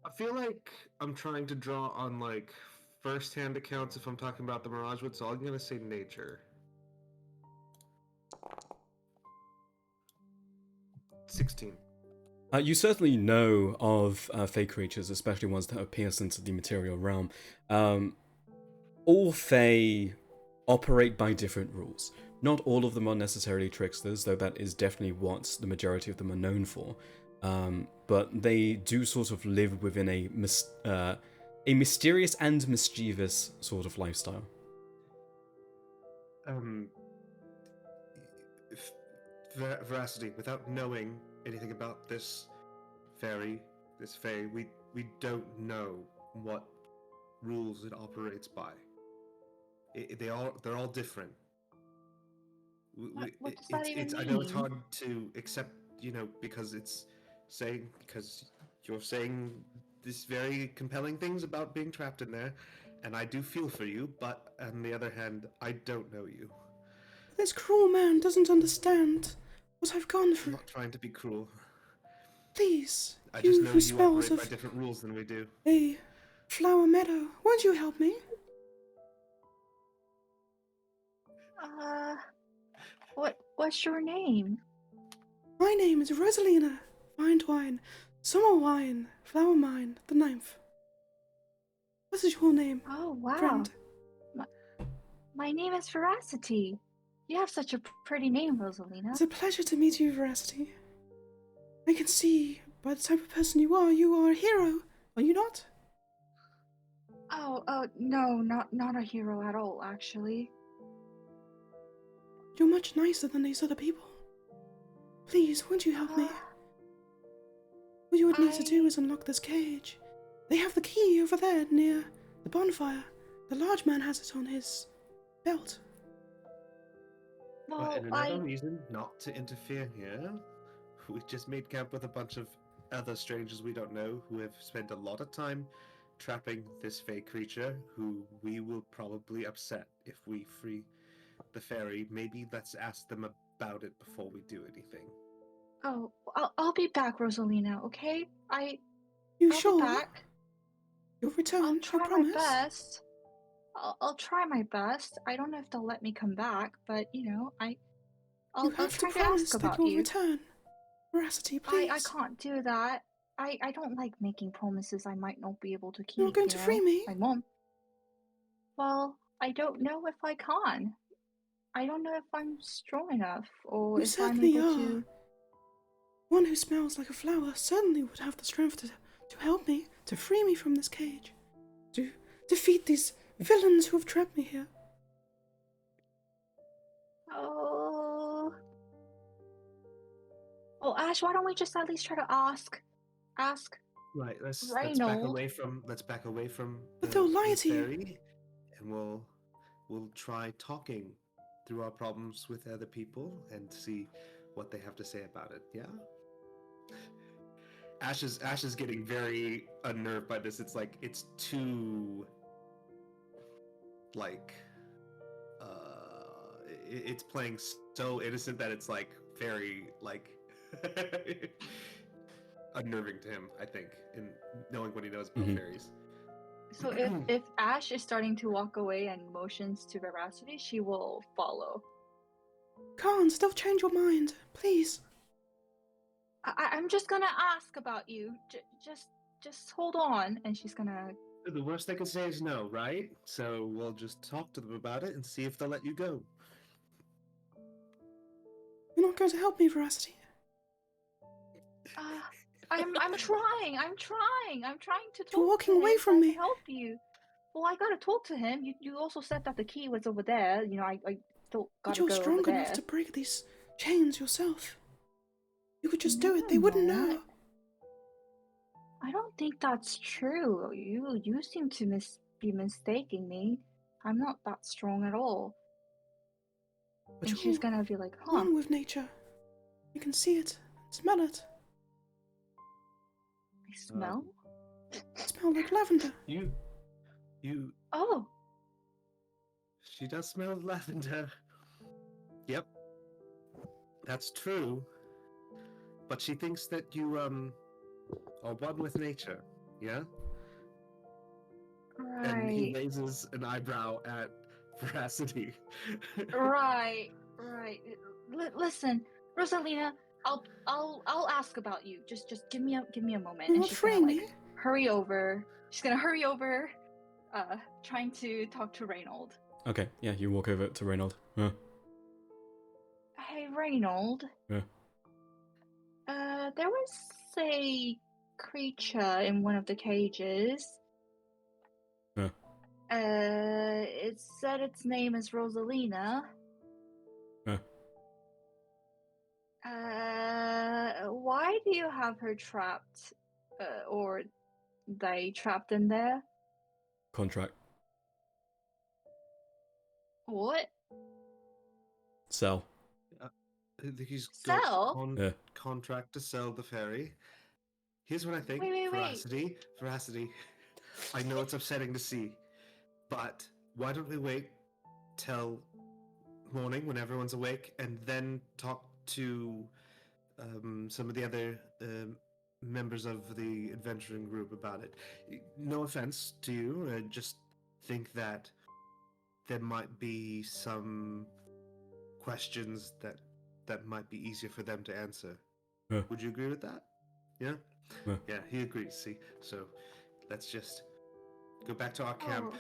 I feel like I'm trying to draw on like first-hand accounts if I'm talking about the Mirage Wood, so I'm gonna say nature. 16. You certainly know of Fey creatures, especially ones that have pierced into the material realm. All Fey operate by different rules. Not all of them are necessarily tricksters, though that is definitely what the majority of them are known for. But they do sort of live within a mysterious and mischievous sort of lifestyle. Veracity, without knowing anything about this fairy, this fae, we don't know what rules it operates by. They're all different. What does that even I know it's mean? hard to accept, because you're saying these very compelling things about being trapped in there, and I do feel for you, but on the other hand, I don't know you. This cruel man doesn't understand what I've gone I'm through. not trying to be cruel. Please, I you just know who you smells operate by of different rules than we do. a flower meadow, won't you help me? What's your name? My name is Rosalina, Fine Twine, Summer Wine, Flower Mine, the 9th. What is your name, Oh wow. friend? My name is Veracity. You have such a pretty name, Rosalina. It's a pleasure to meet you, Veracity. I can see by the type of person you are a hero, are you not? Oh, no, not a hero at all, actually. You're much nicer than these other people. Please, won't you help me? What you would need to do is unlock this cage. They have the key over there near the bonfire. The large man has it on his belt. Well, and Well, another reason not to interfere here, we just made camp with a bunch of other strangers we don't know who have spent a lot of time trapping this fey creature who we will probably upset if we free the fairy. Maybe let's ask them about it before we do anything. Oh, I'll be back, Rosalina, okay? You I'll sure? be back. You'll I'll return, you try my promise? best. I'll try my best. I don't know if they'll let me come back, but You I'll have to try to promise ask that about you'll you. return. Veracity, please. I can't do that. I don't like making promises I might not be able to keep, You're not going to free me? I won't. Well, I don't know if I can. I don't know if I'm strong enough or You if I'm certainly able are. to. One who smells like a flower certainly would have the strength to help me, to free me from this cage, to defeat these villains who have trapped me here. Oh. Well, Ash, why don't we just at least try to ask Right, let's back Reynold. away from But they'll lie the to you. fairy, and we'll try talking through our problems with other people and see what they have to say about it. Yeah. Ash is getting very unnerved by this. It's like it's too like it's playing so innocent that it's like very like unnerving to him, I think, in knowing what he knows about fairies. So if Ash is starting to walk away and motions to Veracity, she will follow. Can't, they'll change your mind. Please. I'm just gonna ask about you. Just hold on, and she's gonna. The worst they can say is no, right? So we'll just talk to them about it and see if they'll let you go. You're not going to help me, Veracity. I'm trying. I'm trying to talk You're walking to away him so from I me. can help you. Well, I gotta talk to him. You also said that the key was over there. I still But gotta you're go over strong there. enough to break these chains yourself. You could just do it. They wouldn't know. I don't think that's true. You seem to be mistaking me. I'm not that strong at all. But And you're she's gonna be like, huh? one with nature. You can see it, smell it. I smell? Smell like lavender. You. Oh, She does smell lavender. Yep. That's true. But she thinks that you, are one with nature, yeah? And he right. raises an eyebrow at Veracity. Right. Listen, Rosalina, I'll ask about you. Just give me a moment. You're And not she's gonna freeing me. hurry over. She's gonna hurry over, trying to talk to Reynold. Okay, yeah, you walk over to Reynold. Hey, Reynold. Yeah. There was a creature in one of the cages. Yeah. It said its name is Rosalina. Yeah. Why do you have her trapped? Or they trapped in there? Contract. What? Sell. He's got Sell? Yeah. contract to sell the ferry. Here's what I think. Wait. Veracity. I know it's upsetting to see, but why don't we wait till morning when everyone's awake and then talk to some of the other members of the adventuring group about it? No offense to you, I just think that there might be some questions that might be easier for them to answer. Yeah. Would you agree with that? Yeah? Yeah. Yeah, he agrees, see. So let's just go back to our camp, Oh.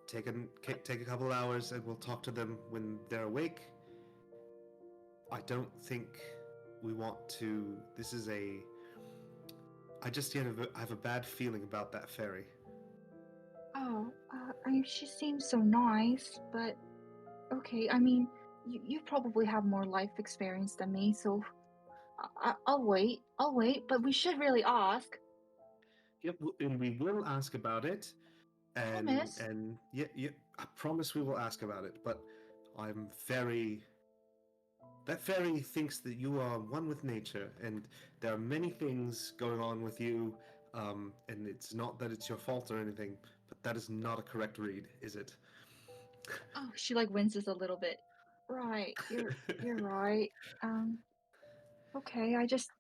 take a couple hours, and we'll talk to them when they're awake. I don't think we want to. This is a. I just have a bad feeling about that ferry. Oh, I mean, she seems so nice, but okay, I mean, you probably have more life experience than me, so I'll wait. I'll wait, but we should really ask. Yep, and we will ask about it. Promise? And yeah, I promise we will ask about it. But I'm very. That fairy thinks that you are one with nature, and there are many things going on with you. And it's not that it's your fault or anything, but that is not a correct read, is it? Oh, she like winces a little bit. Right, you're right. Um, okay, I just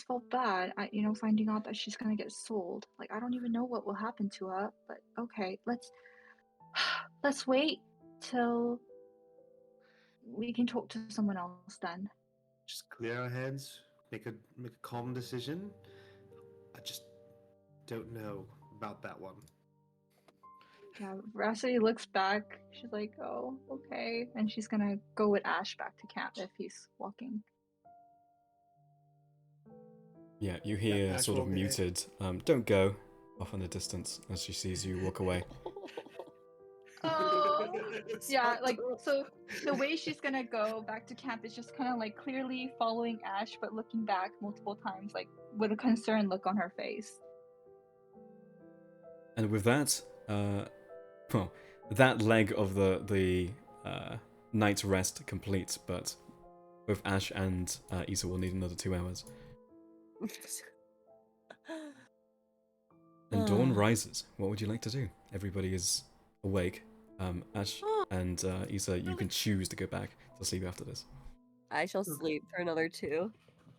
felt bad. Finding out that she's gonna get sold. Like I don't even know what will happen to her, but okay, let's wait till we can talk to someone else then. Just clear our heads, make a calm decision. I just don't know about that one. Yeah, Veracity looks back. She's like, "Oh, okay," and she's gonna go with Ash back to camp if he's walking. Yeah, you hear Ash sort of will be- muted, don't go, off in the distance as she sees you walk away. Oh, It's yeah, not like true. so the way she's gonna go back to camp is just kind of like clearly following Ash, but looking back multiple times, like with a concerned look on her face. And with that, well, that leg of the night's rest completes, but both Ash and Isa will need another 2 hours. And dawn rises. What would you like to do? Everybody is awake. Ash and Isa, you can choose to go back to sleep after this. I shall sleep for another 2.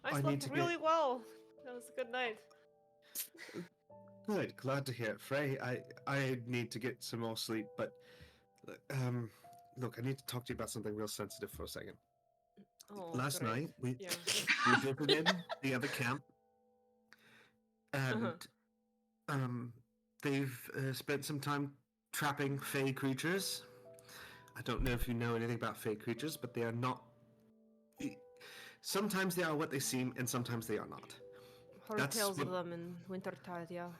I I need slept to really well. That was a good night. Good, glad to hear it, Frey. I need to get some more sleep, but look, I need to talk to you about something real sensitive for a second. Oh, Last great. night we Yeah. we visited the other camp, and they've spent some time trapping fey creatures. I don't know if you know anything about fey creatures, but they are not. Sometimes they are what they seem, and sometimes they are not. Heard That's tales of what- them in Wintertide, yeah.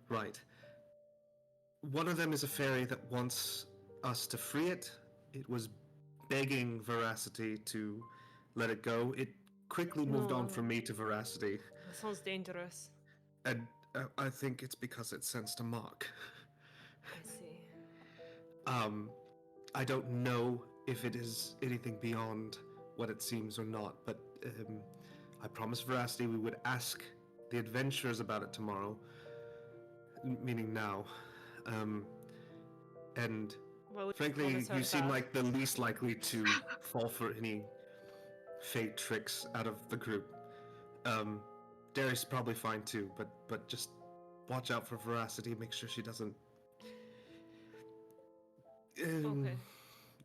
Right. One of them is a fairy that wants us to free it. It was begging Veracity to let it go. It quickly moved on No. from me to Veracity, That sounds dangerous. and I think it's because it sensed a mark. I see. I don't know if it is anything beyond what it seems or not, but I promised Veracity we would ask the adventurers about it tomorrow, meaning now. And Why would frankly, promise her you seem that? like the least likely to fall for any fate tricks out of the group. Darius probably fine too, but just watch out for Veracity. Make sure she doesn't. Okay. You know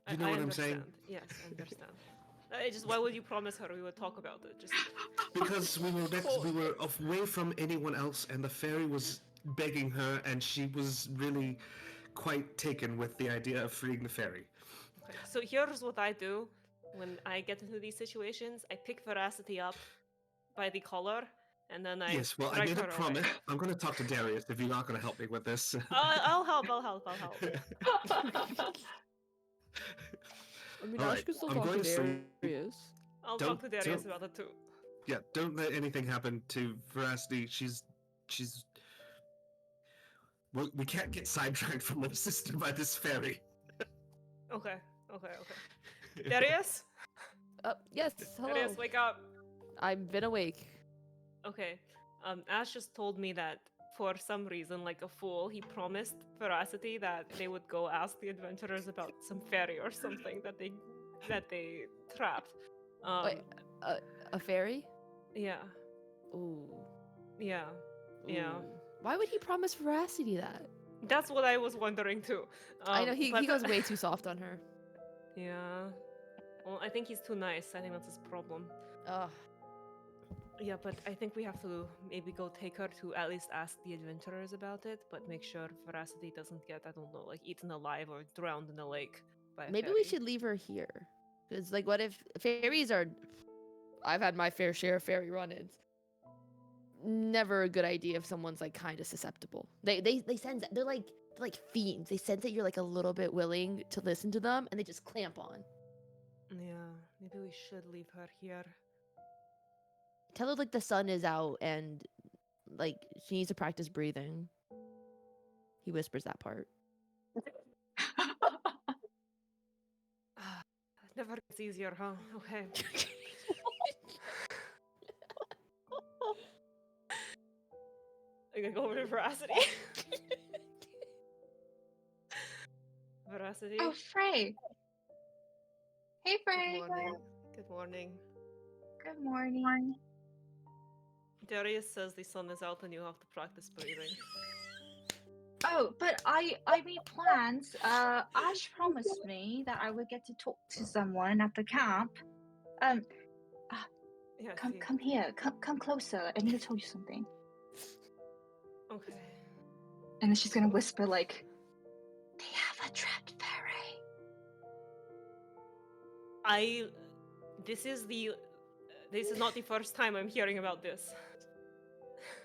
I what I'm understand. saying? Yes, I understand. Why would you promise her we would talk about it? Just Because we were away from anyone else, and the fairy was begging her, and she was really quite taken with the idea of freeing the fairy. Okay, so here's what I do when I get into these situations. I pick Veracity up by the collar, and then I Yes, well, I drag made a her away. promise. I'm going to talk to Darius if you're not going to help me with this. I'll help. I'll help. I'll help. I mean, All Ash right, can still I'm talk going to to sleep. Darius. I'll Don't- talk to Darius don't- about it too. Yeah, don't let anything happen to Veracity. She's. Well, we can't get sidetracked from the sister by this fairy. Okay. Darius? Yes, hello. Darius, wake up. I've been awake. Okay. Ash just told me that for some reason, like a fool, he promised Veracity that they would go ask the adventurers about some fairy or something that they trapped. Wait, a fairy? Yeah. Ooh. Yeah. Yeah. Ooh. Why would he promise Veracity that? That's what I was wondering too. I know he but- goes way too soft on her. Yeah. Well, I think he's too nice. I think that's his problem. Ugh. Yeah, but I think we have to maybe go take her to at least ask the adventurers about it, but make sure Veracity doesn't get, I don't know, like eaten alive or drowned in a lake by a Maybe we fairy. should leave her here. Because, like, what if fairies are. I've had my fair share of fairy run ins. Never a good idea if someone's, like, kind of susceptible. They sense. They're like fiends. They sense that you're, like, a little bit willing to listen to them, and they just clamp on. Yeah, maybe we should leave her here. Tell her, like, the sun is out and, like, she needs to practice breathing. He whispers that part. Never gets easier, huh? Okay. I'm gonna go over to Veracity. Veracity. Oh, Frey. Hey, Frey. Good morning. Good morning. Good morning. Darius says the sun is out and you have to practice breathing. Oh, but I made plans. Ash promised me that I would get to talk to someone at the camp. Yeah, Come here. Come closer. I need to tell you something. Okay. And then she's gonna whisper like, "They have a trapped fairy." This is not the first time I'm hearing about this.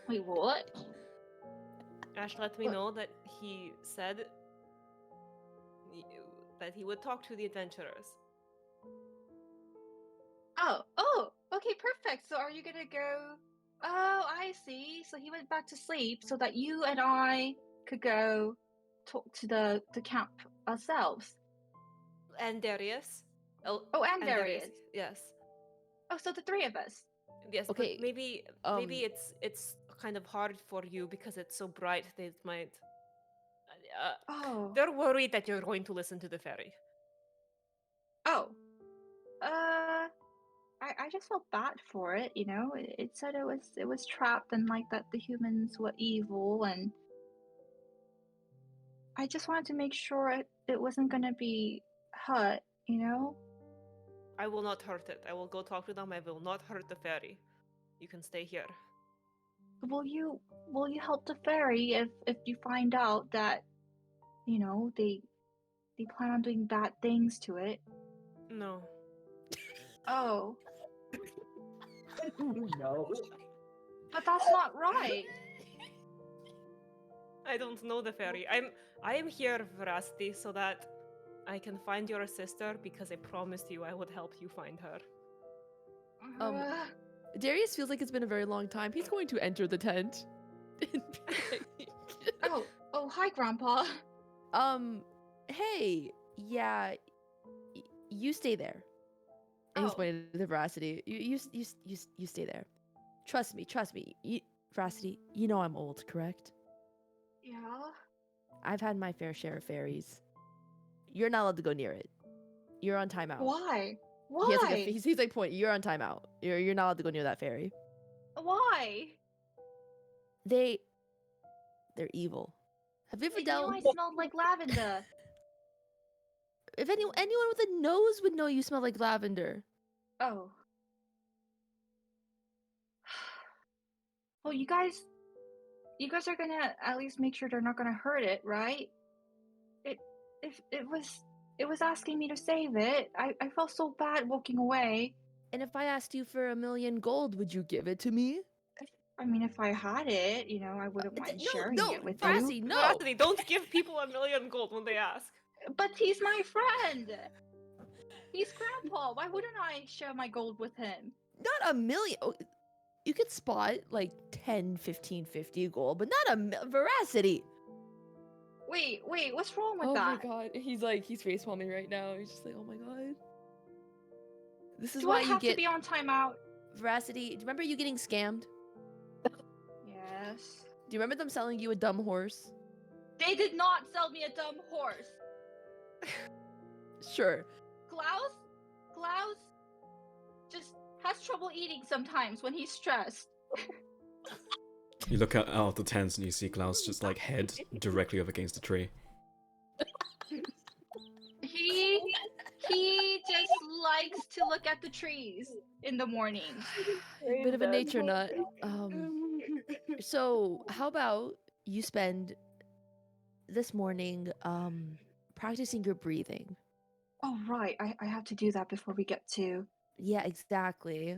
Wait, what? Ash let me What? know that he said that he would talk to the adventurers. Oh, okay, perfect. So are you gonna go? Oh, I see. So he went back to sleep so that you and I could go talk to the camp ourselves. And Darius. Oh, and Darius. Yes. Oh, so the three of us. Yes, Okay, but maybe it's kind of hard for you because it's so bright that it might. Oh. They're worried that you're going to listen to the fairy. Oh. I just felt bad for it, you know. It said it was trapped and like that the humans were evil, and I just wanted to make sure it wasn't gonna be hurt, you know. I will not hurt it. I will go talk to them. I will not hurt the fairy. You can stay here. Will you help the fairy if you find out that, you know, they plan on doing bad things to it? No. Oh, No. but that's not right. I don't know the fairy. I am here, Veracity, so that I can find your sister because I promised you I would help you find her. Um, Darius feels like it's been a very long time. He's going to enter the tent. oh, hi, Grandpa. Hey, yeah, you stay there. And he's Oh. pointing to Veracity. You stay there. Trust me. Veracity, you know I'm old, correct? Yeah. I've had my fair share of fairies. You're not allowed to go near it. You're on timeout. Why? He has like Why? he's like point. You're on timeout. You're not allowed to go near that fairy. Why? They're evil. Have you ever You know dealt? I smelled like lavender. If anyone with a nose would know you smell like lavender. Oh. Well, you guys are gonna at least make sure they're not gonna hurt it, right? if it was asking me to save it. I felt so bad walking away. And if I asked you for 1,000,000 gold, would you give it to me? I mean, if I had it, you know, I wouldn't mind sharing no, it with Veracity, you. no. Veracity, don't give people 1,000,000 gold when they ask. But he's my friend. He's Grandpa. Why wouldn't I share my gold with him? Not 1,000,000. Oh, you could spot like 10, 15, 50 gold, but not Veracity. Wait, what's wrong with Oh that? my god. He's face palming right now. He's just like, oh my god. This is Do why I you have get to be on timeout? Veracity. Do you remember you getting scammed? Yes. Do you remember them selling you a dumb horse? They did not sell me a dumb horse. Sure. Klaus just has trouble eating sometimes when he's stressed. You look out of the tent and you see Klaus just like head directly up against a tree. He just likes to look at the trees in the mornings. Bit of a nature nut. So how about you spend this morning practicing your breathing? Oh right, I have to do that before we get to. Yeah, exactly.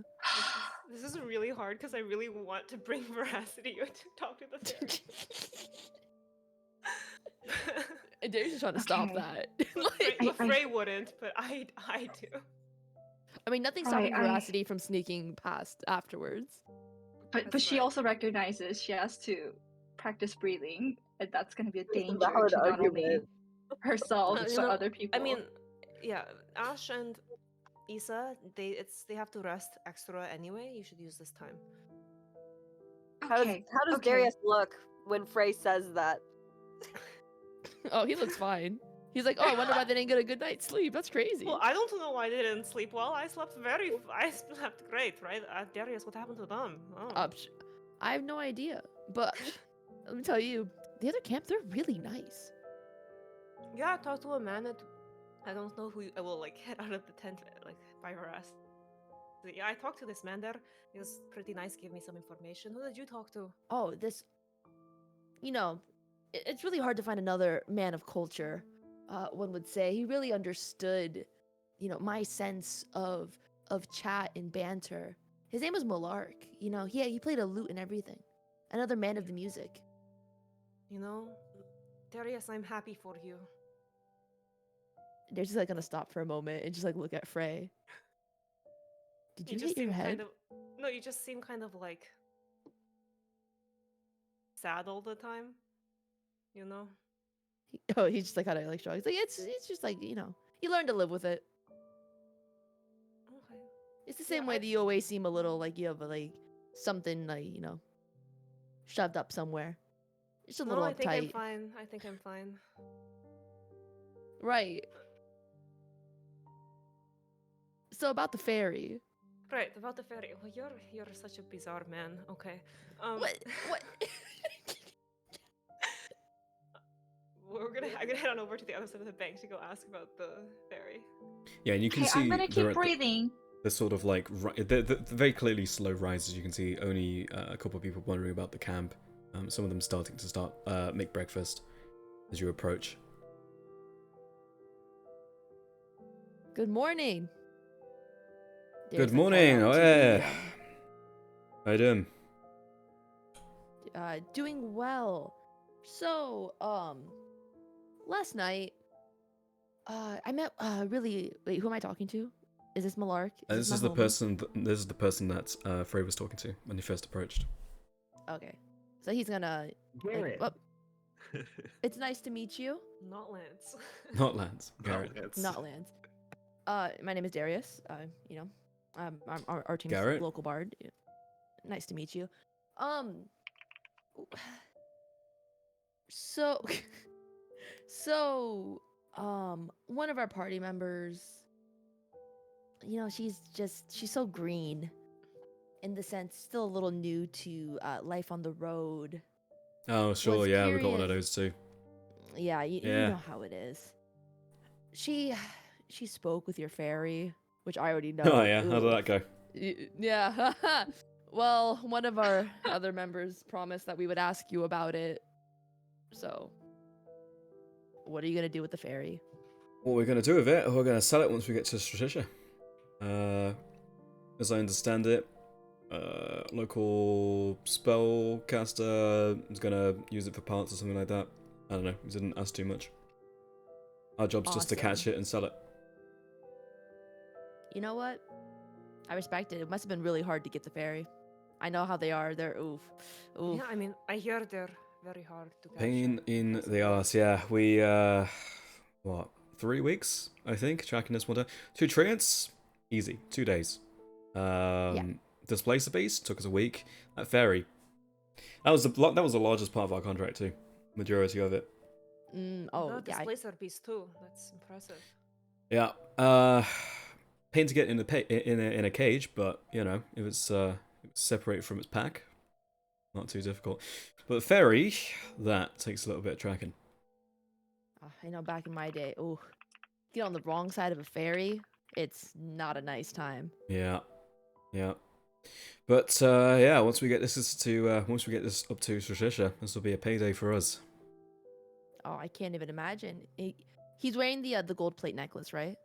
This is really hard because I really want to bring Veracity to talk to the fairy. Dave's just trying to stop Okay. that. But Frey wouldn't, but I do. I mean, nothing's Right, stopping Veracity from sneaking past afterwards. But That's she right. also recognizes she has to practice breathing, and that's going to be a It's a danger valid to not only argument. herself You but know, other people. I mean, yeah, Ash and Issa, they have to rest extra anyway. You should use this time. okay, How does okay. Darius look when Frey says that? Oh, he looks fine. He's like, oh, I wonder why they didn't get a good night's sleep. That's crazy. Well, I don't know why they didn't sleep well. I slept great, right? Darius, what happened to them? Oh. I have no idea. But let me tell you, the other camp, they're really nice. Yeah, talk to a man that I don't know who I will like head out of the tent like by her ass. Yeah, I talked to this man there. He was pretty nice, gave me some information. Who did you talk to? Oh, this, you know, it's really hard to find another man of culture, one would say. He really understood, you know, my sense of chat and banter. His name was Malark. You know, he played a lute and everything. Another man of the music. You know, Darius, I'm happy for you. They're just like gonna stop for a moment and just like look at Frey. Did you hit your head? No, you just seem kind of like sad all the time. You know? Oh, he's just like kind of like shrugs. Like it's just like, you know, you learn to live with it. Okay. It's the same way that you always seem a little like you have like something like, you know, shoved up somewhere. Just a little I think I'm uptight. fine. I think I'm fine. Right. So about the fairy. Right, about the fairy. Well, you're such a bizarre man. Okay. What? I'm gonna head on over to the other side of the bank to go ask about the fairy. Yeah, and you can Okay, see I'm gonna keep breathing. the sort of like the very clearly slow rises. You can see only a couple of people wondering about the camp. Some of them starting to make breakfast as you approach. Good morning. Good There's a morning. call Oh out to yeah. How you doing? doing well. So, last night, I met really. Wait, who am I talking to? Is this Malark? This my is the homie? person. This is the person that Frey was talking to when he first approached. Okay, so he's gonna. Garrett. Well, it's nice to meet you. Not Lance. Not Lance. Garrett. Not Lance. My name is Darius. You know, I'm our team's Garrett? local bard. Nice to meet you. So, one of our party members, you know, she's so green, in the sense, still a little new to life on the road. Oh sure, Was yeah, we got one of curious. those too. Yeah, you Yeah. know how it is. She spoke with your fairy, which I already know. Oh yeah, how did Ooh. that go? Yeah. Well, one of our other members promised that we would ask you about it. So, What are you gonna do with the fairy? What we're going to do with it, we're going to sell it once we get to Stratisha. As I understand it, local spellcaster is going to use it for parts or something like that. I don't know, he didn't ask too much. Our job's just to catch Awesome. it and sell it. You know what? I respect it. It must have been really hard to get the fairy. I know how they are. They're oof. Oof. Yeah, I mean, I hear they're very hard to capture. Pain in That's the okay. arse, yeah. We, what, 3 weeks, I think, tracking this one down. 2 treants, easy, 2 days. Displacer beast took us a week. That fairy, that was the largest part of our contract too. Majority of it. Oh, The yeah. displacer piece too. That's impressive. Yeah. Pain to get in a cage, but you know it was separated from its pack. Not too difficult. But fairy, that takes a little bit of tracking. I know back in my day, ooh, get on the wrong side of a fairy, it's not a nice time. Yeah. Yeah. But yeah, once we get this up to Stratisha, this will be a payday for us. Oh, I can't even imagine. He's wearing the gold plate necklace, right?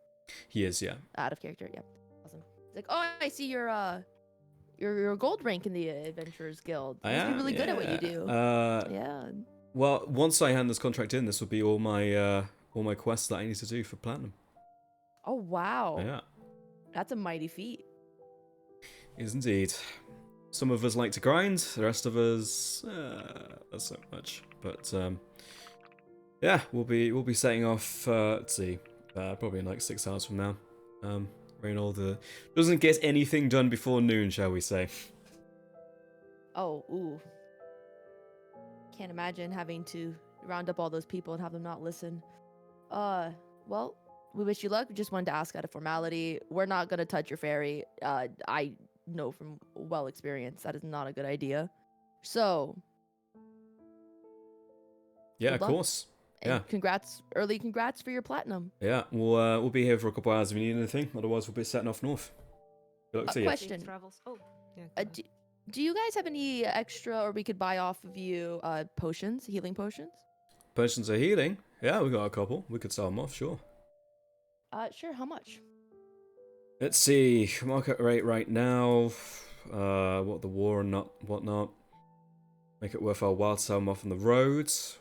He is, yeah. Out of character, yeah. Awesome. It's like, oh, I see your gold rank in the Adventurers Guild. You must be really good at what you do. Yeah. Well, once I hand this contract in, this will be all my quests that I need to do for platinum. Oh wow. Yeah, That's a mighty feat. is indeed. Some of us like to grind, the rest of us, not so much. But yeah, we'll be setting off. Let's see, probably in like 6 hours from now. Reynold doesn't get anything done before noon, shall we say? Oh, ooh. Can't imagine having to round up all those people and have them not listen. Well, we wish you luck. We just wanted to ask out of formality. We're not gonna touch your fairy. I know from well experience that is not a good idea. So, Yeah, good of luck. course. And Yeah. early congrats for your platinum. Yeah, we'll be here for a couple hours if we need anything. Otherwise, we'll be setting off north. Good luck to you. Question. Safe travels. Oh, yeah. go ahead. Do you guys have any extra, or we could buy off of you, potions, healing potions? Potions of healing. Yeah, we got a couple. We could sell them off, sure. Sure. How much? Let's see, market rate right now. What the war and whatnot. Make it worth our while to sell them off on the roads.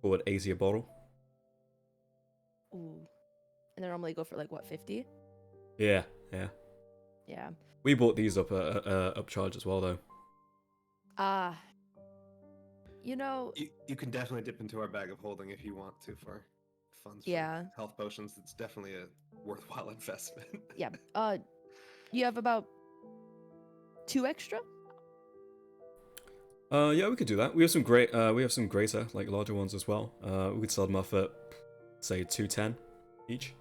Or at 80 a bottle. Ooh. And they normally go for like what, 50? Yeah. Yeah. We bought these up upcharge as well, though. You know, You can definitely dip into our bag of holding if you want to for funds. Yeah. For health potions. It's definitely a worthwhile investment. yeah. You have about 2 extra? Yeah, we could do that. We have some greater, like larger ones as well. We could sell them off at, say, 210 each.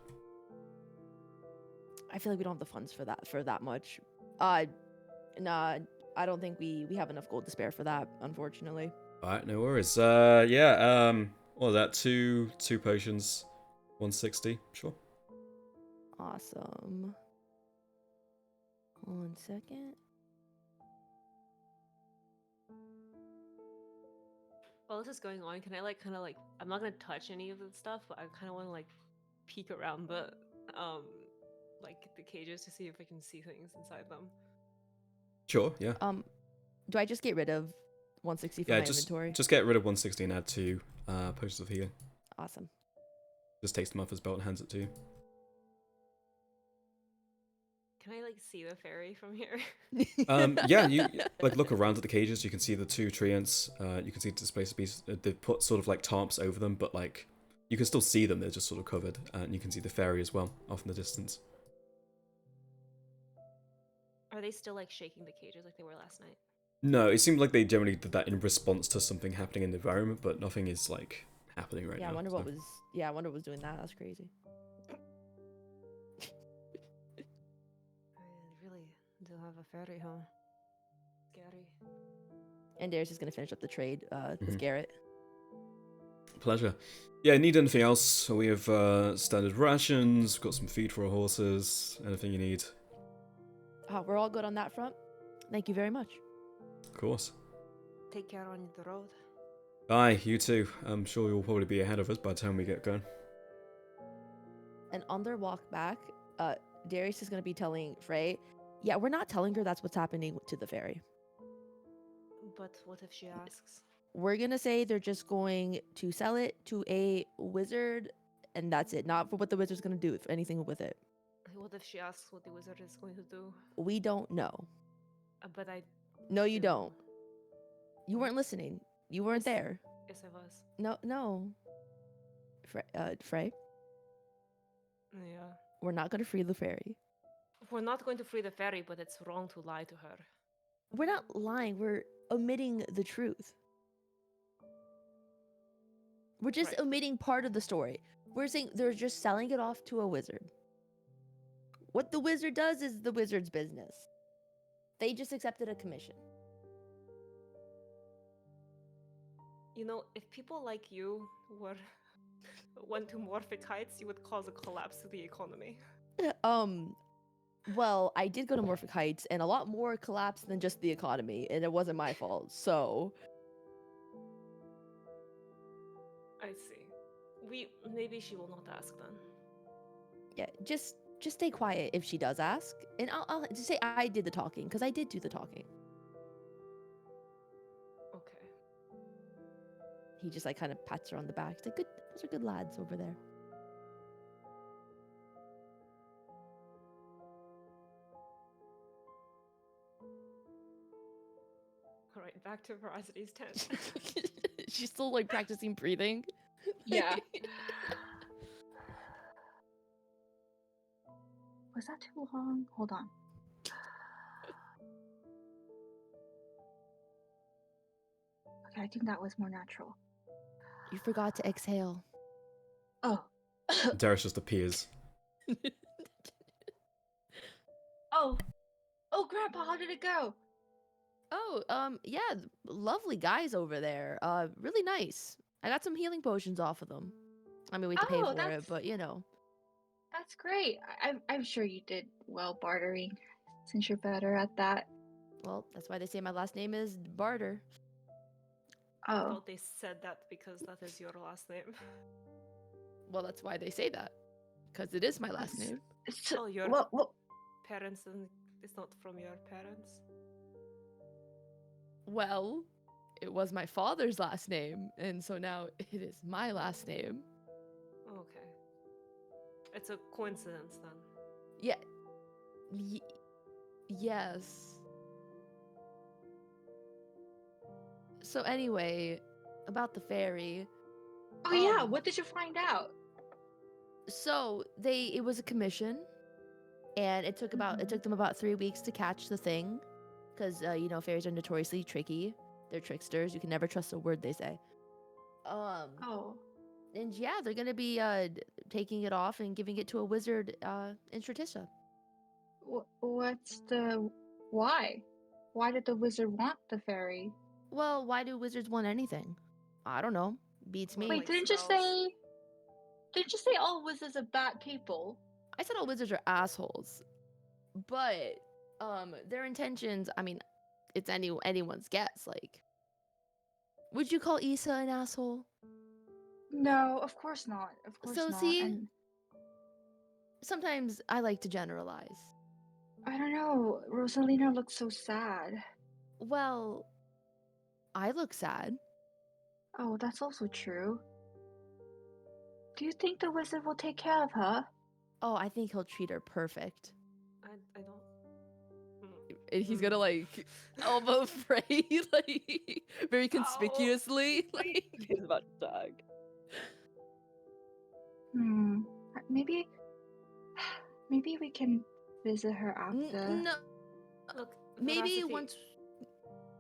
I feel like we don't have the funds for that much. Nah, I don't think we have enough gold to spare for that, unfortunately. Alright, no worries. Yeah, what was that? Two potions, 160, sure. Awesome. 1 second. While this is going on, can I kind of I'm not gonna touch any of the stuff, but I kind of want to peek around the the cages to see if I can see things inside them. Sure, yeah. Do I just get rid of 160 from Yeah, my inventory? just get rid of 160 and add 2 potions of healing. Awesome. Just takes them off his belt and hands it to you. Can I see the fairy from here? Yeah, you look around at the cages. You can see the 2 treants. You can see the displaced beasts. They've put sort of tarps over them, but you can still see them. They're just sort of covered, and you can see the fairy as well off in the distance. Are they still shaking the cages like they were last night? No, it seemed like they generally did that in response to something happening in the environment, but nothing is happening right now. I wonder so. what was. Yeah, I wonder what was doing that. That's crazy. I really do have a fairy, huh? Scary. And Darius is gonna finish up the trade with Mhm. Garrett. Pleasure. Yeah, need anything else? We have standard rations. We've got some feed for our horses. Anything you need? We're all good on that front. Thank you very much. Of course. Take care on the road. Aye, you too. I'm sure you'll probably be ahead of us by the time we get going. And on their walk back, Darius is going to be telling Frey, yeah, we're not telling her that's what's happening to the fairy. But what if she asks? We're going to say they're just going to sell it to a wizard, and that's it. Not for what the wizard's going to do, if anything with it. What if she asks what the wizard is going to do? We don't know. But I. No, you do. don't. You weren't listening. You weren't Yes. there. Yes, I was. No. Frey, Yeah. we're not going to free the fairy. We're not going to free the fairy, but it's wrong to lie to her. We're not lying. We're omitting the truth. We're just Right. omitting part of the story. We're saying they're just selling it off to a wizard. What the wizard does is the wizard's business. They just accepted a commission. You know, if people like you went to Morphic Heights, you would cause a collapse to the economy. Well, I did go to Morphic Heights, and a lot more collapsed than just the economy, and it wasn't my fault, so... I see. Maybe she will not ask then. Yeah, just stay quiet if she does ask, and I'll just say I did the talking, because I did do the talking. Okay. He just, like, kind of pats her on the back. He's like, good, those are good lads over there. All right, back to Veracity's tent. She's still, like, practicing breathing. Yeah. Was that too long? Hold on. Okay, I think that was more natural. You forgot to exhale. Oh. Darius just appears. Oh, Grandpa, how did it go? Oh, yeah, lovely guys over there. Really nice. I got some healing potions off of them. I mean, we had to pay Oh, for it, but you know. That's great. I'm sure you did well bartering, since you're better at that. Well, that's why they say my last name is Barter. I Oh, thought they said that because that is your last name. Well, that's why they say that. Because it is my last That's- name. Oh, your well, parents and it's not from your parents. Well, it was my father's last name, and so now it is my last name. Okay. It's a coincidence then. Yeah. Yes. So anyway, about the fairy. oh yeah. What did you find out? So it was a commission, and it took them about 3 weeks to catch the thing, because you know, fairies are notoriously tricky. They're tricksters. You can never trust a word they say. Oh, And yeah, they're gonna be taking it off and giving it to a wizard in Stratisha. what's the why? Why did the wizard want the fairy? Well, why do wizards want anything? I don't know. Beats Well, me. Wait, like spells. didn't you say all wizards are bad people? I said all wizards are assholes, but their intentions. I mean, it's anyone's guess. Like, would you call Issa an asshole? No, of course not. Of course So not. see, And sometimes I like to generalize. I don't know. Rosalina looks so sad. Well, I look sad. Oh, that's also true. Do you think the wizard will take care of her? Oh, I think he'll treat her perfect. I don't. And he's gonna like elbow Frey like very conspicuously. Like He's about to die. Maybe we can visit her after. no, Look, maybe Veracity, once.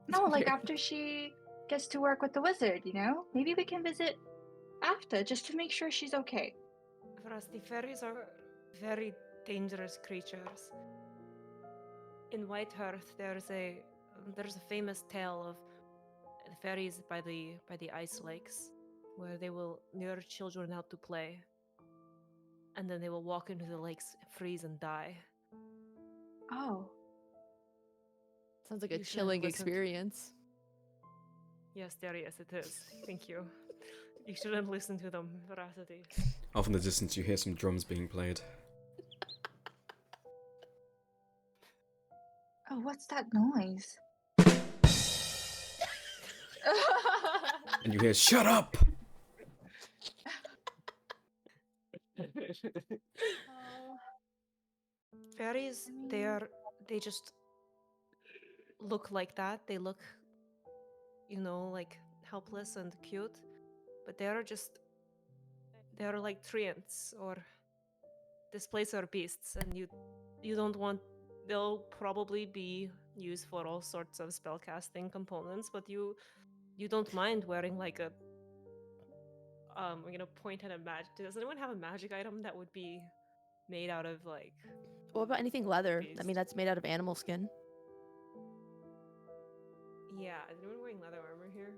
No, like Sorry. after she gets to work with the wizard, you know? Maybe we can visit after just to make sure she's okay. Veracity, fairies are very dangerous creatures. In Whitehearth, there's a famous tale of the fairies by the ice lakes, where they will lure children out to play, and then they will walk into the lakes, freeze, and die. Oh. Sounds like a You should chilling listen to- experience. Yes, Darius, it is. Thank you. You shouldn't listen to them, Veracity. Off in the distance, you hear some drums being played. Oh, what's that noise? And you hear, "Shut up!" Oh, Fairies, I mean- they just look like that. They look, like helpless and cute, but they're like treants or displacer beasts, and you don't want. They'll probably be used for all sorts of spellcasting components, but you don't mind wearing like a I'm gonna point at a magic. Does anyone have a magic item that would be made out of like What about anything leather? I beast? mean, that's made out of animal skin. Yeah, is anyone wearing leather armor here?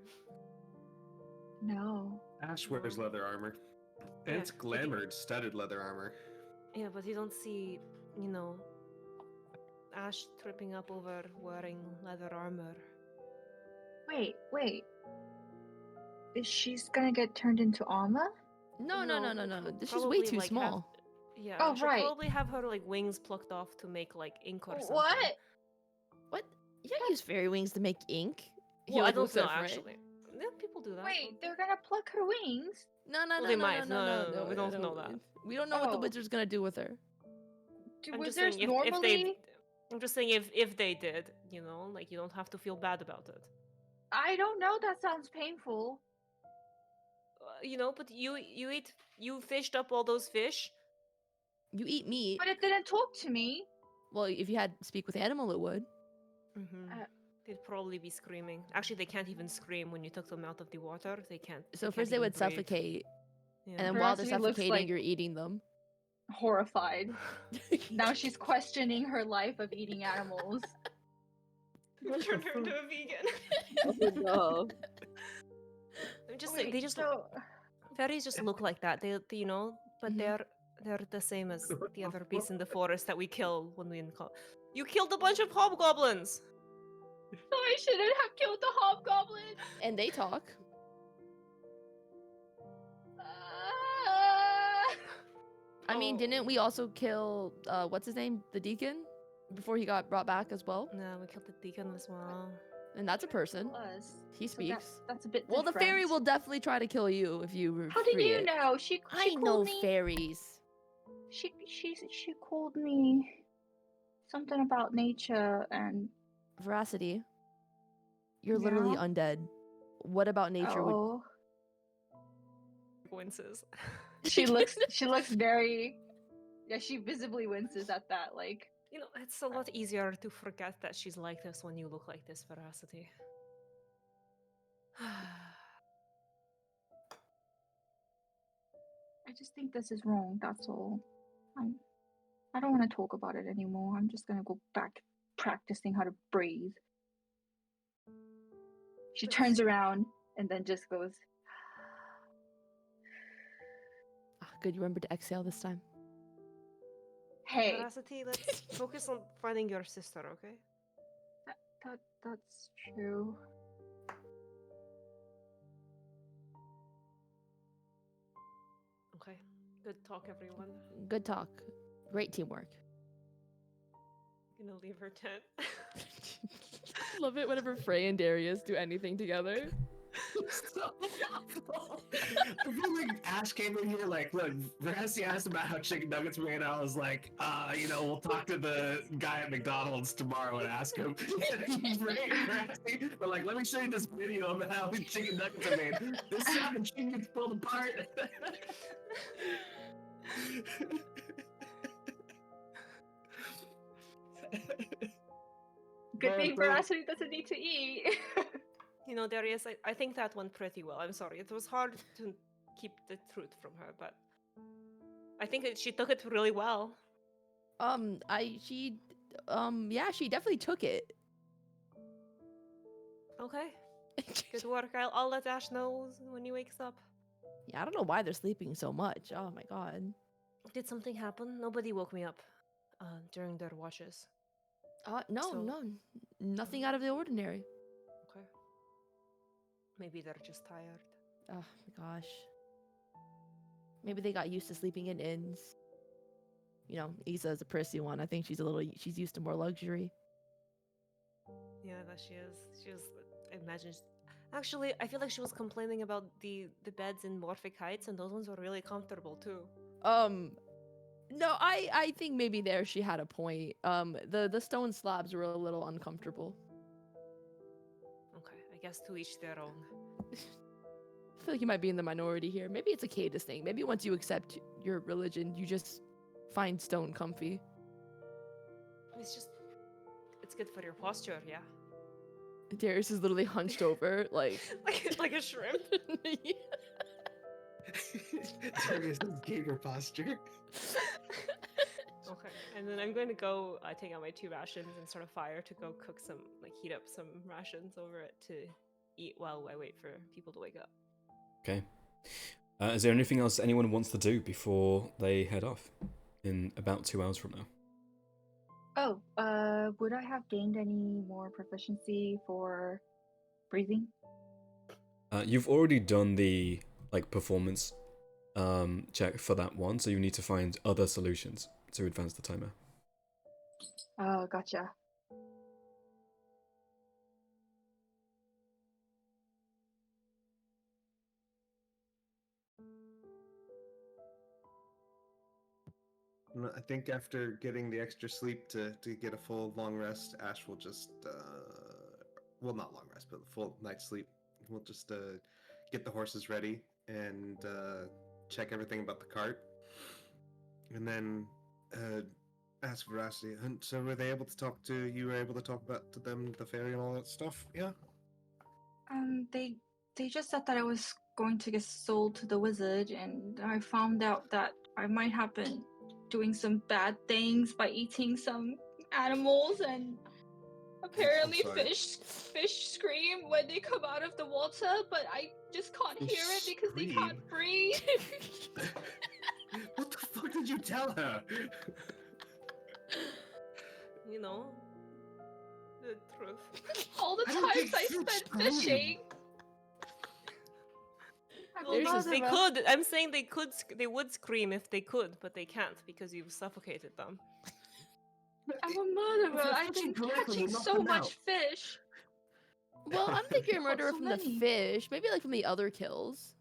No. Ash wears No. leather armor. And Yeah, it's but you- glamored, studded leather armor. Yeah, but you don't see, Ash tripping up over wearing leather armor. Wait. Is she's gonna get turned into armor? No. pro- This is probably, way too like, small. Yeah, Oh, she'll right. probably have her like wings plucked off to make like ink or something. What? What? You don't use fairy wings to make ink. He, Well, I like, don't looks know at Frey. actually. Yeah, people do that. Wait, they're gonna pluck her wings? No, Well, they might. No, we don't know that. We don't know what the Oh. wizard's gonna do with her. Do I'm just wizards saying if normally? they. I'm just saying if they did, like you don't have to feel bad about it. I don't know. That sounds painful. But you fished up all those fish. You eat meat. But it didn't talk to me. Well, if you had speak with animal, it would. Mm-hmm. Uh, They'd probably be screaming. Actually, they can't even scream when you took them out of the water. They can't. So can't first they even would breathe. suffocate, Yeah. and then while they're Veracity looks suffocating, like- you're eating them. Horrified. Now she's questioning her life of eating animals. Turned her into a vegan. Oh no. I'm just Wait, saying they just so fairies just look like that. But Mhm. they're the same as the other beasts in the forest that we kill when we You killed a bunch of hobgoblins. I shouldn't have killed the hobgoblin. And they talk. I mean, Oh. didn't we also kill what's his name, the deacon, before he got brought back as well? No, we killed the deacon as well. And that's a person. Was. He So speaks. that's a bit Well, the fairy different. will definitely try to kill you if you. How do free you it. know? She I called know me. fairies. She called me something about nature and Veracity. You're literally Yeah? undead. What about nature would? oh, Winces. she looks very. Yeah, she visibly winces at that. Like, It's a lot easier to forget that she's like this when you look like this, Veracity. I just think this is wrong. That's all. I don't want to talk about it anymore. I'm just gonna go back practicing how to breathe. She turns around and then just goes. Ah, good. You remember to exhale this time. Hey, Veracity, let's focus on finding your sister, okay? that's true. Okay. Good talk, everyone. Good talk. Great teamwork. Gonna leave her tent. Love it whenever Frey and Darius do anything together. I feel like Ash came in here like, look, Veracity asked about how chicken nuggets were made. I was like, we'll talk to the guy at McDonald's tomorrow and ask him. Veracity, but like, let me show you this video of how chicken nuggets are made. This is how the chicken gets pulled apart. Good thing But- Veracity doesn't need to eat. Darius, I think that went pretty well. I'm sorry. It was hard to keep the truth from her, but I think she took it really well. Yeah, she definitely took it. Okay. Good work. I'll let Ash know when he wakes up. Yeah, I don't know why they're sleeping so much. Oh my god. Did something happen? Nobody woke me up during their watches. No, So- no, nothing out of the ordinary. Okay. Maybe they're just tired. Oh my gosh. Maybe they got used to sleeping in inns. You know, Issa is a prissy one. I think she's used to more luxury. Yeah, that she is. She was. I imagine. Actually, I feel like she was complaining about the beds in Morphic Heights, and those ones were really comfortable too. No, I think maybe there she had a point. The stone slabs were a little uncomfortable. Okay, I guess to each their own. I feel like you might be in the minority here. Maybe it's a Cadus thing. Maybe once you accept your religion, you just find stone comfy. It's good for your posture, yeah. Darius is literally hunched over, like like a shrimp. Darius' gamer posture. Okay, and then I'm going to go take out my 2 rations and start a fire to go cook some, heat up some rations over it to eat while I wait for people to wake up. Okay. Is there anything else anyone wants to do before they head off in about 2 hours from now? Oh, would I have gained any more proficiency for breathing? You've already done the performance check for that one, so you need to find other solutions to advance the timer. Oh, gotcha. I think after getting the extra sleep to get a full long rest, Ash will just well, not long rest, but a full night's sleep. We'll just get the horses ready and check everything about the cart, and then ask Veracity. And so, were they able to talk to you? Were able to talk about to them the fairy and all that stuff? Yeah. They just said that I was going to get sold to the wizard, and I found out that I might have been doing some bad things by eating some animals, and apparently sorry. fish scream when they come out of the water, but I just can't Fish hear it because they can't scream? breathe. What the fuck did you tell her? You know, the truth. All the I don't times think I fish spent scream. fishing. I'm a Well, There's they murderer. could. I'm saying they would scream if they could, but they can't because you've suffocated them. I'm a murderer. If you're I've fishing been correctly, catching you knock so them much out. fish. well, I'm thinking a Caught murderer so from many. the fish, maybe like from the other kills.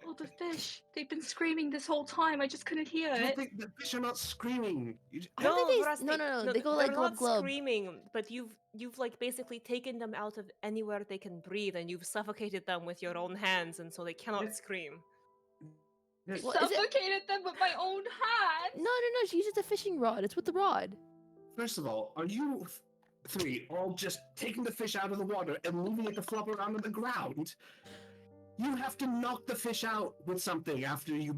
Oh, the fish. They've been screaming this whole time. I just couldn't hear I don't it. think the fish are not screaming. I don't No, think Veracity, no, they go they're like glub not glub. screaming, but you've like basically taken them out of anywhere they can breathe, and you've suffocated them with your own hands, and so they cannot scream. Well, is it? Suffocated them with my own hands. No, she uses a fishing rod. It's with the rod. First of all, are you three all just taking the fish out of the water and leaving it to flop around on the ground? You have to knock the fish out with something after you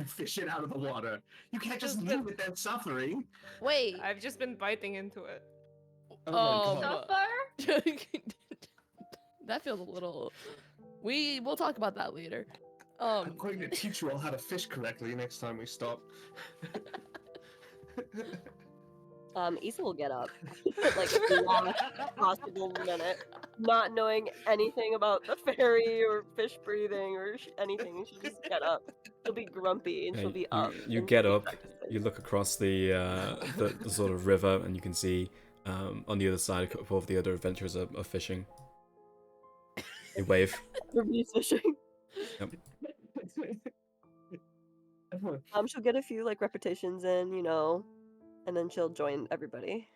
fish it out of the water. You can't just Just leave it there suffering. Wait. I've just been biting into it. Oh my god. Suffer? That feels a little. We'll talk about that later. I'm going to teach you all how to fish correctly next time we stop. Issa will get up, like last possible minute, not knowing anything about the fairy or fish breathing or anything. She'll just get up. She'll be grumpy and Yeah, she'll be you, up. you and get she'll be up, practicing. you look across the sort of river, and you can see on the other side a couple of the other adventurers are fishing. They wave. Everybody's fishing. Yep. She'll get a few like repetitions in, and then she'll join everybody.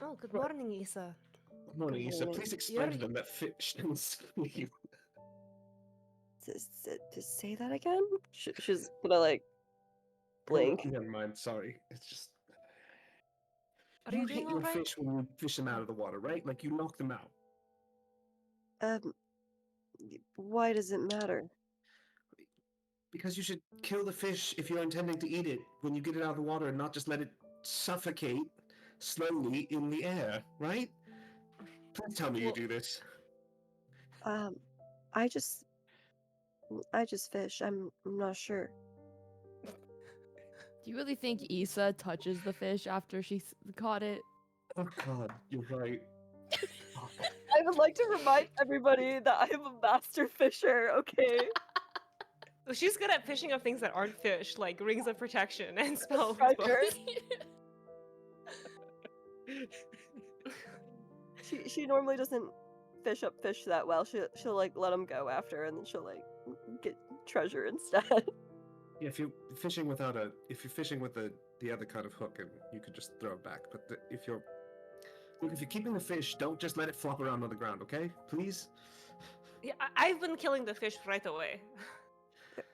Oh, good Right. morning, Issa. Morning, Good Issa. morning. Please explain to You're- them that fish don't scream. To say that again? She's gonna like blink. Never mind, sorry. It's just... Are you hit doing your all right? fish when you fish them out of the water, right? Like you knock them out. Why does it matter? Because you should kill the fish if you're intending to eat it when you get it out of the water and not just let it suffocate slowly in the air, right? Please tell me you Well- do this. I just fish. I'm not sure. Do you really think Issa touches the fish after she caught it? Oh god, you're right. Fuck. I would like to remind everybody that I am a master fisher, okay? So she's good at fishing of things that aren't fish, like rings of protection and spells. Treasure. She normally doesn't fish up fish that well. She'll like let them go after, and then she'll like get treasure instead. Yeah, if you're fishing with the other kind of hook, and you could just throw it back. But if you're keeping the fish, don't just let it flop around on the ground, okay? Please. Yeah, I've been killing the fish right away.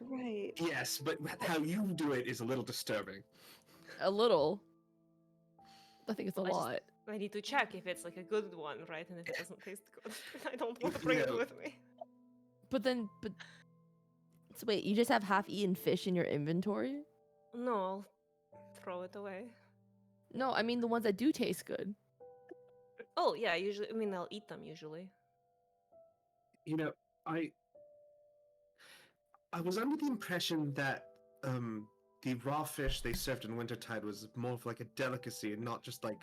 Right. Yes, but how you do it is a little disturbing. A little. I think it's a I just- lot. I need to check if it's like a good one, right? And if it doesn't taste good, I don't want to bring it Yeah. with me. But so wait, you just have half-eaten fish in your inventory? No, I'll throw it away. No, I mean the ones that do taste good. Oh yeah, usually. I mean, I'll eat them usually. You know, I was under the impression that the raw fish they served in Wintertide was more of like a delicacy and not just like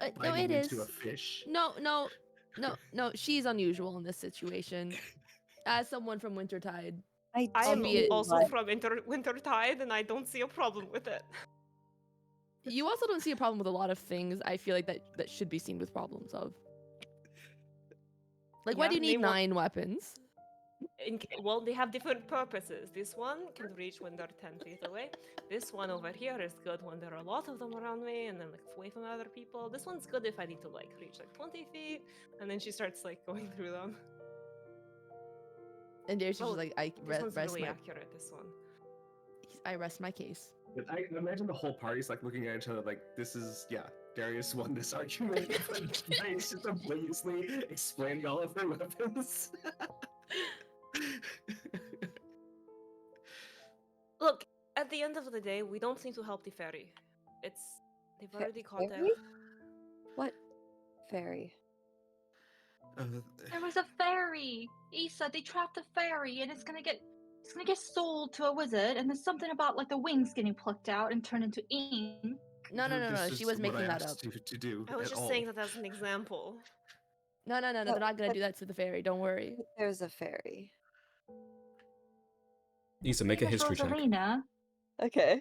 No, biting it into is. a fish. No. She's unusual in this situation. As someone from Wintertide, I am Albeit- also from Wintertide, and I don't see a problem with it. you also don't see a problem with a lot of things. I feel like that should be seen with problems of. Like, why Yeah, do you need name one- 9 weapons? Well, they have different purposes. This one can reach when they're 10 feet away. This one over here is good when there are a lot of them around me and then like away from other people. This one's good if I need to like reach like 20 feet. And then she starts like going through them. And there's just Oh, like, I This one's rest really my accurate, this one. I rest my case. But I imagine the whole party's like looking at each other like, this is, yeah, Darius won this argument. But Darius just obliviously explained all of her weapons. Look, at the end of the day, we don't need to help the fairy. They've already caught fairy? it. What fairy? There was a fairy. Issa, they trapped a fairy, and it's gonna get sold to a wizard. And there's something about like the wings getting plucked out and turned into ink. No. This She is was what making I that up. asked you to do I was at just all. saying that as an example. No. They're not gonna do that to the fairy. Don't worry. There's a fairy. Issa, make a Famous history check. Rosalina. Okay.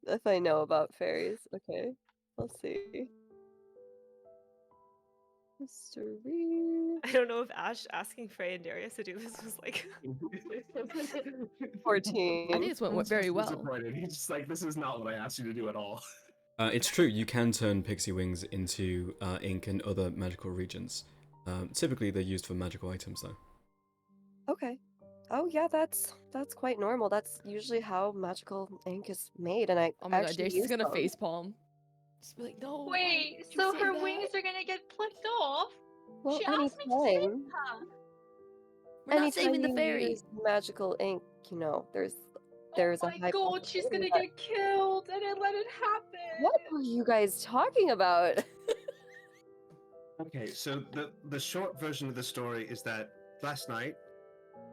If I know about fairies, okay. Let's see. History. I don't know if Ash asking Frey and Darius to do this was like 14. I think this went He's very just well. disappointed. He's just like, this is not what I asked you to do at all. It's true, you can turn pixie wings into ink in other magical regions. Typically, they're used for magical items, though. Okay. Oh yeah, that's quite normal. That's usually how magical ink is made, and I Oh my god, actually Darius use is gonna them. facepalm. Just be like, no. why Wait, did you so say her that?" wings are gonna get plucked off? Well, She asked me to save anytime. her. We're not Anytime saving the you fairy. use magical ink, there's Oh a my high god, she's gonna possibility that- get killed, and I let it happen. What are you guys talking about? Okay, so the short version of the story is that last night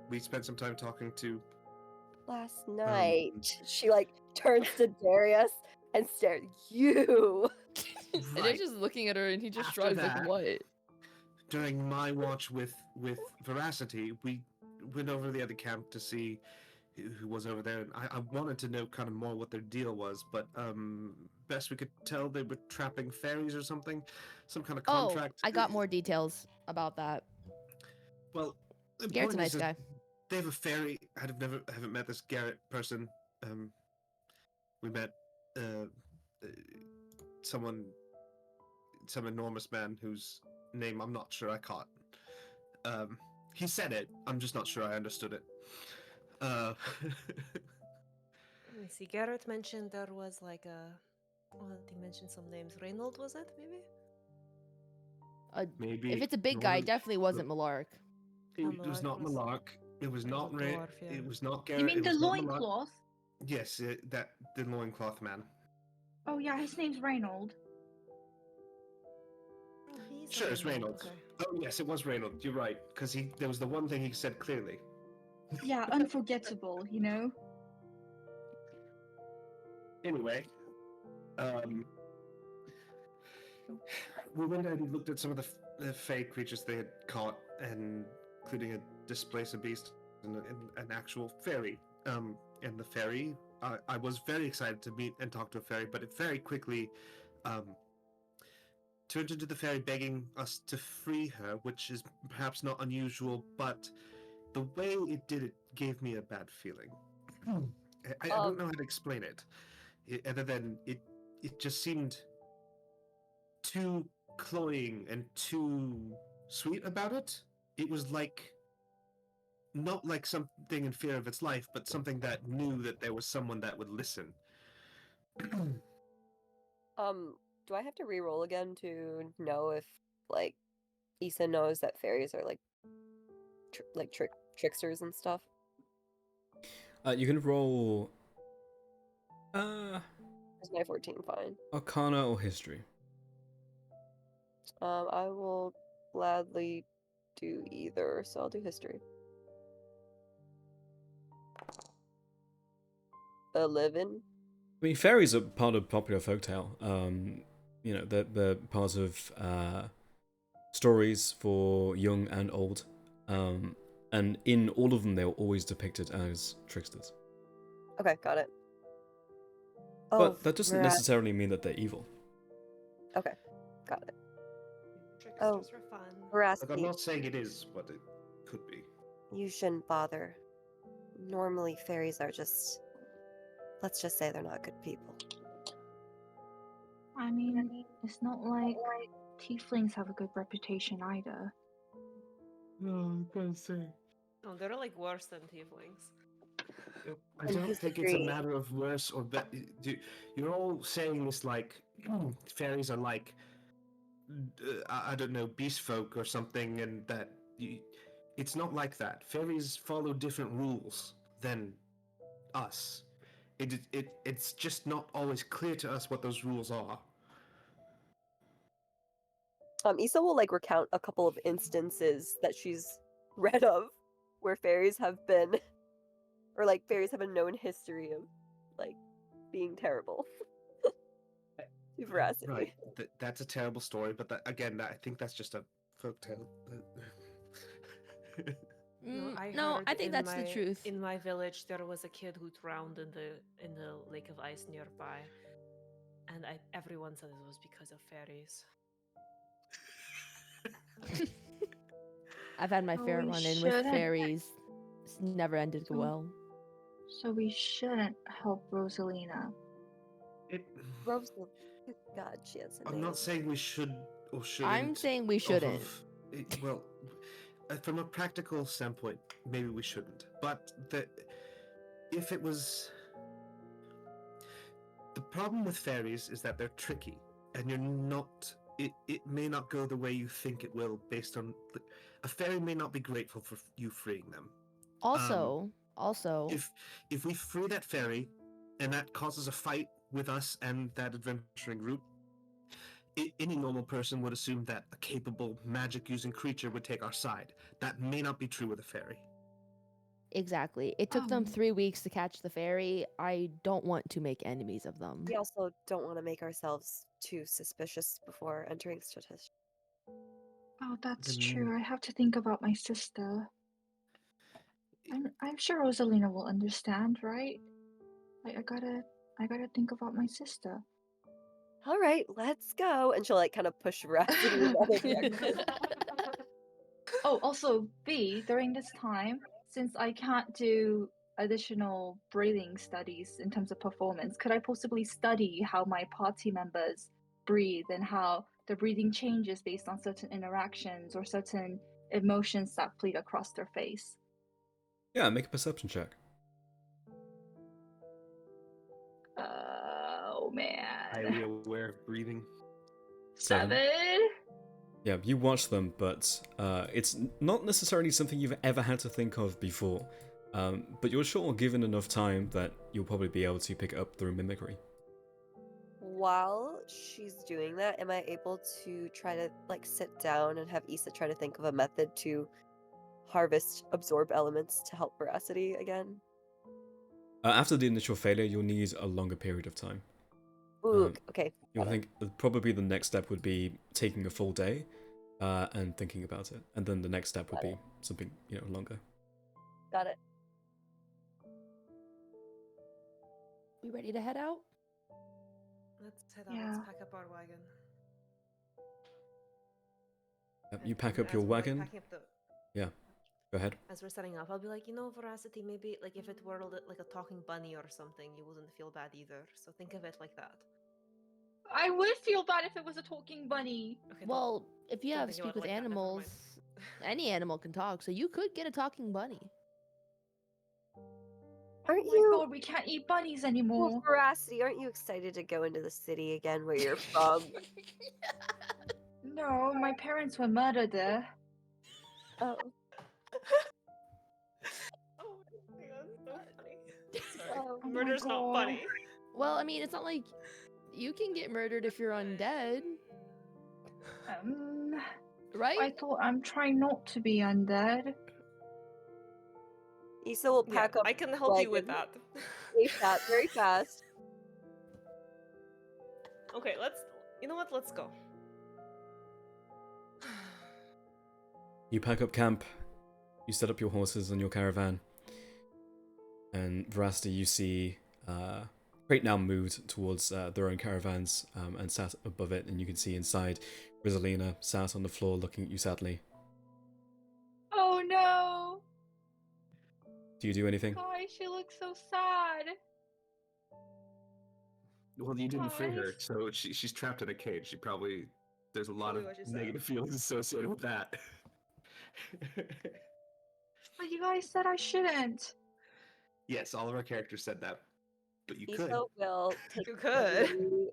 we spent some time talking to Last night, she like turns to Darius and stares. You. And they're Right. just looking at her, and he just After shrugs that- like, "What?" during my watch with Veracity. We went over to the other camp to see who was over there, and I wanted to know kind of more what their deal was, but best we could tell they were trapping fairies or something, some kind of Oh, contract. I got more details about that. Well, the Garrett's a point is nice that guy. they have a fairy. Haven't met this Garrett person. We met someone, some enormous man whose name I'm not sure I caught. He said it. I'm just not sure I understood it. Let me see. Garrett mentioned there was like a. Oh, he mentioned some names. Reynold, was it? Maybe? Maybe If it's a big guy, it Norman- definitely wasn't Malark. It was not Malark. It was not a Ray. dwarf, yeah. It was not Garrett. You mean it the was not Malark. loincloth? Yes, the loincloth man. Oh yeah, his name's Reynold. Oh, he's Sure, it's Reynold, Reynolds. okay. Oh yes, it was Reynolds. You're right, because there was the one thing he said clearly. Yeah, unforgettable, you know? Anyway, We went and looked at some of the fey creatures they had caught, and including a displacer beast and an actual fairy. And the fairy, I was very excited to meet and talk to a fairy, but it very quickly turned into the fairy begging us to free her, which is perhaps not unusual, but the way it did it gave me a bad feeling. I don't know how to explain it, other than it just seemed too cloying and too sweet about it. It was like not like something in fear of its life, but something that knew that there was someone that would listen. Do I have to re-roll again to know if like Issa knows that fairies are like tricksters and stuff? You can roll Is my 14 fine? Arcana or History. I will gladly do either, so I'll do history. 11. I mean, fairies are part of popular folktale. You know, they're part of stories for young and old. And in all of them, they were always depicted as tricksters. Okay, got it. Oh, But that doesn't Vera- necessarily mean that they're evil. Okay, got it. Tricksters for fun. Like, I'm Veracity, not saying it is, but it could be. you shouldn't bother. Normally, fairies are just. Let's just say they're not good people. I mean, it's not like tieflings have a good reputation either. No, I gotta say. No, they're like worse than tieflings. I In don't think it's a history- matter of worse or better. You're all saying this like fairies are like I don't know, beast folk or something, and that it's not like that. Fairies follow different rules than us. It's just not always clear to us what those rules are. Issa will like recount a couple of instances that she's read of where fairies have been, or like fairies have a known history of like being terrible. To Veracity. Right, that's a terrible story, but that, again, I think that's just a folktale. No, I think in that's the truth. In my village, there was a kid who drowned in the lake of ice nearby, and everyone said it was because of fairies. I've had my Oh, fair we run-in with shouldn't. fairies. It's never ended So- well. So we shouldn't help Rosalina. Rose, God, she has a I'm name. not saying we should or shouldn't. I'm saying we off shouldn't. well, from a practical standpoint, maybe we shouldn't. But if it was, the problem with fairies is that they're tricky, and you're not. It may not go the way you think it will, based on a fairy may not be grateful for you freeing them. Also, If we free that fairy, and that causes a fight with us and that adventuring group, any normal person would assume that a capable magic-using creature would take our side. That may not be true with a fairy. exactly. It took them Oh. 3 weeks to catch the fairy. I don't want to make enemies of them. We also don't want to make ourselves too suspicious before entering statistics. Oh, that's Then- true. I have to think about my sister. I'm sure Rosalina will understand, right? I gotta think about my sister. All right, let's go. And she'll like kind of push Veracity in the other direction. Oh, also, B, during this time, since I can't do additional breathing studies in terms of performance, could I possibly study how my party members breathe and how the breathing changes based on certain interactions or certain emotions that fleet across their face? Yeah, make a perception check. Oh man. Highly aware of breathing. 7? Yeah, you watch them, but it's not necessarily something you've ever had to think of before. But you're sure, given enough time, that you'll probably be able to pick it up through mimicry. While she's doing that, am I able to try to like sit down and have Issa try to think of a method to harvest absorb elements to help Veracity again? After the initial failure, you'll need a longer period of time. Ooh, okay. You'll got it. think probably the next step would be taking a full day and thinking about it. And then the next step would Got be something, longer. Got it. We ready to head out? Let's head out. Yeah. Let's pack up our wagon. You pack And up your as we're, like, wagon. packing up the, Yeah, go ahead. as we're setting up, I'll be like, Veracity, maybe like if it were like a talking bunny or something, you wouldn't feel bad either. So think of it like that. I would feel bad if it was a talking bunny. Okay. Well, if you don't have think speak about it with like that, never mind. animals, any animal can talk, so you could get a talking bunny. Aren't Oh my you? god, we can't eat bunnies Well, anymore. Veracity, aren't you excited to go into the city again where you're from? No, my parents were murdered there. Oh. Oh my god, so funny. Sorry. Oh my Murder's not God. funny. Well, I mean, it's not like you can get murdered if you're undead, right? I thought I'm trying not to be undead. Issa will Yeah, pack up I can help you with wagon that. ASAP, very fast. Okay, you know what? Let's go. You pack up camp. You set up your horses and your caravan. And Veracity, you see Crate now moved towards their own caravans and sat above it, and you can see inside Rosalina sat on the floor looking at you sadly. Oh no! Do you do anything? Guys, she looks so sad. Well, you didn't free her, Guys. so she's trapped in a cage. There's a lot Probably of what she said. negative feelings associated with that. But you guys said I shouldn't. Yes, all of our characters said that, but you could. Issa will take You a could. really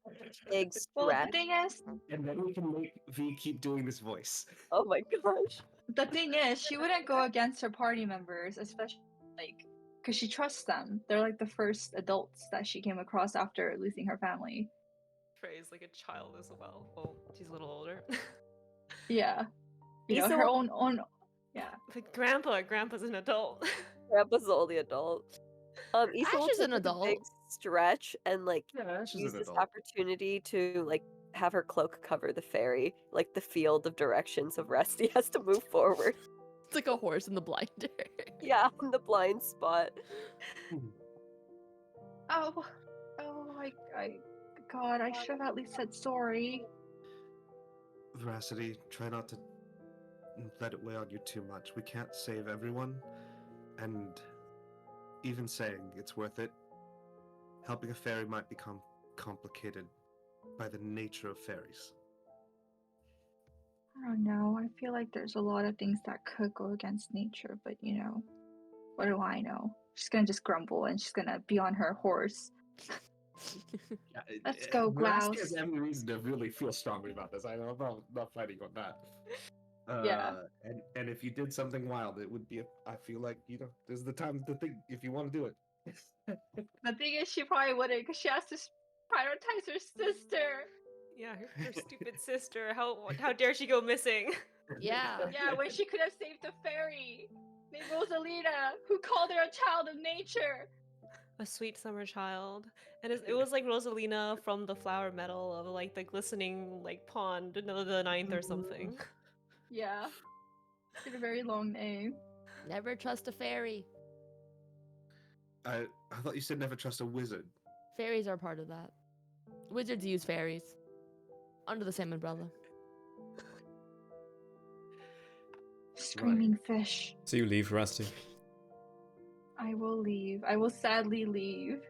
big Well, the stretch. thing is, And then we can make V keep doing this voice. Oh my gosh. she wouldn't go against her party members, especially because she trusts them. They're like the first adults that she came across after losing her family. Phrase like a child as well. Well, she's a little older. Yeah, Issa her will- own. Yeah. But Grandpa's an adult. Grandpa's the only adult. Issa will Ash is take an like, adult. a big stretch and Yeah, she's use an this adult. opportunity to have her cloak cover the ferry, like the field of directions of Rusty has to move forward. It's like a horse in the blinder. Yeah, in the blind spot. Oh, God, I should have at least said sorry. Veracity, try not to let it weigh on you too much. We can't save everyone, and even saying it's worth it, helping a fairy might become complicated by the nature of fairies. I don't know. I feel like there's a lot of things that could go against nature, but what do I know? She's gonna just grumble and she's gonna be on her horse. Let's go, Veracity Grouse. has every reason to really feel strongly about this. I'm not fighting on that. Yeah. And if you did something wild, it would be. I feel like this is the time to think if you want to do it. The thing is, she probably wouldn't because she has to prioritize her sister. Yeah, her stupid sister. How dare she go missing? Yeah. Yeah, when she could have saved the fairy. Named Rosalina, who called her a child of nature. A sweet summer child. And it was like Rosalina from the flower metal of the glistening pond, the ninth or something. Yeah. She had a very long name. Never trust a fairy. I thought you said never trust a wizard. Fairies are part of that. Wizards use fairies. Under the same umbrella. Screaming fish. So you leave Veracity. I will leave. I will sadly leave.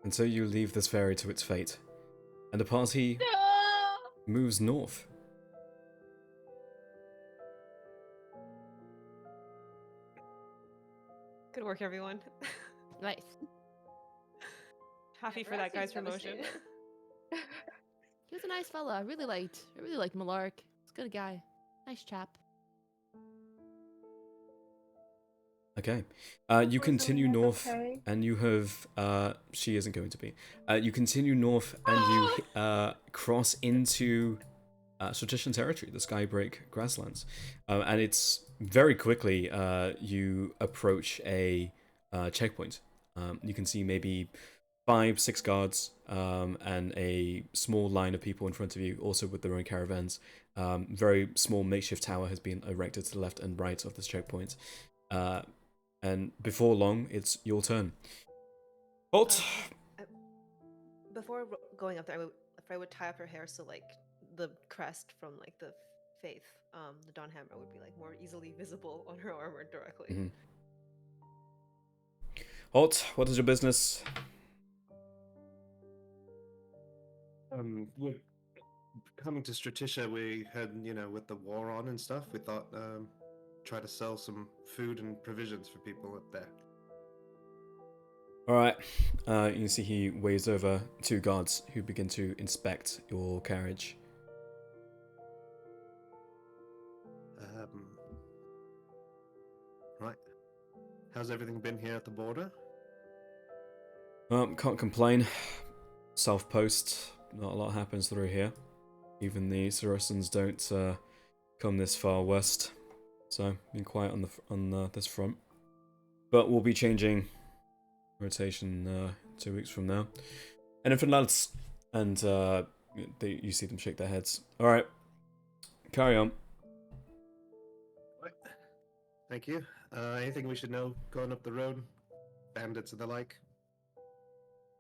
And so you leave this ferry to its fate. And the party No! moves north. Good work, everyone. Nice. Happy for that guy's promotion. He was a nice fella. I really liked Malark. He's a good guy. Nice chap. Okay. You continue Rosalina's north, okay. and you have. She isn't going to be. You continue north, and you cross into Sortition territory, the Skybreak grasslands. And it's very quickly you approach a checkpoint. You can see maybe 5-6 guards, and a small line of people in front of you, also with their own caravans. Very small makeshift tower has been erected to the left and right of this checkpoint. And before long, it's your turn. Halt! Before going up there, if I would tie up her hair so like the crest from like the faith, the Dawn Hammer would be like more easily visible on her armor directly. Mhm. Halt! What is your business? We're coming to Stratisha. We had, with the war on and stuff, we thought try to sell some food and provisions for people up there. Alright, you can see he waves over 2 guards who begin to inspect your carriage. Right. How's everything been here at the border? Can't complain. Self-post, not a lot happens through here. Even the Saracens don't come this far west, so been quiet on this front. But we'll be changing rotation 2 weeks from now. Anything, lads? And you see them shake their heads. All right, carry on. Right. Thank you. Anything we should know going up the road? Bandits and the like?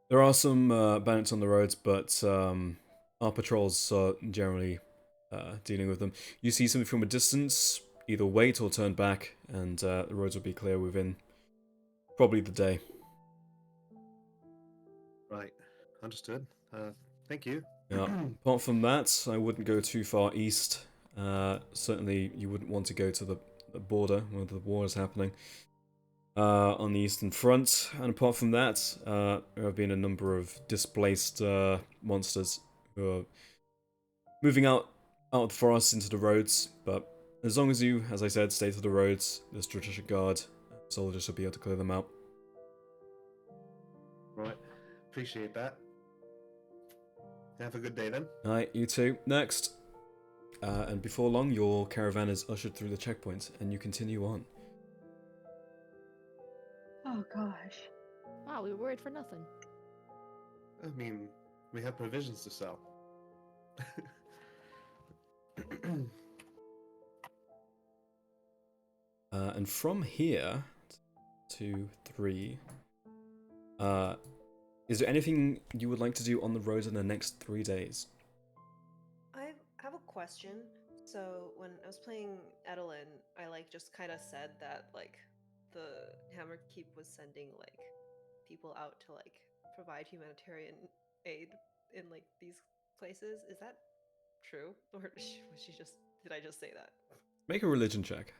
There are some bandits on the roads, but our patrols are generally dealing with them. You see something from a distance, either wait or turn back, and the roads will be clear within probably the day. Right. Understood. Thank you. Yeah. Apart from that, I wouldn't go too far east. Certainly, you wouldn't want to go to the border where the war is happening. On the Eastern Front, and apart from that, there have been a number of displaced monsters who are moving out of the forest into the roads, but as long as you, as I said, stay to the roads, the strategic guard soldiers will be able to clear them out. Right. Appreciate that. Have a good day then. Alright, you too. Next. And before long, your caravan is ushered through the checkpoint, and you continue on. Oh gosh. Wow, we were worried for nothing. I mean, we have provisions to sell. And from here, 2, 3. Is there anything you would like to do on the road in the next 3 days? I have a question. So when I was playing Edelin, I like just kind of said that like the Hammer Keep was sending like people out to like provide humanitarian aid in like these places. Is that true, or was she just did I just say that? Make a religion check.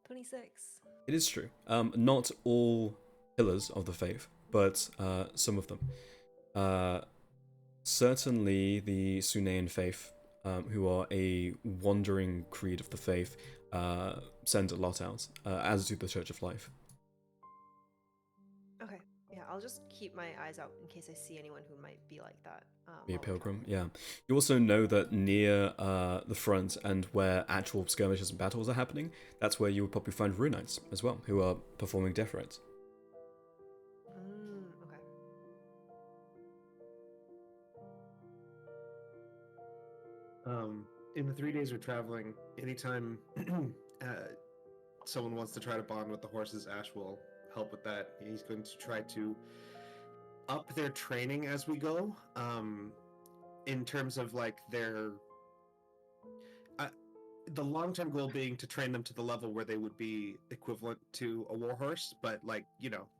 26. It is true. Not all pillars of the faith, but some of them. Certainly the Sunayan faith, who are a wandering creed of the faith, send a lot out, as do the Church of Life. Okay, yeah, I'll just keep my eyes out in case I see anyone who might be like that. Be a while we're pilgrim, traveling. yeah. You also know that near the front and where actual skirmishes and battles are happening, that's where you would probably find Rune Knights as well, who are performing death rites. Okay. In the 3 days we're traveling, anytime someone wants to try to bond with the horses, Ash will help with that. He's going to try to up their training as we go. In terms of like their the long-term goal being to train them to the level where they would be equivalent to a warhorse, but like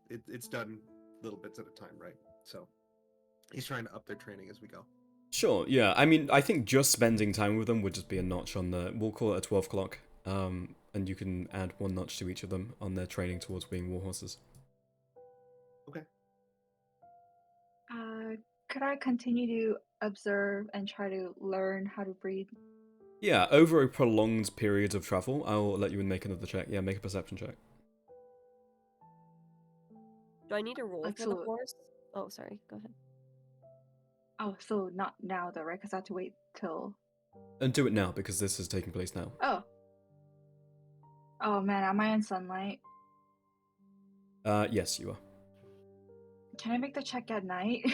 it's done little bits at a time, right? So he's trying to up their training as we go. Sure, yeah. I mean, I think just spending time with them would just be a notch on the... We'll call it a 12 clock. And you can add 1 notch to each of them on their training towards being warhorses. Okay. Could I continue to observe and try to learn how to breathe? Yeah, over a prolonged period of travel, I'll let you make another check. Yeah, make a perception check. Do I need to roll Like, for the so- horse? Oh, sorry. Go ahead. Oh, so not now though, right? Because I have to wait till. And do it now, because this is taking place now. Oh. Oh man, am I in sunlight? Yes, you are. Can I make the check at night?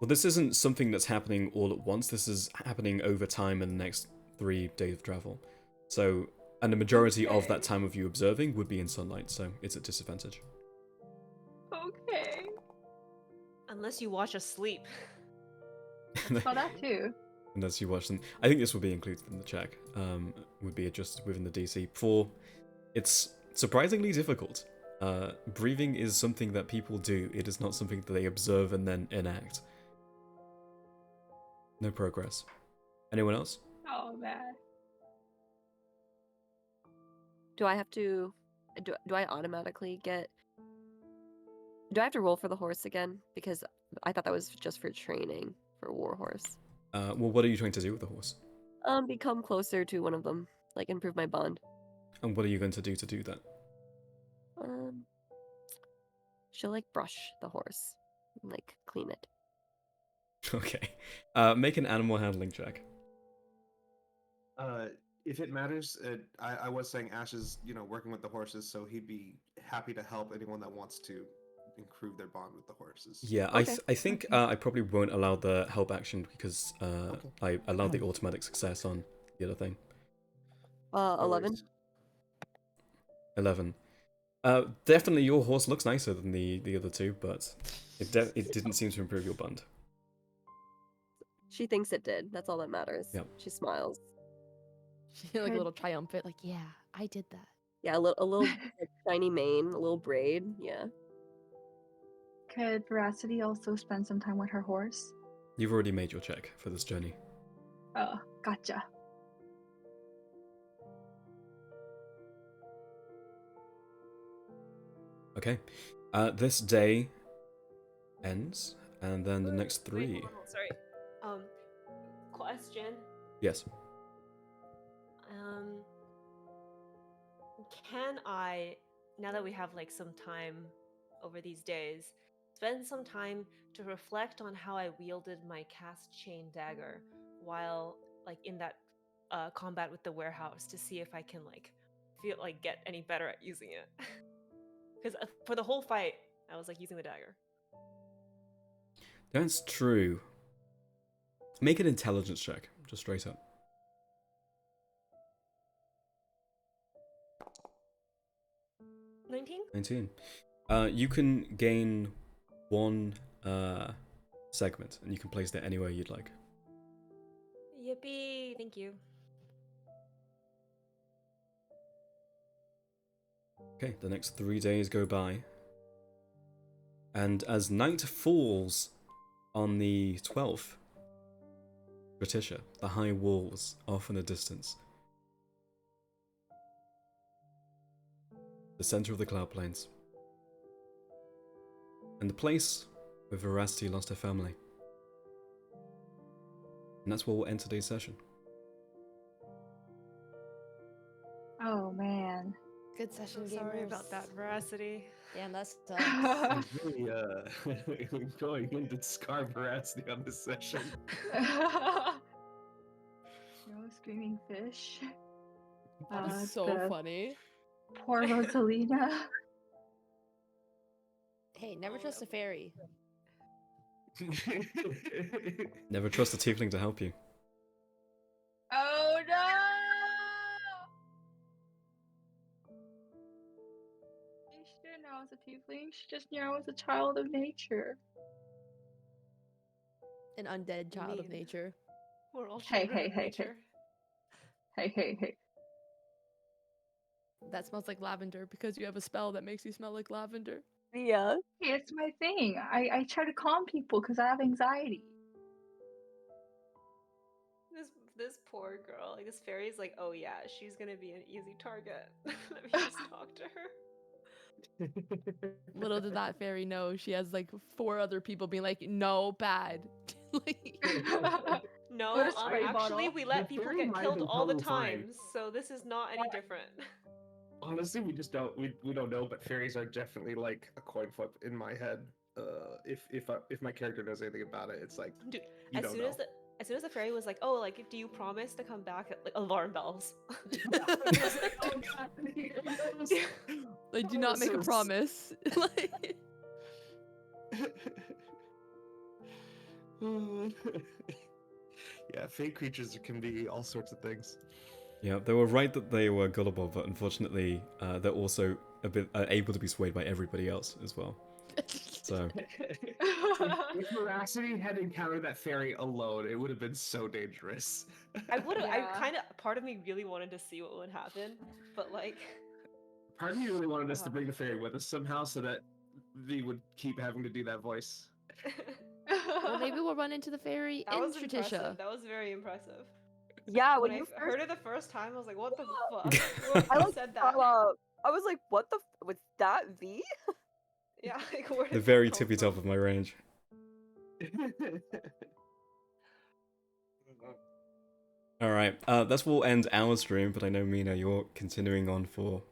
Well, this isn't something that's happening all at once. This is happening over time in the next 3 days of travel. So, and the majority of that Okay. time of you observing would be in sunlight, so it's at disadvantage. Okay. Unless you watch us sleep. Saw that too. Unless you watch them. I think this will be included in the check. Would be adjusted within the DC. It's surprisingly difficult. Breathing is something that people do. It is not something that they observe and then enact. No progress. Anyone else? Oh man. Do I have to? Do I automatically get? Do I have to roll for the horse again? Because I thought that was just for training for warhorse. Well, what are you trying to do with the horse? Become closer to one of them, like improve my bond. And what are you going to do that? She'll like brush the horse, and, like clean it. Okay. Make an animal handling check. If it matters, I was saying Ash is, working with the horses, so he'd be happy to help anyone that wants to improve their bond with the horses. Yeah, Okay. I think I probably won't allow the help action because I allowed the automatic success on the other thing. 11. 11. Definitely your horse looks nicer than the other two, but it didn't seem to improve your bond. She thinks it did. That's all that matters. Yep. She smiles. She like a Could- little triumphant, like, yeah, I did that. Yeah, a little like, shiny mane, a little braid. Yeah. Could Veracity also spend some time with her horse? You've already made your check for this journey. Oh, gotcha. Okay. This day ends, and then the next 3. Wait, hold on, sorry. Question. Yes. Can I, now that we have like some time over these days, spend some time to reflect on how I wielded my cast chain dagger while like in that combat with the warehouse to see if I can like feel like get any better at using it? Because for the whole fight, I was like using the dagger. That's true. Make an intelligence check, just straight up. 19? 19. You can gain 1 segment, and you can place that anywhere you'd like. Yippee! Thank you. Okay, the next 3 days go by. And as night falls on the 12th, Britisha, the high walls off in the distance. The center of the cloud plains. And the place where Veracity lost her family. And that's where we'll end today's session. Oh man. Good session, I'm sorry gamers. about that, Veracity. Damn, that sucks. I'm really going into Scar Veracity on this session. No screaming fish. That is so the funny. Poor Rosalina. Hey, never trust a fairy. Never trust a tiefling to help you. Oh no! She didn't know I was a tiefling. She just knew I was a child of nature. An undead child of mean? nature. We're all Hey, children hey, of hey, hey. nature. Hey. That smells like lavender because you have a spell that makes you smell like lavender. Yeah. Hey, it's my thing. I try to calm people because I have anxiety. This poor girl, like this fairy's like, oh yeah, she's gonna be an easy target. Let me just talk to her. Little did that fairy know she has like 4 other people being like, no, bad. Like, No, Put a spray actually, bottle. we let The people fairy get might have killed been all the totally fine. time, so this is not any different. Honestly, we just don't we don't know, but fairies are definitely like a coin flip in my head. If my character knows anything about it, it's like Dude, you don't know. as soon as the fairy was like, "Oh, like, do you promise to come back?" Like alarm bells. Like, do not make a promise. Like, Yeah, fey creatures can be all sorts of things. Yeah, they were right that they were gullible, but unfortunately, they're also a bit able to be swayed by everybody else as well. So If Veracity had encountered that fairy alone, it would have been so dangerous. I would have. Yeah. I kind of. Part of me really wanted to see what would happen, but like. Part of me really wanted us to bring the fairy with us somehow, so that we would keep having to do that voice. well, maybe we'll run into the fairy That in was impressive. Stratisha. That was very impressive. Yeah, When when I you first heard it the first time, I was like, "What the fuck?" I Who like said that? I was like, what the was that V? Yeah, like where did the that very come tippy top from? of my range. All right, that's we'll end our stream. But I know Mina, you're continuing on for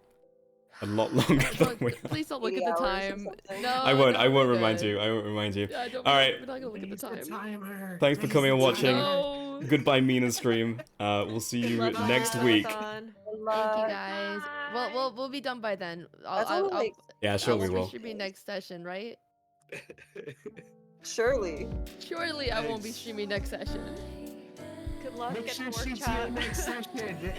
a lot longer than Don't, we are. please don't look 80 at the hours or time. something. No, I won't. no, I won't we're remind good. you. I won't remind you. Yeah, don't, All we're right. not gonna look at the time. timer. Thanks for coming and watching. No. Goodbye, Mina's stream. We'll see you Love you, next Mina, week. Marathon. Thank you guys. We'll be done by then. That's only like Yeah, sure we I'll will. stream next session, right? surely. Surely I won't be Nice. streaming next session. Good luck. Make Get sure to work, she's chat. here next session.